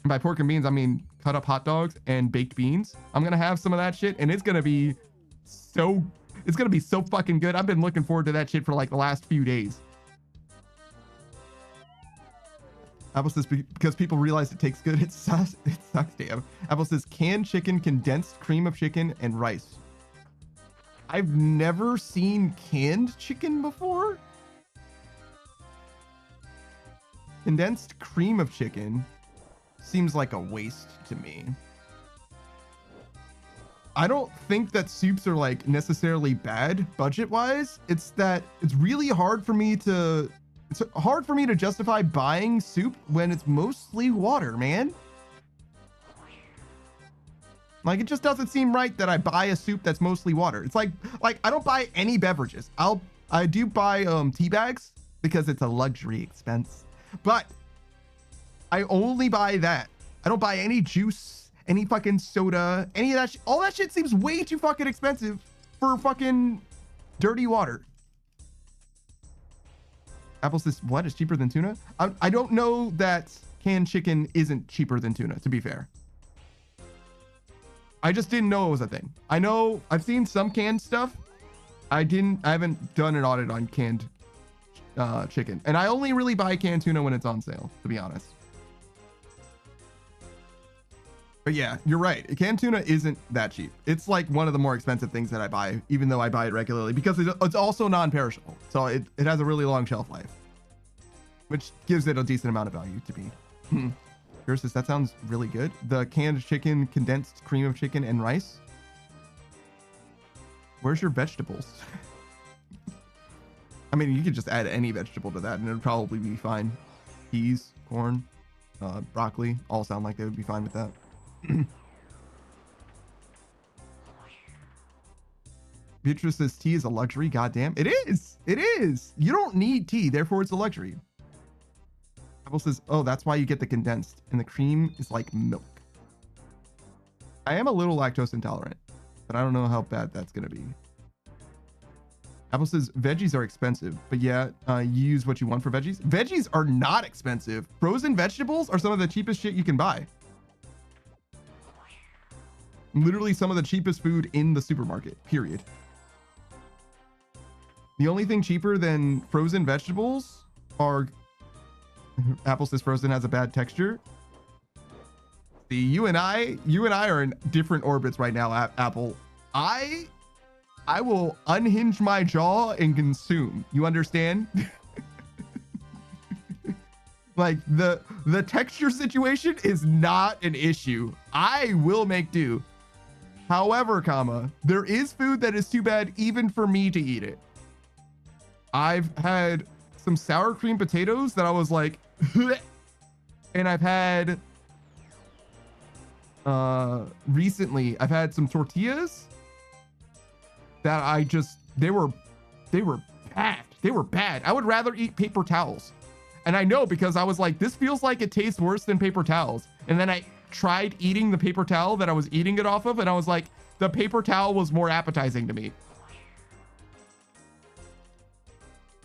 And by pork and beans, I mean cut up hot dogs and baked beans. I'm gonna have some of that shit, and it's gonna be so fucking good. I've been looking forward to that shit for like the last few days. Apple says because people realize it tastes good. It sucks, damn. Apple says canned chicken, condensed cream of chicken, and rice. I've never seen canned chicken before. Condensed cream of chicken seems like a waste to me. I don't think that soups are like necessarily bad budget-wise. It's that it's really hard for me to justify buying soup when it's mostly water, man. Like, it just doesn't seem right that I buy a soup that's mostly water. It's like I don't buy any beverages. I do buy tea bags because it's a luxury expense, but I only buy that. I don't buy any juice, any fucking soda, any of that shit. All that shit seems way too fucking expensive for fucking dirty water. Apple says, what is cheaper than tuna? I don't know that canned chicken isn't cheaper than tuna, to be fair. I just didn't know it was a thing. I know I've seen some canned stuff. I haven't done an audit on canned chicken. And I only really buy canned tuna when it's on sale, to be honest. But yeah, you're right. Canned tuna isn't that cheap. It's like one of the more expensive things that I buy, even though I buy it regularly, because it's also non-perishable. So it has a really long shelf life, which gives it a decent amount of value to me. Versus, that sounds really good. The canned chicken, condensed cream of chicken, and rice. Where's your vegetables? I mean, you could just add any vegetable to that and it would probably be fine. Peas, corn, broccoli, all sound like they would be fine with that. Beatrice says tea is a luxury. Goddamn, it is. It is. You don't need tea, therefore it's a luxury. Apple says, oh, that's why you get the condensed, and the cream is like milk. I am a little lactose intolerant, but I don't know how bad that's gonna be. Apple says veggies are expensive, but yeah, you use what you want for veggies. Veggies are not expensive. Frozen vegetables are some of the cheapest shit you can buy. Literally some of the cheapest food in the supermarket, period. The only thing cheaper than frozen vegetables are... Apple says frozen has a bad texture. See, you and I are in different orbits right now, Apple. I will unhinge my jaw and consume. You understand? Like the texture situation is not an issue. I will make do. However, there is food that is too bad even for me to eat it. I've had some sour cream potatoes that I was like, And I've had recently I've had some tortillas that I just they were bad. They were bad. I would rather eat paper towels. And I know because I was like, this feels like it tastes worse than paper towels. And then I tried eating the paper towel that I was eating it off of, and I was like, the paper towel was more appetizing to me.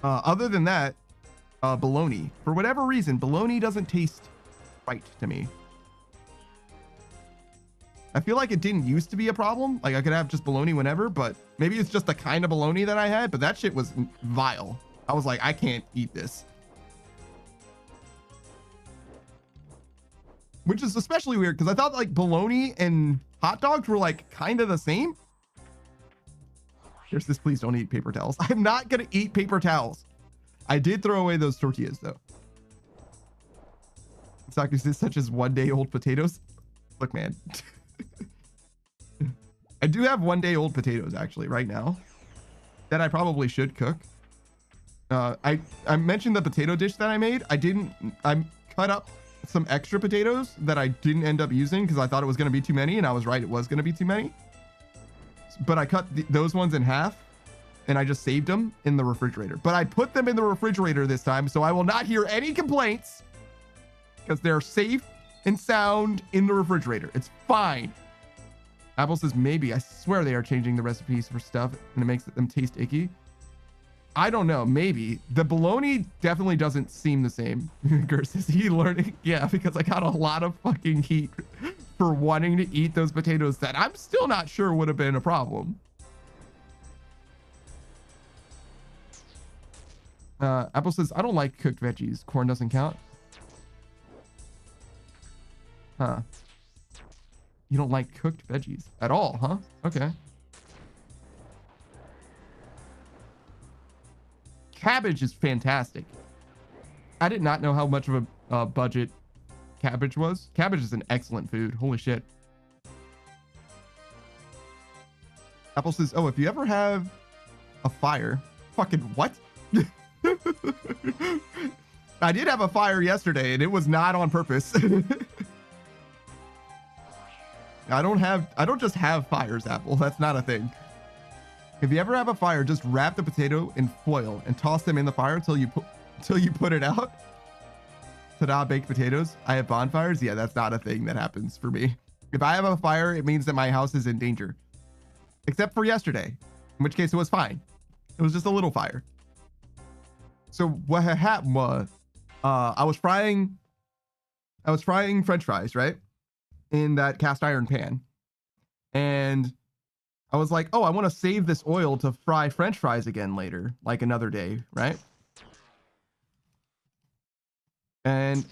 Other than that, bologna. For whatever reason, bologna doesn't taste right to me. I feel like it didn't used to be a problem. Like I could have just bologna whenever, but maybe it's just the kind of bologna that I had, but that shit was vile. I was like, I can't eat this. Which is especially weird because I thought like bologna and hot dogs were like kind of the same. Here's this, please don't eat paper towels. I'm not gonna eat paper towels. I did throw away those tortillas though. Such as 1 day old potatoes. Look, man. I do have 1 day old potatoes actually right now that I probably should cook. I mentioned the potato dish that I made. I cut up some extra potatoes that I didn't end up using because I thought it was going to be too many, and I was right, it was going to be too many. But I cut those ones in half and I just saved them in the refrigerator. But I put them in the refrigerator this time, so I will not hear any complaints because they're safe and sound in the refrigerator. It's fine. Apple says maybe. I swear they are changing the recipes for stuff and it makes them taste icky. I don't know. Maybe. The bologna definitely doesn't seem the same. Gerst, is he learning? Yeah, because I got a lot of fucking heat for wanting to eat those potatoes that I'm still not sure would have been a problem. Apple says, I don't like cooked veggies. Corn doesn't count. Huh. You don't like cooked veggies at all, huh? Okay. Cabbage is fantastic. I did not know how much of a budget cabbage was. Cabbage is an excellent food. Holy shit. Apple says, oh, if you ever have a fire, fucking what? I did have a fire yesterday and it was not on purpose. I don't just have fires, Apple. That's not a thing. If you ever have a fire, just wrap the potato in foil and toss them in the fire until you put it out. Ta-da, baked potatoes. I have bonfires. Yeah, that's not a thing that happens for me. If I have a fire, it means that my house is in danger. Except for yesterday, in which case it was fine. It was just a little fire. So what happened was, I was frying French fries, right? In that cast iron pan. And I was like, oh, I want to save this oil to fry French fries again later, like another day, right? And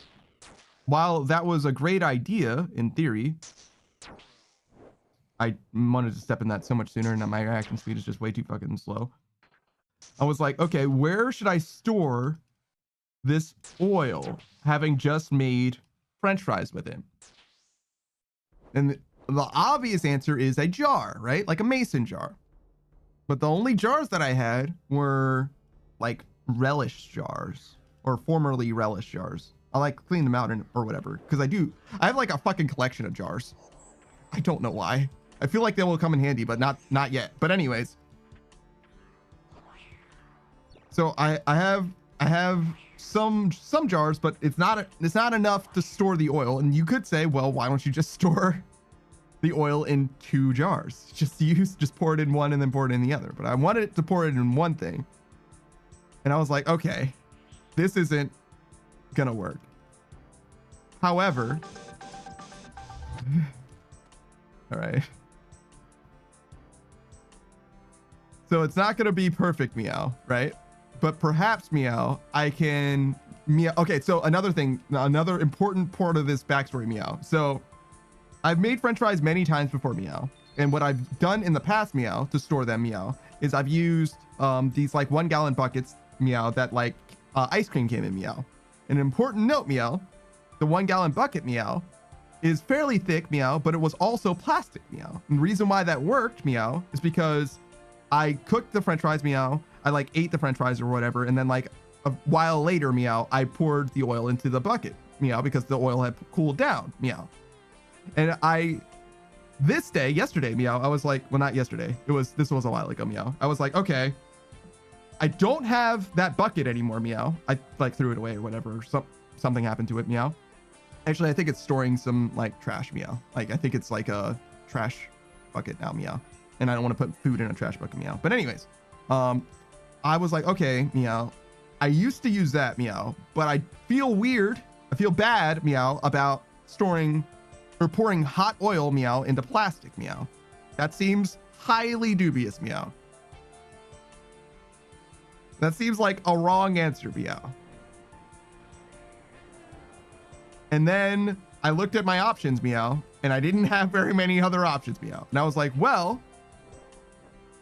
while that was a great idea in theory, I wanted to step in that so much sooner and my reaction speed is just way too fucking slow. I was like, okay, where should I store this oil having just made French fries with it? And the obvious answer is a jar, right? Like a mason jar. But the only jars that I had were like relish jars or formerly relish jars. I like clean them out or whatever. Because I have like a fucking collection of jars. I don't know why. I feel like they will come in handy, but not yet. But anyways. So I have some jars, but it's not enough to store the oil. And you could say, well, why don't you just store the oil in 2 jars? Just pour it in one and then pour it in the other. But I wanted to pour it in one thing. And I was like, okay, this isn't gonna work. However, all right. So it's not gonna be perfect, Meow, right? But perhaps, Meow, okay, so another thing, another important part of this backstory, Meow. So I've made French fries many times before, Meow. And what I've done in the past, Meow, to store them, Meow, is I've used these like 1 gallon buckets, Meow, that like ice cream came in, Meow. An important note, Meow, the 1 gallon bucket, Meow, is fairly thick, Meow, but it was also plastic, Meow. And the reason why that worked, Meow, is because I cooked the French fries, Meow. I like ate the French fries or whatever. And then like a while later, Meow, I poured the oil into the bucket. meow, because the oil had cooled down, meow. And yesterday, meow, I was like, well, not yesterday. This was a while ago, meow. I was like, okay, I don't have that bucket anymore, meow. I like threw it away or whatever. Something happened to it, meow. Actually, I think it's storing some like trash, meow. Like, I think it's like a trash bucket now, meow. And I don't want to put food in a trash bucket, meow. But anyways, I was like, okay, meow. I used to use that, meow, but I feel weird. I feel bad, meow, about storing or pouring hot oil, meow, into plastic, meow. That seems highly dubious, meow. That seems like a wrong answer, meow. And then I looked at my options, meow, and I didn't have very many other options, meow. And I was like, well,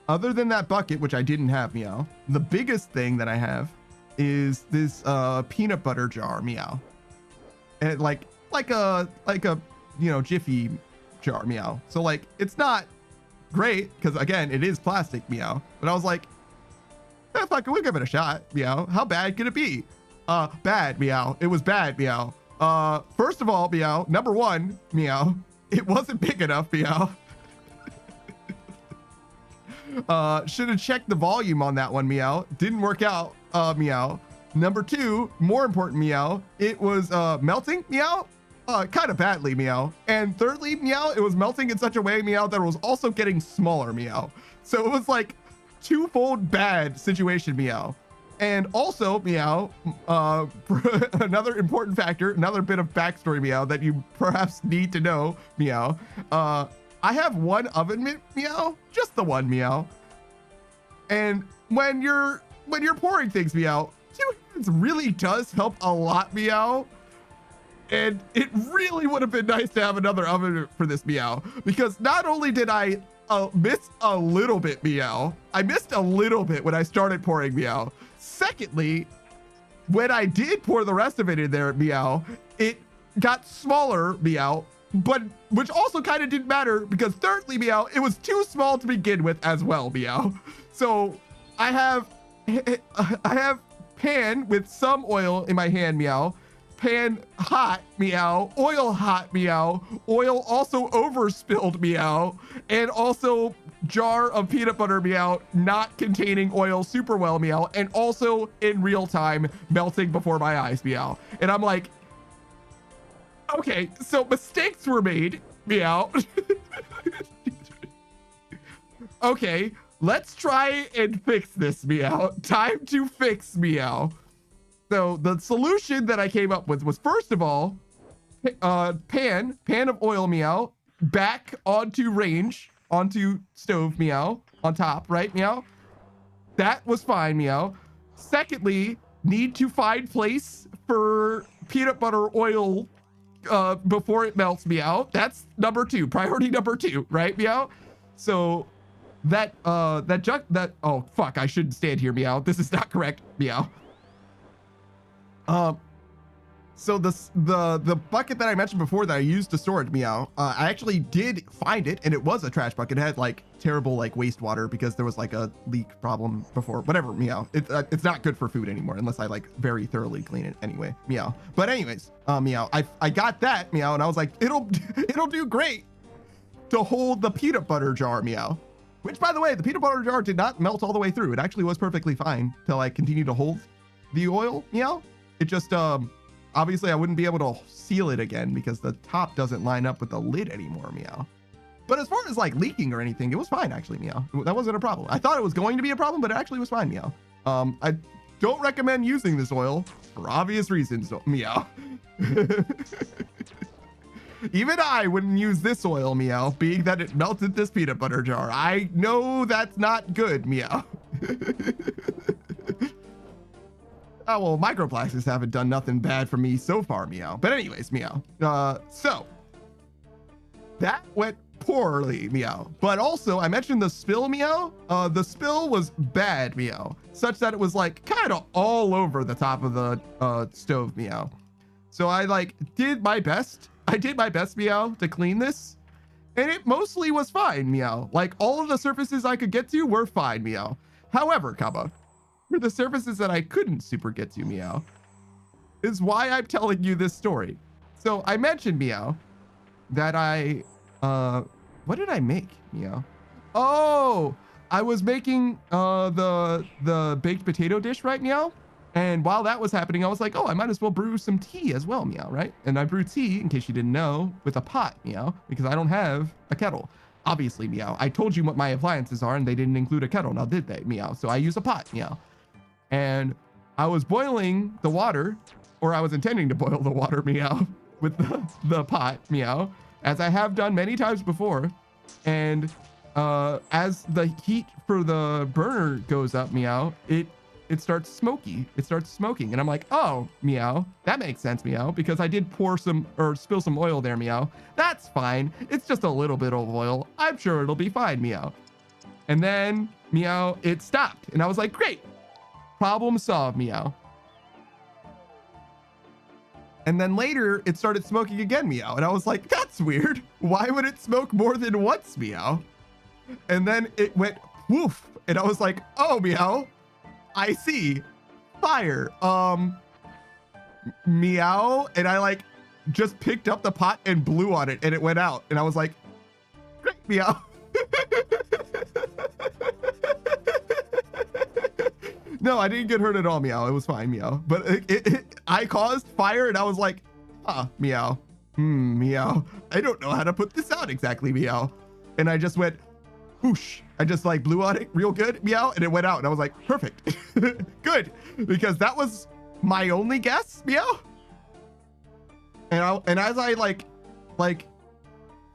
other than that bucket, which I didn't have, meow, the biggest thing that I have is this peanut butter jar, meow. And like a Jiffy jar, meow. So like, it's not great because again, it is plastic, meow. But I was like, fuck it, we'll give it a shot, meow. How bad could it be? Bad, meow. It was bad, meow. First of all, meow, number one, meow, it wasn't big enough, meow. Should have checked the volume on that one, meow. Didn't work out, meow. Number two, more important, meow, it was melting, meow, kind of badly, meow. And thirdly, meow, it was melting in such a way, meow, that it was also getting smaller, meow. So it was like twofold bad situation, meow. And also, meow, another important factor, another bit of backstory, meow, that you perhaps need to know, meow. I have one oven mitt, meow, just the one, meow. And when you're pouring things, meow, 2 hands really does help a lot, meow. And it really would have been nice to have another oven mitt for this, meow, because not only did I miss a little bit, meow, I missed a little bit when I started pouring, meow. Secondly, when I did pour the rest of it in there, meow, it got smaller, meow, but which also kind of didn't matter because thirdly, meow, it was too small to begin with as well, meow. So I have pan with some oil in my hand, meow, pan hot, meow, oil hot, meow, oil also overspilled, meow, and also jar of peanut butter, meow, not containing oil super well, meow, and also in real time melting before my eyes, meow. And I'm like, okay, so mistakes were made, meow. Okay, let's try and fix this, meow. Time to fix, meow. So the solution that I came up with was, first of all, pan of oil, meow, back onto range, onto stove, meow, on top, right, meow. That was fine, meow. Secondly, need to find place for peanut butter oil before it melts, meow. That's number two, priority number two, right, meow. So oh fuck, I shouldn't stand here, meow. This is not correct, meow. So the bucket that I mentioned before that I used to store it, meow, I actually did find it, and it was a trash bucket. It had like terrible like wastewater because there was like a leak problem before. Whatever, meow. It's not good for food anymore unless I like very thoroughly clean it anyway, meow. But anyways, meow, I got that, meow, and I was like, it'll do great to hold the peanut butter jar, meow. Which, by the way, the peanut butter jar did not melt all the way through. It actually was perfectly fine till I continued to hold the oil, meow. It just obviously I wouldn't be able to seal it again because the top doesn't line up with the lid anymore, meow. But as far as like leaking or anything, it was fine actually, meow. That wasn't a problem. I thought it was going to be a problem, but it actually was fine, meow. I don't recommend using this oil for obvious reasons, meow. Even I wouldn't use this oil, meow, being that it melted this peanut butter jar. I know that's not good, meow. Oh, well, microplastics haven't done nothing bad for me so far, meow. But anyways, meow. So that went poorly, meow. But also, I mentioned the spill, meow. The spill was bad, meow, such that it was like kind of all over the top of the stove, meow. So I like did my best. I did my best, meow, to clean this, and it mostly was fine, meow. Like all of the surfaces I could get to were fine, meow. However, for the surfaces that I couldn't super get to, meow, is why I'm telling you this story. So I mentioned, Meow, that what did I make, Meow? Oh, I was making the baked potato dish, right, Meow? And while that was happening, I was like, oh, I might as well brew some tea as well, Meow, right? And I brewed tea, in case you didn't know, with a pot, Meow, because I don't have a kettle. Obviously, Meow. I told you what my appliances are, and they didn't include a kettle, now did they, Meow? So I use a pot, Meow. And I was boiling the water, or I was intending to boil the water, Meow, with the pot, Meow, as I have done many times before. And as the heat for the burner goes up, Meow, it starts smoky. It starts smoking. And I'm like, oh, Meow, that makes sense, Meow, because I did pour some or spill some oil there, Meow. That's fine. It's just a little bit of oil. I'm sure it'll be fine, Meow. And then, Meow, it stopped. And I was like, great. Problem solved, Meow. And then later, it started smoking again, Meow. And I was like, that's weird. Why would it smoke more than once, Meow? And then it went woof. And I was like, oh, Meow, I see. Fire. Meow. And I like just picked up the pot and blew on it and it went out. And I was like, great, Meow. No, I didn't get hurt at all, Meow. It was fine, Meow. But I caused fire and I was like, Meow. Meow. I don't know how to put this out exactly, Meow. And I just went, whoosh. I just like blew on it real good, Meow, and it went out. And I was like, perfect. Good. Because that was my only guess, Meow. And as I like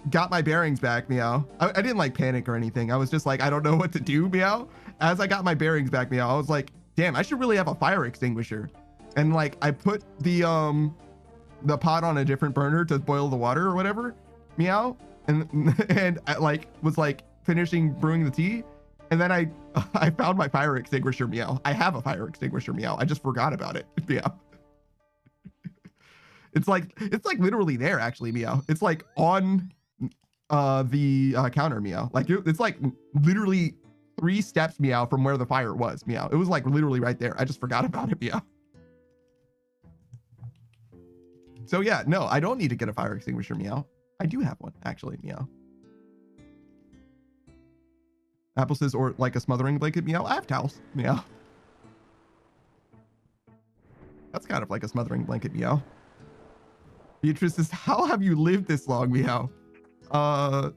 got my bearings back, Meow, I didn't like panic or anything. I was just like, I don't know what to do, Meow. As I got my bearings back, Meow, I was like, damn, I should really have a fire extinguisher. And like, I put the pot on a different burner to boil the water or whatever, Meow. And I like was like finishing brewing the tea. And then I found my fire extinguisher, Meow. I have a fire extinguisher, Meow. I just forgot about it, Meow. It's like literally there, actually, Meow. It's like on the counter, Meow. Like it's like literally 3 steps, Meow, from where the fire was, Meow. It was like literally right there. I just forgot about it, Meow. So yeah, no, I don't need to get a fire extinguisher, Meow. I do have one, actually, Meow. Apple says, or like a smothering blanket, Meow. I have towels, Meow. That's kind of like a smothering blanket, Meow. Beatrice says, how have you lived this long, Meow? I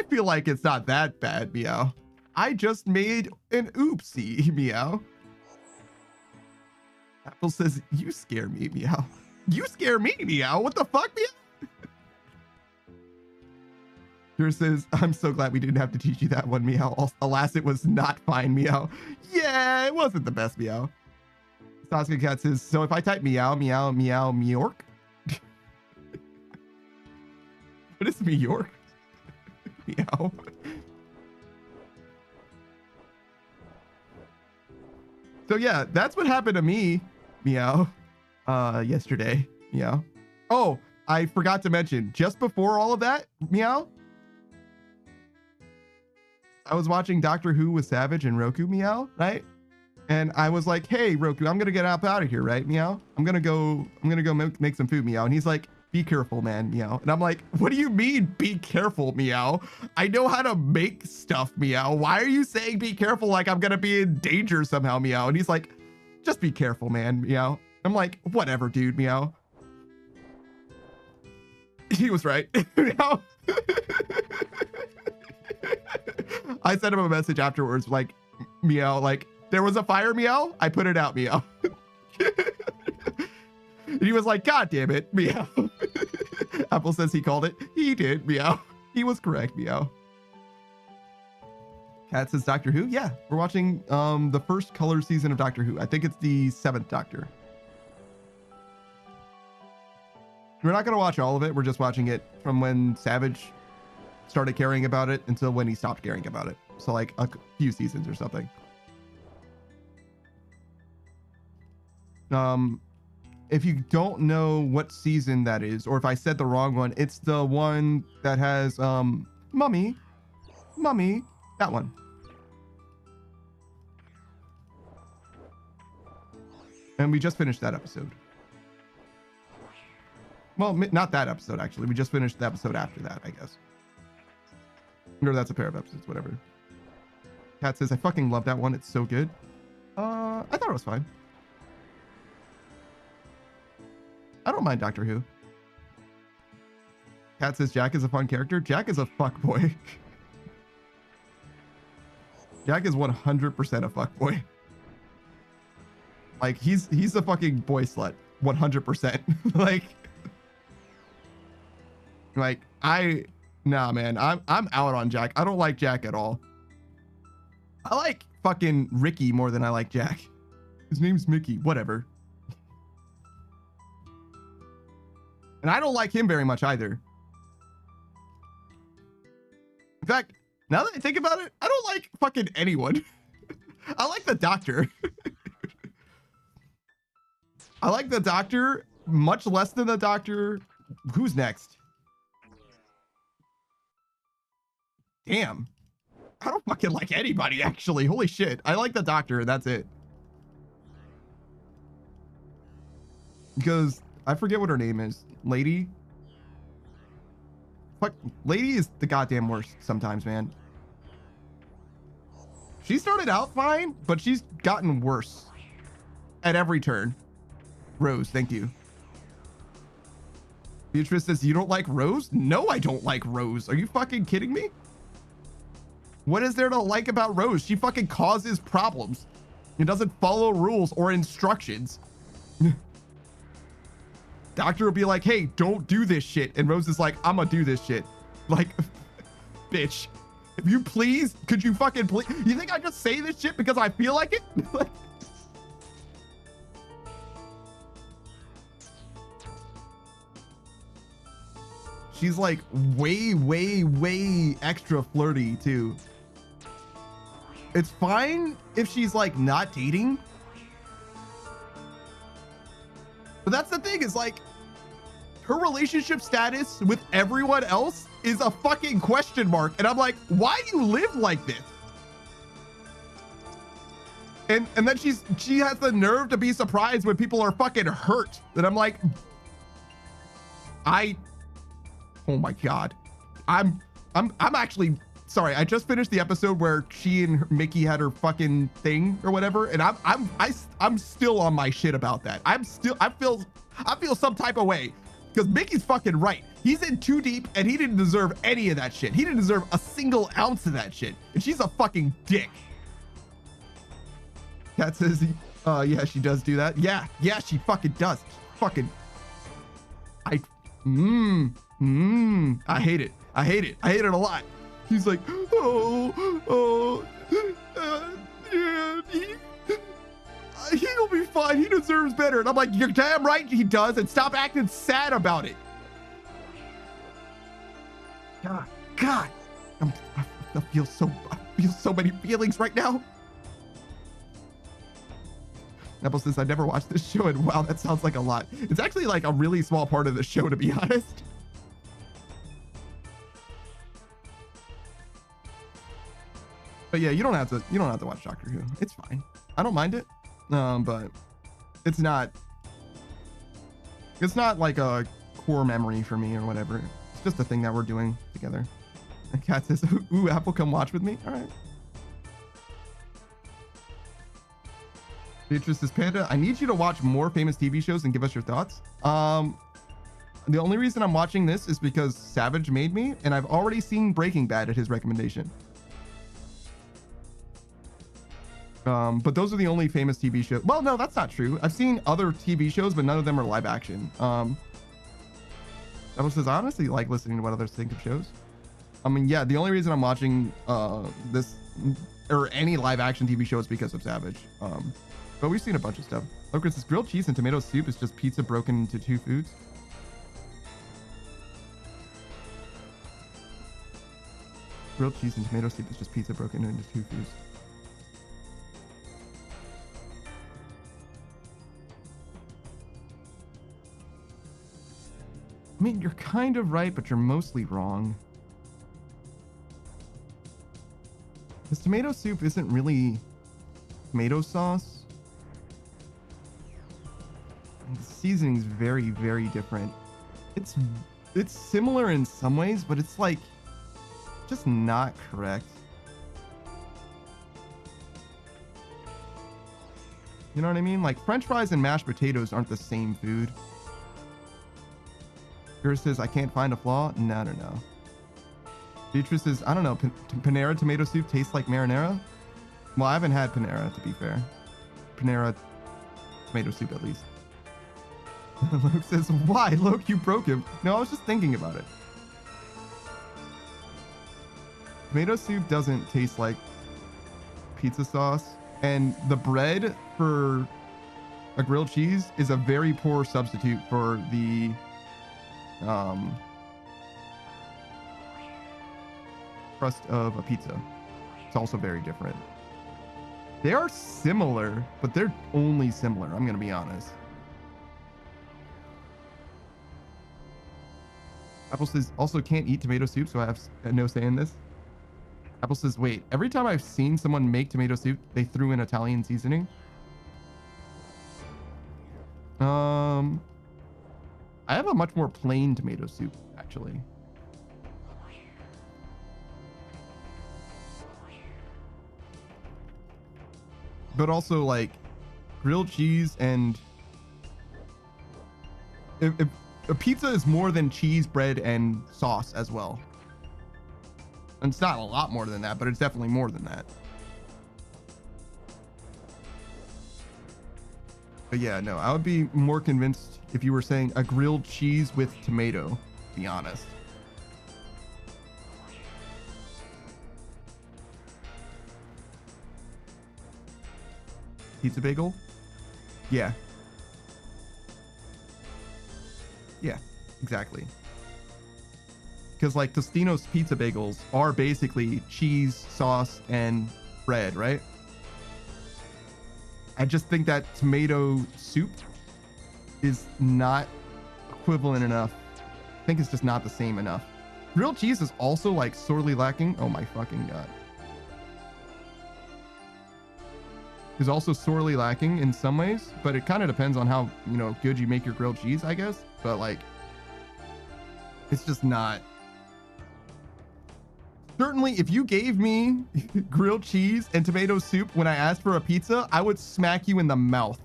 feel like it's not that bad, Meow. I just made an oopsie, Meow. Apple says, you scare me, Meow. You scare me, Meow. What the fuck, Meow? Here says, I'm so glad we didn't have to teach you that one, Meow. Alas, it was not fine, Meow. Yeah, it wasn't the best, Meow. Sasuke Cat says, so if I type meow, meow, meow, meow, what is meow? Meow. So yeah, that's what happened to me, Meow, yesterday, Meow. Oh, I forgot to mention, just before all of that, Meow, I was watching Doctor Who with Savage and Roku, Meow, right? And I was like, hey, Roku, I'm going to get out of here, right, Meow? I'm going to go make some food, Meow. And he's like, be careful, man, Meow. And I'm like, what do you mean, be careful, Meow? I know how to make stuff, Meow. Why are you saying be careful like I'm going to be in danger somehow, Meow? And he's like, just be careful, man, Meow. I'm like, whatever, dude, Meow. He was right, Meow. I sent him a message afterwards, like, Meow, like, there was a fire, Meow. I put it out, Meow. And he was like, God damn it, Meow. Apple says he called it. He did, Meow. He was correct, Meow. Cat says Doctor Who. Yeah, we're watching the first color season of Doctor Who. I think it's the 7th Doctor. We're not going to watch all of it. We're just watching it from when Savage started caring about it until when he stopped caring about it. So like a few seasons or something. If you don't know what season that is, or if I said the wrong one, it's the one that has Mummy, that one. And we just finished that episode. Well, not that episode, actually. We just finished the episode after that, I guess. Or that's a pair of episodes, whatever. Kat says, I fucking love that one. It's so good. I thought it was fine. I don't mind Doctor Who. Kat says, Jack is a fun character. Jack is a fuckboy. Jack is 100% a fuckboy. Like, he's a fucking boy slut. 100%. Nah, man. I'm out on Jack. I don't like Jack at all. I like fucking Ricky more than I like Jack. His name's Mickey. Whatever. And I don't like him very much either. In fact, now that I think about it, I don't like fucking anyone. I like the Doctor. I like the Doctor much less than the Doctor. Who's next? Damn. I don't fucking like anybody, actually. Holy shit. I like the Doctor, and that's it. Because I forget what her name is. Lady? Fuck, Lady is the goddamn worst sometimes, man. She started out fine, but she's gotten worse at every turn. Rose, thank you. Beatrice says, you don't like Rose? No, I don't like Rose. Are you fucking kidding me? What is there to like about Rose? She fucking causes problems. It doesn't follow rules or instructions. Doctor will be like, hey, don't do this shit. And Rose is like, I'm gonna do this shit. Like, bitch, if you please, could you fucking please? You think I just say this shit because I feel like it? She's like way, way, way extra flirty too. It's fine if she's like not dating. But that's the thing, is like her relationship status with everyone else is a fucking question mark. And I'm like, why do you live like this? And then she has the nerve to be surprised when people are fucking hurt. That I'm like, oh my God. I'm actually sorry. I just finished the episode where she and Mickey had her fucking thing or whatever. And I'm still on my shit about that. I feel some type of way because Mickey's fucking right. He's in too deep and he didn't deserve any of that shit. He didn't deserve a single ounce of that shit. And she's a fucking dick. Kat says, yeah, she does do that. Yeah, she fucking does. Fucking, I hate it. I hate it. I hate it a lot. He's like, yeah, he'll be fine. He deserves better. And I'm like, you're damn right he does. And stop acting sad about it. God, I feel so many feelings right now. Apple says, I've never watched this show, and wow, that sounds like a lot. It's actually like a really small part of the show, to be honest. But yeah, you don't have to watch Doctor Who. It's fine. I don't mind it. But it's not like a core memory for me or whatever. It's just a thing that we're doing together. And Kat says, ooh, Apple, come watch with me. All right. Beatrice says, Panda, I need you to watch more famous TV shows and give us your thoughts. The only reason I'm watching this is because Savage made me, and I've already seen Breaking Bad at his recommendation. But those are the only famous TV shows. Well, no, that's not true. I've seen other TV shows, but none of them are live action. Apple says, I honestly like listening to what others think of shows. I mean, yeah, the only reason I'm watching this or any live action TV show is because of Savage. But we've seen a bunch of stuff. Oh, Chris, this grilled cheese and tomato soup is just pizza broken into two foods. Grilled cheese and tomato soup is just pizza broken into two foods. I mean, you're kind of right, but you're mostly wrong. This tomato soup isn't really tomato sauce. seasoning's very, very different. It's similar in some ways, but it's like just not correct. You know what I mean? Like French fries and mashed potatoes aren't the same food. Yours says, I can't find a flaw. No. Beatrice says, I don't know. Panera tomato soup tastes like marinara. Well, I haven't had Panera, to be fair. Panera tomato soup, at least. Luke says, why? Luke, you broke him. No, I was just thinking about it. Tomato soup doesn't taste like pizza sauce. And the bread for a grilled cheese is a very poor substitute for the crust of a pizza. It's also very different. They are similar, but they're only similar. I'm going to be honest. Apple says, also can't eat tomato soup, so I have no say in this. Apple says, wait, every time I've seen someone make tomato soup, they threw in Italian seasoning. I have a much more plain tomato soup, actually. But also, like, grilled cheese and... If a pizza is more than cheese, bread, and sauce as well. And it's not a lot more than that, but it's definitely more than that. But yeah, no, I would be more convinced if you were saying a grilled cheese with tomato, to be honest. Pizza bagel? Yeah. Yeah, exactly. Because like Tostino's pizza bagels are basically cheese, sauce, and bread, right? I just think that tomato soup is not equivalent enough. I think it's just not the same enough. Grilled cheese is also like sorely lacking. Oh my fucking god. Is also sorely lacking in some ways, but it kind of depends on how, you know, good you make your grilled cheese, I guess. But like, it's just not. Certainly, if you gave me grilled cheese and tomato soup when I asked for a pizza, I would smack you in the mouth.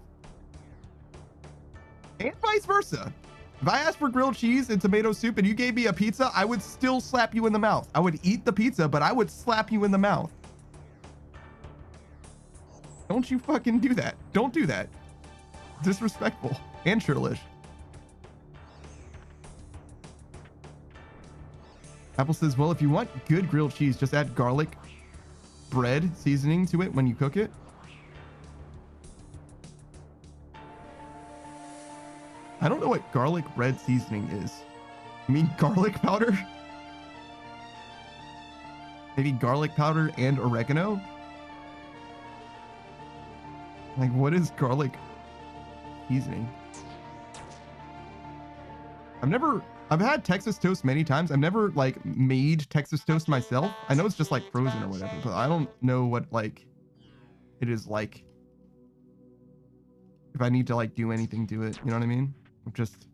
And vice versa. If I asked for grilled cheese and tomato soup and you gave me a pizza, I would still slap you in the mouth. I would eat the pizza, but I would slap you in the mouth. Don't you fucking do that. Don't do that. Disrespectful and churlish. Apple says, well, if you want good grilled cheese, just add garlic bread seasoning to it when you cook it. I don't know what garlic bread seasoning is. You mean garlic powder? Maybe garlic powder and oregano? Like, what is garlic seasoning? I've had Texas toast many times. I've never like made Texas toast myself. I know it's just like frozen or whatever, but I don't know what like it is like. If I need to like do anything to it, you know what I mean? I'm just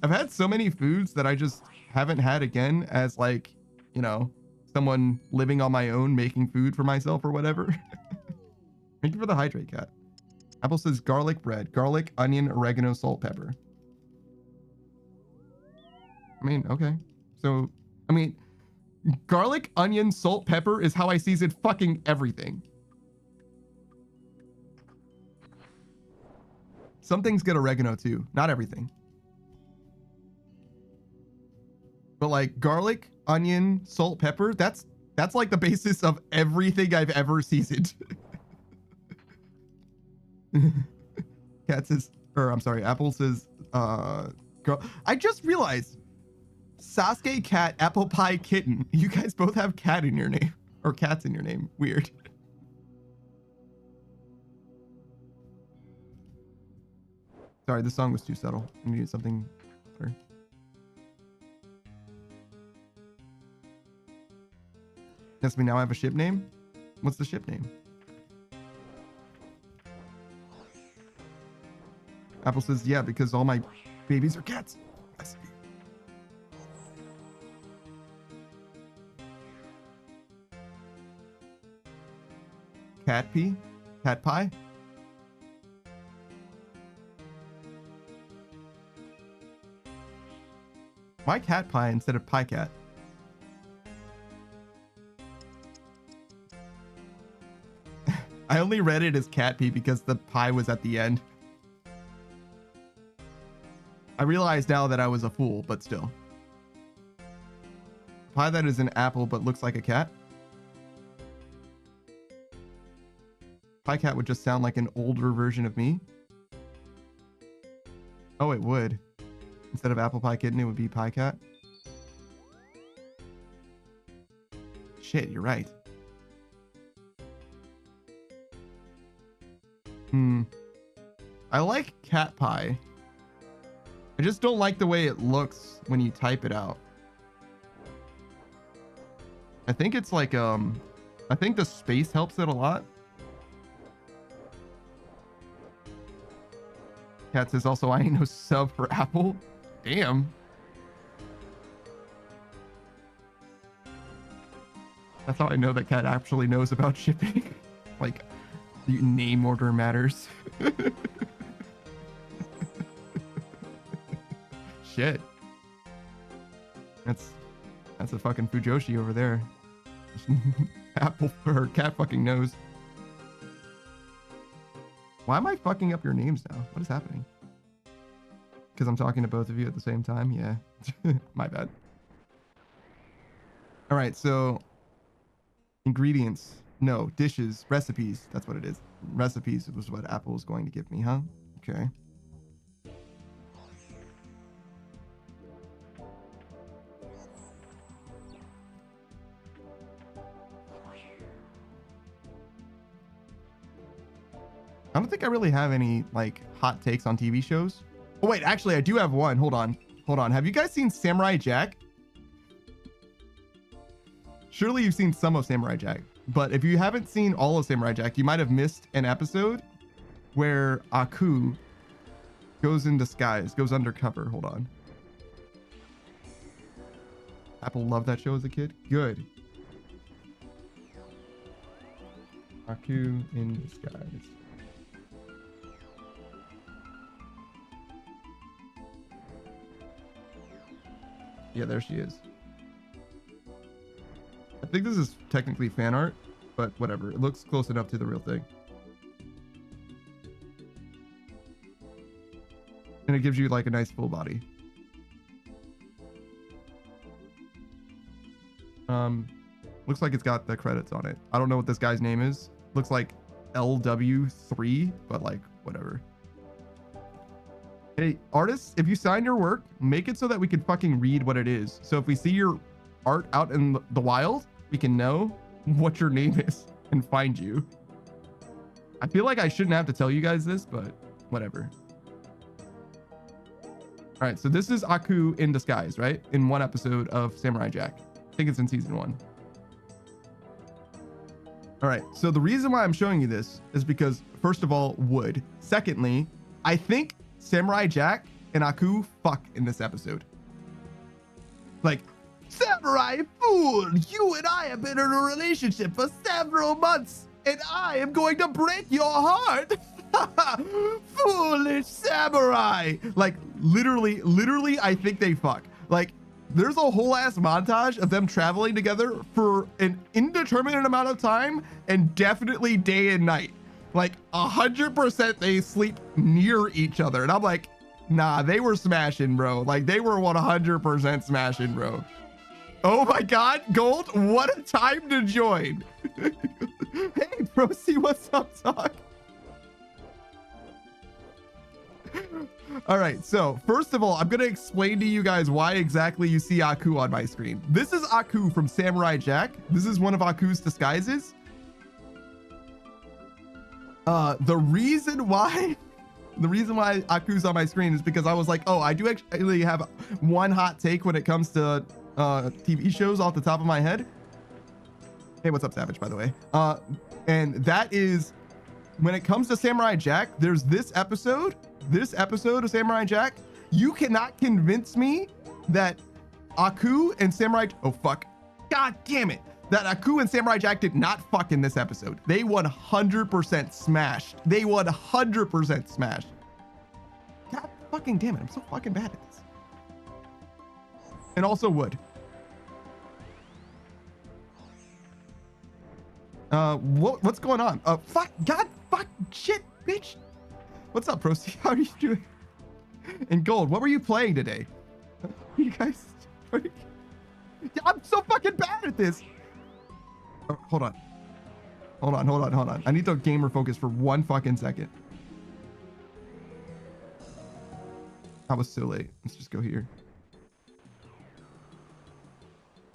I've had so many foods that I just haven't had again as like, you know, someone living on my own making food for myself or whatever. Thank you for the hydrate, cat. Apple says garlic bread, garlic, onion, oregano, salt, pepper. I mean, okay. So, I mean, garlic, onion, salt, pepper is how I season fucking everything. Some things get oregano too. Not everything. But like garlic, onion, salt, pepper, that's like the basis of everything I've ever seasoned. Cat says, or I'm sorry, Apple says, I just realized Sasuke, cat, apple pie, kitten. You guys both have cat in your name, or cats in your name. Weird. Sorry, this song was too subtle. I needed something better. Yes, we now have a ship name. What's the ship name? Apple says, yeah, because all my babies are cats. I see. Cat pee? Cat pie? Why cat pie instead of pie cat? I only read it as cat pee because the pie was at the end. I realize now that I was a fool, but still. Pie that is an apple but looks like a cat? Pie cat would just sound like an older version of me. Oh, it would. Instead of apple pie kitten, it would be pie cat. Shit, you're right. I like cat pie. I just don't like the way it looks when you type it out. I think it's like, I think the space helps it a lot. Cat says also, I ain't no sub for Apple. Damn. That's how I know that Cat actually knows about shipping. Like, the name order matters. Shit. That's a fucking Fujoshi over there. Apple or Cat fucking knows. Why am I fucking up your names now? What is happening? Because I'm talking to both of you at the same time? Yeah. My bad. All right, so ingredients. No, dishes, recipes. That's what it is. Recipes was what Apple was going to give me, huh? Okay. I don't think I really have any like hot takes on TV shows. Oh wait, actually I do have one. Hold on. Have you guys seen Samurai Jack? Surely you've seen some of Samurai Jack, but if you haven't seen all of Samurai Jack, you might have missed an episode where Aku goes in disguise, goes undercover. Hold on. Apple loved that show as a kid. Good. Aku in disguise. Yeah, there she is. I think this is technically fan art, but whatever. It looks close enough to the real thing. And it gives you like a nice full body. Looks like it's got the credits on it. I don't know what this guy's name is. Looks like LW3, but like whatever. Hey, artists, if you sign your work, make it so that we can fucking read what it is. So if we see your art out in the wild, we can know what your name is and find you. I feel like I shouldn't have to tell you guys this, but whatever. All right, so this is Aku in disguise, right? In one episode of Samurai Jack. I think it's in season 1. All right, so the reason why I'm showing you this is because, first of all, wood. Secondly, I think Samurai Jack and Aku fuck in this episode. Like, Samurai fool, you and I have been in a relationship for several months, and I am going to break your heart. Foolish samurai. Like, literally, I think they fuck. Like, there's a whole ass montage of them traveling together for an indeterminate amount of time, and definitely day and night. Like 100% they sleep near each other. And I'm like, nah, they were smashing, bro. Like they were 100% smashing, bro. Oh my God, Gold, what a time to join. Hey, Procy, what's up, Doc? All right, so first of all, I'm gonna explain to you guys why exactly you see Aku on my screen. This is Aku from Samurai Jack. This is one of Aku's disguises. The reason why Aku's on my screen is because I was like, oh, I do actually have one hot take when it comes to TV shows off the top of my head. Hey, what's up, Savage, by the way? And that is when it comes to Samurai Jack, there's this episode of Samurai Jack. You cannot convince me that Aku and Samurai, oh fuck, god damn it, that Aku and Samurai Jack did not fuck in this episode. They 100% smashed. They 100% smashed. God fucking damn it, I'm so fucking bad at this. And also wood. What's going on? Fuck, god, fuck, shit, bitch. What's up, Procy? How are you doing? And Gold, what were you playing today? You guys, I'm so fucking bad at this. Oh, hold on. I need to gamer focus for 1 fucking second. I was so late. Let's just go here.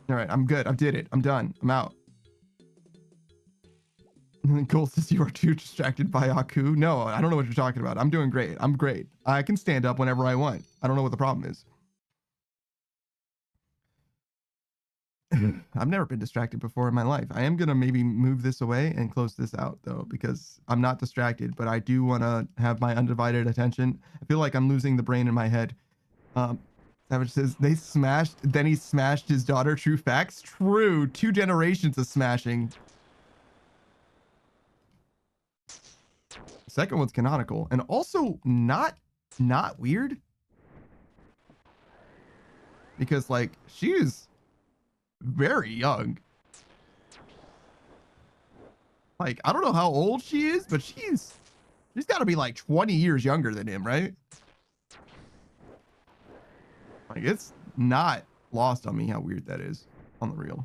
All right, I'm good. I did it. I'm done. I'm out. And then Gold says you are too distracted by Aku. No, I don't know what you're talking about. I'm doing great. I'm great. I can stand up whenever I want. I don't know what the problem is. I've never been distracted before in my life. I am going to maybe move this away and close this out though, because I'm not distracted, but I do want to have my undivided attention. I feel like I'm losing the brain in my head. Savage says they smashed, then he smashed his daughter. True facts. True. 2 generations of smashing. Second one's canonical and also not weird, because like she's very young. Like I don't know how old she is, but she's got to be like 20 years younger than him, right? Like it's not lost on me how weird that is on the real.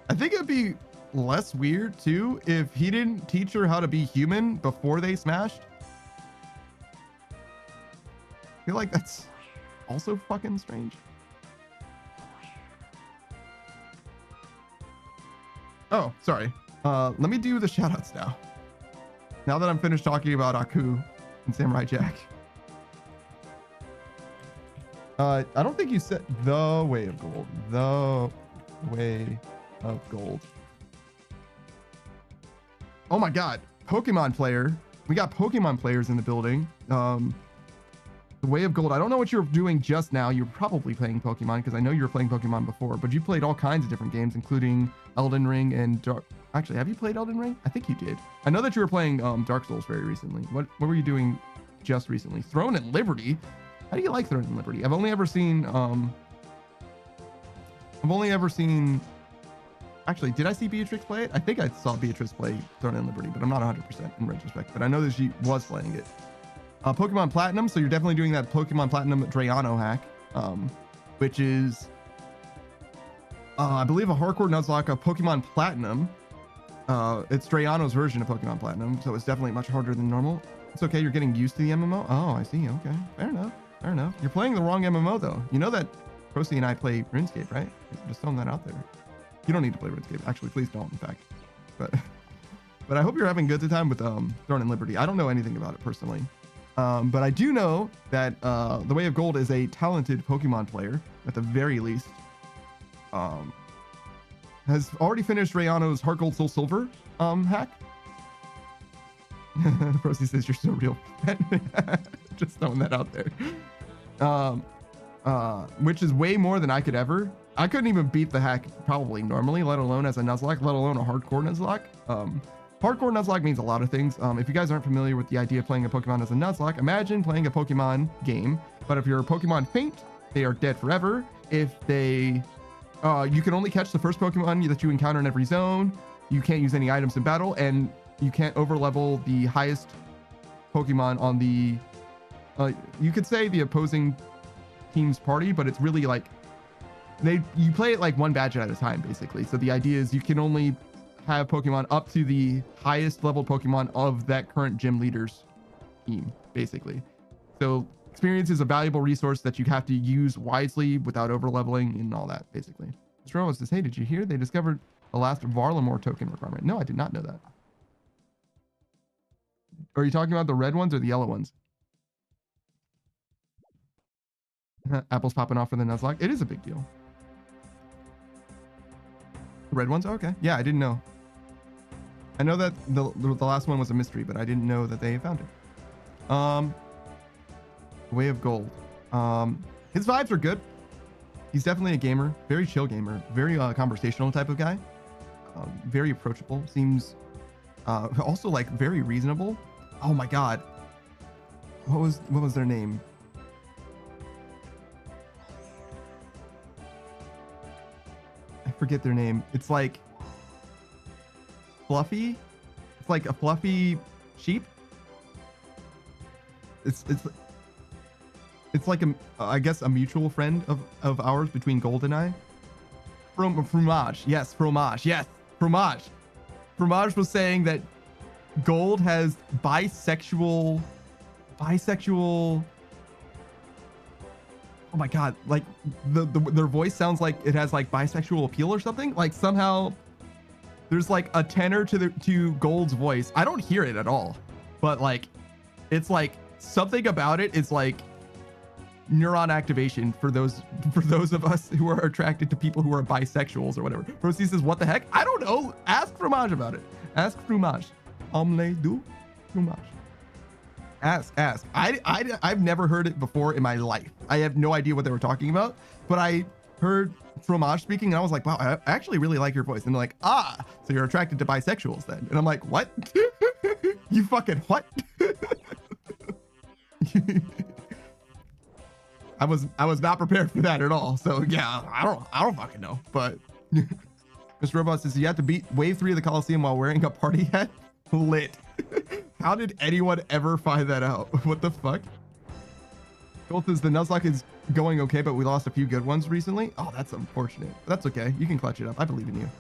I think it'd be less weird too if he didn't teach her how to be human before they smashed. I feel like that's also fucking strange. Oh, sorry. Let me do the shoutouts now. Now that I'm finished talking about Aku and Samurai Jack. I don't think you said the way of gold. The way of gold. Oh my god, Pokemon player. We got Pokemon players in the building. The Way of Gold. I don't know what you're doing just now. You're probably playing Pokemon because I know you were playing Pokemon before, but you played all kinds of different games, including Elden Ring and Dark. Actually, have you played Elden Ring? I think you did. I know that you were playing Dark Souls very recently. What were you doing just recently? Throne and Liberty. How do you like Throne and Liberty? I've only ever seen. Actually, did I see Beatrix play it? I think I saw Beatrice play Throne and Liberty, but I'm not 100% in retrospect. But I know that she was playing it. Pokemon Platinum, so you're definitely doing that Pokemon Platinum Drayano hack, which is, I believe, a hardcore Nuzlocke of Pokemon Platinum. It's Drayano's version of Pokemon Platinum, so it's definitely much harder than normal. It's okay, you're getting used to the MMO? Oh, I see, okay. Fair enough. You're playing the wrong MMO, though. You know that Procy and I play RuneScape, right? Just throwing that out there. You don't need to play RuneScape. Actually, please don't, in fact. But I hope you're having a good time with Throne and Liberty. I don't know anything about it personally. But I do know that the Way of Gold is a talented Pokemon player, at the very least. Has already finished Rayano's Heart Gold Soul Silver hack. Procy says you're so real. Just throwing that out there. Which is way more than I could ever. I couldn't even beat the hack probably normally, let alone as a Nuzlocke, let alone a hardcore Nuzlocke. Hardcore Nuzlocke means a lot of things. If you guys aren't familiar with the idea of playing a Pokemon as a Nuzlocke, imagine playing a Pokemon game, but if you're a Pokemon faint, they are dead forever. If they, you can only catch the first Pokemon that you encounter in every zone. You can't use any items in battle, and you can't overlevel the highest Pokemon on the, you could say the opposing team's party, but it's really like, you play it like one badge at a time, basically. So the idea is you can only have Pokemon up to the highest level Pokemon of that current gym leader's team, basically. So experience is a valuable resource that you have to use wisely without over leveling and all that, basically. Stromo says, hey, did you hear they discovered the last Varlamore token requirement? No, I did not know that. Are you talking about the red ones or the yellow ones? Apple's popping off for the Nuzlocke. It is a big deal. Red ones? Okay. Yeah, I didn't know. I know that the last one was a mystery, but I didn't know that they found it. Way of Gold. His vibes are good. He's definitely a gamer, very chill gamer, very conversational type of guy. Very approachable. Seems also like very reasonable. Oh my god. What was their name? I forget their name. It's like Fluffy. It's like a fluffy sheep. It's like I guess a mutual friend of ours between Gold and I. Fromage. Yes, Fromage. Yes, Fromage. Fromage was saying that Gold has bisexual. Oh my god! Like their voice sounds like it has like bisexual appeal or something. Like somehow there's like a tenor to Gold's voice. I don't hear it at all, but like it's like something about it is like neuron activation for those of us who are attracted to people who are bisexuals or whatever. Procy says, "What the heck? I don't know. Ask Fromage about it. Ask Fromage. Omelette du fromage." Ask. I've never heard it before in my life. I have no idea what they were talking about, but I heard Fromage speaking and I was like, wow, I actually really like your voice. And they're like, so you're attracted to bisexuals then? And I'm like, what? You fucking what? I was not prepared for that at all. So yeah, I don't fucking know. But Mr. Robot says you have to beat wave 3 of the Coliseum while wearing a party hat. Lit. How did anyone ever find that out? What the fuck? Gold says the Nuzlocke is going okay, but we lost a few good ones recently. Oh, that's unfortunate. That's okay. You can clutch it up. I believe in you.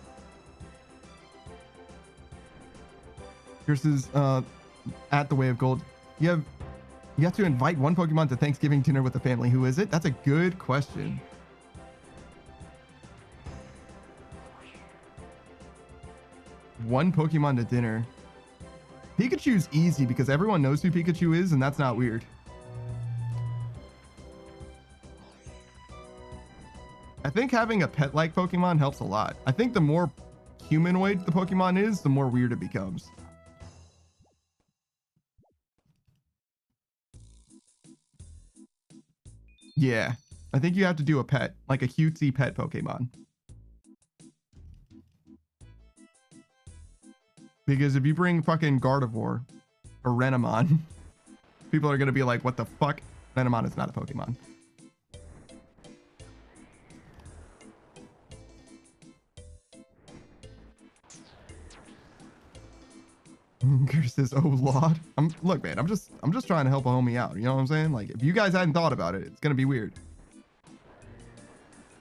Here's his at the Way of Gold. You have to invite one Pokemon to Thanksgiving dinner with the family. Who is it? That's a good question. One Pokemon to dinner. Pikachu's easy because everyone knows who Pikachu is, and that's not weird. I think having a pet-like Pokemon helps a lot. I think the more humanoid the Pokemon is, the more weird it becomes. Yeah, I think you have to do a pet, like a cutesy pet Pokemon. Because if you bring fucking Gardevoir or Renamon, people are going to be like, what the fuck? Renamon is not a Pokemon. Chris says, oh Lord. Look, man, I'm just trying to help a homie out. You know what I'm saying? Like, if you guys hadn't thought about it, it's going to be weird.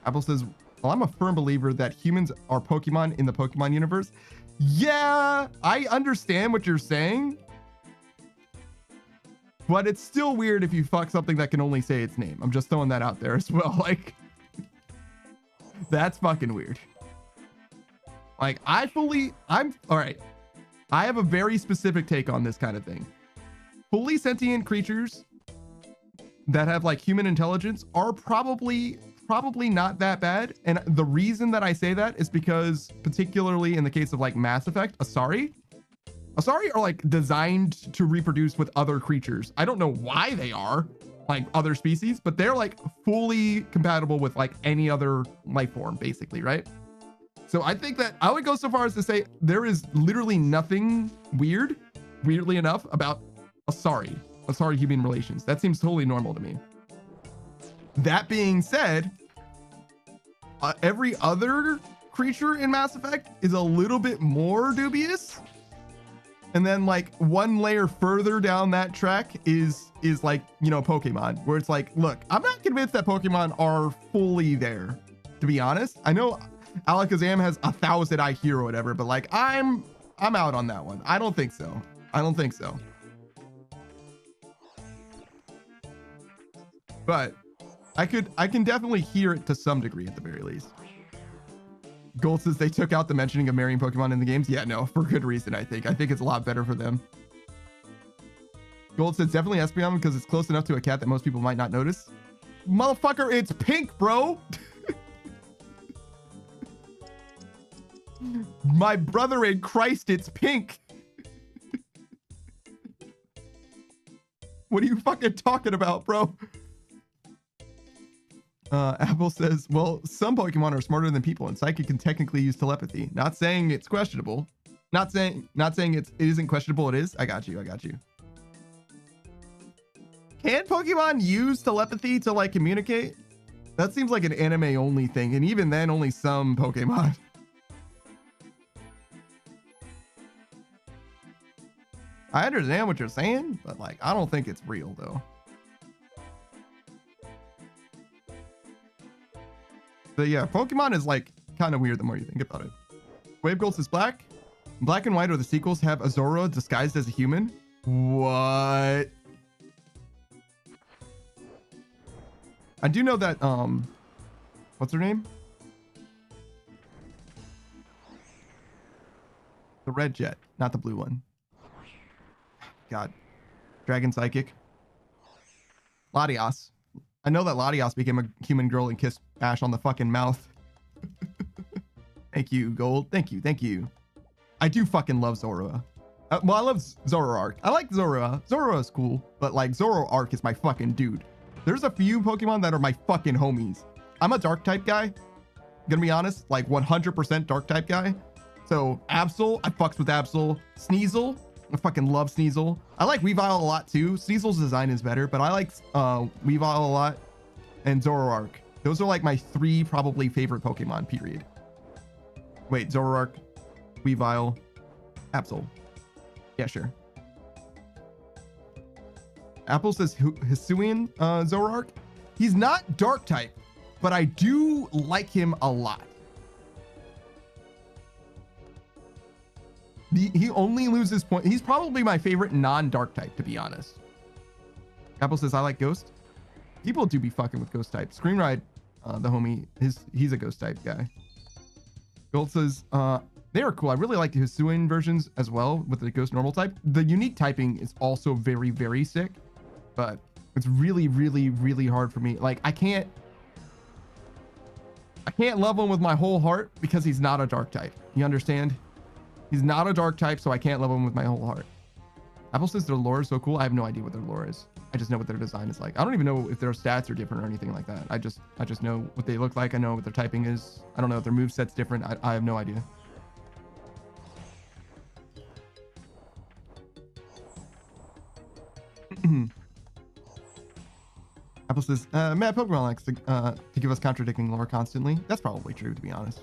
Apple says, well, I'm a firm believer that humans are Pokemon in the Pokemon universe. Yeah, I understand what you're saying, but it's still weird if you fuck something that can only say its name. I'm just throwing that out there as well. Like, that's fucking weird. Like, I'm all right. I have a very specific take on this kind of thing. Fully sentient creatures that have like human intelligence are probably not that bad. And the reason that I say that is because, particularly in the case of like Mass Effect, Asari are like designed to reproduce with other creatures. I don't know why they are like other species, but they're like fully compatible with like any other life form, basically, right? So I think that I would go so far as to say there is literally nothing weirdly enough, about Asari human relations. That seems totally normal to me. That being said, every other creature in Mass Effect is a little bit more dubious. And then like one layer further down that track is like, you know, Pokemon, where it's like, look, I'm not convinced that Pokemon are fully there, to be honest. I know Alakazam has 1,000 IQ or whatever, but like I'm out on that one. I don't think so. But I can definitely hear it to some degree at the very least. Gold says they took out the mentioning of marrying Pokemon in the games. Yeah, no, for good reason, I think. I think it's a lot better for them. Gold says definitely Espeon because it's close enough to a cat that most people might not notice. Motherfucker, it's pink, bro. My brother in Christ, it's pink. What are you fucking talking about, bro? Apple says, well, some Pokemon are smarter than people, and Psychic can technically use telepathy. Not saying it's questionable. Not saying it isn't questionable. It is. I got you. Can Pokemon use telepathy to like communicate? That seems like an anime only thing, and even then, only some Pokemon. I understand what you're saying, but like, I don't think it's real though. But yeah, Pokemon is like kind of weird the more you think about it. Wave Gold is black. Black and White or the sequels have Azora disguised as a human. What? I do know that, what's her name? The red jet, not the blue one. God. Dragon Psychic. Latias. I know that Latias became a human girl and kissed Ash on the fucking mouth. Thank you, Gold. Thank you. I do fucking love Zoroark. Well, I love Zoroark. I like Zoroark. Zoroark is cool, but like Zoroark is my fucking dude. There's a few Pokemon that are my fucking homies. I'm a dark type guy. Gonna be honest, like 100% dark type guy. So Absol, I fucks with Absol. Sneasel, I fucking love Sneasel. I like Weavile a lot too. Sneasel's design is better, but I like Weavile a lot. And Zoroark. Those are like my 3 probably favorite Pokemon, period. Wait, Zoroark, Weavile, Absol. Yeah, sure. Apple says Hisuian Zoroark. He's not dark type, but I do like him a lot. He only loses points. He's probably my favorite non-dark type, to be honest. Apple says, I like Ghost. People do be fucking with Ghost type. Screenride, the homie, he's a Ghost type guy. Gold says, they are cool. I really like the Hisuian versions as well with the Ghost normal type. The unique typing is also very, very sick, but it's really, really, really hard for me. Like, I can't love him with my whole heart because he's not a dark type. You understand? He's not a dark type, so I can't love him with my whole heart. Apple says their lore is so cool. I have no idea what their lore is. I just know what their design is like. I don't even know if their stats are different or anything like that. I just know what they look like. I know what their typing is. I don't know if their moveset's different. I have no idea. Apple says, Matt, Pokemon likes to give us contradicting lore constantly. That's probably true, to be honest.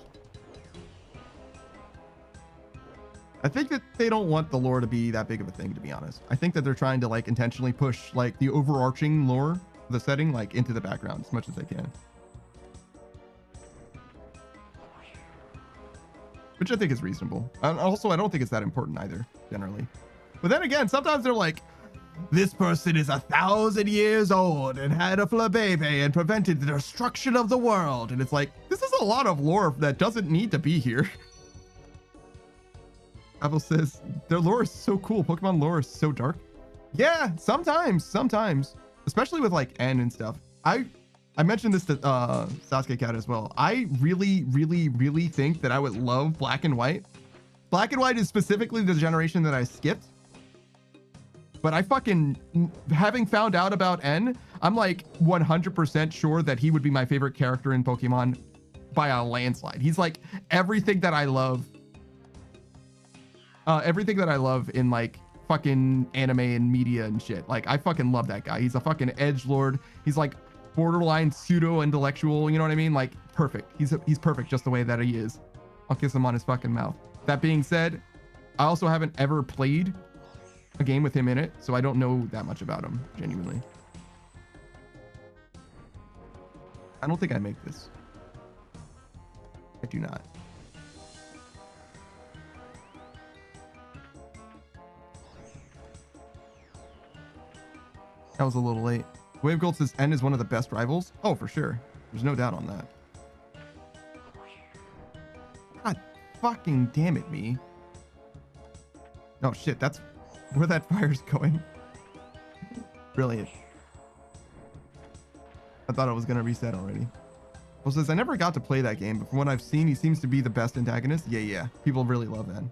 I think that they don't want the lore to be that big of a thing, to be honest. I think that they're trying to like intentionally push like the overarching lore, the setting, like into the background as much as they can. Which I think is reasonable. And also, I don't think it's that important either, generally. But then again, sometimes they're like, this person is 1,000 years old and had a flabebe and prevented the destruction of the world. And it's like, this is a lot of lore that doesn't need to be here. Apple says, their lore is so cool. Pokemon lore is so dark. Yeah, sometimes. Especially with like N and stuff. I mentioned this to Sasuke Cat as well. I really, really, really think that I would love Black and White. Black and White is specifically the generation that I skipped. But I fucking, having found out about N, I'm like 100% sure that he would be my favorite character in Pokemon by a landslide. He's like everything that I love. Everything that I love in like fucking anime and media and shit. Like I fucking love that guy. He's a fucking edgelord. He's like borderline pseudo intellectual. You know what I mean? Like perfect. He's perfect just the way that he is. I'll kiss him on his fucking mouth. That being said, I also haven't ever played a game with him in it, so I don't know that much about him, genuinely. I don't think I make this. I do not. That was a little late. Wave Gold says N is one of the best rivals. Oh, for sure. There's no doubt on that. God fucking damn it, me. Oh shit, that's where that fire's going. Brilliant. I thought it was gonna reset already. Well, says I never got to play that game, but from what I've seen, he seems to be the best antagonist. Yeah. People really love that.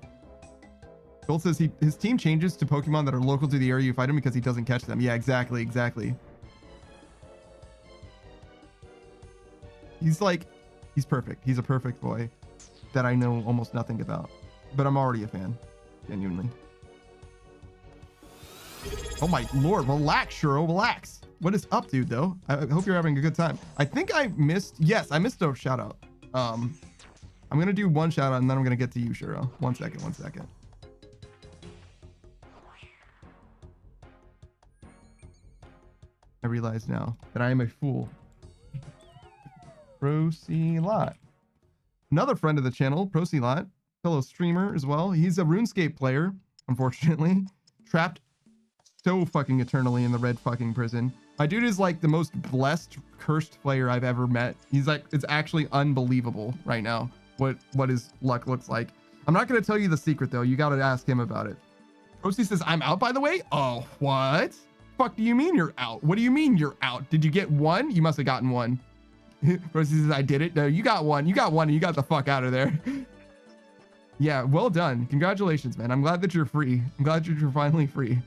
Gold says his team changes to Pokemon that are local to the area you fight him because he doesn't catch them. Yeah, exactly. He's perfect. He's a perfect boy that I know almost nothing about, but I'm already a fan, genuinely. Oh my lord, relax, Shuro, relax. What is up, dude, though? I hope you're having a good time. I think I missed a shout out. I'm gonna do one shout out and then I'm gonna get to you, Shuro. One second. I realize now that I am a fool. Procylot. Another friend of the channel, Procylot, fellow streamer as well. He's a RuneScape player, unfortunately. Trapped so fucking eternally in the red fucking prison. My dude is like the most blessed, cursed player I've ever met. He's like, it's actually unbelievable right now what his luck looks like. I'm not gonna tell you the secret though. You gotta ask him about it. Procy says, I'm out, by the way. Oh, what? Fuck do you mean you're out? What do you mean you're out? Did you get one? You must have gotten one. Procy says, I did it. No, you got one. You got one and you got the fuck out of there. Yeah, well done. Congratulations, man. I'm glad that you're free. I'm glad that you're finally free.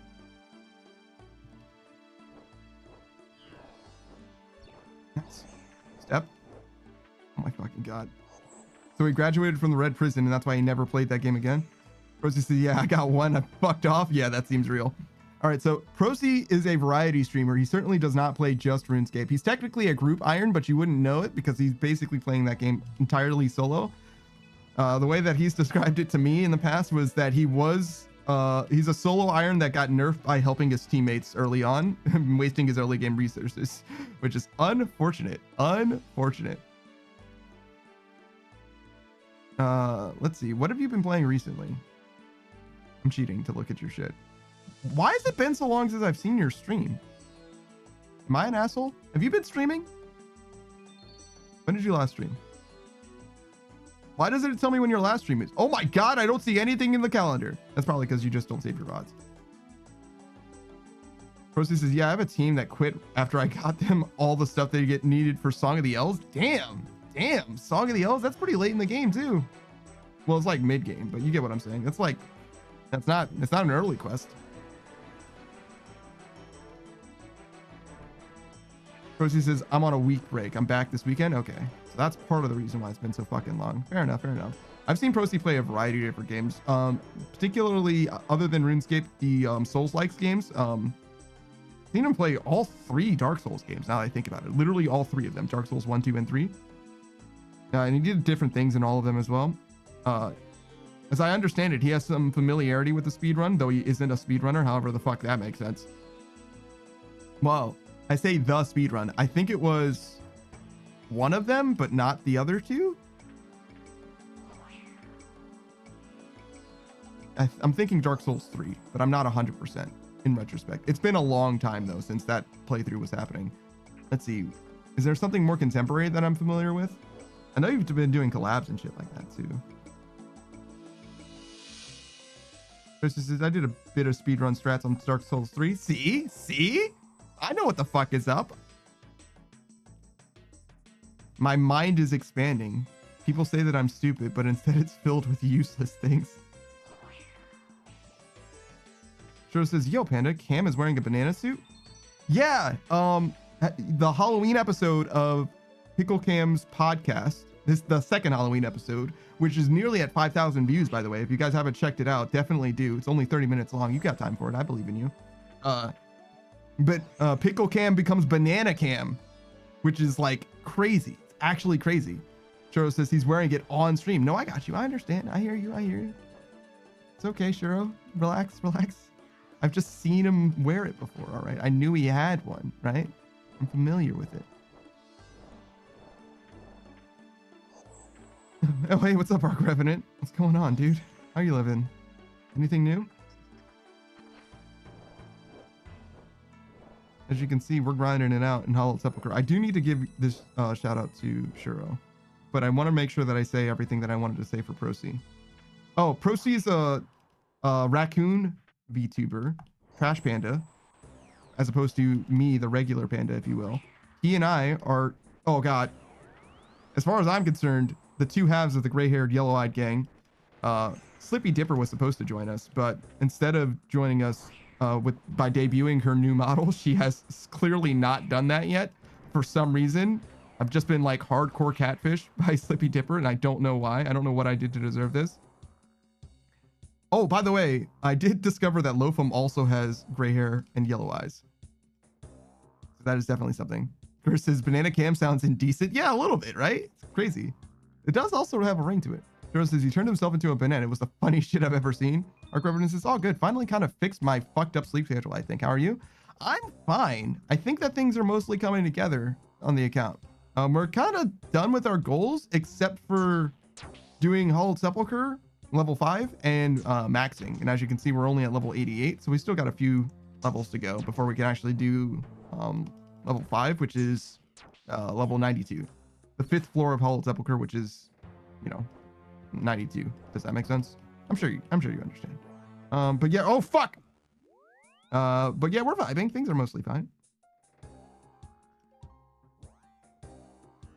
Step. Oh my fucking god. So he graduated from the red prison and that's why he never played that game again. Procy says, yeah, I got one. I fucked off. Yeah, that seems real. All right, so Procy is a variety streamer. He certainly does not play just RuneScape. He's technically a group iron, but you wouldn't know it because he's basically playing that game entirely solo. The way that he's described it to me in the past was that he's a solo iron that got nerfed by helping his teammates early on, wasting his early game resources, which is unfortunate. Let's see. What have you been playing recently? I'm cheating to look at your shit. Why has it been so long since I've seen your stream? Am I an asshole? Have you been streaming? When did you last stream? Why doesn't it tell me when your last stream is? Oh my god, I don't see anything in the calendar. That's probably because you just don't save your VODs. Procy says, yeah, I have a team that quit after I got them all the stuff they get needed for Song of the Elves. Damn, Song of the Elves, that's pretty late in the game too. Well, it's like mid game, but you get what I'm saying. It's not an early quest. Procy says, I'm on a week break. I'm back this weekend. Okay. So that's part of the reason why it's been so fucking long. Fair enough. I've seen Procy play a variety of different games. Particularly other than RuneScape, the Souls-likes games. I've seen him play all 3 Dark Souls games now that I think about it. Literally all 3 of them. Dark Souls 1, 2, and 3. And he did different things in all of them as well. As I understand it, he has some familiarity with the speedrun, though he isn't a speedrunner, however the fuck that makes sense. Well, I say the speedrun. I think it was one of them, but not the other 2. I'm thinking Dark Souls 3, but I'm not 100% in retrospect. It's been a long time, though, since that playthrough was happening. Let's see. Is there something more contemporary that I'm familiar with? I know you've been doing collabs and shit like that, too. Chris says, I did a bit of speedrun strats on Dark Souls 3. See? I know what the fuck is up. My mind is expanding. People say that I'm stupid, but instead it's filled with useless things. Shiro says, yo, Panda, Cam is wearing a banana suit? Yeah, the Halloween episode of Pickle Cam's podcast, the second Halloween episode, which is nearly at 5,000 views, by the way. If you guys haven't checked it out, definitely do. It's only 30 minutes long. You got time for it. I believe in you. But Pickle Cam becomes Banana Cam, which is like crazy. It's actually crazy. Shiro says he's wearing it on stream. No, I got you. I understand. I hear you. It's okay, Shiro. Relax. I've just seen him wear it before, all right? I knew he had one, right? I'm familiar with it. Oh, hey, what's up, Arc Revenant? What's going on, dude? How you living? Anything new? As you can see, we're grinding it out in Hollow Sepulchre. I do need to give this shout out to Shuro, but I want to make sure that I say everything that I wanted to say for Procy. Oh, Procy is a raccoon VTuber, Trash Panda, as opposed to me, the regular panda, if you will. He and I are, oh god, as far as I'm concerned, the two halves of the gray-haired, yellow-eyed gang, Slippy Dipper was supposed to join us, but instead of joining us by debuting her new model, she has clearly not done that yet for some reason. I've just been like hardcore catfish by Slippy Dipper, and I don't know why. I don't know what I did to deserve this. Oh, by the way, I did discover that Lofum also has gray hair and yellow eyes. So that is definitely something. Chris says Banana Cam sounds indecent. Yeah, a little bit, right? It's crazy. It does also have a ring to it. Joe says he turned himself into a banana. It was the funniest shit I've ever seen. Arc Reverend says, all good. Finally kind of fixed my fucked up sleep schedule, I think. How are you? I'm fine. I think that things are mostly coming together on the account. We're kind of done with our goals, except for doing Hallowed Sepulchre level 5 and maxing. And as you can see, we're only at level 88. So we still got a few levels to go before we can actually do level 5, which is level 92. The 5th floor of Hallowed Sepulchre, which is, 92. Does that make sense? I'm sure you understand. But yeah, oh fuck. But yeah, we're vibing. Things are mostly fine.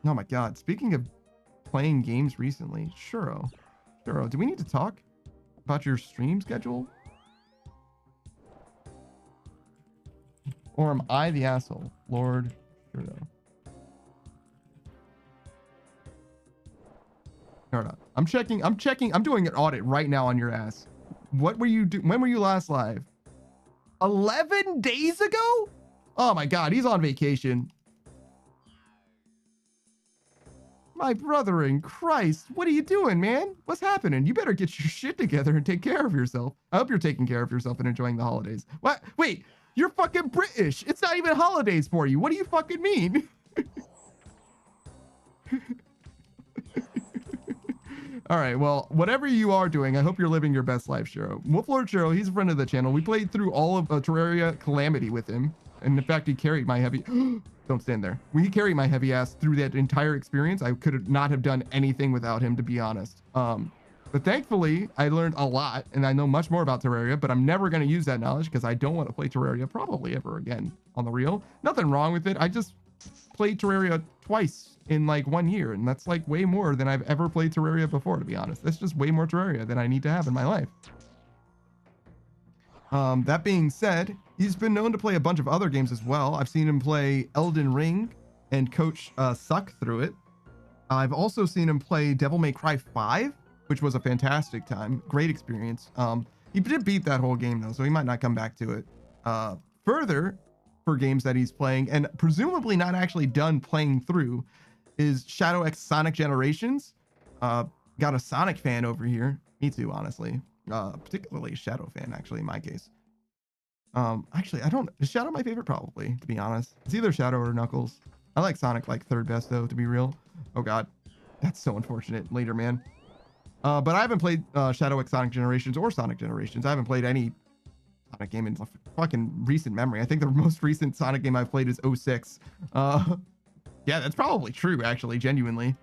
Oh my god. Speaking of playing games recently, Shuro, do we need to talk about your stream schedule? Or am I the asshole? Lord Shuro. Hold on. I'm doing an audit right now on your ass. What were you when were you last live? 11 days ago? Oh my god, he's on vacation. My brother in Christ, what are you doing, man? What's happening? You better get your shit together and take care of yourself. I hope you're taking care of yourself and enjoying the holidays. What? Wait, you're fucking British. It's not even holidays for you. What do you fucking mean? All right, well, whatever you are doing, I hope you're living your best life, Shiro. Wolflord Shiro, he's a friend of the channel. We played through all of Terraria Calamity with him. And in fact, he carried my heavy... Don't stand there. He carried my heavy ass through that entire experience. I could not have done anything without him, to be honest. But thankfully, I learned a lot, and I know much more about Terraria, but I'm never going to use that knowledge because I don't want to play Terraria probably ever again on the real. Nothing wrong with it. I just played Terraria twice in like 1 year, and that's like way more than I've ever played Terraria before, to be honest. That's just way more Terraria than I need to have in my life. That being said, he's been known to play a bunch of other games as well. I've seen him play Elden Ring and coach Suck through it. I've also seen him play Devil May Cry 5, which was a fantastic time. Great experience. He did beat that whole game though, so he might not come back to it. Further, for games that he's playing and presumably not actually done playing through, is Shadow X Sonic Generations. Got a Sonic fan over here. Me too, honestly. Particularly a Shadow fan, actually, in my case. Actually, is Shadow my favorite? Probably, to be honest. It's either Shadow or Knuckles. I like Sonic like third best though, to be real. Oh god, that's so unfortunate. Later, man. But I haven't played Shadow X Sonic Generations or Sonic Generations. I haven't played any Sonic game in fucking recent memory. I think the most recent Sonic game I've played is 06. Yeah, that's probably true, actually, genuinely.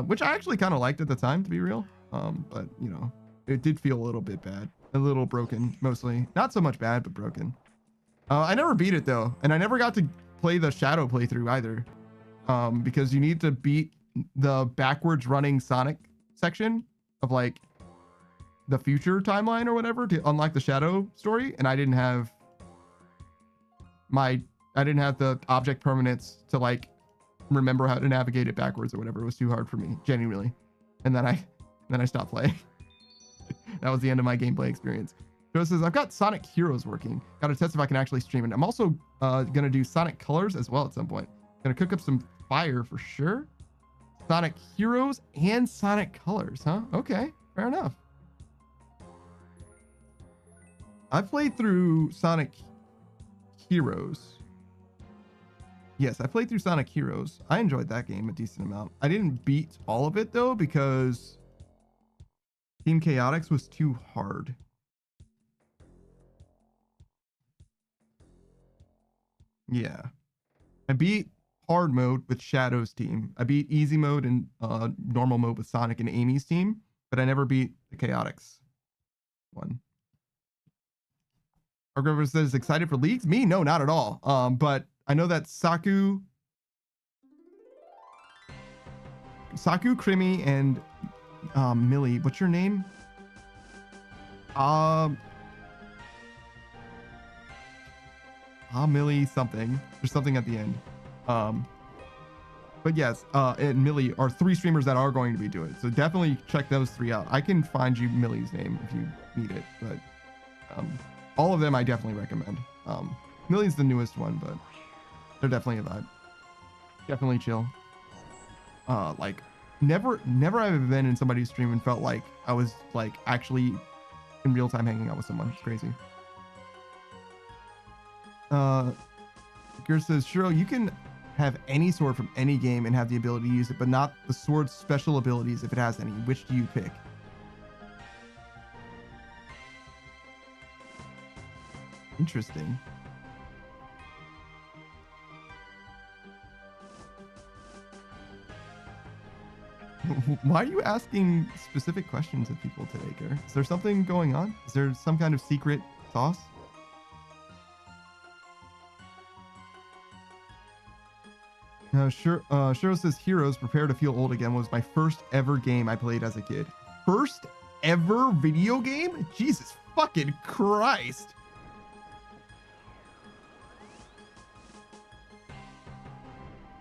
Which I actually kind of liked at the time, to be real. But, it did feel a little bit bad. A little broken, mostly. Not so much bad, but broken. I never beat it, though. And I never got to play the Shadow playthrough, either. Because you need to beat the backwards running Sonic section of, like, the future timeline or whatever to unlock the Shadow story. And I didn't have the object permanence to, like, remember how to navigate it backwards or whatever. It was too hard for me, genuinely. And then I stopped playing. That was the end of my gameplay experience. Joe says, I've got Sonic Heroes working. Got to test if I can actually stream it. I'm also going to do Sonic Colors as well at some point. Going to cook up some fire for sure. Sonic Heroes and Sonic Colors, huh? Okay, fair enough. I've played through Sonic Heroes. Yes, I played through Sonic Heroes. I enjoyed that game a decent amount. I didn't beat all of it, though, because Team Chaotix was too hard. Yeah. I beat hard mode with Shadow's team. I beat easy mode and normal mode with Sonic and Amy's team, but I never beat the Chaotix one. Argrover says, excited for leagues? Me? No, not at all. But I know that Saku Saku, Krimi, and Millie. What's your name? Millie something. There's something at the end. But yes, and Millie are 3 streamers that are going to be doing it. So definitely check those 3 out. I can find you Millie's name if you need it, but all of them I definitely recommend. Millie's the newest one, but they're definitely a vibe. Definitely chill. Like never have been in somebody's stream and felt like I was like actually in real time hanging out with someone. It's crazy. Gear says, Shiro, you can have any sword from any game and have the ability to use it, but not the sword's special abilities if it has any. Which do you pick? Interesting. Why are you asking specific questions of people today, Ger? Is there something going on? Is there some kind of secret sauce? Shiro says, Heroes, Prepare to Feel Old Again was my first ever game I played as a kid. First ever video game? Jesus fucking Christ.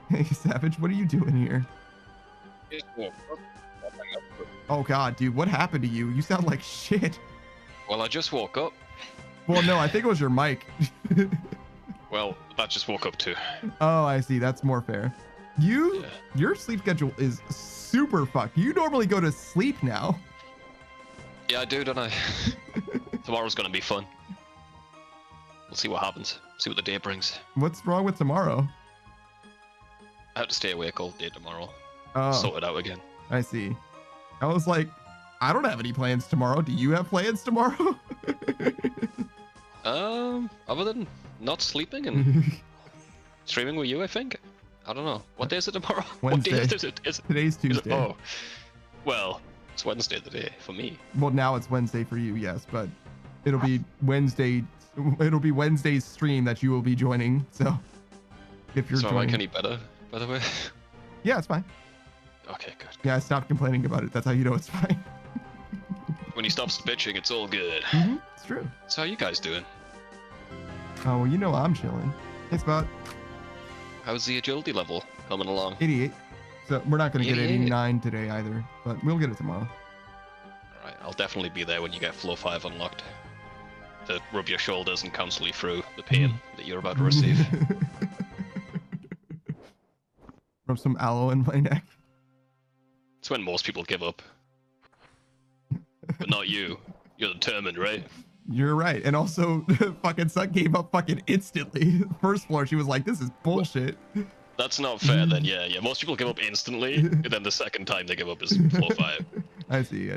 Hey, Savage, what are you doing here? Oh God, dude, what happened to you? You sound like shit. Well, I just woke up. Well, no, I think it was your mic. Well, that just woke up too. Oh, I see. That's more fair. Your sleep schedule is super fucked. You normally go to sleep now. Yeah, I do, don't I? Tomorrow's gonna be fun. We'll see what happens. See what the day brings. What's wrong with tomorrow? I have to stay awake all day tomorrow. Oh, Sort it out again. I see. I was like, I don't have any plans tomorrow. Do you have plans tomorrow? Other than not sleeping and streaming with you, I think. I don't know. What day is it tomorrow? Wednesday. What day is it? Today's Tuesday. Oh, well, it's Wednesday today for me. Well, now it's Wednesday for you, yes, but it'll be Wednesday. It'll be Wednesday's stream that you will be joining. So, if you're So am I joining, any better, by the way? yeah, it's fine. Okay, good. Yeah, I stopped complaining about it. That's how you know it's fine. When he stops bitching, it's all good. It's true. So how you guys doing? Oh, well, you know I'm chilling. Thanks, bot. How's the agility level coming along? 88. So we're not going to get 88. 89 today either, but we'll get it tomorrow. Alright, I'll definitely be there when you get Flow 5 unlocked. To rub your shoulders and counsel you through the pain that you're about to receive. Rub some aloe in my neck. It's when most people give up. But not you. You're determined, right? You're right. And also, fucking Sun gave up fucking instantly. First floor, she was like, this is bullshit. That's not fair then, yeah. Most people give up instantly, and then the second time they give up is Flow 5. I see.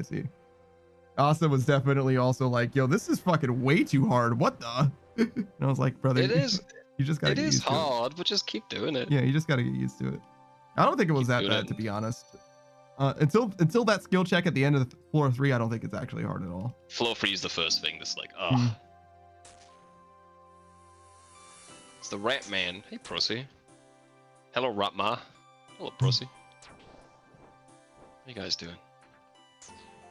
Asa was definitely also like, yo, this is fucking way too hard. What the? And I was like, brother, It is. you just gotta It get is used to hard, but just keep doing it. it. Yeah, you just gotta get used to it. I don't think it was Keep that doing bad, it. to be honest. Until that skill check at the end of the floor 3, I don't think it's actually hard at all. Flow 3 is the first thing that's like, Mm. It's the Rat Man. Hey, Prosy. Hello, Ratma. Hello, Prosy. How you guys doing?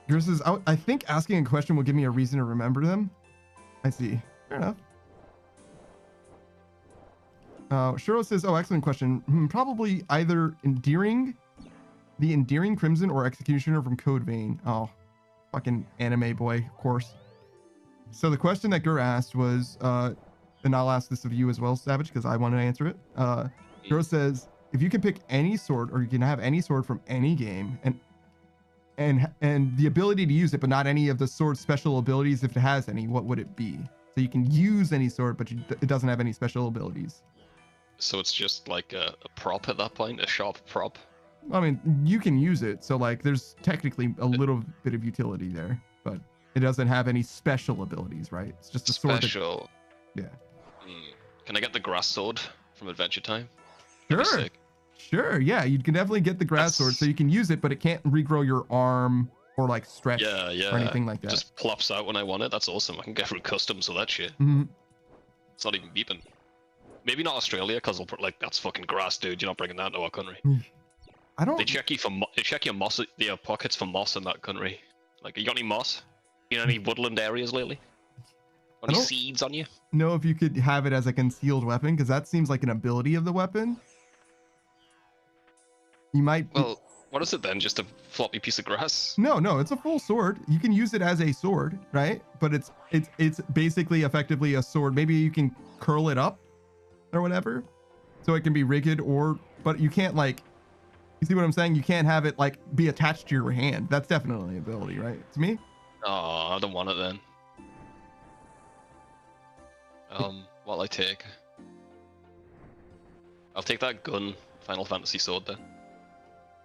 Yours is, I think asking a question will give me a reason to remember them. I see. Fair enough. Shiro says, oh, excellent question. Probably either the Endearing Crimson or Executioner from Code Vein. Oh, fucking anime boy, of course. So the question that Gur asked was, and I'll ask this of you as well, Savage, because I want to answer it. Gur says, if you can pick any sword, or you can have any sword from any game, and the ability to use it, but not any of the sword's special abilities, if it has any, what would it be? So you can use any sword, but it doesn't have any special abilities. So it's just like a prop at that point, a sharp prop. I mean, you can use it, so like there's technically a little bit of utility there, but it doesn't have any special abilities, right? It's just a sword. Special. Yeah. Can I get the grass sword from Adventure Time? That'd be Sure. sick. Sure. Yeah, you can definitely get the grass sword, so you can use it, but it can't regrow your arm or like stretch Yeah. or anything like that. Just plops out when I want it. That's awesome. I can get through customs with that shit. Mhm. It's not even beeping. Maybe not Australia, because like that's fucking grass, dude. You're not bringing that to our country. I don't. They check you for they check your moss, your pockets for moss in that country. Like, you got any moss? You know, any woodland areas lately? I Any don't- seeds on you? know if you could have it as a concealed weapon because that seems like an ability of the weapon. You might. Well, what is it then? Just a floppy piece of grass? No, it's a full sword. You can use it as a sword, right? But it's basically effectively a sword. Maybe you can curl it up or whatever, so it can be rigged but you can't like. You see what I'm saying? You can't have it like be attached to your hand. That's definitely an ability, right? To me. Oh, I don't want it then. What'll I take? I'll take that gun, Final Fantasy sword then.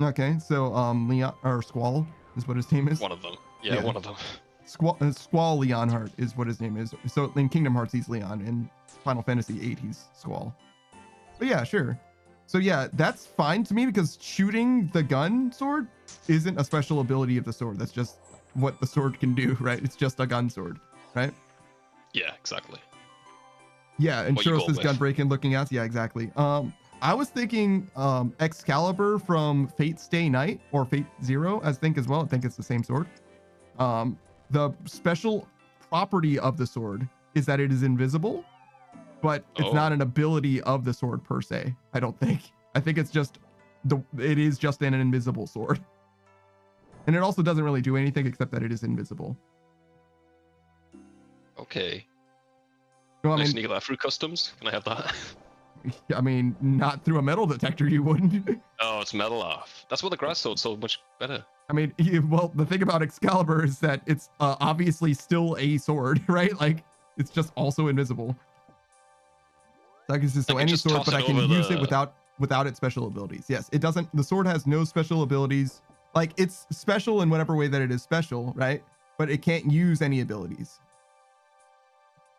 Okay, so Leon or Squall is what his name is. One of them. Yeah, Yeah. one of them. Squall Leonhardt is what his name is. So in Kingdom Hearts he's Leon, in Final Fantasy VIII he's Squall. But yeah, sure. So yeah, that's fine to me because shooting the gun sword isn't a special ability of the sword. That's just what the sword can do, right? It's just a gun sword, right? Yeah, exactly. Yeah, and What you Churros going is with? gun breaking looking at. Yeah, exactly. I was thinking Excalibur from Fate Stay Night or Fate Zero, I think as well. I think it's the same sword. The special property of the sword is that it is invisible, but it's Oh. not an ability of the sword per se. I don't think. I think it's just it is just an invisible sword. And it also doesn't really do anything except that it is invisible. Okay. So, I Can I mean, sneak that through customs? Can I have that? I mean, not through a metal detector, you wouldn't. Oh, it's metal off. That's what the grass sword's so much better. I mean, well, the thing about Excalibur is that it's obviously still a sword, right? Like, it's just also invisible. So I guess it's I so can any just sword, toss but I it can over use it the- without its special abilities. Yes, it doesn't. The sword has no special abilities. Like, it's special in whatever way that it is special, right? But it can't use any abilities.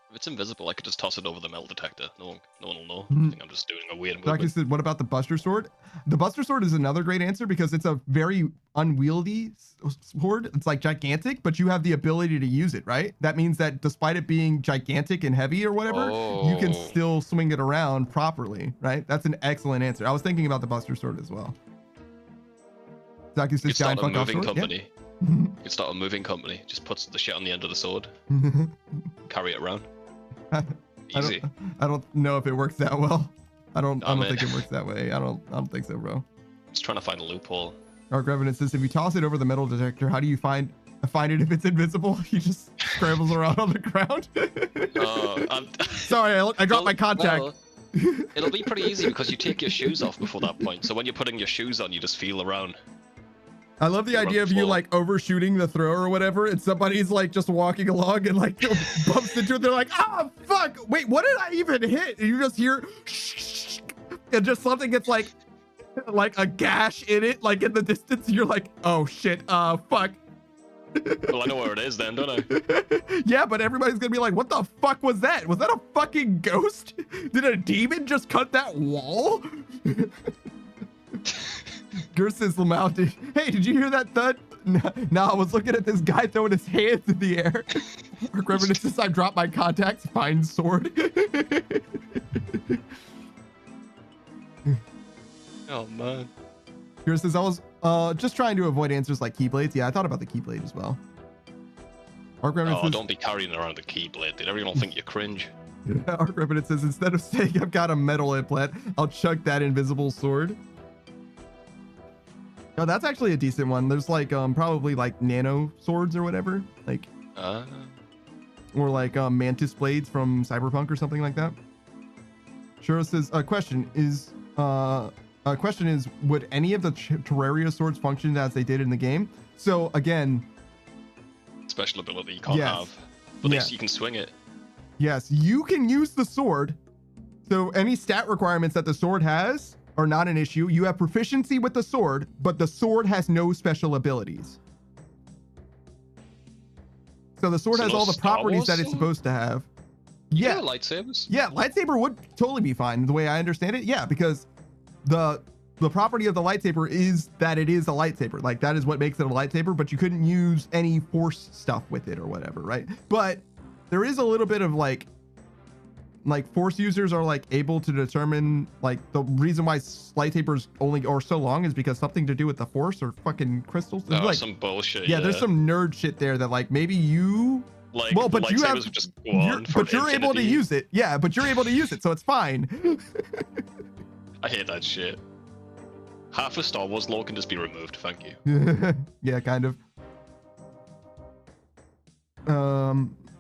If it's invisible, I could just toss it over the metal detector. No one will know. Mhm. I think I'm just doing a weird So like I movement. said, what about the Buster Sword? The Buster Sword is another great answer because it's a very unwieldy sword. It's like gigantic, but you have the ability to use it, right? That means that despite it being gigantic and heavy or whatever, you can Oh. still swing it around properly, right? That's an excellent answer. I was thinking about the Buster Sword as well. Zaki You says could start giant a fuck off moving sword. Yeah. company. You could start a moving company. Just puts the shit on the end of the sword, carry it around. Easy. I don't know if it works that well. I don't Damn it. think it works that way. I don't think so, bro. Just trying to find a loophole. Arc Revenant says if you toss it over the metal detector, how do you find it if it's invisible? He just scrambles around on the ground. Sorry, I dropped my contact. Well, it'll be pretty easy because you take your shoes off before that point. So when you're putting your shoes on, you just feel around. I love the Run idea the of you floor. like overshooting the throw or whatever, and somebody's like just walking along and like bumps into it. They're like, "Ah, fuck! Wait, what did I even hit?" And you just hear, and just something gets like a gash in it, like in the distance. And you're like, "Oh shit! Fuck!" Well, I know where it is then, don't I? Yeah, but everybody's gonna be like, "What the fuck was that? Was that a fucking ghost? Did a demon just cut that wall?" Gers says Lamau, hey, did you hear that thud? No, I was looking at this guy throwing his hands in the air. Arc Revenant says I dropped my contacts, find sword. Oh man. Gers says I was just trying to avoid answers like Keyblades. Yeah, I thought about the Keyblade as well. Arc Revenant Oh, says, don't be carrying around the keyblade, dude. Everyone will think you're cringe. Arc Revenant says instead of saying I've got a metal implant, I'll chuck that invisible sword. Oh, that's actually a decent one. There's like probably like nano swords or whatever, like or like mantis blades from Cyberpunk or something like that. Shiro says question is would any of the Terraria swords function as they did in the game? So again, Special ability you can't Yes. have. But Yeah. you can swing it. yes, you can use the sword. So any stat requirements that the sword has are not an issue. You have proficiency with the sword, but the sword has no special abilities. So the sword So has no all the Star properties Wars that it's sword? supposed to have. Yeah, Yeah, lightsabers. yeah, lightsaber would totally be fine the way I understand it. Yeah, because the property of the lightsaber is that it is a lightsaber. Like that is what makes it a lightsaber, but you couldn't use any force stuff with it or whatever, right? But there is a little bit of like like force users are like able to determine like the reason why lightsabers only are so long is because something to do with the force or fucking crystals. It's Oh, like some bullshit. yeah, there's some nerd shit there that like maybe you like well, but you have lightsabers would just go on for but you're able to infinity. use it. Yeah, but you're able to use it, so it's fine. I hate that shit. Half of Star Wars lore can just be removed. Thank you. Yeah, kind of.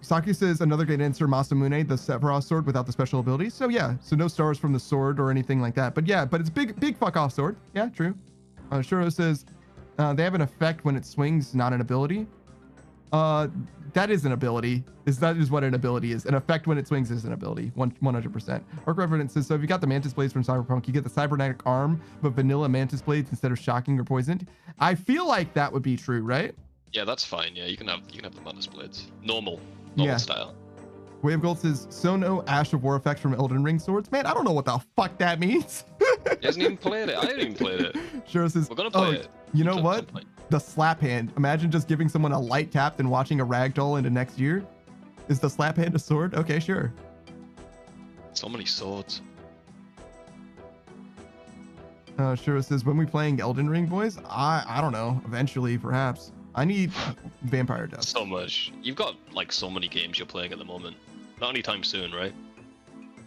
Saki says another great answer, Masamune, the Sephiroth sword without the special abilities. So yeah, so no stars from the sword or anything like that. But yeah, but it's big fuck off sword. Yeah, true. Shuro says they have an effect when it swings, not an ability. That is an ability. That is what an ability is. An effect when it swings is an ability. 100%. Arc Reverence says, so if you got the Mantis Blades from Cyberpunk, you get the cybernetic arm, but vanilla Mantis Blades instead of shocking or poisoned. I feel like that would be true, right? Yeah, that's fine. Yeah, you can have the Mantis Blades. Normal Yeah. style. Wave Gold says, so no Ash of War effects from Elden Ring swords. Man, I don't know what the fuck that means. He hasn't even played it. I haven't even played it. Shuro says, We're gonna play it. You know Some what? point. The slap hand. Imagine just giving someone a light tap and watching a ragdoll into next year. Is the slap hand a sword? Okay, sure. So many swords. Shuro says, when we playing Elden Ring, boys? I don't know. Eventually, perhaps. I need Vampire Dust. So much. You've got like so many games you're playing at the moment. Not anytime soon, right?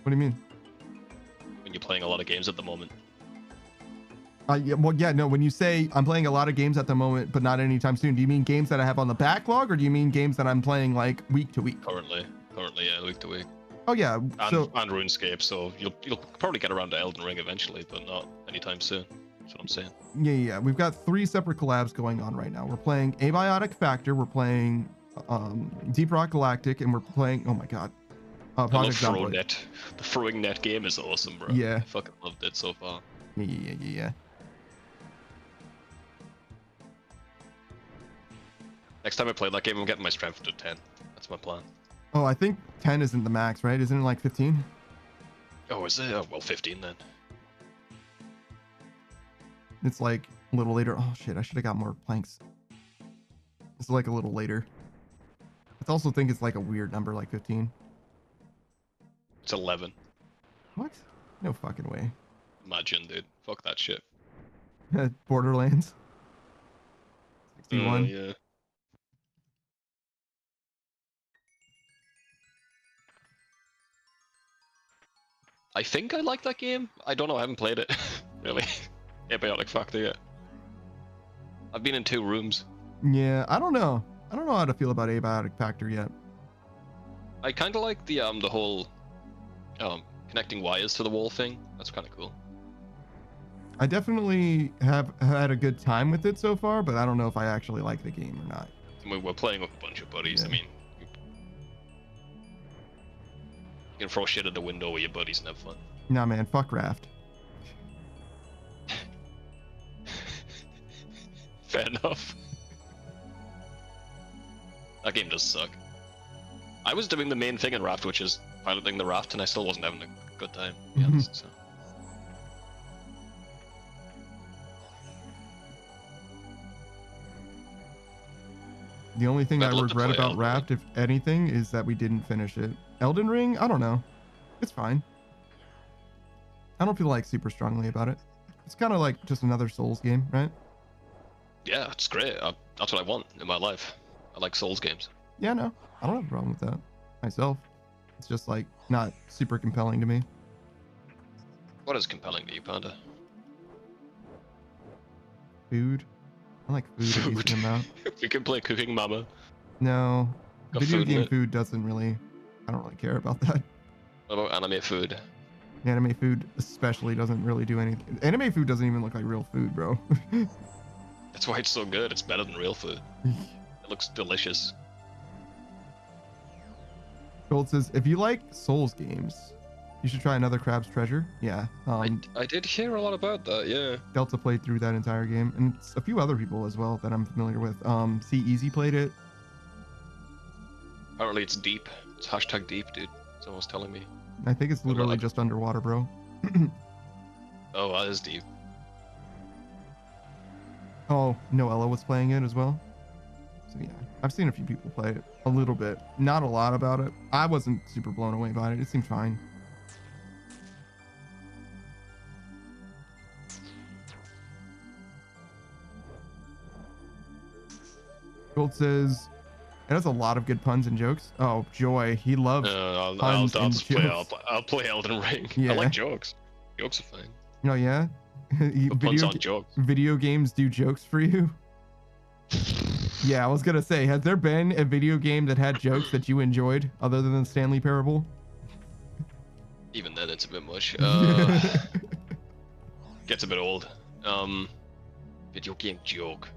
What do you mean? When you're playing a lot of games at the moment. Yeah, well, yeah, no, when you say I'm playing a lot of games at the moment, but not anytime soon, do you mean games that I have on the backlog, or do you mean games that I'm playing like week to week? Currently, yeah, week to week. Oh yeah, And RuneScape, so you'll probably get around to Elden Ring eventually, but not anytime soon. That's what I'm saying. Yeah. We've got 3 separate collabs going on right now. We're playing Abiotic Factor, we're playing Deep Rock Galactic, and we're playing, oh my god, Project Zomboid. The throwing net game is awesome, bro. Yeah. I fucking loved it so far. Yeah. Next time I play that game, I'm getting my strength to 10. That's my plan. Oh, I think 10 isn't the max, right? Isn't it like 15? Oh, is it? Oh, well, 15 then. It's like a little later. Oh shit, I should have got more planks. It's like a little later. I also think it's like a weird number, like 15. It's 11. What? No fucking way. Imagine, dude. Fuck that shit. Borderlands. 61. Yeah. I think I like that game. I don't know. I haven't played it. Really. Abiotic Factor yet. I've been in 2 rooms. Yeah, I don't know. I don't know how to feel about Abiotic Factor yet. I kind of like the whole connecting wires to the wall thing. That's kind of cool. I definitely have had a good time with it so far, but I don't know if I actually like the game or not. I mean, we're playing with a bunch of buddies. Yeah. I mean, you can throw shit at the window with your buddies and have fun. Nah, man, fuck Raft. Fair enough. That game does suck. I was doing the main thing in Raft, which is piloting the raft, and I still wasn't having a good time, to be honest, so. The only thing I I'd love to regret play about Elden Ring. Raft, if anything, is that we didn't finish it. Elden Ring, I don't know. It's fine. I don't feel like super strongly about it. It's kind of like just another Souls game, right? Yeah, it's great. That's what I want in my life. I like Souls games. Yeah, no, I don't have a problem with that myself. It's just like not super compelling to me. What is compelling to you, Panda? Food. I like food a decent amount. We can play Cooking Mama. No, Got video food in game it. food doesn't really. I don't really care about that. What about anime food? Anime food especially doesn't really do anything. Anime food doesn't even look like real food, bro. That's why it's so good. It's better than real food. It looks delicious. Gold says, if you like Souls games, you should try Another Crab's Treasure. Yeah. I did hear a lot about that, yeah. Delta played through that entire game, and it's a few other people as well that I'm familiar with. C Easy played it. Apparently it's deep. It's hashtag deep, dude. Someone's telling me. I think it's literally just underwater, bro. Oh, that is deep. Oh, Noella was playing it as well. So yeah, I've seen a few people play it a little bit, not a lot about it. I wasn't super blown away by it. It seemed fine. Gold says it has a lot of good puns and jokes. Oh, Joy, he loves I'll puns and just play. jokes. I'll play Elden Ring. Yeah. I like jokes. Jokes are fine. Oh yeah, But puns aren't jokes. video games do jokes for you. Yeah, I was gonna say, has there been a video game that had jokes that you enjoyed other than the Stanley Parable? Even then, it's a bit much. Gets a bit old. Video game joke.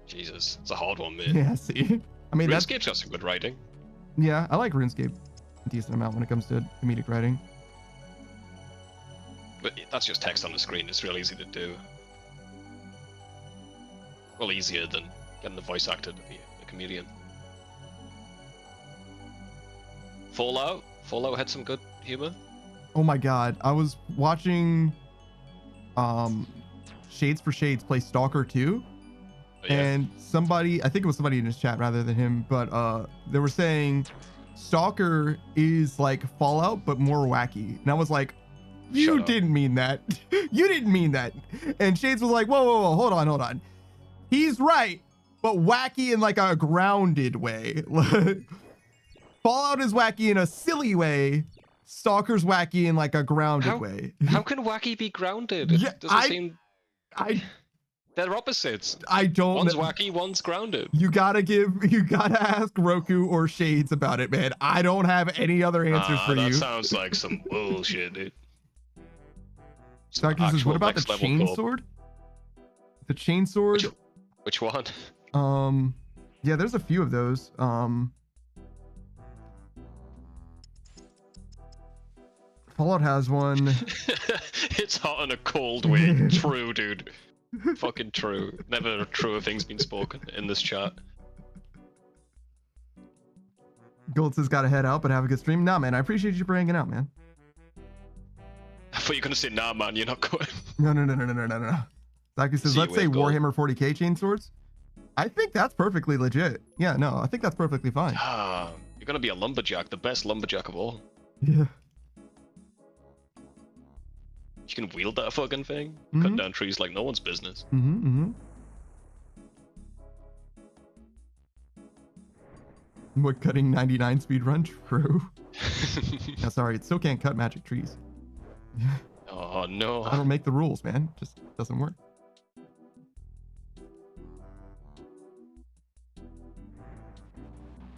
Jesus, it's a hard one, man. Yeah, see, I mean that's RuneScape's got some good writing. yeah, I like RuneScape a decent amount when it comes to comedic writing. But that's just text on the screen. It's real easy to do. Well, easier than getting the voice actor to be a comedian. Fallout had some good humor. Oh my god, I was watching Shades for Shades play Stalker 2. But yeah, And somebody, I think it was somebody in his chat rather than him, but they were saying Stalker is like Fallout but more wacky. And I was like, you Shut up. didn't mean that. You didn't mean that. And Shades was like, whoa, hold on. He's right, but wacky in like a grounded way. Fallout is wacky in a silly way. Stalker's wacky in like a grounded way. how can wacky be grounded? Yeah, It doesn't seem I they're opposites. I don't One's know. wacky, one's grounded. You gotta ask Roku or Shades about it, man. I don't have any other answers for that you. sounds like some bullshit, dude. Doctor says, what about the chainsword? The chainsword? Which one? Yeah, there's a few of those. Fallout has one. It's hot on a cold way. True, dude. Fucking true. Never truer things been spoken in this chat. Gold says, gotta head out, but have a good stream. Nah, man, I appreciate you for hanging out, man. I thought you were gonna say, nah, man, you're not going. No. Doctor says, See you let's say with gold. Warhammer 40k chainswords. I think that's perfectly legit. Yeah, no, I think that's perfectly fine. Ah, you're gonna be a lumberjack, the best lumberjack of all. Yeah. You can wield that fucking thing, Mhm. cut down trees like no one's business. What, cutting 99 speed run? True. No, sorry, it still can't cut magic trees. Oh no. I don't make the rules, man. Just doesn't work.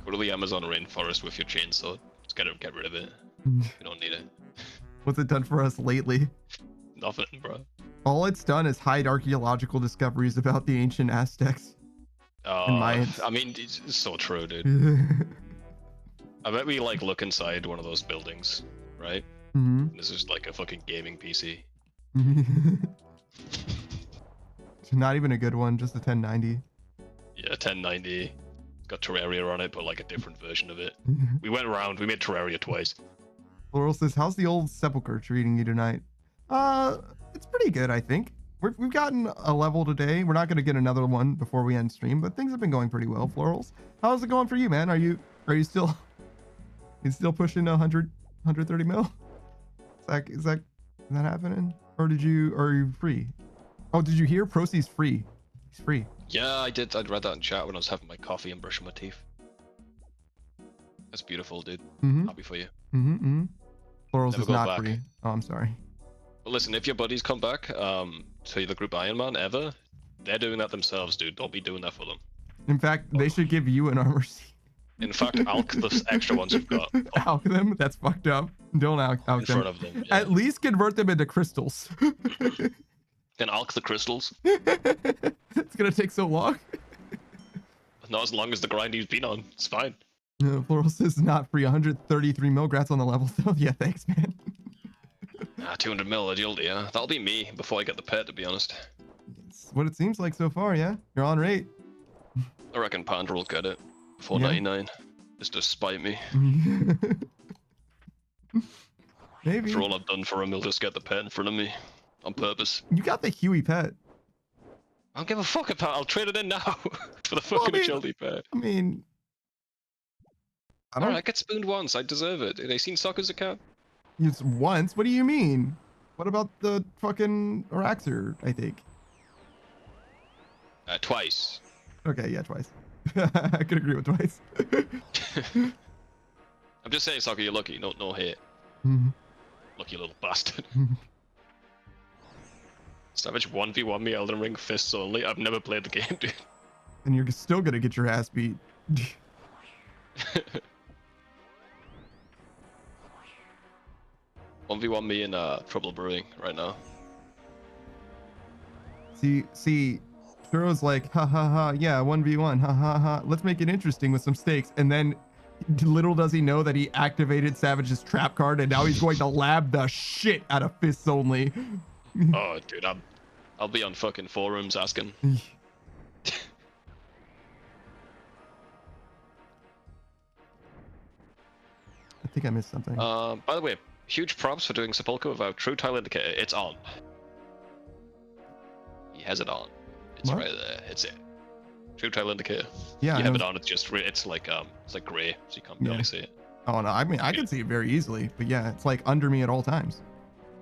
Go to the Amazon rainforest with your chainsaw. Just get rid of it. You don't need it. What's it done for us lately? Nothing, bro. All it's done is hide archaeological discoveries about the ancient Aztecs. Mayans. I mean, it's so true, dude. I bet we like look inside one of those buildings, right? Mhm. This is like a fucking gaming PC. Not even a good one, just a 1090. Yeah, 1090. Got Terraria on it, but like a different version of it. We went around, we made Terraria twice. Floral says, how's the old sepulcher treating you tonight? It's pretty good, I think. We've gotten a level today. We're not going to get another one before we end stream, but things have been going pretty well. Florals, how's it going for you, man? Are you still pushing 130 mil? Is that happening? Or are you free? Oh, did you hear? Procy's free. He's free. Yeah, I did. I'd read that in chat when I was having my coffee and brushing my teeth. That's beautiful, dude. Happy for you. Florals Never is go not back. free. Oh, I'm sorry. But listen, if your buddies come back to the group Iron Man ever, they're doing that themselves, dude. Don't be doing that for them. In fact, they should give you an armor seat. In fact, alk the extra ones you've got Alk them? That's fucked up. Don't alk in them. front of them. Yeah. At least convert them into crystals. Then alk the crystals. It's gonna take so long. Not as long as the grind he's been on. It's fine. Floral says not free. 133 mil. Grats on the level though. Yeah, thanks, man. 200 mil agility, yeah. That'll be me before I get the pet, to be honest. It's what it seems like so far, yeah? You're on rate. I reckon Panda will get it before Yeah. 99. Just to spite me. Maybe. After all I've done for him, he'll just get the pet in front of me. On purpose. You got the Huey pet. I don't give a fuck about. I'll trade it in now for the Well, I fucking mean- agility pair. I mean, I don't. Alright, I get spooned once. I deserve it. Have they seen Soccer's account? It's once. What do you mean? What about the fucking Araxer? I think. Twice. Okay, yeah, twice. I could agree with twice. I'm just saying, Soccer, you're lucky. No hate. Mhm. Lucky little bastard. Savage 1v1 me Elden Ring fists only. I've never played the game, dude. And you're still gonna get your ass beat. 1v1 me in Trouble Brewing right now. See, Shiro's like, ha ha ha, yeah, 1v1, ha ha ha. Let's make it interesting with some stakes. And then little does he know that he activated Savage's trap card, and now he's going to lab the shit out of fists only. Oh, dude, I'll be on fucking forums asking. I think I missed something. By the way, huge props for doing Sepulchre without True Tile Indicator. It's on. He has it on. It's What? right there. It's it. True Tile Indicator. Yeah, You I have know. it on. It's just it's like gray, so you can't Yeah. barely see it. Oh no, I mean I can see it very easily, but yeah, it's like under me at all times.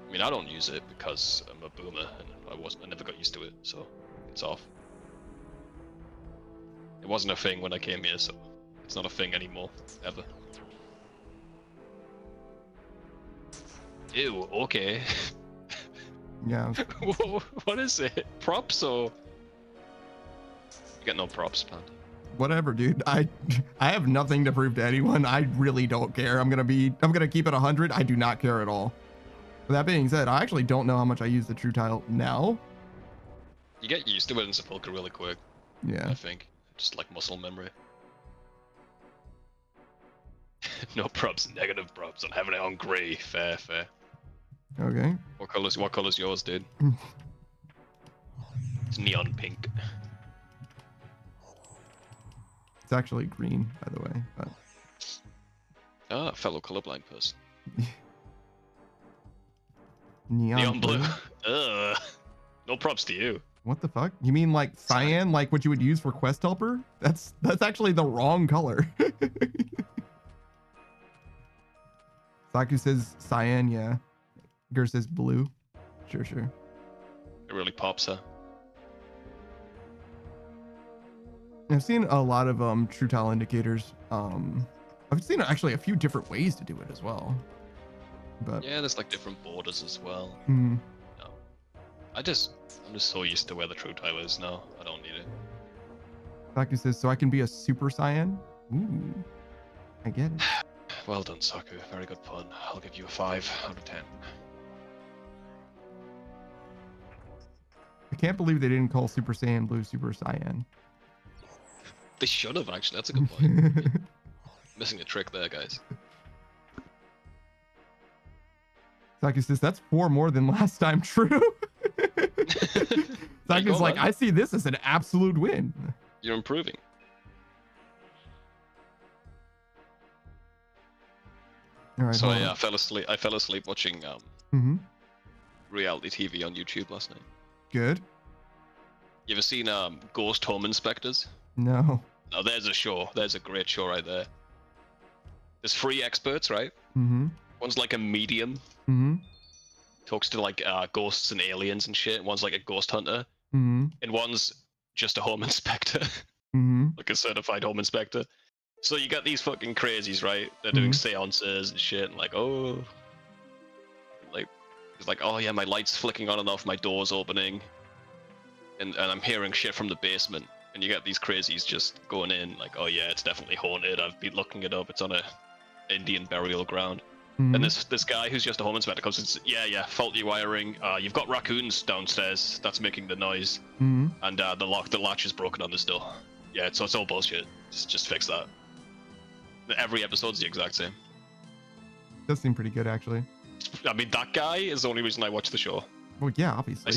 I mean, I don't use it because I'm a boomer and I never got used to it, so it's off. It wasn't a thing when I came here, so it's not a thing anymore, ever. Ew, okay. Yeah. What is it? Props or? You get no props, man. Whatever, dude. I have nothing to prove to anyone. I really don't care. I'm gonna keep it 100. I do not care at all. With that being said, I actually don't know how much I use the True Tile now. You get used to it in Sepulchre really quick, Yeah. I think. Just like muscle memory. No props, negative props. I'm having it on grey. Fair. Okay. What color's yours, dude? It's neon pink. It's actually green, by the way. But Ah, fellow colorblind person. neon, Neon blue. Ugh. No props to you. What the fuck? You mean like cyan, like what you would use for Quest Helper? That's actually the wrong color. Saku says cyan, yeah. Gur says blue. Sure. It really pops, huh? I've seen a lot of True Tile indicators. I've seen actually a few different ways to do it as well. But Yeah, there's like different borders as well. hmm. I'm just so used to where the True Tile is now. I don't need it. Saku says, so I can be a super cyan? Ooh. I get it. Well done, Saku. Very good pun. I'll give you a 5 out of 10. I can't believe they didn't call Super Saiyan Blue Super Cyan. They should have, actually. That's a good point. Missing a trick there, guys. Saku says, that's 4 more than last time. True. There you Saku's go, like, man. I see this as an absolute win. You're improving. All right. So hold yeah, on. I fell asleep watching Mhm. reality TV on YouTube last night. Good. You ever seen Ghost Home Inspectors? No. Now there's a show. There's a great show right there. There's 3 experts, right? Mm-hmm. One's like a medium, Mm-hmm. talks to like ghosts and aliens and shit. One's like a ghost hunter, Mm-hmm. and one's just a home inspector, Mm-hmm. like a certified home inspector. So you got these fucking crazies, right? They're doing seances and shit, and like, oh, like it's like, oh yeah, my light's flicking on and off, my door's opening, and I'm hearing shit from the basement. And you got these crazies just going in, like, oh yeah, it's definitely haunted. I've been looking it up. It's on a Indian burial ground. Mm-hmm. And this guy who's just a home inspector comes and says, yeah, faulty wiring. You've got raccoons downstairs. That's making the noise. Mm-hmm. And the latch is broken on this door. Yeah, so it's all bullshit. Just fix that. Every episode's the exact same. Does seem pretty good, actually. I mean, that guy is the only reason I watch the show. Well, yeah, obviously.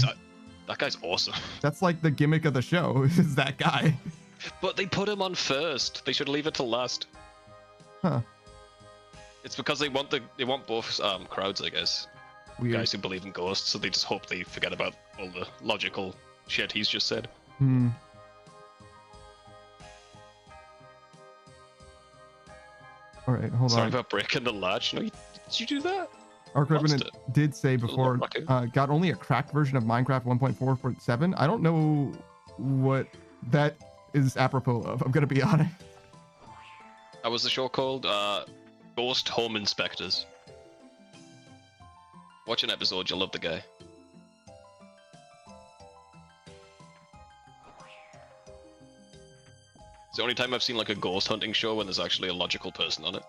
That guy's awesome. That's like the gimmick of the show, is that guy. But they put him on first. They should leave it till last. Huh. It's because they want both crowds, I guess. Weird. Guys who believe in ghosts, so they just hope they forget about all the logical shit he's just said. Hmm. All right, hold Sorry on. about breaking the latch. No, did you do that? Arc Revenant Monster. did say Little before, raccoon. got only a cracked version of Minecraft 1.4.7. I don't know what that is apropos of. I'm gonna be honest. How was the show called? Ghost Home Inspectors. Watch an episode, you'll love the guy. It's the only time I've seen like a ghost hunting show when there's actually a logical person on it.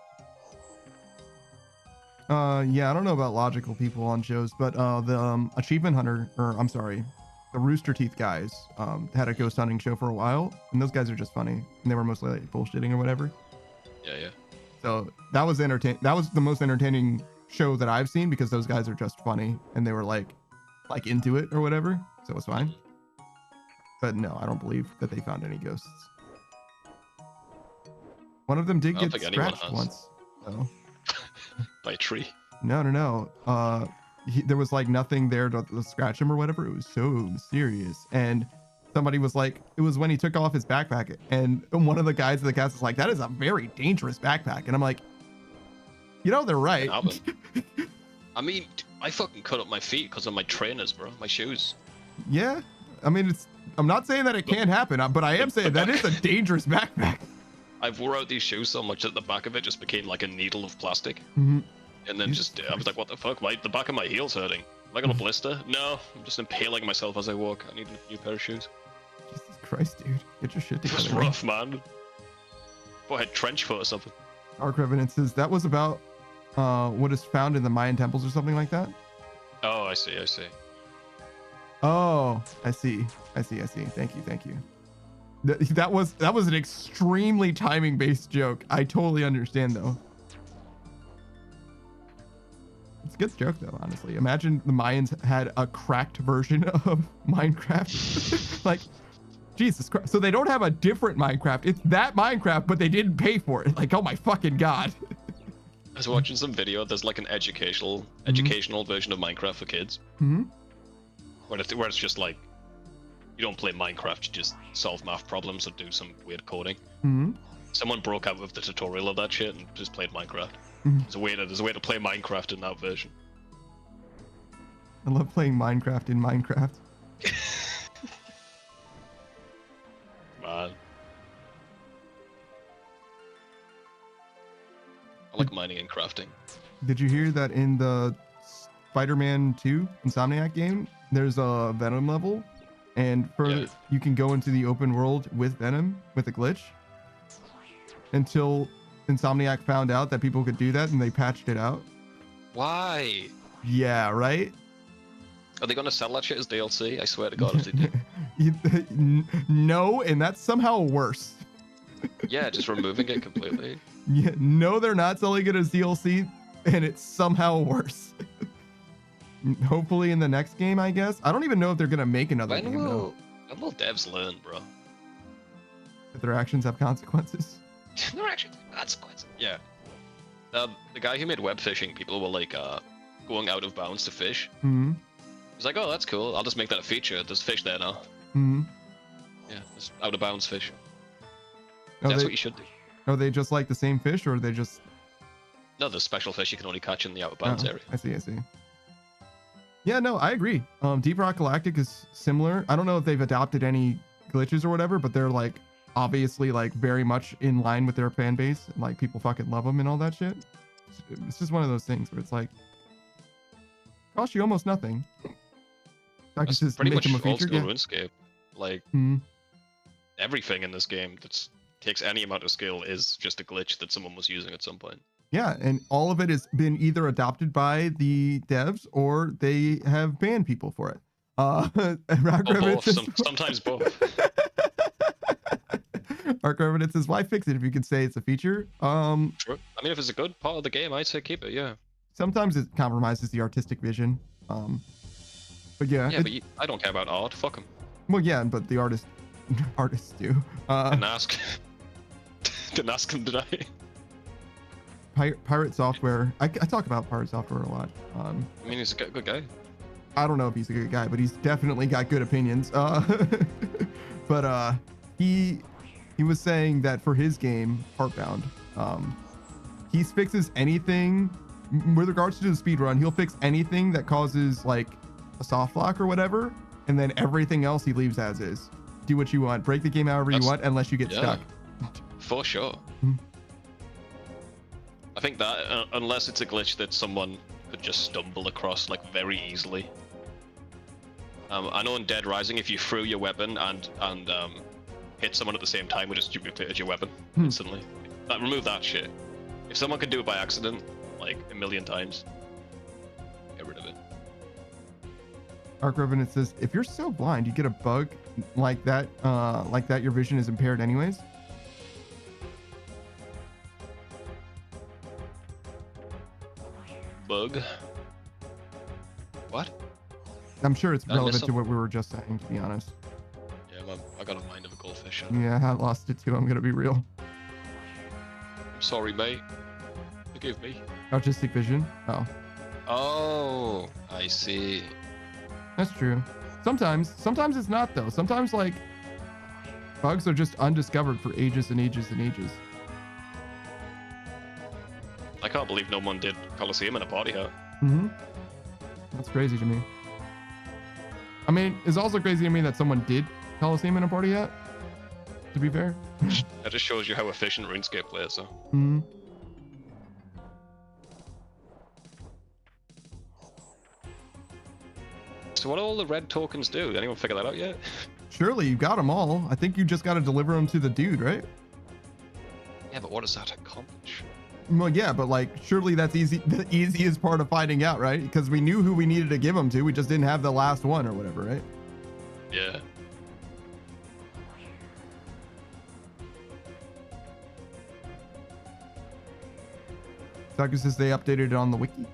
Yeah, I don't know about logical people on shows, but the Achievement Hunter, or I'm sorry, the Rooster Teeth guys, had a ghost hunting show for a while, and those guys are just funny, and they were mostly like bullshitting or whatever. Yeah, yeah. So that was That was the most entertaining show that I've seen because those guys are just funny, and they were like into it or whatever. So it was fine. But no, I don't believe that they found any ghosts. One of them did I don't get think anyone scratched has. once. So. By a tree. No. There was like nothing there to scratch him or whatever. It was so mysterious. And somebody was like, it was when he took off his backpack, and one of the guys in the cast was like, that is a very dangerous backpack. And I'm like, you know, they're right. I mean, I fucking cut up my feet because of my trainers, bro. My shoes. Yeah. I mean, I'm not saying that it can't happen, but I am saying that is a dangerous backpack. I've wore out these shoes so much that the back of it just became like a needle of plastic. Mm-hmm. And then I was like, what the fuck? The back of my heel's hurting. Am I gonna blister? No, I'm just impaling myself as I walk. I need a new pair of shoes. Jesus Christ, dude. Get your shit It was together. rough, man. Thought I had trench foot or something. Arc Revenant says that was about what is found in the Mayan temples or something like that. Oh, I see. Oh, I see. Thank you. That was an extremely timing based joke. I totally understand though. It's a good joke though, honestly. Imagine the Mayans had a cracked version of Minecraft. Like, Jesus Christ. So they don't have a different Minecraft. It's that Minecraft, but they didn't pay for it. Like, oh my fucking God. I was watching some video. There's like an educational version of Minecraft for kids. Mm-hmm. Where it's just like, you don't play Minecraft, you just solve math problems or do some weird coding. Mm-hmm. Someone broke out with the tutorial of that shit and just played Minecraft. Mm-hmm. There's a way to play Minecraft in that version. I love playing Minecraft in Minecraft. Man. I like mining and crafting. Did you hear that in the Spider-Man 2 Insomniac game, there's a Venom level, and you can go into the open world with Venom with a glitch until Insomniac found out that people could do that and they patched it out. Why? Yeah, right? Are they gonna sell that shit as DLC? I swear to God if they do. No, and that's somehow worse. Yeah, just removing it completely. Yeah, no, they're not selling it as DLC, and it's somehow worse. Hopefully in the next game, I guess. I don't even know if they're gonna make another game though. When will devs learn, bro? That their actions have consequences. Their actions have consequences. Yeah. The guy who made web fishing, people were like going out of bounds to fish. Mm-hmm. He's like, oh, that's cool. I'll just make that a feature. There's fish there now. Mm-hmm. Yeah, there's out of bounds fish. Are That's they, what you should do. Are they just like the same fish, or are they just? No, there's special fish you can only catch in the out of bounds area. I see. Yeah, no, I agree. Deep Rock Galactic is similar. I don't know if they've adopted any glitches or whatever, but they're like obviously like very much in line with their fan base. Like people fucking love them and all that shit. It's just one of those things where it's like cost you almost nothing. That's just pretty make much them a old feature. school Yeah. RuneScape. Like everything in this game that takes any amount of skill is just a glitch that someone was using at some point. Yeah, and all of it has been either adopted by the devs or they have banned people for it. Sometimes both. Arc Revenant says, why fix it if you could say it's a feature? Sure. I mean, if it's a good part of the game, I'd say keep it, yeah. Sometimes it compromises the artistic vision. But yeah. Yeah, but I don't care about art. Fuck them. Well, yeah, but the artists do. Didn't ask. Didn't ask them today. Pirate Software. I talk about Pirate Software a lot. I mean, he's a good guy. I don't know if he's a good guy, but he's definitely got good opinions. But he was saying that for his game, Heartbound, he fixes anything with regards to the speed run. He'll fix anything that causes like a soft lock or whatever, and then everything else he leaves as is. Do what you want, break the game however you want, unless you get stuck. For sure. I think that unless it's a glitch that someone could just stumble across like very easily. I know in Dead Rising, if you threw your weapon and hit someone at the same time, would just duplicated your weapon instantly. Remove that shit. If someone could do it by accident, like a million times, get rid of it. Arc Revenant says, if you're so blind, you get a bug like that, your vision is impaired anyways. Bug? What? I'm sure it's relevant to what we were just saying, to be honest. Yeah, I got a mind of a goldfish. Yeah, I lost it too. I'm gonna be real. I'm sorry, mate. Forgive me. Autistic vision. Oh. Oh, I see. That's true. Sometimes it's not though. Sometimes like bugs are just undiscovered for ages and ages and ages. I can't believe no one did Colosseum in a party hat. That's crazy to me. I mean, it's also crazy to me that someone did Colosseum in a party hat, to be fair. That just shows you how efficient RuneScape players are. So what do all the red tokens do? Did anyone figure that out yet? Surely you got them all. I think you just got to deliver them to the dude, right? Yeah, but what does that accomplish? Well, yeah, but like, surely that's the easiest part of finding out, right? Because we knew who we needed to give them to. We just didn't have the last one or whatever, right? Yeah. Saku says they updated it on the wiki.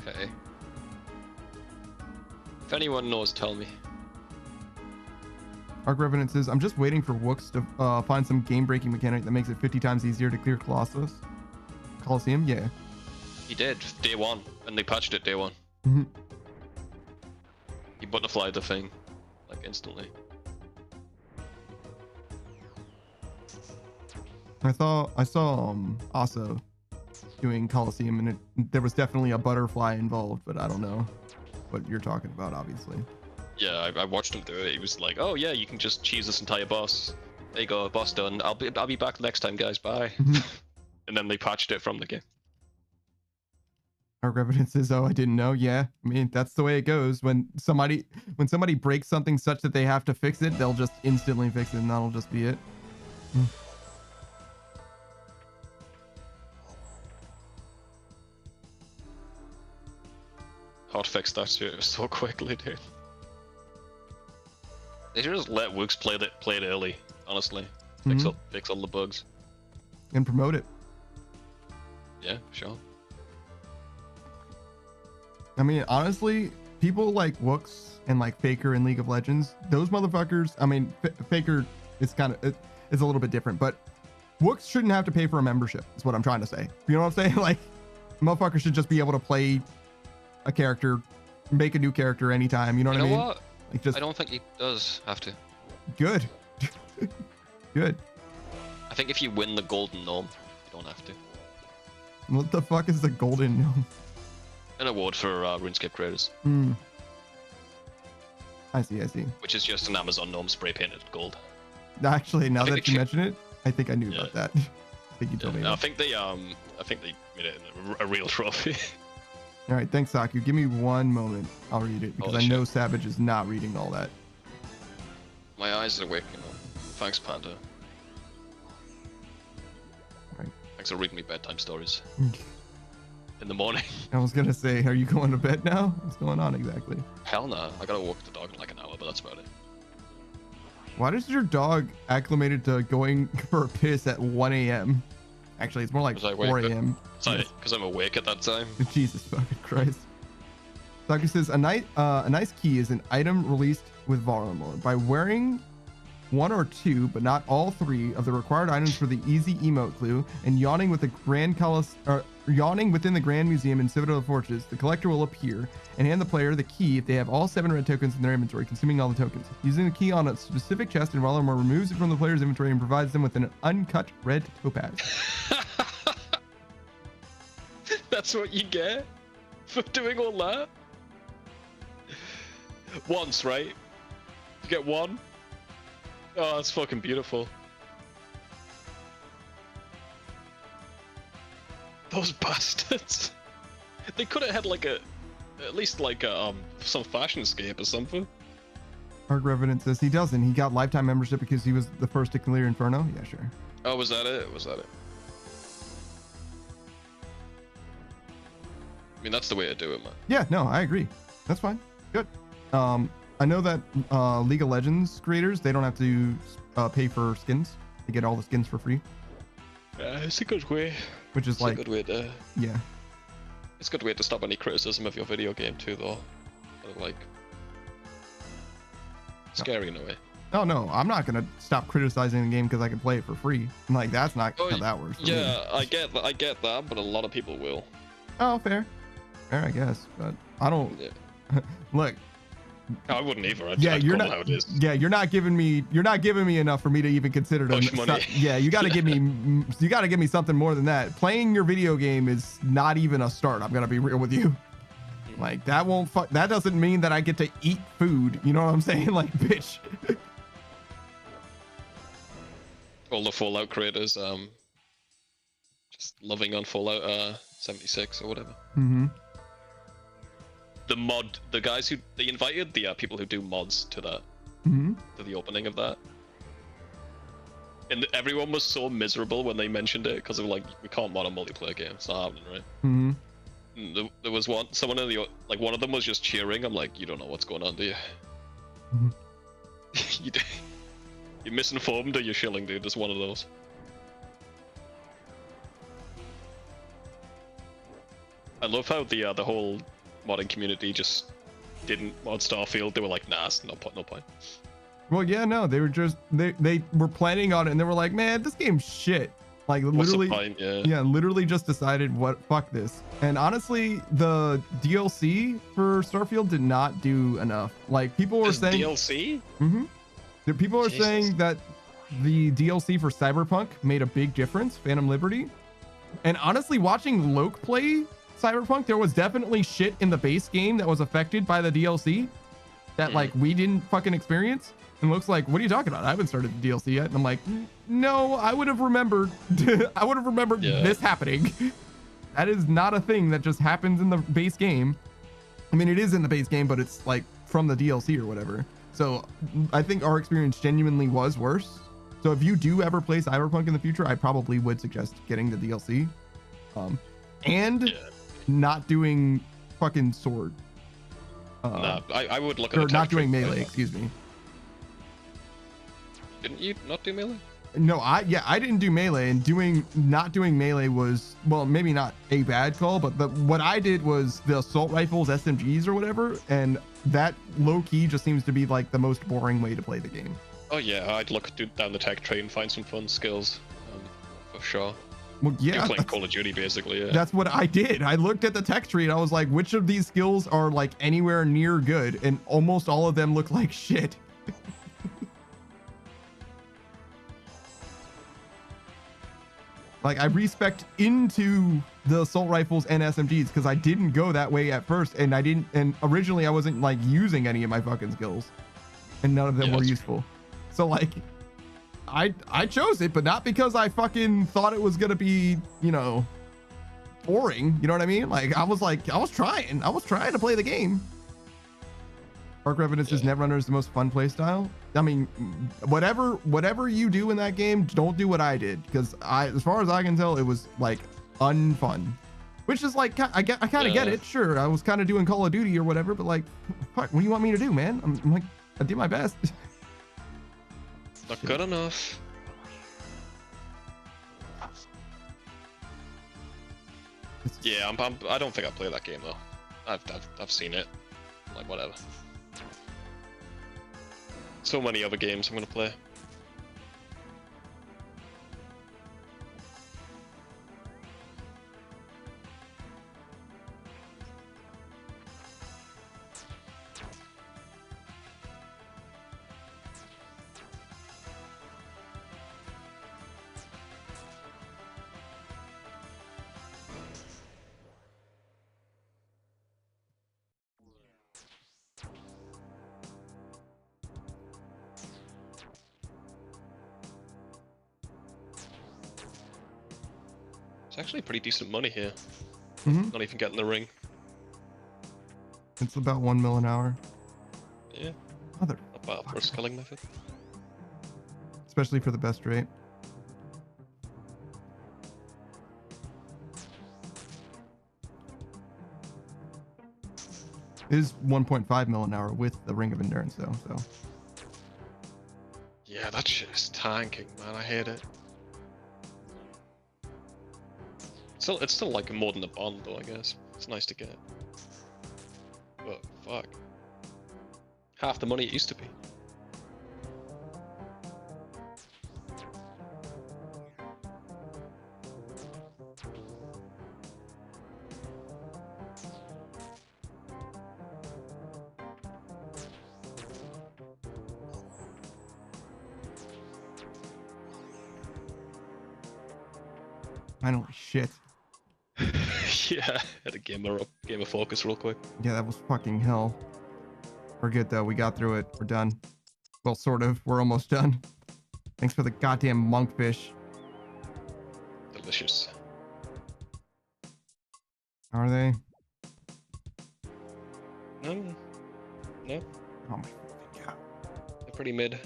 Okay. If anyone knows, tell me. Arc Revenant says, I'm just waiting for Wooks to find some game-breaking mechanic that makes it 50 times easier to clear Colosseum. Yeah. He did, day one, and they patched it day one. He butterflied the thing, like instantly. I saw Asa doing Colosseum, and there was definitely a butterfly involved, but I don't know what you're talking about, obviously. Yeah, I watched him do it. He was like, "Oh yeah, you can just cheese this entire boss. There you go, boss done. I'll be back next time, guys. Bye." And then they patched it from the game. Our evidence says, "Oh, I didn't know." Yeah, I mean that's the way it goes. When somebody breaks something such that they have to fix it, they'll just instantly fix it, and that'll just be it. Hot fix that shit so quickly, dude. They should just let Wooks play it early, honestly. Fix all the bugs. And promote it. Yeah, sure. I mean, honestly, people like Wooks and like Faker in League of Legends, those motherfuckers, I mean, Faker is it's a little bit different, but Wooks shouldn't have to pay for a membership, is what I'm trying to say. You know what I'm saying? Like, motherfuckers should just be able to play a character, make a new character anytime, you know what I mean? What? Like just, I don't think he does have to. Good. Good. I think if you win the Golden Gnome, you don't have to. What the fuck is the Golden Gnome? An award for RuneScape creators. I see. Which is just an Amazon gnome spray painted gold. Actually, now that you mention it, I think I knew about that. I think you told me. I think they made it a real trophy. All right, thanks, Saku. Give me one moment. I'll read it because I know Savage is not reading all that. My eyes are waking up. Thanks, Panda. All right. Thanks for reading me bedtime stories. In the morning. I was gonna say, are you going to bed now? What's going on exactly? Hell no. I gotta walk the dog in like an hour, but that's about it. Why does your dog acclimated to going for a piss at 1 a.m.? Actually, it's more like 4 a.m. Because I'm awake at that time. Jesus fucking Christ. Saku says, a nice key is an item released with Varlamore. By wearing one or two, but not all three, of the required items for the easy emote clue, and yawning within the Grand Museum in Citadel Fortress, the collector will appear and hand the player the key if they have all 7 red tokens in their inventory, consuming all the tokens. Using the key on a specific chest and Roller removes it from the player's inventory and provides them with an uncut red topaz. That's what you get for doing all that? Once, right? You get one? Oh, that's fucking beautiful. Those bastards. They could have had like at least like some fashion scape or something. Arc Revenant says he doesn't. He got lifetime membership because he was the first to clear Inferno. Yeah, sure. Oh, was that it? Was that it? I mean, that's the way to do it, man. Yeah, no, I agree. That's fine. Good. I know that League of Legends creators, they don't have to pay for skins. They get all the skins for free. It's a good way. Which is It's like, a good way to. yeah. It's a good way to stop any criticism of your video game too, though. Like, scary in a way. Oh no, I'm not gonna stop criticizing the game because I can play it for free. Like that's not how that works. For me. I get that, but a lot of people will. Oh, fair, I guess, but I don't. Yeah. Look. I wouldn't either. You're not. How it is. Yeah, you're not giving me enough for me to even consider them. Yeah, you got to give me something more than that. Playing your video game is not even a start. I'm gonna be real with you. Like that won't that doesn't mean that I get to eat food. You know what I'm saying? Like, bitch. All the Fallout creators, just loving on Fallout 76 or whatever. Mm-hmm. The guys who they invited, the people who do mods to that, to the opening of that, and everyone was so miserable when they mentioned it because they were like, we can't mod a multiplayer game, it's not happening, right? Mm-hmm. There was someone in the one of them was just cheering. I'm like, you don't know what's going on, do you? Mm-hmm. You're misinformed or you're shilling, dude. It's one of those. I love how the whole modding community just didn't mod Starfield. They were like, nah, it's no point. Well, yeah, no, they were just they were planning on it and they were like, man, this game's shit. Like literally, what's the point? Yeah, literally just decided fuck this. And honestly, the DLC for Starfield did not do enough. Like people were saying DLC. The people are saying that the DLC for Cyberpunk made a big difference, Phantom Liberty. And honestly, watching Loke play Cyberpunk, there was definitely shit in the base game that was affected by the DLC that like we didn't fucking experience. And Loke's like, what are you talking about? I haven't started the DLC yet. And I'm like, no, I would have remembered. I would have remembered this happening. That is not a thing that just happens in the base game. I mean, it is in the base game, but it's like from the DLC or whatever. So I think our experience genuinely was worse. So if you do ever play Cyberpunk in the future, I probably would suggest getting the DLC. And not doing fucking sword. Nah, I would look at or the not doing tree. melee, excuse me. Didn't you not do melee? No, I didn't do melee, and not doing melee was, well, maybe not a bad call, but what I did was the assault rifles, SMGs or whatever, and that low key just seems to be like the most boring way to play the game. Oh yeah, I'd look down the tech tree and find some fun skills, for sure. Well, yeah, you're playing Call of Duty basically. Yeah. That's what I did. I looked at the tech tree and I was like, which of these skills are like anywhere near good? And almost all of them look like shit. Like I respect into the assault rifles and SMGs because I didn't go that way at first, and originally I wasn't like using any of my fucking skills, and none of them were useful. So like, I chose it, but not because I fucking thought it was gonna be, you know, boring. You know what I mean? Like I was trying to play the game. Arc Revenant says Netrunner is the most fun play style. I mean, whatever you do in that game, don't do what I did, because as far as I can tell, it was like unfun. Which is like, I kind of get it. Sure, I was kind of doing Call of Duty or whatever, but like, fuck, what do you want me to do, man? I'm like, I did my best. Not good enough. Yeah, I don't think I play that game though. I've seen it. I'm like, whatever. So many other games I'm gonna play. It's actually pretty decent money here. Mm-hmm. Not even getting the ring. It's about 1 mil an hour. Yeah, Mother, not bad for a sculling method. especially for the best rate. It is 1.5 mil an hour with the Ring of Endurance though, so. Yeah, that shit is tanking, man. I hate it. It's still like more than a bond though, I guess. It's nice to get. But fuck. Half the money it used to be. Finally, shit. Yeah, had a game of focus real quick. Yeah, that was fucking hell. We're good though. We got through it. We're done. Well, sort of. We're almost done. Thanks for the goddamn monkfish. Delicious. Are they? No. Oh my fucking god. They're pretty mid.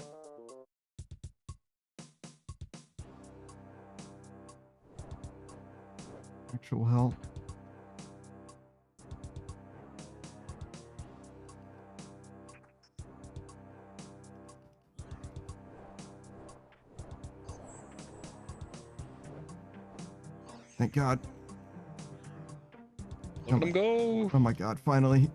Actual hell. Thank God. Look at them go. Oh my god, finally.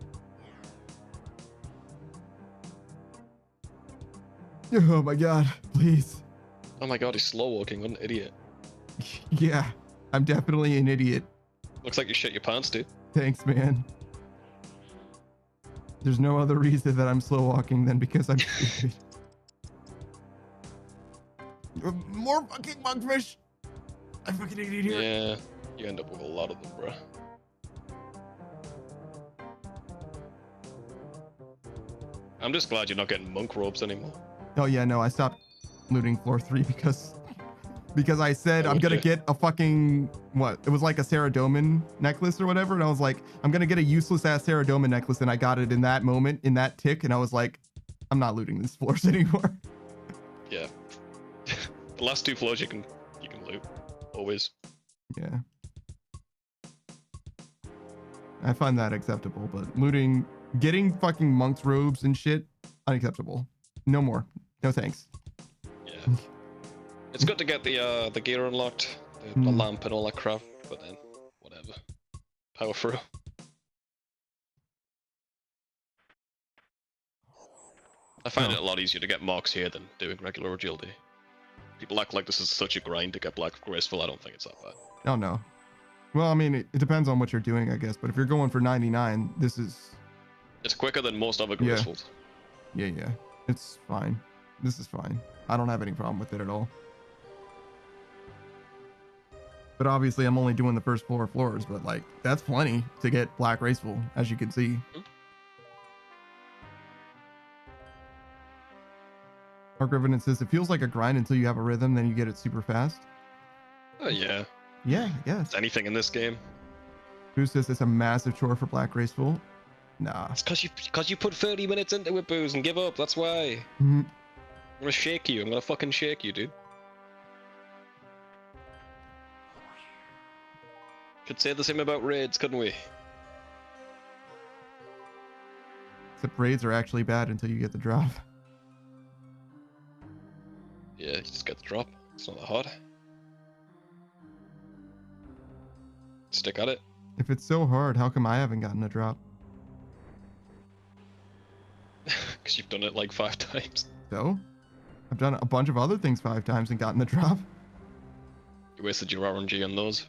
Oh my god, please. Oh my god, he's slow walking. What an idiot. Yeah, I'm definitely an idiot. Looks like you shit your pants, dude. Thanks, man. There's no other reason that I'm slow walking than because I'm stupid. More fucking monkfish! I fucking idiot here. Yeah, you end up with a lot of them, bro. I'm just glad you're not getting monk robes anymore. Oh yeah, no, I stopped looting floor 3 because I said Oh, I'm gonna okay. get a fucking what? It was like a Saradomin necklace or whatever, and I was like, I'm gonna get a useless ass Saradomin necklace, and I got it in that moment, in that tick, and I was like, I'm not looting these floors anymore. Yeah. The last 2 floors you can loot. Always. Yeah. I find that acceptable, but getting fucking monk's robes and shit, unacceptable. No more. No thanks. Yeah. It's good to get the gear unlocked, the lamp and all that crap, but then whatever. Power through. I find it a lot easier to get marks here than doing regular agility. People act like this is such a grind to get black graceful. I don't think it's that bad. Oh no. Well, I mean, it depends on what you're doing, I guess. But if you're going for 99, this is. It's quicker than most other gracefuls. Yeah. It's fine. This is fine. I don't have any problem with it at all. But obviously, I'm only doing the first 4 floors, but like, that's plenty to get black graceful, as you can see. Mark Revenant says, it feels like a grind until you have a rhythm, then you get it super fast. Yeah. Yeah, I guess. It's anything in this game. Who says it's a massive chore for black graceful? Nah. It's cause you put 30 minutes into it, Booze, and give up. That's why. Mhm. I'm gonna shake you. I'm gonna fucking shake you, dude. Could say the same about raids, couldn't we? Except raids are actually bad until you get the drop. Yeah, you just get the drop. It's not that hard. Stick at it. If it's so hard, how come I haven't gotten a drop? Because you've done it like 5 times. So? I've done a bunch of other things 5 times and gotten the drop. You wasted your RNG on those.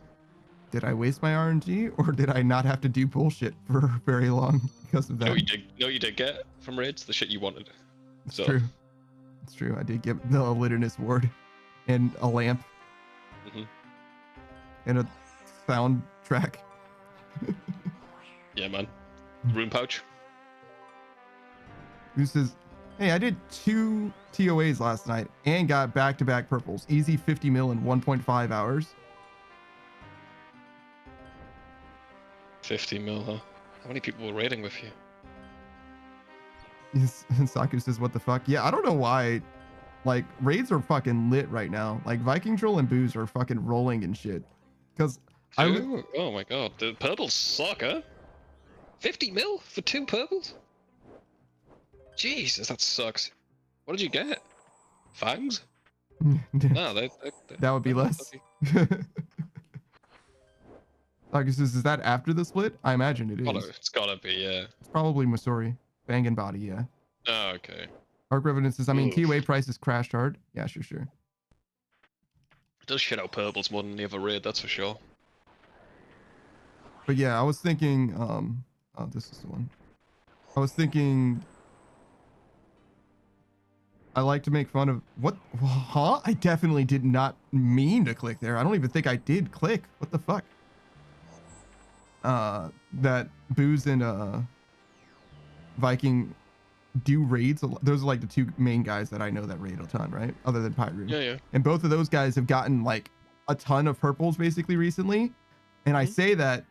Did I waste my RNG, or did I not have to do bullshit for very long because of that? No, you did get from raids the shit you wanted. It's So. true. It's true. I did get the Literness Ward and a lamp and a soundtrack. Yeah, man. Room pouch. Who says, hey, I did 2 TOAs last night and got back-to-back purples. Easy 50 mil in 1.5 hours. 50 mil, huh? How many people were raiding with you? Saku says, what the fuck? Yeah, I don't know why. Like, raids are fucking lit right now. Like, Viking Troll and Booze are fucking rolling and shit. Because Oh my god, the purples suck, huh? 50 mil for 2 purples? Jesus, that sucks. What did you get? Fangs? No, they that would be they're less. lucky. Saku says, is that after the split? I imagine it is. It's gotta be, yeah. It's probably Missouri. Bang and Body, yeah. Oh, okay. Arc Revenant says, I mean, Oof. TOA prices crashed hard. Yeah, sure. It does shit out purples more than any other raid, that's for sure. But yeah, I was thinking, oh, this is the one. I was thinking, I like to make fun of, what, huh? I definitely did not mean to click there. I don't even think I did click. What the fuck? That Booze and, Viking do raids. Those are like the two main guys that I know that raid a ton, right? Other than Pyru. Yeah. And both of those guys have gotten like a ton of purples basically recently. And I say that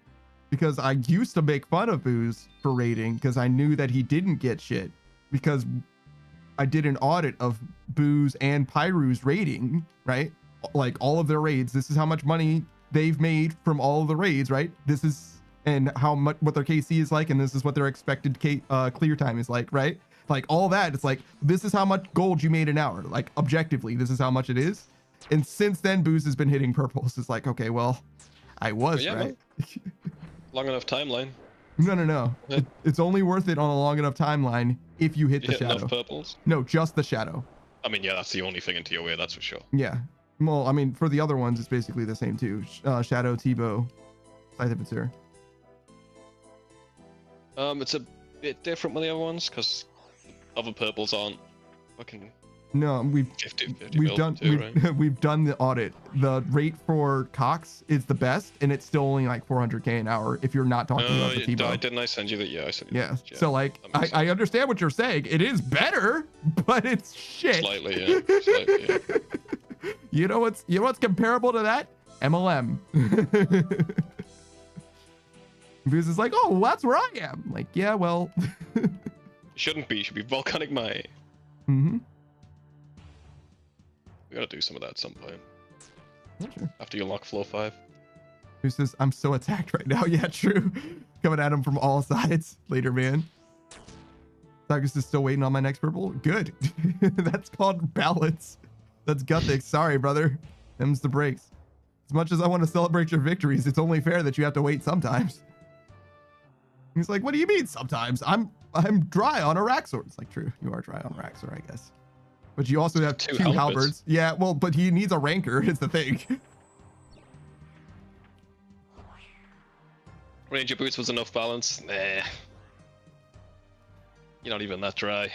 because I used to make fun of Booze for raiding because I knew that he didn't get shit, because I did an audit of Booze and Pyru's raiding, right? Like all of their raids. This is how much money they've made from all of the raids, right? This is, and how much, what their KC is like, and this is what their expected clear time is like, right? Like all that, it's like, this is how much gold you made an hour. Like objectively, this is how much it is. And since then, Booze has been hitting purples. It's like, okay, well, I was right. Long enough timeline. No. Yeah. It's only worth it on a long enough timeline if you hit the hit shadow. enough purples? No, just the shadow. I mean, yeah, that's the only thing in TOA, that's for sure. Yeah. Well, I mean, for the other ones, it's basically the same too. Shadow, T-Bow, Scythe of Vizier. It's a bit different with the other ones because other purples aren't fucking. No, we've 50 we've done too, right? we've done the audit. The rate for Cox is the best, and it's still only like 400k an hour if you're not talking about the T-Bow. Didn't I send you that? Yeah, I sent you Yeah. that. So like, I understand what you're saying. It is better, but it's shit. Slightly, yeah. Slightly, yeah. You know what's comparable to that? MLM. Because it's like, oh, well, that's where I am. Like, yeah, well. Shouldn't be. Should be volcanic Mai. Mm-hmm. We gotta do some of that at some point. Yeah, sure. After you unlock floor 5. Who says, I'm so attacked right now? Yeah, true. Coming at him from all sides. Later, man. Douglas is still waiting on my next purple. Good. That's called balance. That's Guthic. Sorry, brother. Them's the breaks. As much as I want to celebrate your victories, it's only fair that you have to wait sometimes. He's like, what do you mean sometimes? I'm dry on a Raxor. It's like, true. You are dry on a Raxor, I guess. But you also have two halberds. Yeah, well, but he needs a rancor is the thing. Ranger boots was enough balance. Nah. You're not even that dry.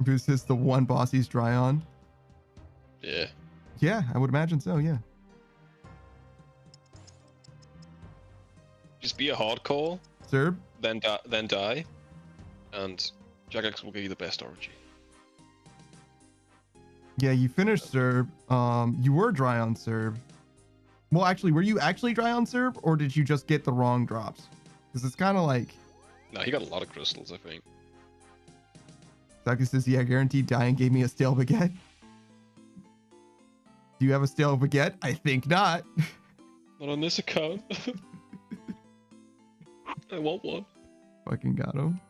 Boost is the one boss he's dry on. Yeah. Yeah, I would imagine so, yeah. Just be a hardcore, Zerb? then die, and Jagex will give you the best RNG. Yeah, you finished Zerb. You were dry on Zerb. Well, actually, were you actually dry on Zerb, or did you just get the wrong drops? Because it's kind of like... No, he got a lot of crystals, I think. Saki says, yeah, guaranteed dying gave me a stale baguette. Do you have a stale baguette? I think not. Not on this account. I want one. Fucking got him.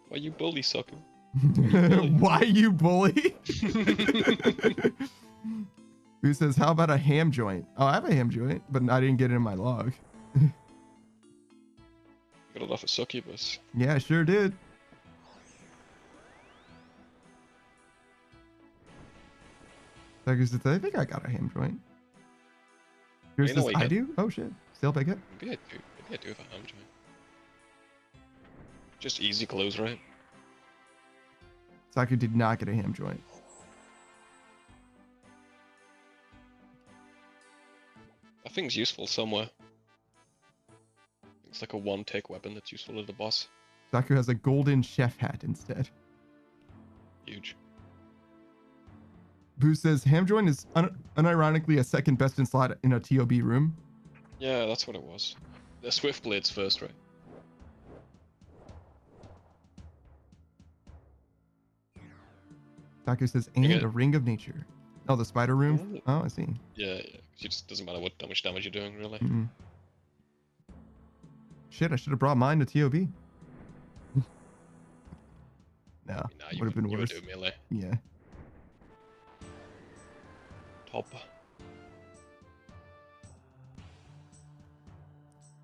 Why you bully sucker? Why you bully? Who says, how about a ham joint? Oh, I have a ham joint, but I didn't get it in my log. Got it off a succubus. Yeah, I sure did. I think I got a ham joint. Yours says, I do? Oh shit. Still baguette? Maybe I do. Maybe I do have a ham joint. Just easy close, right? Saku did not get a ham joint. That thing's useful somewhere. It's like a one-take weapon that's useful to the boss. Saku has a golden chef hat instead. Huge. Boo says Hamjoin is unironically a second best in slot in a TOB room. Yeah, that's what it was. The Swift Blades first, right? Taku says, Ring and it. a ring of nature. Oh, the spider room? Yeah. Oh, I see. Yeah, yeah. 'Cause it just doesn't matter how much damage you're doing, really. Mm-mm. Shit, I should have brought mine to TOB. No, Nah, would have been you worse. would do melee. Yeah. Top.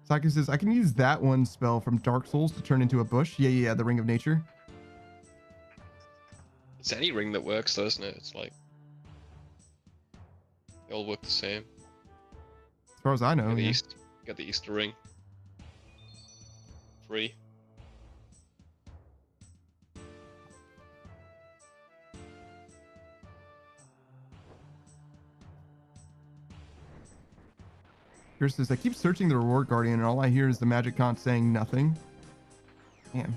Taku says, I can use that one spell from Dark Souls to turn into a bush. Yeah, the ring of nature. It's any ring that works, though, isn't it? It's like they all work the same. As far as I know, Get the yeah. get the Easter ring. Free. Here's says, I keep searching the reward guardian and all I hear is the magic conch saying nothing. Damn.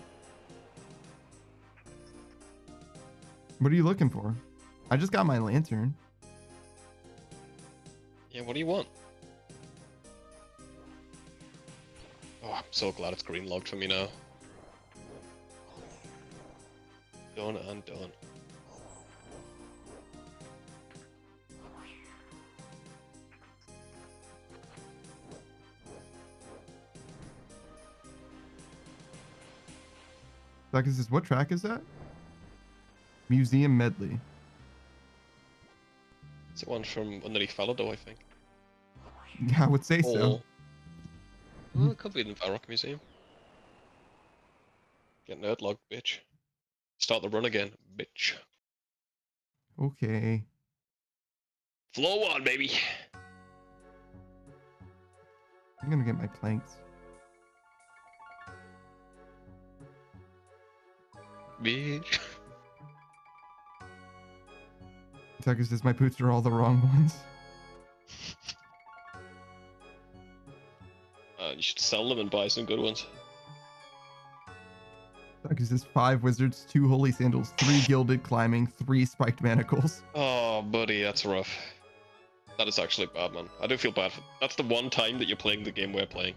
What are you looking for? I just got my lantern. Yeah, what do you want? Oh, I'm so glad it's green logged for me now. Done and done. Taku says, what track is that? Museum Medley. It's the one from underneath Falador, I think. Yeah, I would say so. Oh, it could be in the Varrock Museum. Get nerd logged, bitch. Start the run again, bitch. Okay. Flow on, baby. I'm gonna get my planks. Bitch. Taku says, my boots are all the wrong ones. You should sell them and buy some good ones. Taku says, 5 wizards, 2 holy sandals, 3 gilded climbing, 3 spiked manacles. Oh, buddy, that's rough. That is actually bad, man. I do feel bad for. That's the one time that you're playing the game we're playing.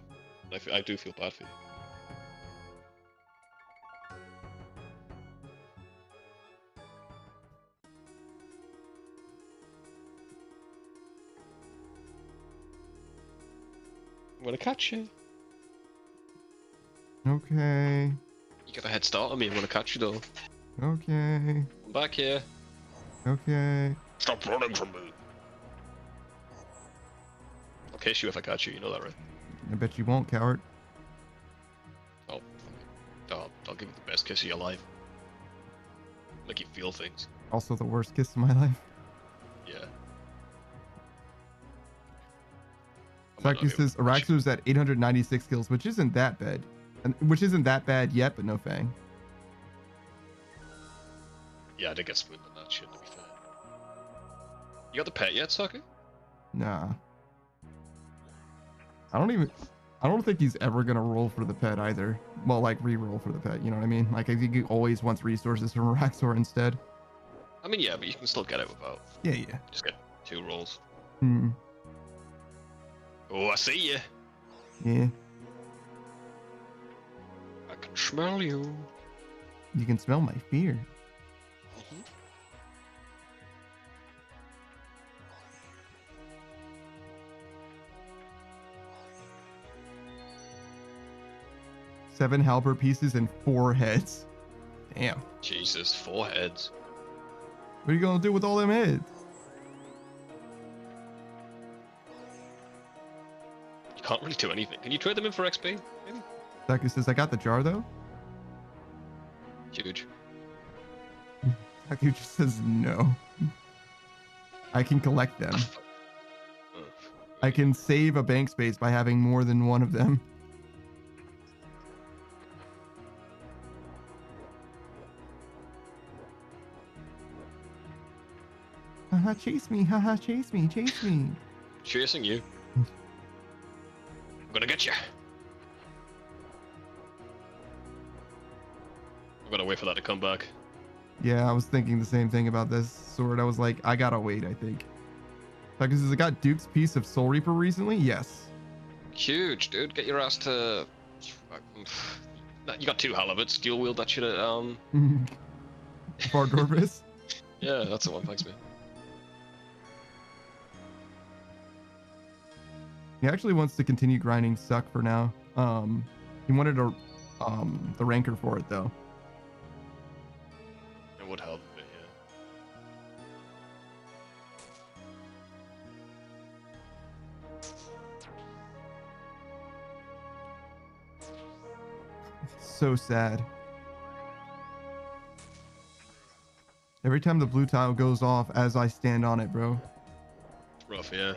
I do feel bad for you. I'm gonna catch you. Okay. You got a head start on me. I'm gonna catch you though. Okay. I'm back here. Okay. Stop running from me. I'll kiss you if I catch you. You know that, right? I bet you won't, coward. Oh, I'll give you the best kiss of your life. Make you feel things. Also the worst kiss of my life. Yeah. Taku says, Araxo's at 896 kills, which isn't that bad. Which isn't that bad yet, but no fang. Yeah, I did get spooned on that shit, to be fair. You got the pet yet, Saki? Nah. I don't think he's ever gonna roll for the pet either. Well, like re-roll for the pet, you know what I mean? Like I think he always wants resources from Araxor instead. I mean, yeah, but you can still get it without. Yeah. Just get 2 rolls. Hmm. Oh, I see you. Yeah. I can smell you. You can smell my fear. Mhm. 7 halberd pieces and 4 heads. Damn. Jesus, 4 heads. What are you gonna do with all them heads? You can't really do anything. Can you trade them in for XP? Maybe? Taku says, I got the jar though. Huge. Taku just says no. I can collect them. Oh. I can save a bank space by having more than one of them. Haha, chase me. Haha, chase me. Chase me. Chasing you. I'm gonna get you. I'm gonna wait for that to come back. Yeah, I was thinking the same thing about this sword. I was like, I gotta wait, I think. Because has it got Duke's Piece of Soul Reaper recently? Yes. Huge, dude. Get your ass to. You got 2 halibuts. Dual wield that shit at Far Dorpus. Yeah, that's the one. Thanks, man. He actually wants to continue grinding Suck for now. He wanted a the ranker for it though. It would help a bit, So sad. Every time the blue tile goes off as I stand on it, bro. yeah. Rough, yeah.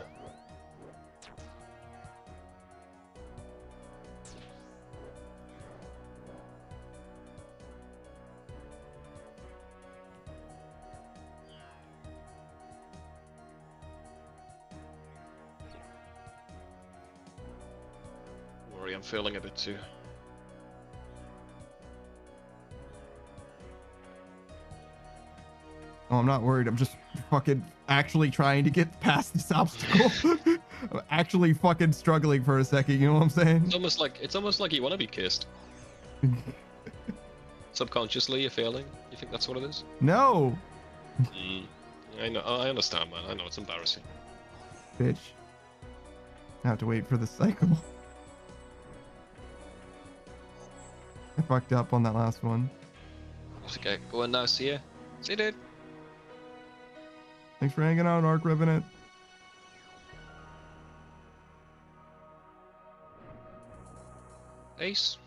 Worry, I'm feeling a bit too. Oh, I'm not worried. I'm just fucking actually trying to get past this obstacle. I'm actually fucking struggling for a second. You know what I'm saying? It's almost like you want to be kissed. Subconsciously, you're failing. You think that's what it is? No, I know. I understand, man. I know it's embarrassing. bitch. I have to wait for the cycle. I fucked up on that last one. Just okay, go in now. See ya. See you, dude. Thanks for hanging out, Arc Revenant. Ace.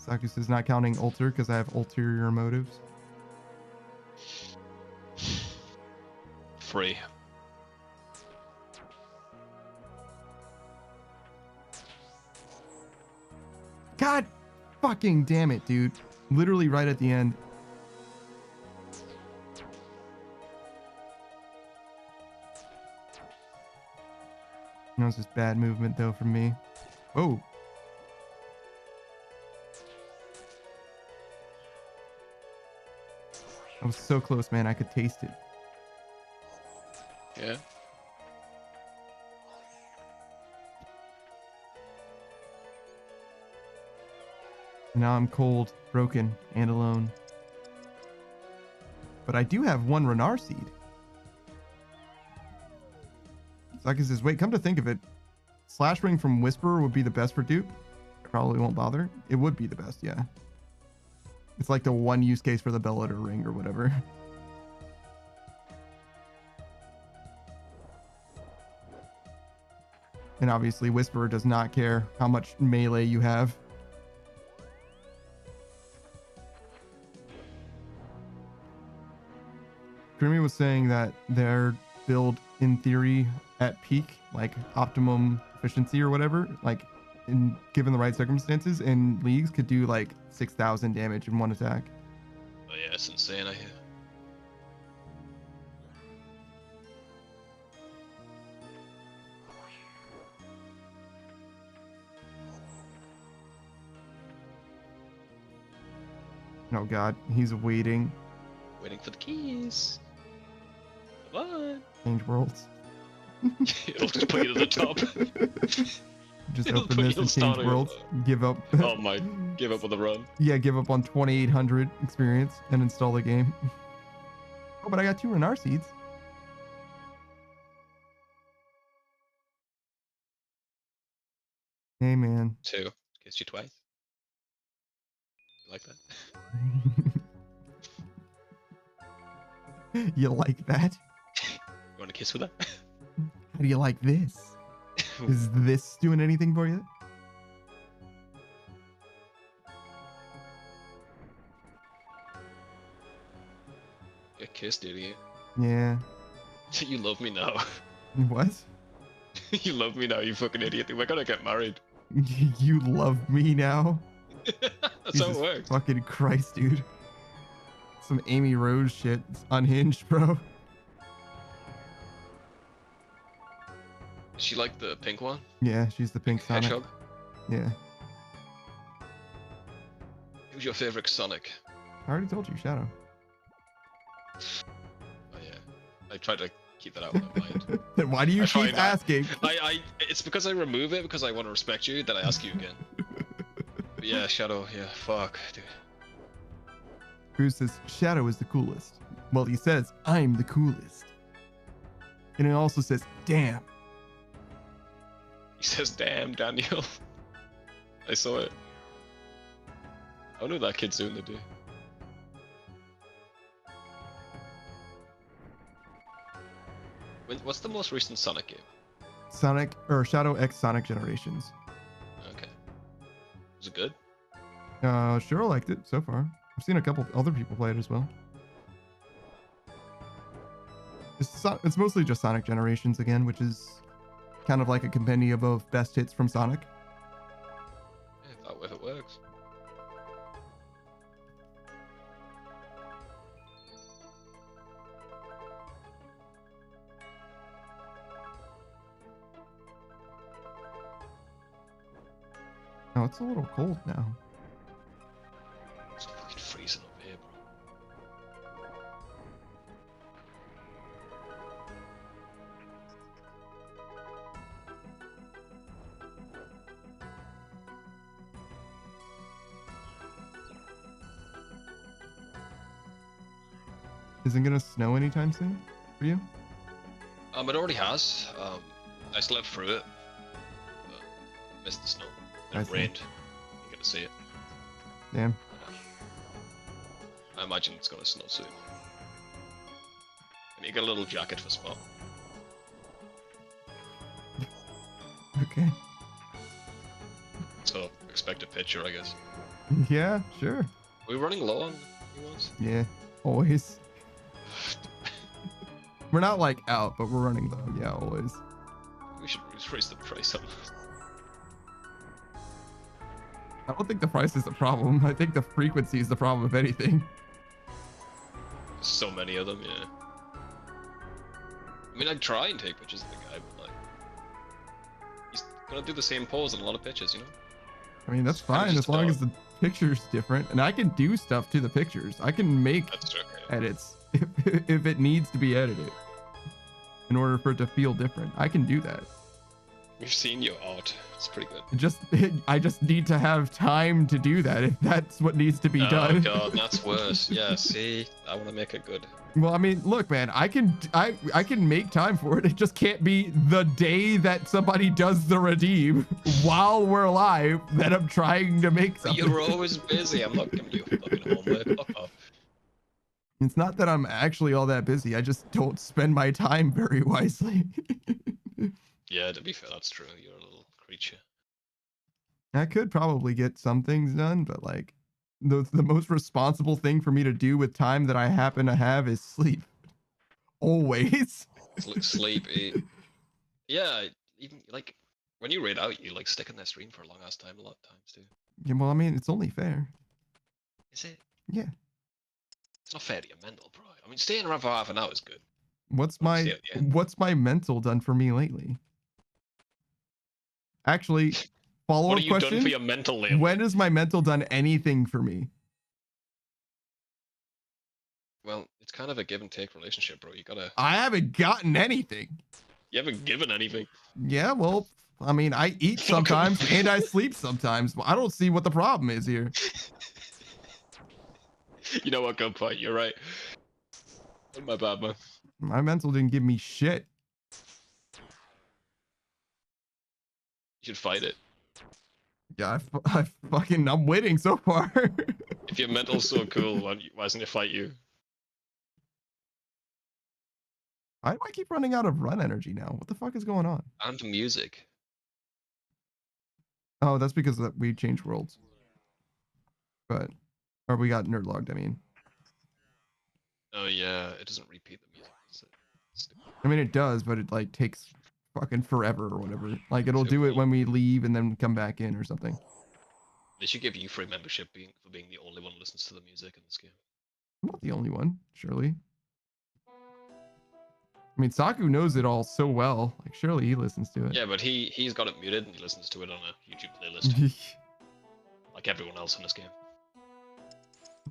Sakus is not counting Alter because I have ulterior motives. Free. God fucking damn it, dude. Literally right at the end. That was just bad movement though from me. Oh. I was so close, man. I could taste it. Yeah. And now I'm cold, broken, and alone. But I do have 1 Renar seed. Sakus says, wait, come to think of it, Slash Ring from Whisperer would be the best for dupe. I probably won't bother. It would be the best, yeah. It's like the one use case for the Bellator ring or whatever. And obviously Whisperer does not care how much melee you have. Creamy was saying that their build in theory at peak, like optimum efficiency or whatever, like in given the right circumstances in leagues could do like 6,000 damage in 1 attack. Oh yeah, it's insane. I hear. Oh god, he's waiting. Waiting for the keys. Come on. Change worlds. It'll just put you to the top. Just It'll open put this you and to change start worlds. Give up. Oh my, give up on the run. Yeah, give up on 2,800 experience and install the game. Oh, but I got 2 Renar seeds. Hey, man. 2. Kissed you twice. You like that? You like that? You want a kiss with that? How do you like this? Is this doing anything for you? Get kissed, idiot. Yeah. You love me now. What? You love me now, you fucking idiot. We're gonna get married. You love me now? That's how it Jesus works. fucking Christ, dude. Some Amy Rose shit. It's unhinged, bro. Is she like the pink one? Yeah, she's the pink Sonic. Hedgehog? Yeah. Who's your favorite Sonic? I already told you, Shadow. Oh yeah. I try to keep that out of my mind. Then why do you I try keep not- asking? It's because I remove it because I want to respect you that I ask you again. But yeah, Shadow, yeah, fuck, dude. Bruce says Shadow is the coolest. Well, he says I'm the coolest. And it also says, damn. He says, damn, Daniel. I saw it. I wonder what that kid's doing today. What's the most recent Sonic game? Sonic or Shadow X Sonic Generations. Okay. Was it good? Sure liked it so far. I've seen a couple other people play it as well. It's mostly just Sonic Generations again, which is kind of like a compendium of best hits from Sonic. Yeah, if it works. Oh, it's a little cold now. It's fucking freezing up here, bro. Is it gonna snow anytime soon for you? It already has. I slept through it. But missed the snow. I It see. rained. You get to see it. Damn. I imagine it's gonna snow soon. And you get a little jacket for Spot. Okay. So expect a picture, I guess. Yeah, sure. Are we running low on new ones? Yeah, always. We're not like out, but we're running low. Yeah, always. We should raise the price on those. I don't think the price is the problem. I think the frequency is the problem, if anything. So many of them, yeah. I mean, I'd try and take pictures of the guy, but like, he's gonna do the same pose in a lot of pictures, you know? I mean, that's It's kinda fine just as long a as the picture's different. And I can do stuff to the pictures. I can make That's okay. edits if it needs to be edited in order for it to feel different. I can do that. We've seen your art. It's pretty good. I just need to have time to do that if that's what needs to be Oh done. god, that's worse. Yeah, see? I want to make it good. Well, I mean, look, man, I can make time for it. It just can't be the day that somebody does the redeem while we're live that I'm trying to make But something. you're always busy. I'm not giving you fucking homework. Fuck off. It's not that I'm actually all that busy. I just don't spend my time very wisely. Yeah, to be fair, that's true. You're a little creature. I could probably get some things done, but like the most responsible thing for me to do with time that I happen to have is sleep. Always. Sleep, eat. Yeah, even like when you read out, you like stick in that stream for a long ass time a lot of times too. Yeah, well, I mean, it's only fair. Is it? Yeah. It's not fair to your mental, bro. I mean, staying around for half an hour is good. What's Obviously, my at the end. what's my mental done for me lately? Actually, What follow-up have you done question. for your mental lately? When has my mental done anything for me? Well, it's kind of a give and take relationship, bro. You gotta. I haven't gotten anything. You haven't given anything. Yeah, well, I mean, I eat Fuck 'em. sometimes and I sleep sometimes. I don't see what the problem is here. You know what, good point. You're right. My bad, man. My mental didn't give me shit. You should fight it. Yeah, I'm winning so far. If your mental's so cool, why doesn't it fight you? Why do I keep running out of run energy now? What the fuck is going on? And music. Oh, that's because we changed worlds. But, or we got nerd logged, I mean. Oh yeah, it doesn't repeat the music. Does it? Stupid. I mean, it does, but it like takes fucking forever or whatever. Like it'll So do it cool. when we leave and then come back in or something. They should give you free membership for being the only one who listens to the music in this game. I'm not the only one, surely. I mean, Saku knows it all so well. Like, surely he listens to it. Yeah, but he's got it muted and he listens to it on a YouTube playlist, like everyone else in this game.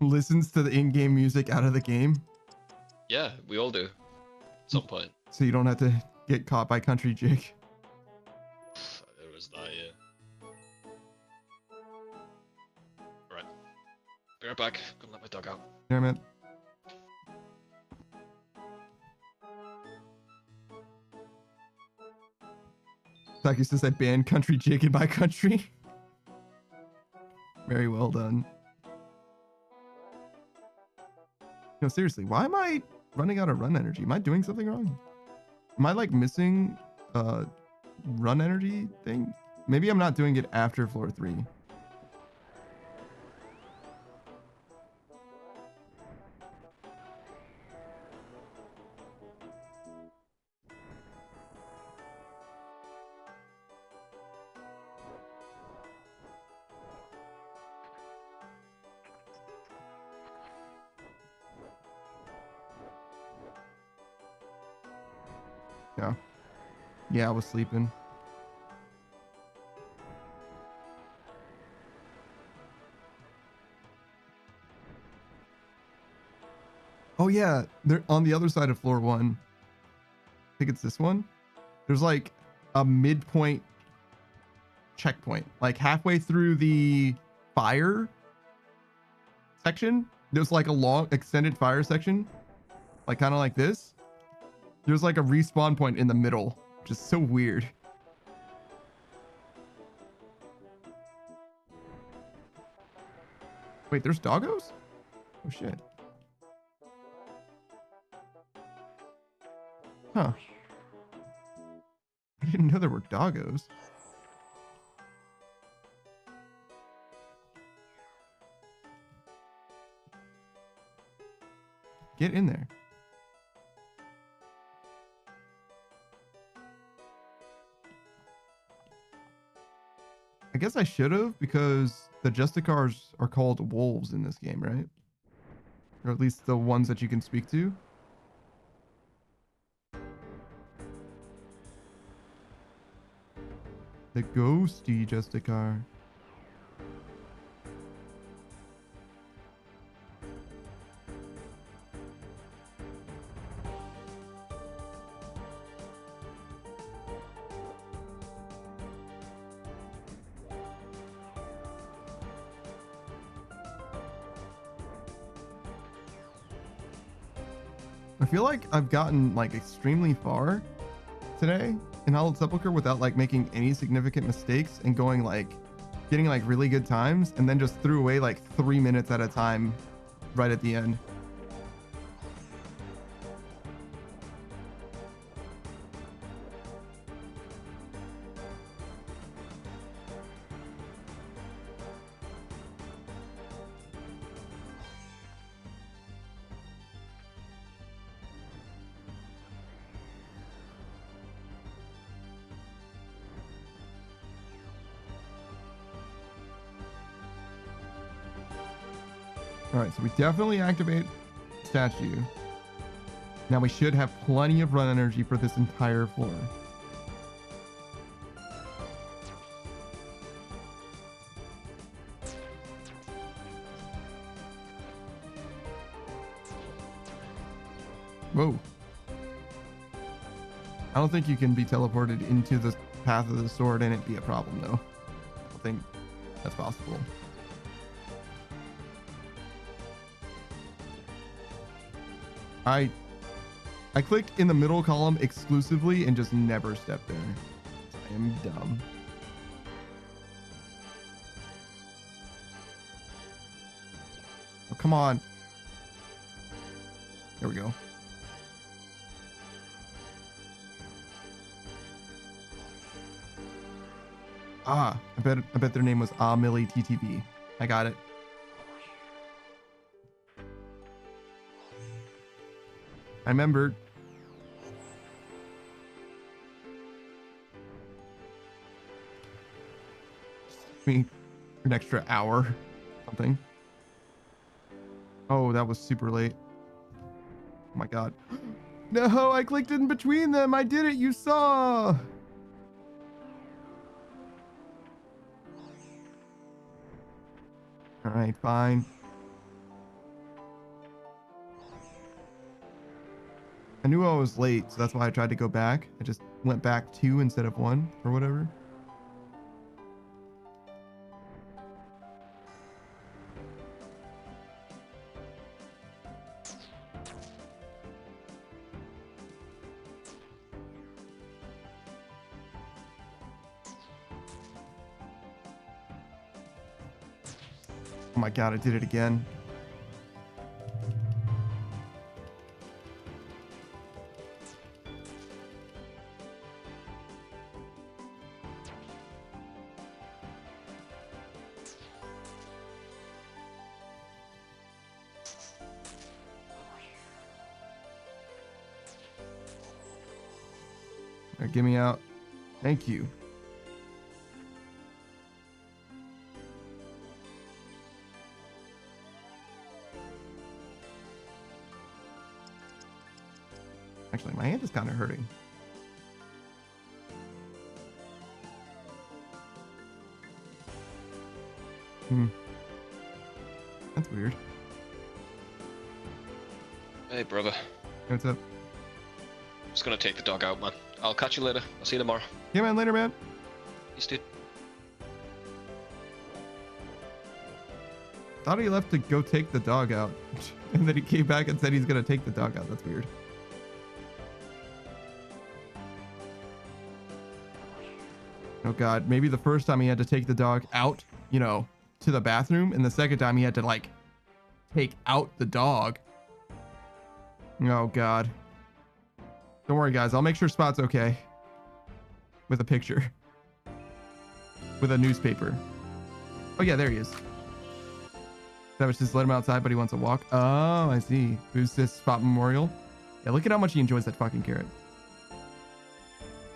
listens to the in-game music out of the game, Yeah, we all do. At some point. so you don't have to get caught by country jig. There was that, yeah. Right. Be right back. Gonna let my dog out. Damn it. Taki says I banned country jig in my country. Very well done. No, seriously, why am I running out of run energy? Am I doing something wrong? Am I like missing run energy thing? Maybe I'm not doing it after floor 3. Yeah. Yeah, I was sleeping. Oh yeah, they're on the other side of floor 1. I think it's this one. There's like a midpoint checkpoint. Like halfway through the fire section, there's like a long extended fire section. Like kind of like this. There's like a respawn point in the middle, which is so weird. Wait, there's doggos? Oh shit. Huh. I didn't know there were doggos. Get in there. I guess I should have, because the Justicars are called wolves in this game, right? Or at least the ones that you can speak to. The ghosty Justicar. I feel like I've gotten like extremely far today in Hallowed Sepulchre without like making any significant mistakes and going like getting like really good times, and then just threw away like 3 minutes at a time right at the end. All right, so we definitely activate statue. Now we should have plenty of run energy for this entire floor. Whoa. I don't think you can be teleported into the path of the sword and it be a problem, though. I don't think that's possible. I click in the middle column exclusively and just never step there. I am dumb. Oh, come on. There we go. Ah, I bet their name was Millie TTV. I got it. I remembered. Me an extra hour, something. Oh, that was super late. Oh my god. No, I clicked in between them. I did it. You saw. All right, fine. I knew I was late, so that's why I tried to go back. I just went back 2 instead of 1 or whatever. Oh my god, I did it again. All right, get me out. Thank you. Actually, my hand is kind of hurting. That's weird. Hey, brother. What's up? Just gonna take the dog out, man. I'll catch you later. I'll see you tomorrow. Yeah, man. Later, man. Peace, dude. Thought he left to go take the dog out. And then he came back and said he's going to take the dog out. That's weird. Oh, God. Maybe the first time he had to take the dog out, you know, to the bathroom. And the second time he had to, like, take out the dog. Oh, God. Don't worry, guys. I'll make sure Spot's okay. With a picture. With a newspaper. Oh, yeah. There he is. That was just let him outside, but he wants to walk. Oh, I see. Who's this Spot Memorial? Yeah, look at how much he enjoys that fucking carrot.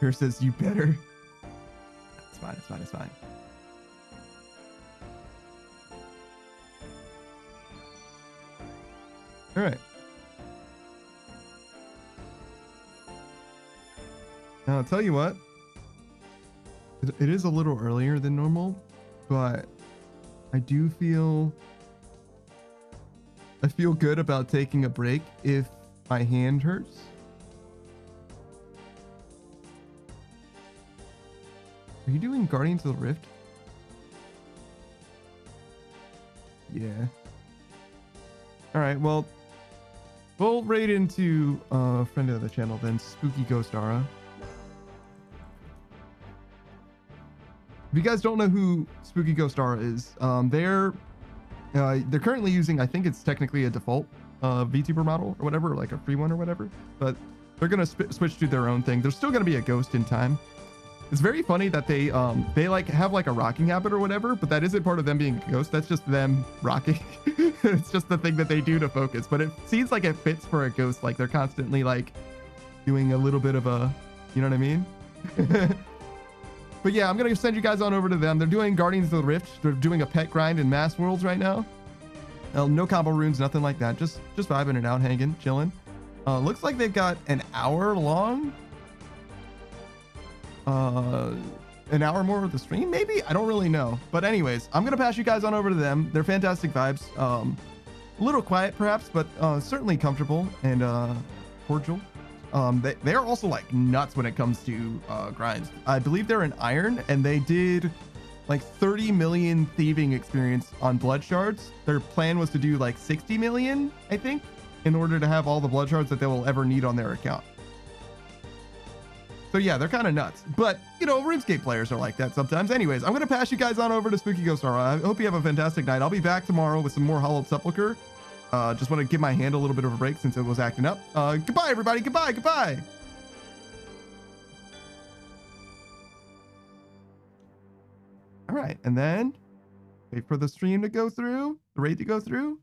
Here says, you better. It's fine, it's fine, it's fine. All right. Now, I'll tell you what. It is a little earlier than normal, but I do feel... I feel good about taking a break if my hand hurts. Are you doing Guardians of the Rift? Yeah. All right, well, we'll raid into a friend of the channel then, Spooky Ghost Aura. If you guys don't know who Spooky Ghost Aura is, they're currently using, I think it's technically a default VTuber model or whatever, or like a free one or whatever, but they're gonna switch to their own thing. There's still gonna be a ghost in time. It's very funny that they like have like a rocking habit or whatever, but that isn't part of them being a ghost. That's just them rocking. It's just the thing that they do to focus, but it seems like it fits for a ghost. Like they're constantly like doing a little bit of a, you know what I mean? But yeah, I'm going to send you guys on over to them. They're doing Guardians of the Rift. They're doing a pet grind in Mass Worlds right now. No combo runes, nothing like that. Just vibing it out, hanging, chilling. Looks like they've got an hour long. An hour more of the stream, maybe? I don't really know. But anyways, I'm going to pass you guys on over to them. They're fantastic vibes. A little quiet perhaps, but certainly comfortable and cordial. They are also like nuts when it comes to grinds. I believe they're in iron, and they did like 30 million thieving experience on blood shards. Their plan was to do like 60 million, I think, in order to have all the blood shards that they will ever need on their account. So yeah, they're kind of nuts, but you know, RuneScape players are like that sometimes. Anyways, I'm gonna pass you guys on over to Spooky Ghost Aura. I hope you have a fantastic night. I'll be back tomorrow with some more Hollowed Sepulchre. Just want to give my hand a little bit of a break since it was acting up. Goodbye, everybody. Goodbye. All right, and then wait for the stream to go through, the raid to go through.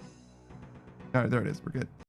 All right, there it is. We're good.